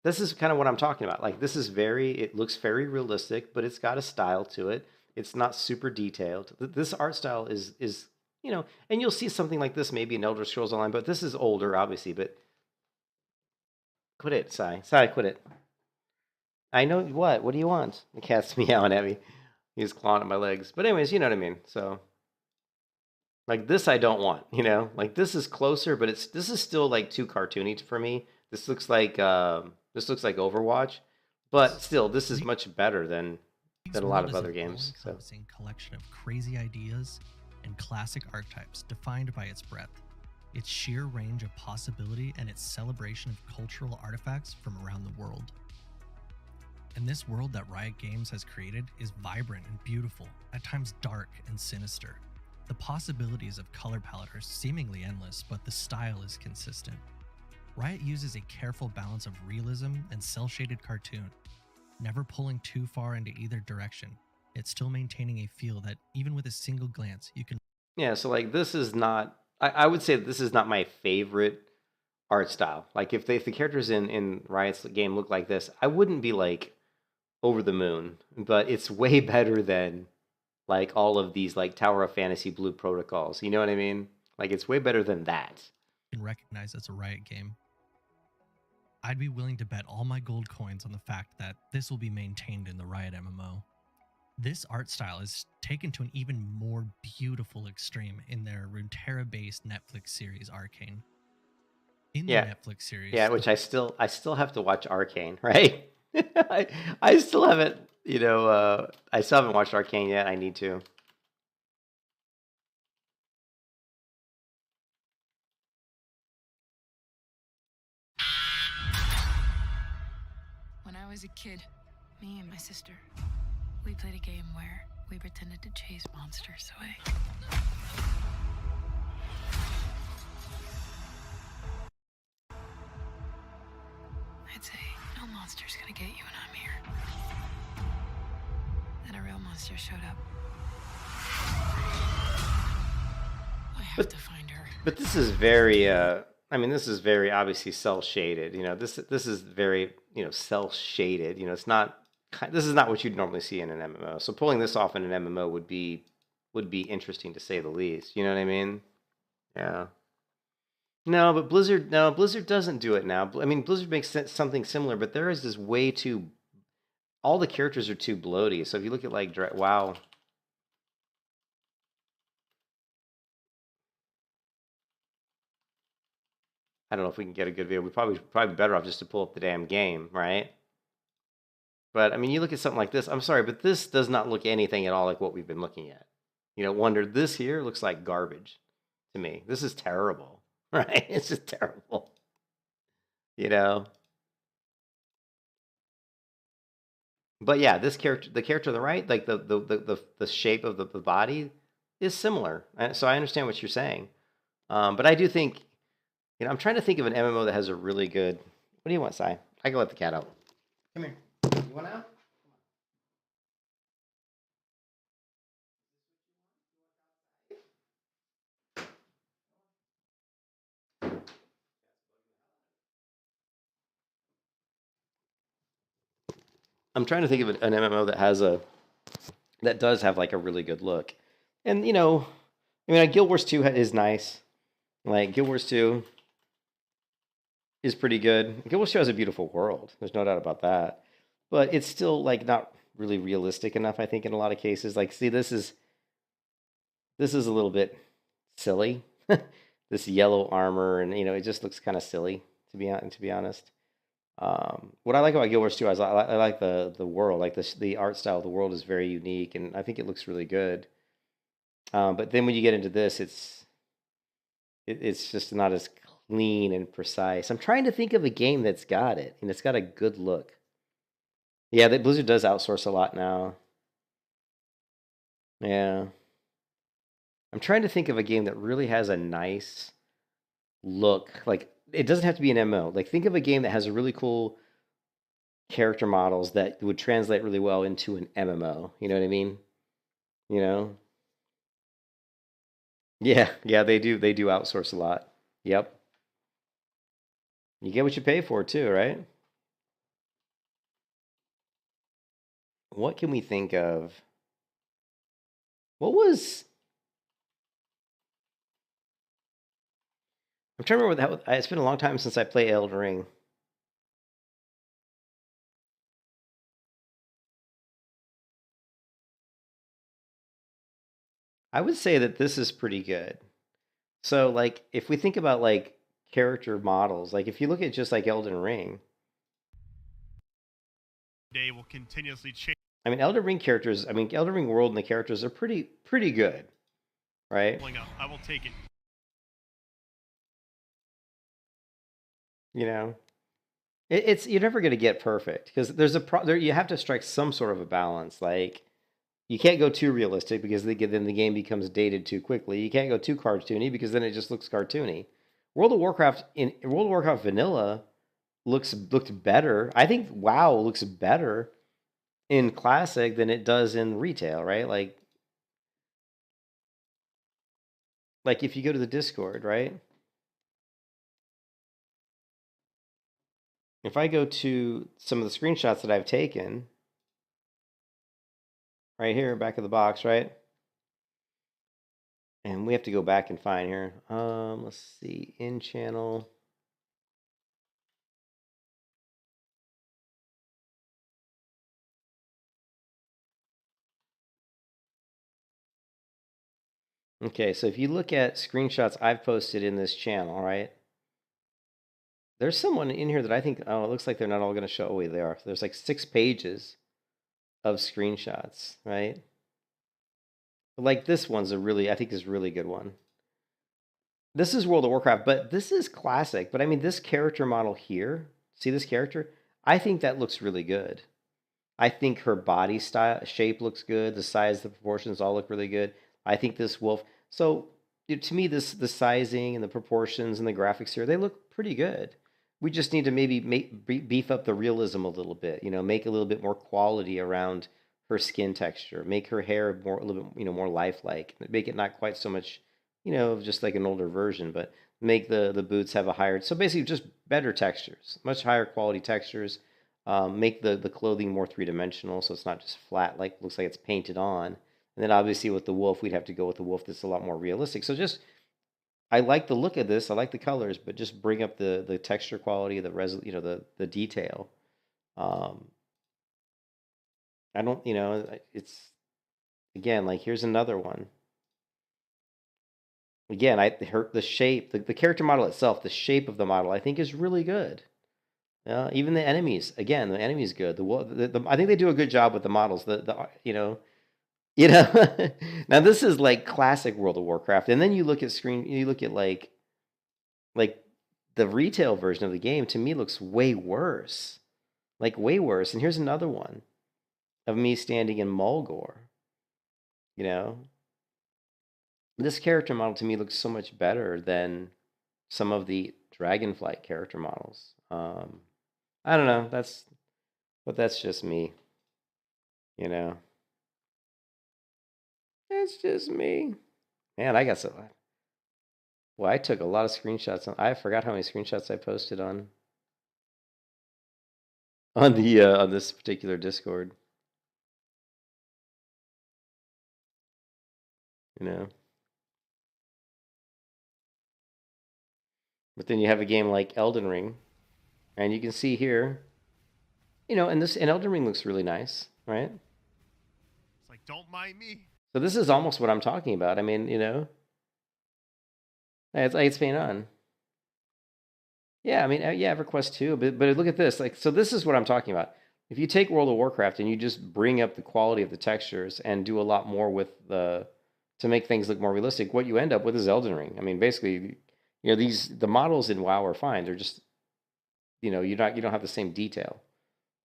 this is kind of what I'm talking about. Like this is it looks very realistic, but it's got a style to it. It's not super detailed. This art style is you know, and you'll see something like this maybe in Elder Scrolls Online, but this is older, obviously. But quit it, Sai, quit it. I know what. What do you want? The cat's meowing at me. He's clawing at my legs. But anyways, you know what I mean. So, like this, I don't want. You know, like this is closer, but this is still like too cartoony for me. This looks like Overwatch, but still, this is much better than a lot of other games. So. Encompassing collection of crazy ideas and classic archetypes defined by its breadth, its sheer range of possibility, and its celebration of cultural artifacts from around the world. And this world that Riot Games has created is vibrant and beautiful, at times dark and sinister. The possibilities of color palette are seemingly endless, but the style is consistent. Riot uses a careful balance of realism and cel-shaded cartoon, never pulling too far into either direction, yet still maintaining a feel that even with a single glance you can... Yeah, so like this is not... I would say this is not my favorite art style. Like if the characters in Riot's game look like this, I wouldn't be like over the moon, but it's way better than like all of these like Tower of Fantasy Blue protocols. You know what I mean? Like it's way better than that. Can recognize as a Riot game. I'd be willing to bet all my gold coins on the fact that this will be maintained in the Riot MMO. This art style is taken to an even more beautiful extreme in their Runeterra-based Netflix series Arcane. In the Netflix series, which I still have to watch Arcane, right? I still haven't, you know, I still haven't watched Arcane yet. I need to. When I was a kid, me and my sister, we played a game where we pretended to chase monsters away. I'd say, no monster's gonna get you when I'm here. Then a real monster showed up. I have to find her. But this is very, I mean, this is very obviously cel-shaded. You know, this is very, you know, cel-shaded. You know, it's not. This is not what you'd normally see in an MMO. So pulling this off in an MMO would be interesting to say the least. You know what I mean? Yeah. No, but Blizzard doesn't do it now. I mean, Blizzard makes something similar, but there is this way too. All the characters are too bloaty. So if you look at like WoW. I don't know if we can get a good video. We probably better off just to pull up the damn game, right? But I mean, you look at something like this. I'm sorry, but this does not look anything at all like what we've been looking at. You know, Wonder, this here looks like garbage to me. This is terrible, right? It's just terrible. You know. But yeah, the character on the right, like the shape of the body is similar. So I understand what you're saying. But I do think, you know, I'm trying to think of an MMO that has a really good. What do you want, Sai? I can let the cat out. Come here. You want out? I'm trying to think of an MMO that does have like a really good look, and you know, I mean, like Guild Wars 2 is nice. Like Guild Wars 2 is pretty good. Guild Wars 2 has a beautiful world. There's no doubt about that. But it's still like not really realistic enough, I think, in a lot of cases. Like, see, this is a little bit silly. This yellow armor, and you know, it just looks kind of silly to be honest. What I like about Guild Wars 2 is I like the world. Like the art style of the world is very unique, and I think it looks really good. But then when you get into this, it's just not as clean and precise. I'm trying to think of a game that's got it, and it's got a good look. Yeah, that Blizzard does outsource a lot now. Yeah. I'm trying to think of a game that really has a nice look like it doesn't have to be an MMO. Like think of a game that has a really cool character models that would translate really well into an MMO. You know what I mean? You know? Yeah, yeah, they do. They do outsource a lot. Yep. You get what you pay for too, right? What can we think of? What was? I'm trying to remember what that. It's been a long time since I played Elden Ring. I would say that this is pretty good. So, like, if we think about like character models, like if you look at just like Elden Ring, They will continuously change. I mean, Elden Ring characters. I mean, Elden Ring world and the characters are pretty good, right? I will take it. You know, it's you're never going to get perfect because there's you have to strike some sort of a balance. Like you can't go too realistic because then the game becomes dated too quickly. You can't go too cartoony because then it just looks cartoony. World of Warcraft Vanilla looked better. I think WoW looks better in classic than it does in retail, right? Like if you go to the Discord, right? If I go to some of the screenshots that I've taken, right here, back of the box, right? And we have to go back and find here. Let's see, in channel. Okay, so if you look at screenshots I've posted in this channel, right? There's someone in here that I think, oh, it looks like they're not all going to show. Oh, wait, they are. There's like 6 pages of screenshots, right? But like this one's I think is a really good one. This is World of Warcraft, but this is classic. But I mean, this character model here, see this character? I think that looks really good. I think her body shape looks good. The size, the proportions all look really good. I think this wolf. So to me, the sizing and the proportions and the graphics here, they look pretty good. We just need to maybe beef up the realism a little bit. You know, make a little bit more quality around her skin texture. Make her hair a little bit, more lifelike. Make it not quite so much, just like an older version, but make the boots have a higher. So basically, just better textures, much higher quality textures. Make the clothing more 3-dimensional, so it's not just flat, like looks like it's painted on. And then obviously with the wolf, we'd have to go with the wolf that's a lot more realistic. So I like the look of this. I like the colors, but just bring up the texture quality, the detail. I don't, it's again like here's another one. Again, the shape, the character model itself, the shape of the model, I think is really good. Even the enemies, again, the enemy's good. I think they do a good job with the models. Now this is like classic World of Warcraft, and then you look at like the retail version of the game. To me, looks way worse, like way worse. And here's another one of me standing in Mulgore. This character model to me looks so much better than some of the Dragonflight character models. I don't know. That's just me. It's just me. Man, I got well, I took a lot of screenshots. I forgot how many screenshots I posted on this particular Discord. But then you have a game like Elden Ring, and you can see here, and Elden Ring looks really nice, right? It's like, don't mind me. So this is almost what I'm talking about. I mean, it's been on. Yeah, I mean, yeah, EverQuest 2, but look at this. Like, so this is what I'm talking about. If you take World of Warcraft and you just bring up the quality of the textures and do a lot more with to make things look more realistic, what you end up with is Elden Ring. I mean, basically, the models in WoW are fine. They're just, you don't have the same detail.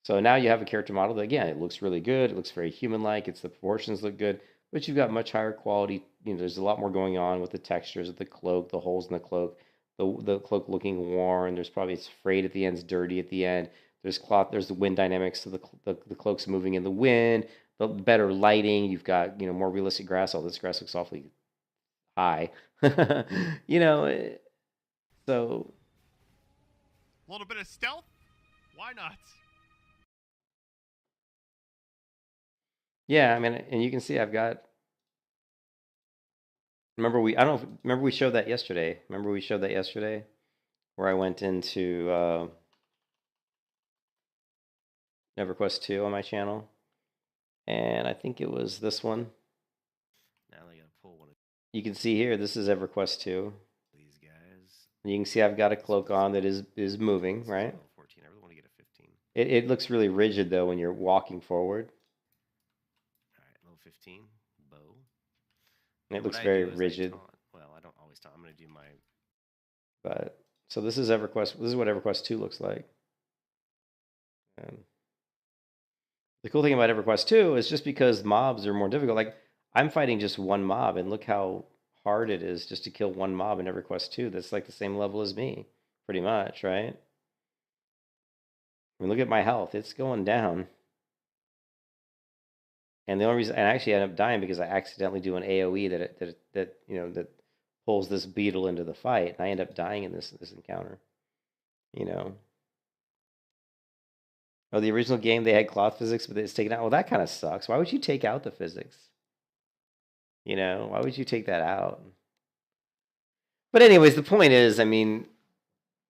So now you have a character model that, again, it looks really good. It looks very human-like. The proportions look good, but you've got much higher quality. There's a lot more going on with the textures of the cloak, the holes in the cloak, the cloak looking worn. There's probably it's frayed at the end, it's dirty at the end. There's cloth. There's the wind dynamics, so the cloak's moving in the wind. The better lighting. You've got more realistic grass. All this grass looks awfully high. So A little bit of stealth? Why not? yeah, I mean, and you can see I've got. Remember we showed that yesterday. Where I went into EverQuest 2 on my channel, and I think it was this one. Now they gotta pull one of You can see here, this is EverQuest 2. these guys. You can see I've got a cloak on that is moving, right? 14. I really want to get a 15. It looks really rigid though when you're walking forward. All right, level 15 bow. And it What looks I very do is I rigid. taunt. Well, I don't always taunt. I'm gonna do my. But so this is EverQuest. This is what EverQuest 2 looks like. And the cool thing about EverQuest 2 is just because mobs are more difficult. Like I'm fighting just one mob, and look how hard it is just to kill one mob in EverQuest 2. That's like the same level as me, pretty much, right? I mean, look at my health; it's going down. And the only reason, and I actually end up dying because I accidentally do an AOE that pulls this beetle into the fight, and I end up dying in this encounter. Oh, the original game they had cloth physics, but it's taken out. Well, that kind of sucks. Why would you take out the physics? Why would you take that out? But anyways, the point is, I mean,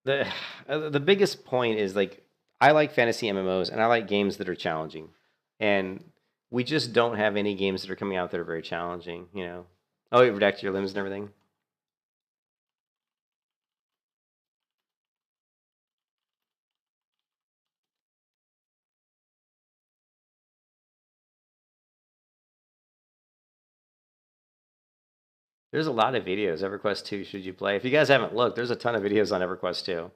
the biggest point is like I like fantasy MMOs and I like games that are challenging, and we just don't have any games that are coming out that are very challenging. Oh, you redact your limbs and everything. There's a lot of videos. EverQuest 2, should you play? If you guys haven't looked, there's a ton of videos on EverQuest 2.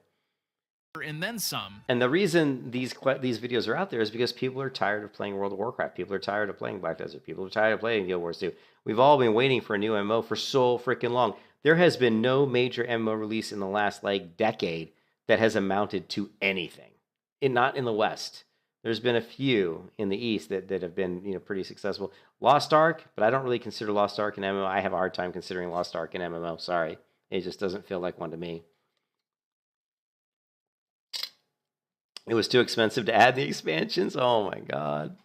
And then some. And the reason these videos are out there is because people are tired of playing World of Warcraft. People are tired of playing Black Desert. People are tired of playing Guild Wars 2. We've all been waiting for a new MMO for so freaking long. There has been no major MMO release in the last decade that has amounted to anything. Not in the West. There's been a few in the East that have been pretty successful. Lost Ark, but I don't really consider Lost Ark an MMO. I have a hard time considering Lost Ark an MMO. Sorry, it just doesn't feel like one to me. It was too expensive to add the expansions. Oh my god.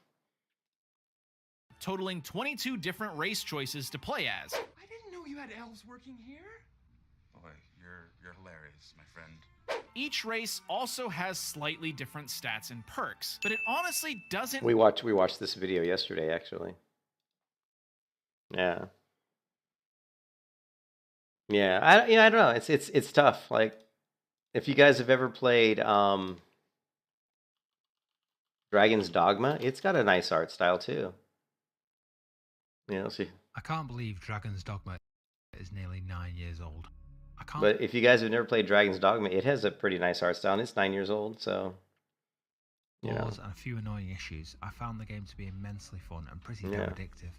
Totaling 22 different race choices to play as. I didn't know you had elves working here. Boy, you're hilarious, my friend. Each race also has slightly different stats and perks, but it honestly doesn't. We watched this video yesterday, actually. Yeah. Yeah, I don't know. It's tough. Like, if you guys have ever played Dragon's Dogma, it's got a nice art style too. See. I can't believe Dragon's Dogma is nearly 9 years old. I can't. But if you guys have never played Dragon's Dogma, it has a pretty nice art style, and it's 9 years old, so. Flaws and a few annoying issues, I found the game to be immensely fun and pretty damn addictive.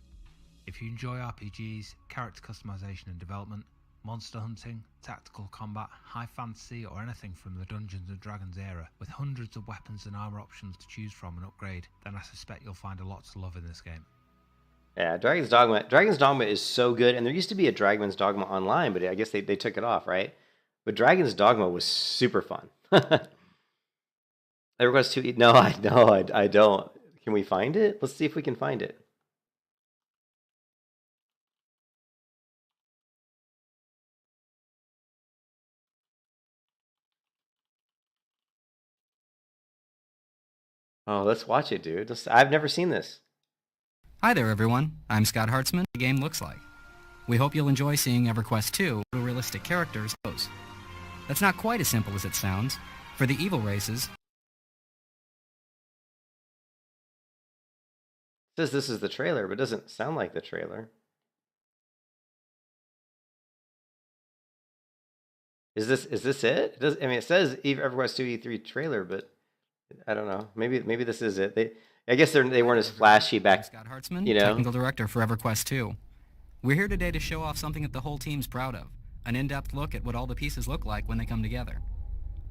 If you enjoy RPGs, character customization and development, monster hunting, tactical combat, high fantasy, or anything from the Dungeons and Dragons era, with hundreds of weapons and armor options to choose from and upgrade, then I suspect you'll find a lot to love in this game. Yeah, Dragon's Dogma is so good, and there used to be a Dragon's Dogma online, but I guess they took it off, right? But Dragon's Dogma was super fun. EverQuest 2, no, I don't. Can we find it? Let's see if we can find it. Oh, let's watch it, dude. I've never seen this. Hi there, everyone. I'm Scott Hartzman. The game looks like. We hope you'll enjoy seeing EverQuest 2 realistic characters pose. That's not quite as simple as it sounds. For the evil races, It says this is the trailer, but it doesn't sound like the trailer. Is this it? It says EverQuest 2 E3 trailer, but I don't know. Maybe this is it. I guess they weren't as flashy back. Scott Hartzman, technical director for EverQuest 2. We're here today to show off something that the whole team's proud of. an in-depth look at what all the pieces look like when they come together.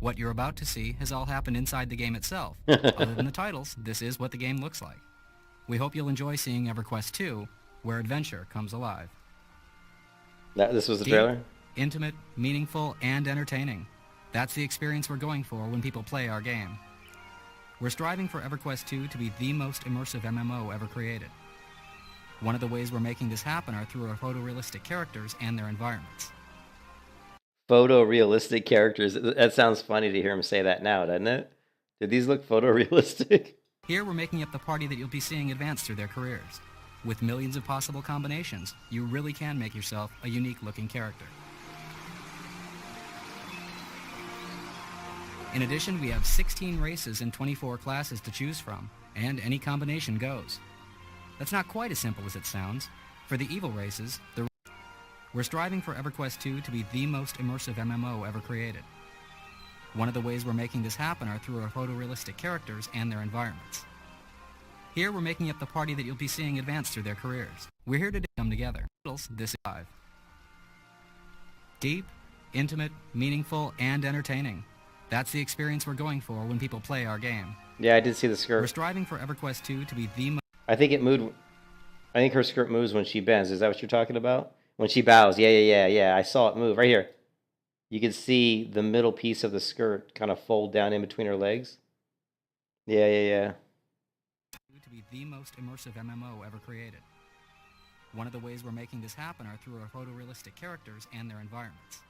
What you're about to see has all happened inside the game itself. Other than the titles, this is what the game looks like. We hope you'll enjoy seeing EverQuest 2, where adventure comes alive. This was the Deep, trailer? intimate, meaningful, and entertaining. That's the experience we're going for when people play our game. We're striving for EverQuest 2 to be the most immersive MMO ever created. One of the ways we're making this happen are through our photorealistic characters and their environments. Photorealistic characters. That sounds funny to hear him say that now, doesn't it? Did these look photorealistic? Here we're making up the party that you'll be seeing advance through their careers. With millions of possible combinations, you really can make yourself a unique-looking character. In addition, we have 16 races and 24 classes to choose from, and any combination goes. That's not quite as simple as it sounds. For the evil races, we're striving for EverQuest 2 to be the most immersive MMO ever created. One of the ways we're making this happen are through our photorealistic characters and their environments. Here we're making up the party that you'll be seeing advance through their careers. We're here to come together. This is live. Deep, intimate, meaningful, and entertaining. That's the experience we're going for when people play our game. Yeah, I did see the skirt. We're striving for EverQuest 2 to be the I think it moved. I think her skirt moves when she bends. Is that what you're talking about? When she bows. Yeah. I saw it move right here. You can see the middle piece of the skirt kind of fold down in between her legs. Yeah. To be the most immersive MMO ever created. One of the ways we're making this happen are through our photorealistic characters and their environments.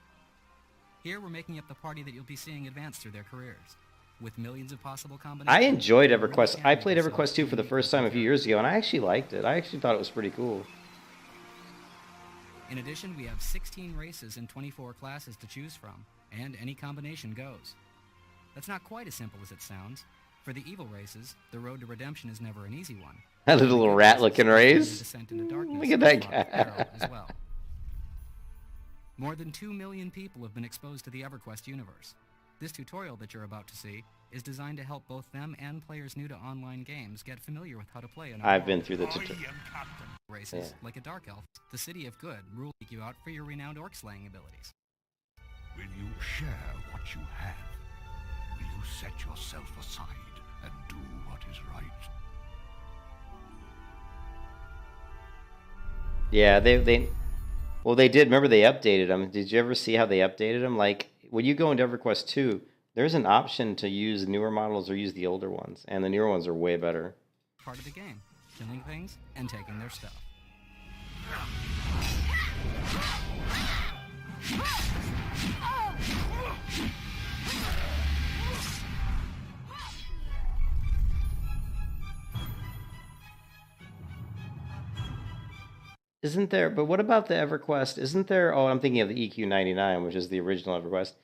Here we're making up the party that you'll be seeing advance through their careers. With millions of possible combinations. I enjoyed EverQuest. I played EverQuest 2 for the first time a few years ago, and I actually liked it. I actually thought it was pretty cool. In addition, we have 16 races and 24 classes to choose from, and any combination goes. That's not quite as simple as it sounds. For the evil races, the road to redemption is never an easy one. That little rat-looking race. Look at that guy. As well. More than 2 million people have been exposed to the EverQuest universe. This tutorial that you're about to see is designed to help both them and players new to online games get familiar with how to play. I've been through the tutorial. Races, like a dark elf, the City of Good rule you out for your renowned orc slaying abilities. Will you share what you have? Will you set yourself aside and do what is right? Yeah, they did. Remember they updated them. Did you ever see how they updated them? Like when you go into EverQuest 2, there's an option to use newer models or use the older ones, and the newer ones are way better. Part of the game, killing things and taking their stuff. Isn't there, but what about the EverQuest? Isn't there, oh, I'm thinking of the EQ99, which is the original EverQuest.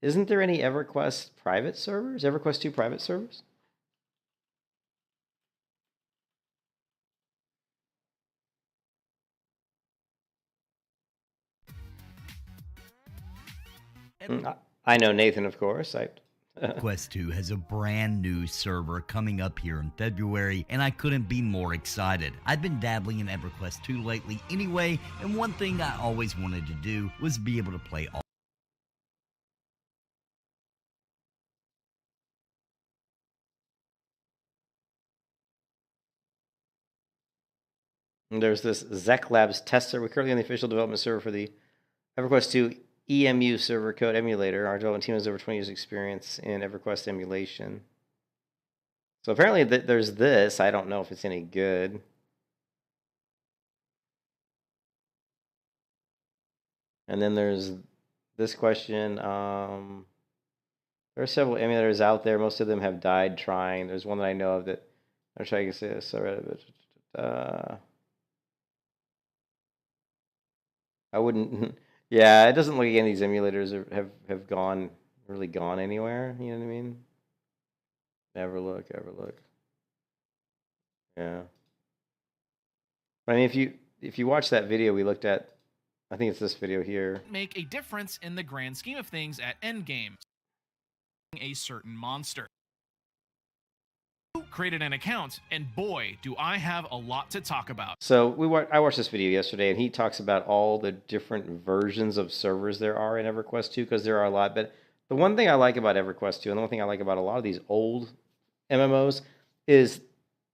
Isn't there any EverQuest private servers? EverQuest 2 private servers? I know Nathan, of course. Quest 2 has a brand new server coming up here in February, and I couldn't be more excited. I've been dabbling in EverQuest 2 lately anyway, and one thing I always wanted to do was be able to play all. And there's this Zek Labs test server. We're currently on the official development server for the EverQuest 2 EMU server code emulator. Our development team has over 20 years experience in EverQuest emulation. So apparently there's this. I don't know if it's any good. And then there's this question. There are several emulators out there. Most of them have died trying. There's one that I know of that I'm trying to say this. I wouldn't. Yeah, it doesn't look like any of these emulators have really gone anywhere. You know what I mean? Ever look. Yeah. I mean, if you watch that video we looked at, I think it's this video here. Make a difference in the grand scheme of things at endgame. A certain monster. created an account, and boy, do I have a lot to talk about. So I watched this video yesterday, and he talks about all the different versions of servers there are in EverQuest 2, because there are a lot. But the one thing I like about EverQuest 2, and the one thing I like about a lot of these old MMOs, is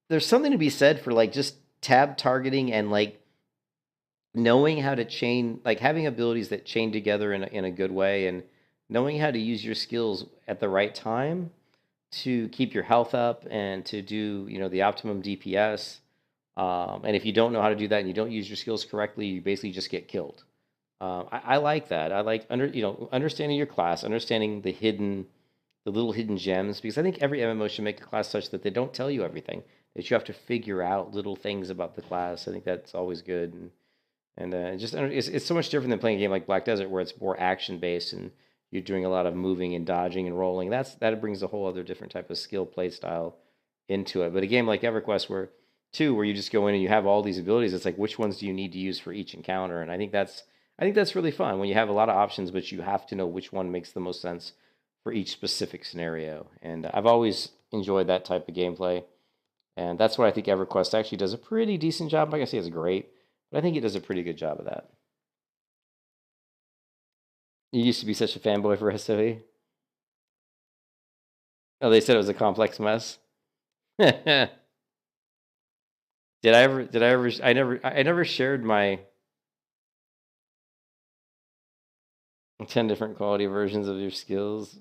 there's something to be said for like just tab targeting and like knowing how to chain, like having abilities that chain together in a good way, and knowing how to use your skills at the right time to keep your health up and to do, you know, the optimum DPS. And if you don't know how to do that and you don't use your skills correctly, you basically just get killed. I like that. I like understanding your class, understanding the little hidden gems, because I think every MMO should make a class such that they don't tell you everything, that you have to figure out little things about the class. I think that's always good. And it's so much different than playing a game like Black Desert, where it's more action based and you're doing a lot of moving and dodging and rolling. That brings a whole other different type of skill play style into it. But a game like EverQuest where you just go in and you have all these abilities, it's like, which ones do you need to use for each encounter? And I think that's really fun when you have a lot of options, but you have to know which one makes the most sense for each specific scenario. And I've always enjoyed that type of gameplay. And that's what I think EverQuest actually does a pretty decent job. Like I say, it's great, but I think it does a pretty good job of that. You used to be such a fanboy for SOE. Oh, they said it was a complex mess. I never shared my 10 different quality versions of your skills.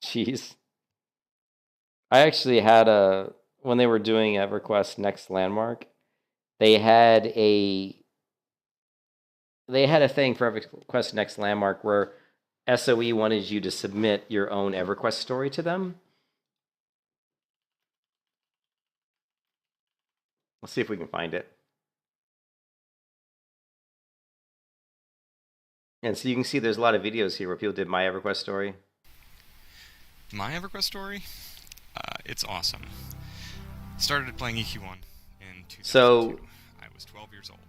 Jeez. I actually had when they were doing EverQuest Next Landmark, they had a thing for EverQuest Next Landmark where SOE wanted you to submit your own EverQuest story to them. Let's see if we can find it. And so you can see there's a lot of videos here where people did my EverQuest story. My EverQuest story? It's awesome. Started playing EQ1 in 2002. So, I was 12 years old.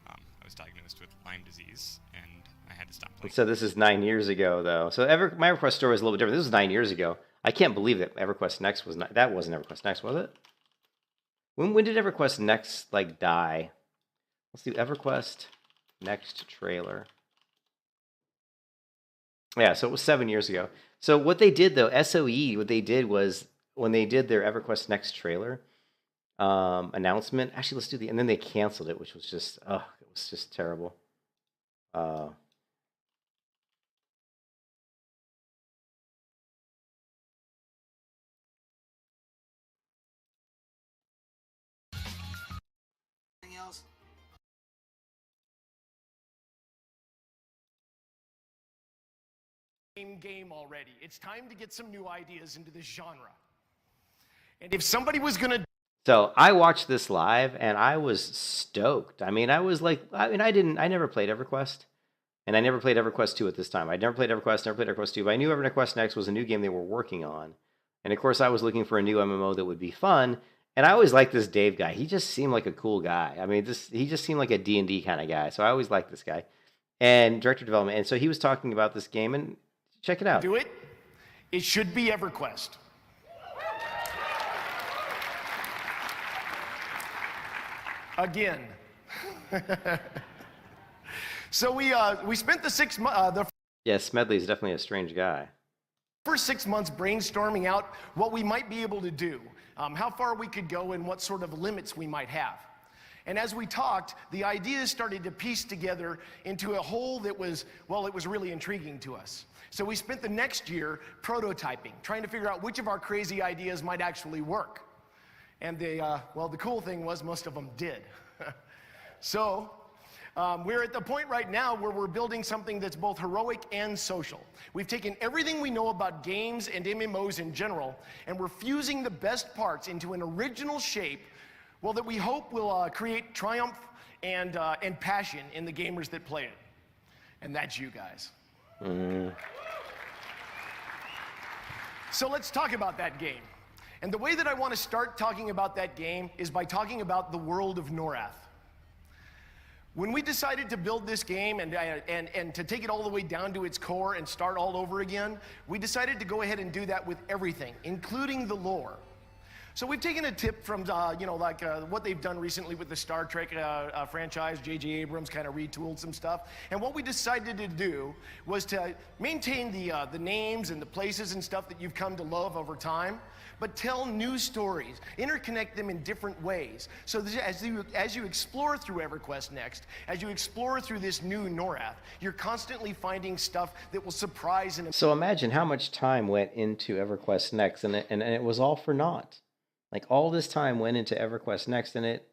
I was diagnosed with Lyme disease, and I had to stop playing. So this is 9 years ago, though. So my EverQuest story is a little bit different. This was 9 years ago. I can't believe that EverQuest Next was not. That wasn't EverQuest Next, was it? When did EverQuest Next like die? Let's do EverQuest Next trailer. Yeah, so it was 7 years ago. So what they did, though, SOE, what they did was when they did their EverQuest Next trailer announcement. Actually, let's do and then they canceled it, which was just it was just terrible. Anything else? Game already. It's time to get some new ideas into this genre. And if somebody was gonna... So I watched this live and I was stoked. I mean, I was like, I never played EverQuest, and I never played EverQuest 2 at this time. I'd never played EverQuest, never played EverQuest 2, but I knew EverQuest Next was a new game they were working on. And of course I was looking for a new MMO that would be fun. And I always liked this Dave guy. He just seemed like a cool guy. I mean, he just seemed like a D&D kind of guy. So I always liked this guy. And director of development. And so he was talking about this game, and check it out. Do it. It should be EverQuest. Again. So we spent the 6 months. Yeah, Smedley's definitely a strange guy. First 6 months brainstorming out what we might be able to do, how far we could go, and what sort of limits we might have. And as we talked, the ideas started to piece together into a whole that was, well, it was really intriguing to us. So we spent the next year prototyping, trying to figure out which of our crazy ideas might actually work. And the cool thing was most of them did. So we're at the point right now where we're building something that's both heroic and social. We've taken everything we know about games and MMOs in general, and we're fusing the best parts into an original shape, well, that we hope will create triumph and passion in the gamers that play it. And that's you guys. Mm-hmm. So let's talk about that game. And the way that I want to start talking about that game is by talking about the world of Norath. When we decided to build this game and to take it all the way down to its core and start all over again, we decided to go ahead and do that with everything, including the lore. So we've taken a tip from, what they've done recently with the Star Trek franchise. J.J. Abrams kind of retooled some stuff. And what we decided to do was to maintain the names and the places and stuff that you've come to love over time, but tell new stories, interconnect them in different ways. So as you explore through EverQuest Next, as you explore through this new Norath, you're constantly finding stuff that will surprise and... So imagine how much time went into EverQuest Next, and it was all for naught. Like, all this time went into EverQuest Next, and it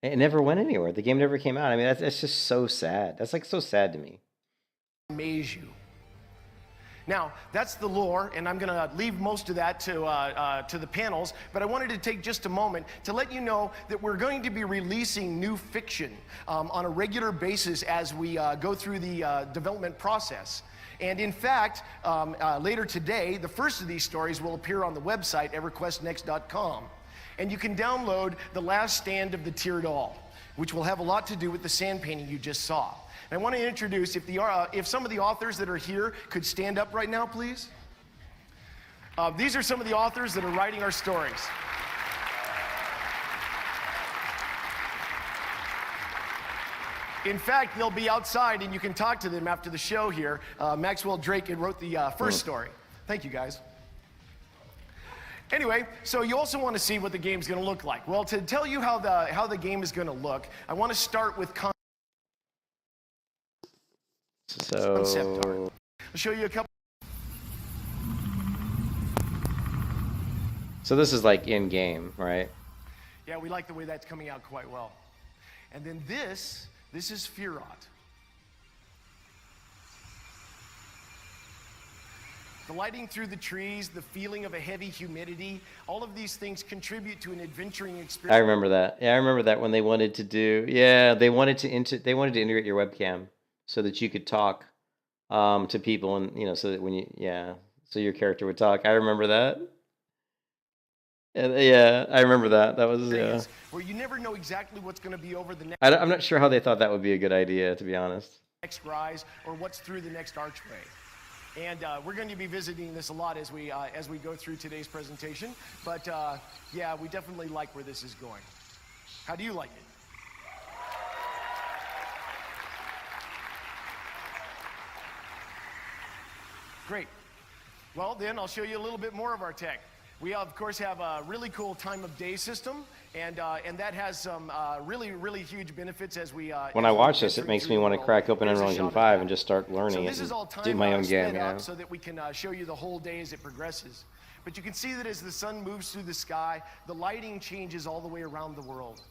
never went anywhere. The game never came out. I mean, that's just so sad. That's, like, so sad to me. Amaze you. Now, that's the lore, and I'm going to leave most of that to the panels, but I wanted to take just a moment to let you know that we're going to be releasing new fiction on a regular basis as we go through the development process. And in fact, later today, the first of these stories will appear on the website, EverQuestNext.com. And you can download The Last Stand of the Tiered All, which will have a lot to do with the sand painting you just saw. I want to introduce, if some of the authors that are here could stand up right now, please. These are some of the authors that are writing our stories. In fact, they'll be outside and you can talk to them after the show here. Maxwell Drake wrote the first story. Thank you, guys. Anyway, so you also want to see what the game's going to look like. Well, to tell you how the game is going to look, I want to start with concept art. I'll show you a couple. So this is like in-game, right? Yeah, we like the way that's coming out quite well. And then this is Firot. The lighting through the trees, the feeling of a heavy humidity, all of these things contribute to an adventuring experience. I remember that. Yeah, I remember that when they wanted to do. Yeah, they wanted to integrate your webcam so that you could talk to people, and so that so your character would talk. I remember that. Yeah, I remember that. That was where you never know exactly what's going to be over the next. I'm not sure how they thought that would be a good idea, to be honest. Next rise, or what's through the next archway, and we're going to be visiting this a lot as we go through today's presentation. But yeah, we definitely like where this is going. How do you like it? Great. Well, then I'll show you a little bit more of our tech. We, of course, have a really cool time of day system, and that has some really, really huge benefits as we... when I watch this, it makes me want to crack open Unreal Engine 5 and just start learning it and do my own game. Yeah. So that we can show you the whole day as it progresses. But you can see that as the sun moves through the sky, the lighting changes all the way around the world.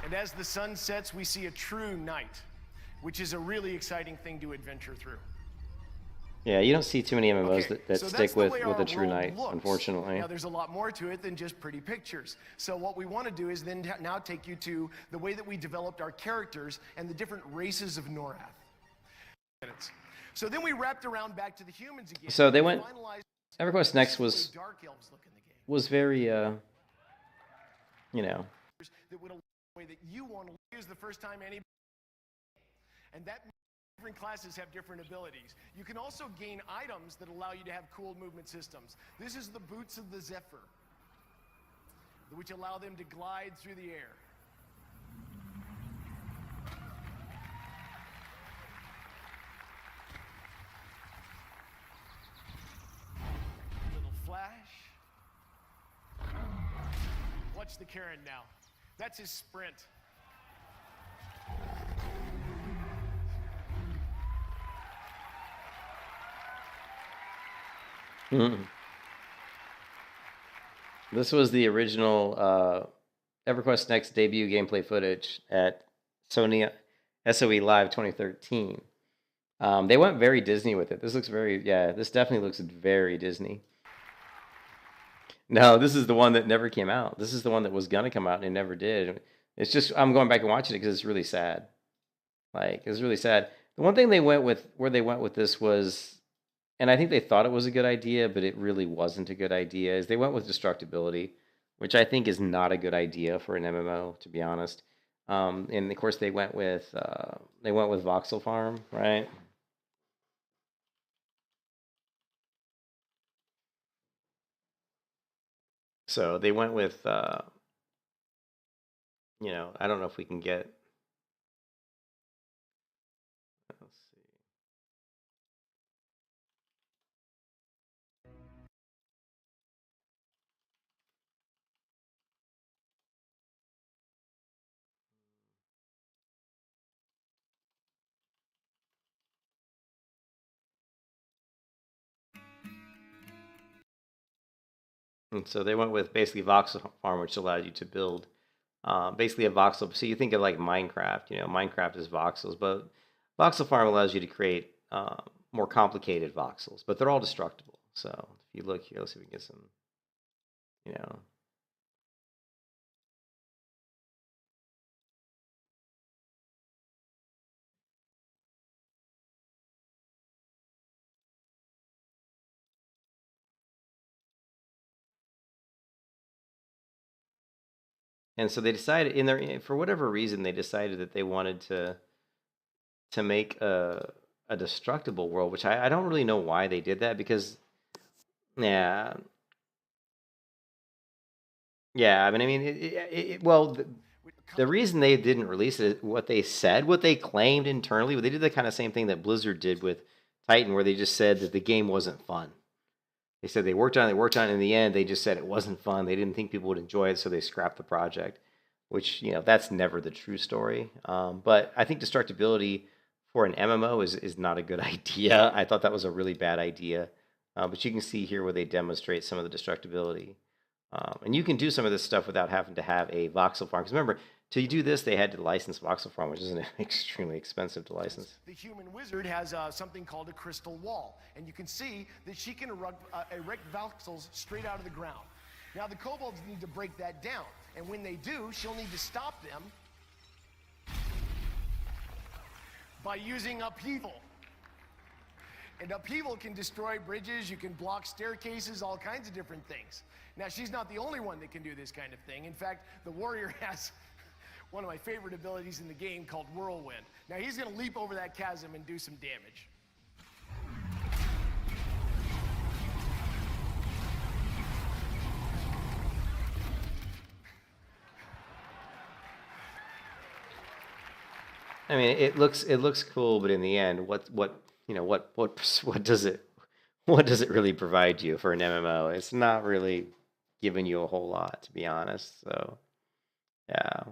And as the sun sets, we see a true night, which is a really exciting thing to adventure through. Yeah, you don't see too many MMOs that stick with a true night, unfortunately. Now, there's a lot more to it than just pretty pictures. So what we want to do is then now take you to the way that we developed our characters and the different races of Norath. So then we wrapped around back to the humans again. So they went... EverQuest Next was very, that would allow the way that you want to use the first time anybody. And that different classes have different abilities. You can also gain items that allow you to have cool movement systems. This is the boots of the Zephyr, which allow them to glide through the air. Little flash. Watch the Karen now. That's his sprint. This was the original EverQuest Next debut gameplay footage at SOE Live 2013. They went very Disney with it. This looks this definitely looks very Disney. No, this is the one that never came out. This is the one that was gonna come out and it never did. It's just, I'm going back and watching it because it's really sad. Like, it's really sad. The one thing where they went with this was, and I think they thought it was a good idea, but it really wasn't a good idea, is they went with destructibility, which I think is not a good idea for an MMO, to be honest. And of course they went with Voxel Farm, right? So they went with, you know, I don't know if we can get. Let's see. And so they went with basically voxel farm, which allowed you to build basically a voxel. So you think of like Minecraft, you know, Minecraft is voxels, but voxel farm allows you to create more complicated voxels, but they're all destructible. So if you look here, let's see if we can get some, you know. And so they decided in their, for whatever reason, they decided that they wanted to make a destructible world, which I don't really know why they did that, because yeah, I mean, well, the reason they didn't release it, what they said, what they claimed internally, they did the kind of same thing that Blizzard did with Titan, where they just said that the game wasn't fun. They said they worked on it, and in the end, they just said it wasn't fun. They didn't think people would enjoy it, so they scrapped the project, which, you know, that's never the true story. But I think destructibility for an MMO is not a good idea. I thought that was a really bad idea. But you can see here where they demonstrate some of the destructibility. And you can do some of this stuff without having to have a voxel farm. Because remember, to do this, they had to license voxel farm, which is extremely expensive to license. The human wizard has something called a crystal wall, and you can see that she can erect voxels straight out of the ground. Now the kobolds need to break that down, and when they do, she'll need to stop them by using upheaval. And upheaval can destroy bridges, you can block staircases, all kinds of different things. Now, she's not the only one that can do this kind of thing. In fact, the warrior has one of my favorite abilities in the game called Whirlwind. Now, he's going to leap over that chasm and do some damage. I mean, it looks cool, but in the end, what does it really provide you for an MMO? It's not really giving you a whole lot, to be honest. So, yeah.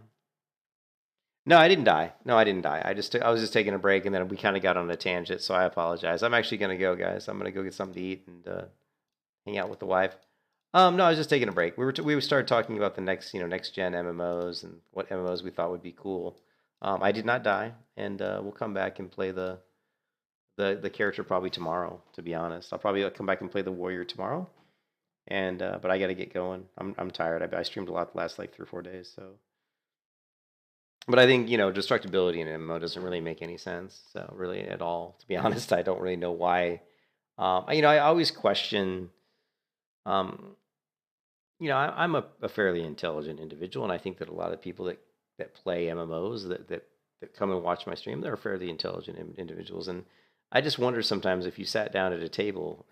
No, I didn't die. I was just taking a break, and then we kind of got on a tangent, so I apologize. I'm actually gonna go, guys. I'm gonna go get something to eat and hang out with the wife. No, I was just taking a break. We started talking about the next gen MMOs and what MMOs we thought would be cool. I did not die, and we'll come back and play the character probably tomorrow. To be honest, I'll probably come back and play the warrior tomorrow. And but I got to get going. I'm tired. I streamed a lot the last like 3 or 4 days. So, but I think destructibility in an MMO doesn't really make any sense. So really at all. To be honest, I don't really know why. I always question. I'm a fairly intelligent individual, and I think that a lot of people that play MMOs that come and watch my stream, they're fairly intelligent individuals. And I just wonder sometimes if you sat down at a table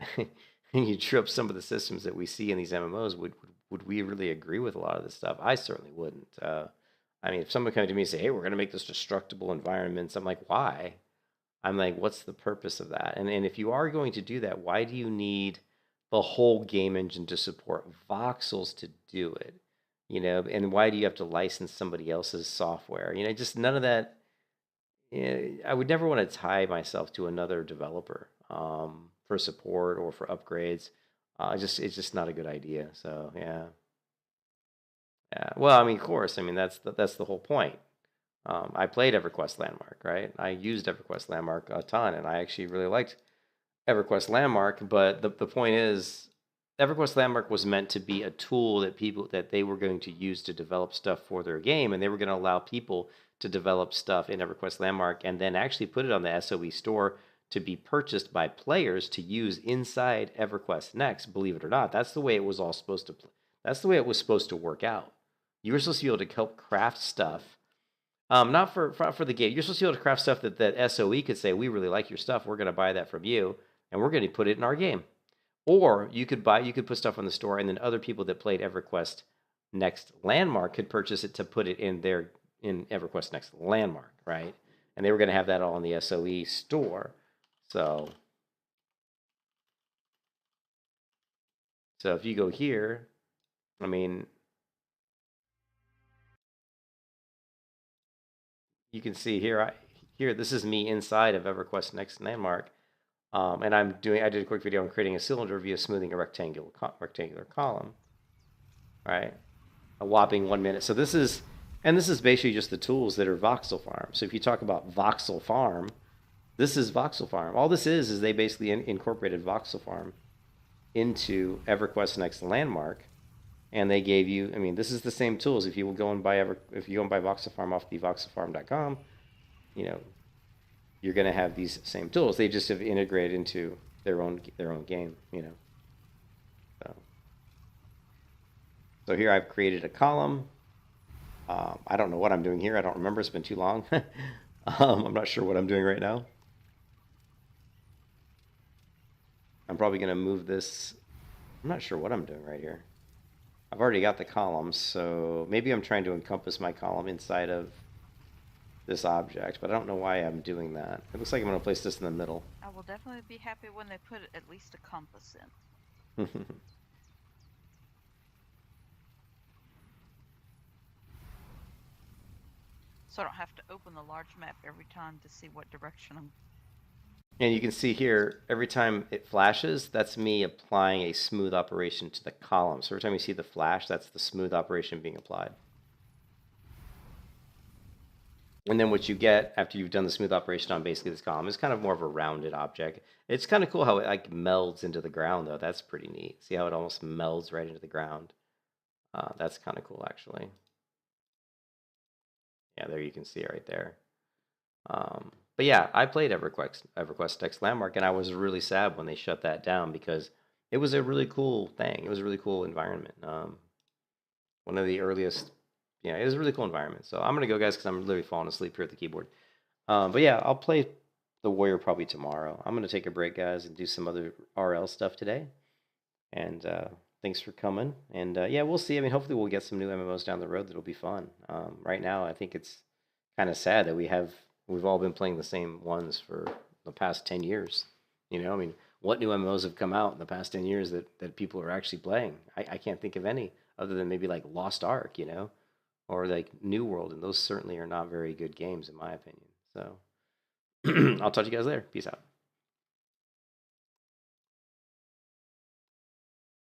and you drew up some of the systems that we see in these MMOs, would we really agree with a lot of this stuff? I certainly wouldn't. I mean, if someone came to me and say, hey, we're going to make this destructible environments, I'm like, why? I'm like, what's the purpose of that? And if you are going to do that, why do you need the whole game engine to support voxels to do it? And why do you have to license somebody else's software? Just none of that. I would never want to tie myself to another developer for support or for upgrades. It's just not a good idea. So yeah. Well, I mean, of course. I mean, that's the whole point. I played EverQuest Landmark, right? I used EverQuest Landmark a ton, and I actually really liked EverQuest Landmark. But the point is, EverQuest Landmark was meant to be a tool that they were going to use to develop stuff for their game, and they were going to allow people to develop stuff in EverQuest Landmark and then actually put it on the SOE store to be purchased by players to use inside EverQuest Next. Believe it or not, that's the way it was all supposed to. That's the way it was supposed to work out. You were supposed to be able to help craft stuff, not for the game. You're supposed to be able to craft stuff that SOE could say, "We really like your stuff. We're going to buy that from you, and we're going to put it in our game." Or you could put stuff on the store, and then other people that played EverQuest Next Landmark could purchase it to put it in EverQuest Next Landmark, right? And they were going to have that all in the SOE store. So if you go here, I mean, you can see here, this is me inside of EverQuest Next Landmark. And I did a quick video on creating a cylinder via smoothing a rectangular column, right? A whopping 1 minute. So this is basically just the tools that are Voxel Farm. So if you talk about Voxel Farm, this is Voxel Farm. All this is they basically incorporated Voxel Farm into EverQuest Next Landmark, and they gave you, I mean, this is the same tools. If you go and buy Voxel Farm off the voxelfarm.com, you know, you're going to have these same tools. They just have integrated into their own game, you know. So here I've created a column. I don't know what I'm doing here. I don't remember. It's been too long. I'm not sure what I'm doing right now. I'm probably going to move this. I'm not sure what I'm doing right here. I've already got the columns, so maybe I'm trying to encompass my column inside of this object, but I don't know why I'm doing that. It looks like I'm going to place this in the middle. I will definitely be happy when they put at least a compass in. So I don't have to open the large map every time to see what direction I'm. And you can see here, every time it flashes, that's me applying a smooth operation to the column. So every time you see the flash, that's the smooth operation being applied. And then what you get after you've done the smooth operation on basically this column is kind of more of a rounded object. It's kind of cool how it like melds into the ground, though. That's pretty neat. See how it almost melds right into the ground? That's kind of cool, actually. Yeah, there you can see it right there. But yeah, I played EverQuest Next Landmark, and I was really sad when they shut that down because it was a really cool thing. It was a really cool environment. One of the earliest, yeah, it was a really cool environment. So I'm going to go, guys, because I'm literally falling asleep here at the keyboard. But yeah, I'll play the Warrior probably tomorrow. I'm going to take a break, guys, and do some other RL stuff today. And thanks for coming. And yeah, we'll see. I mean, hopefully we'll get some new MMOs down the road that'll be fun. Right now, I think it's kind of sad that we've all been playing the same ones for the past 10 years. You know, I mean, what new MMOs have come out in the past 10 years that people are actually playing? I can't think of any other than maybe like Lost Ark, you know, or like New World. And those certainly are not very good games, in my opinion. So I'll talk to you guys later. Peace out.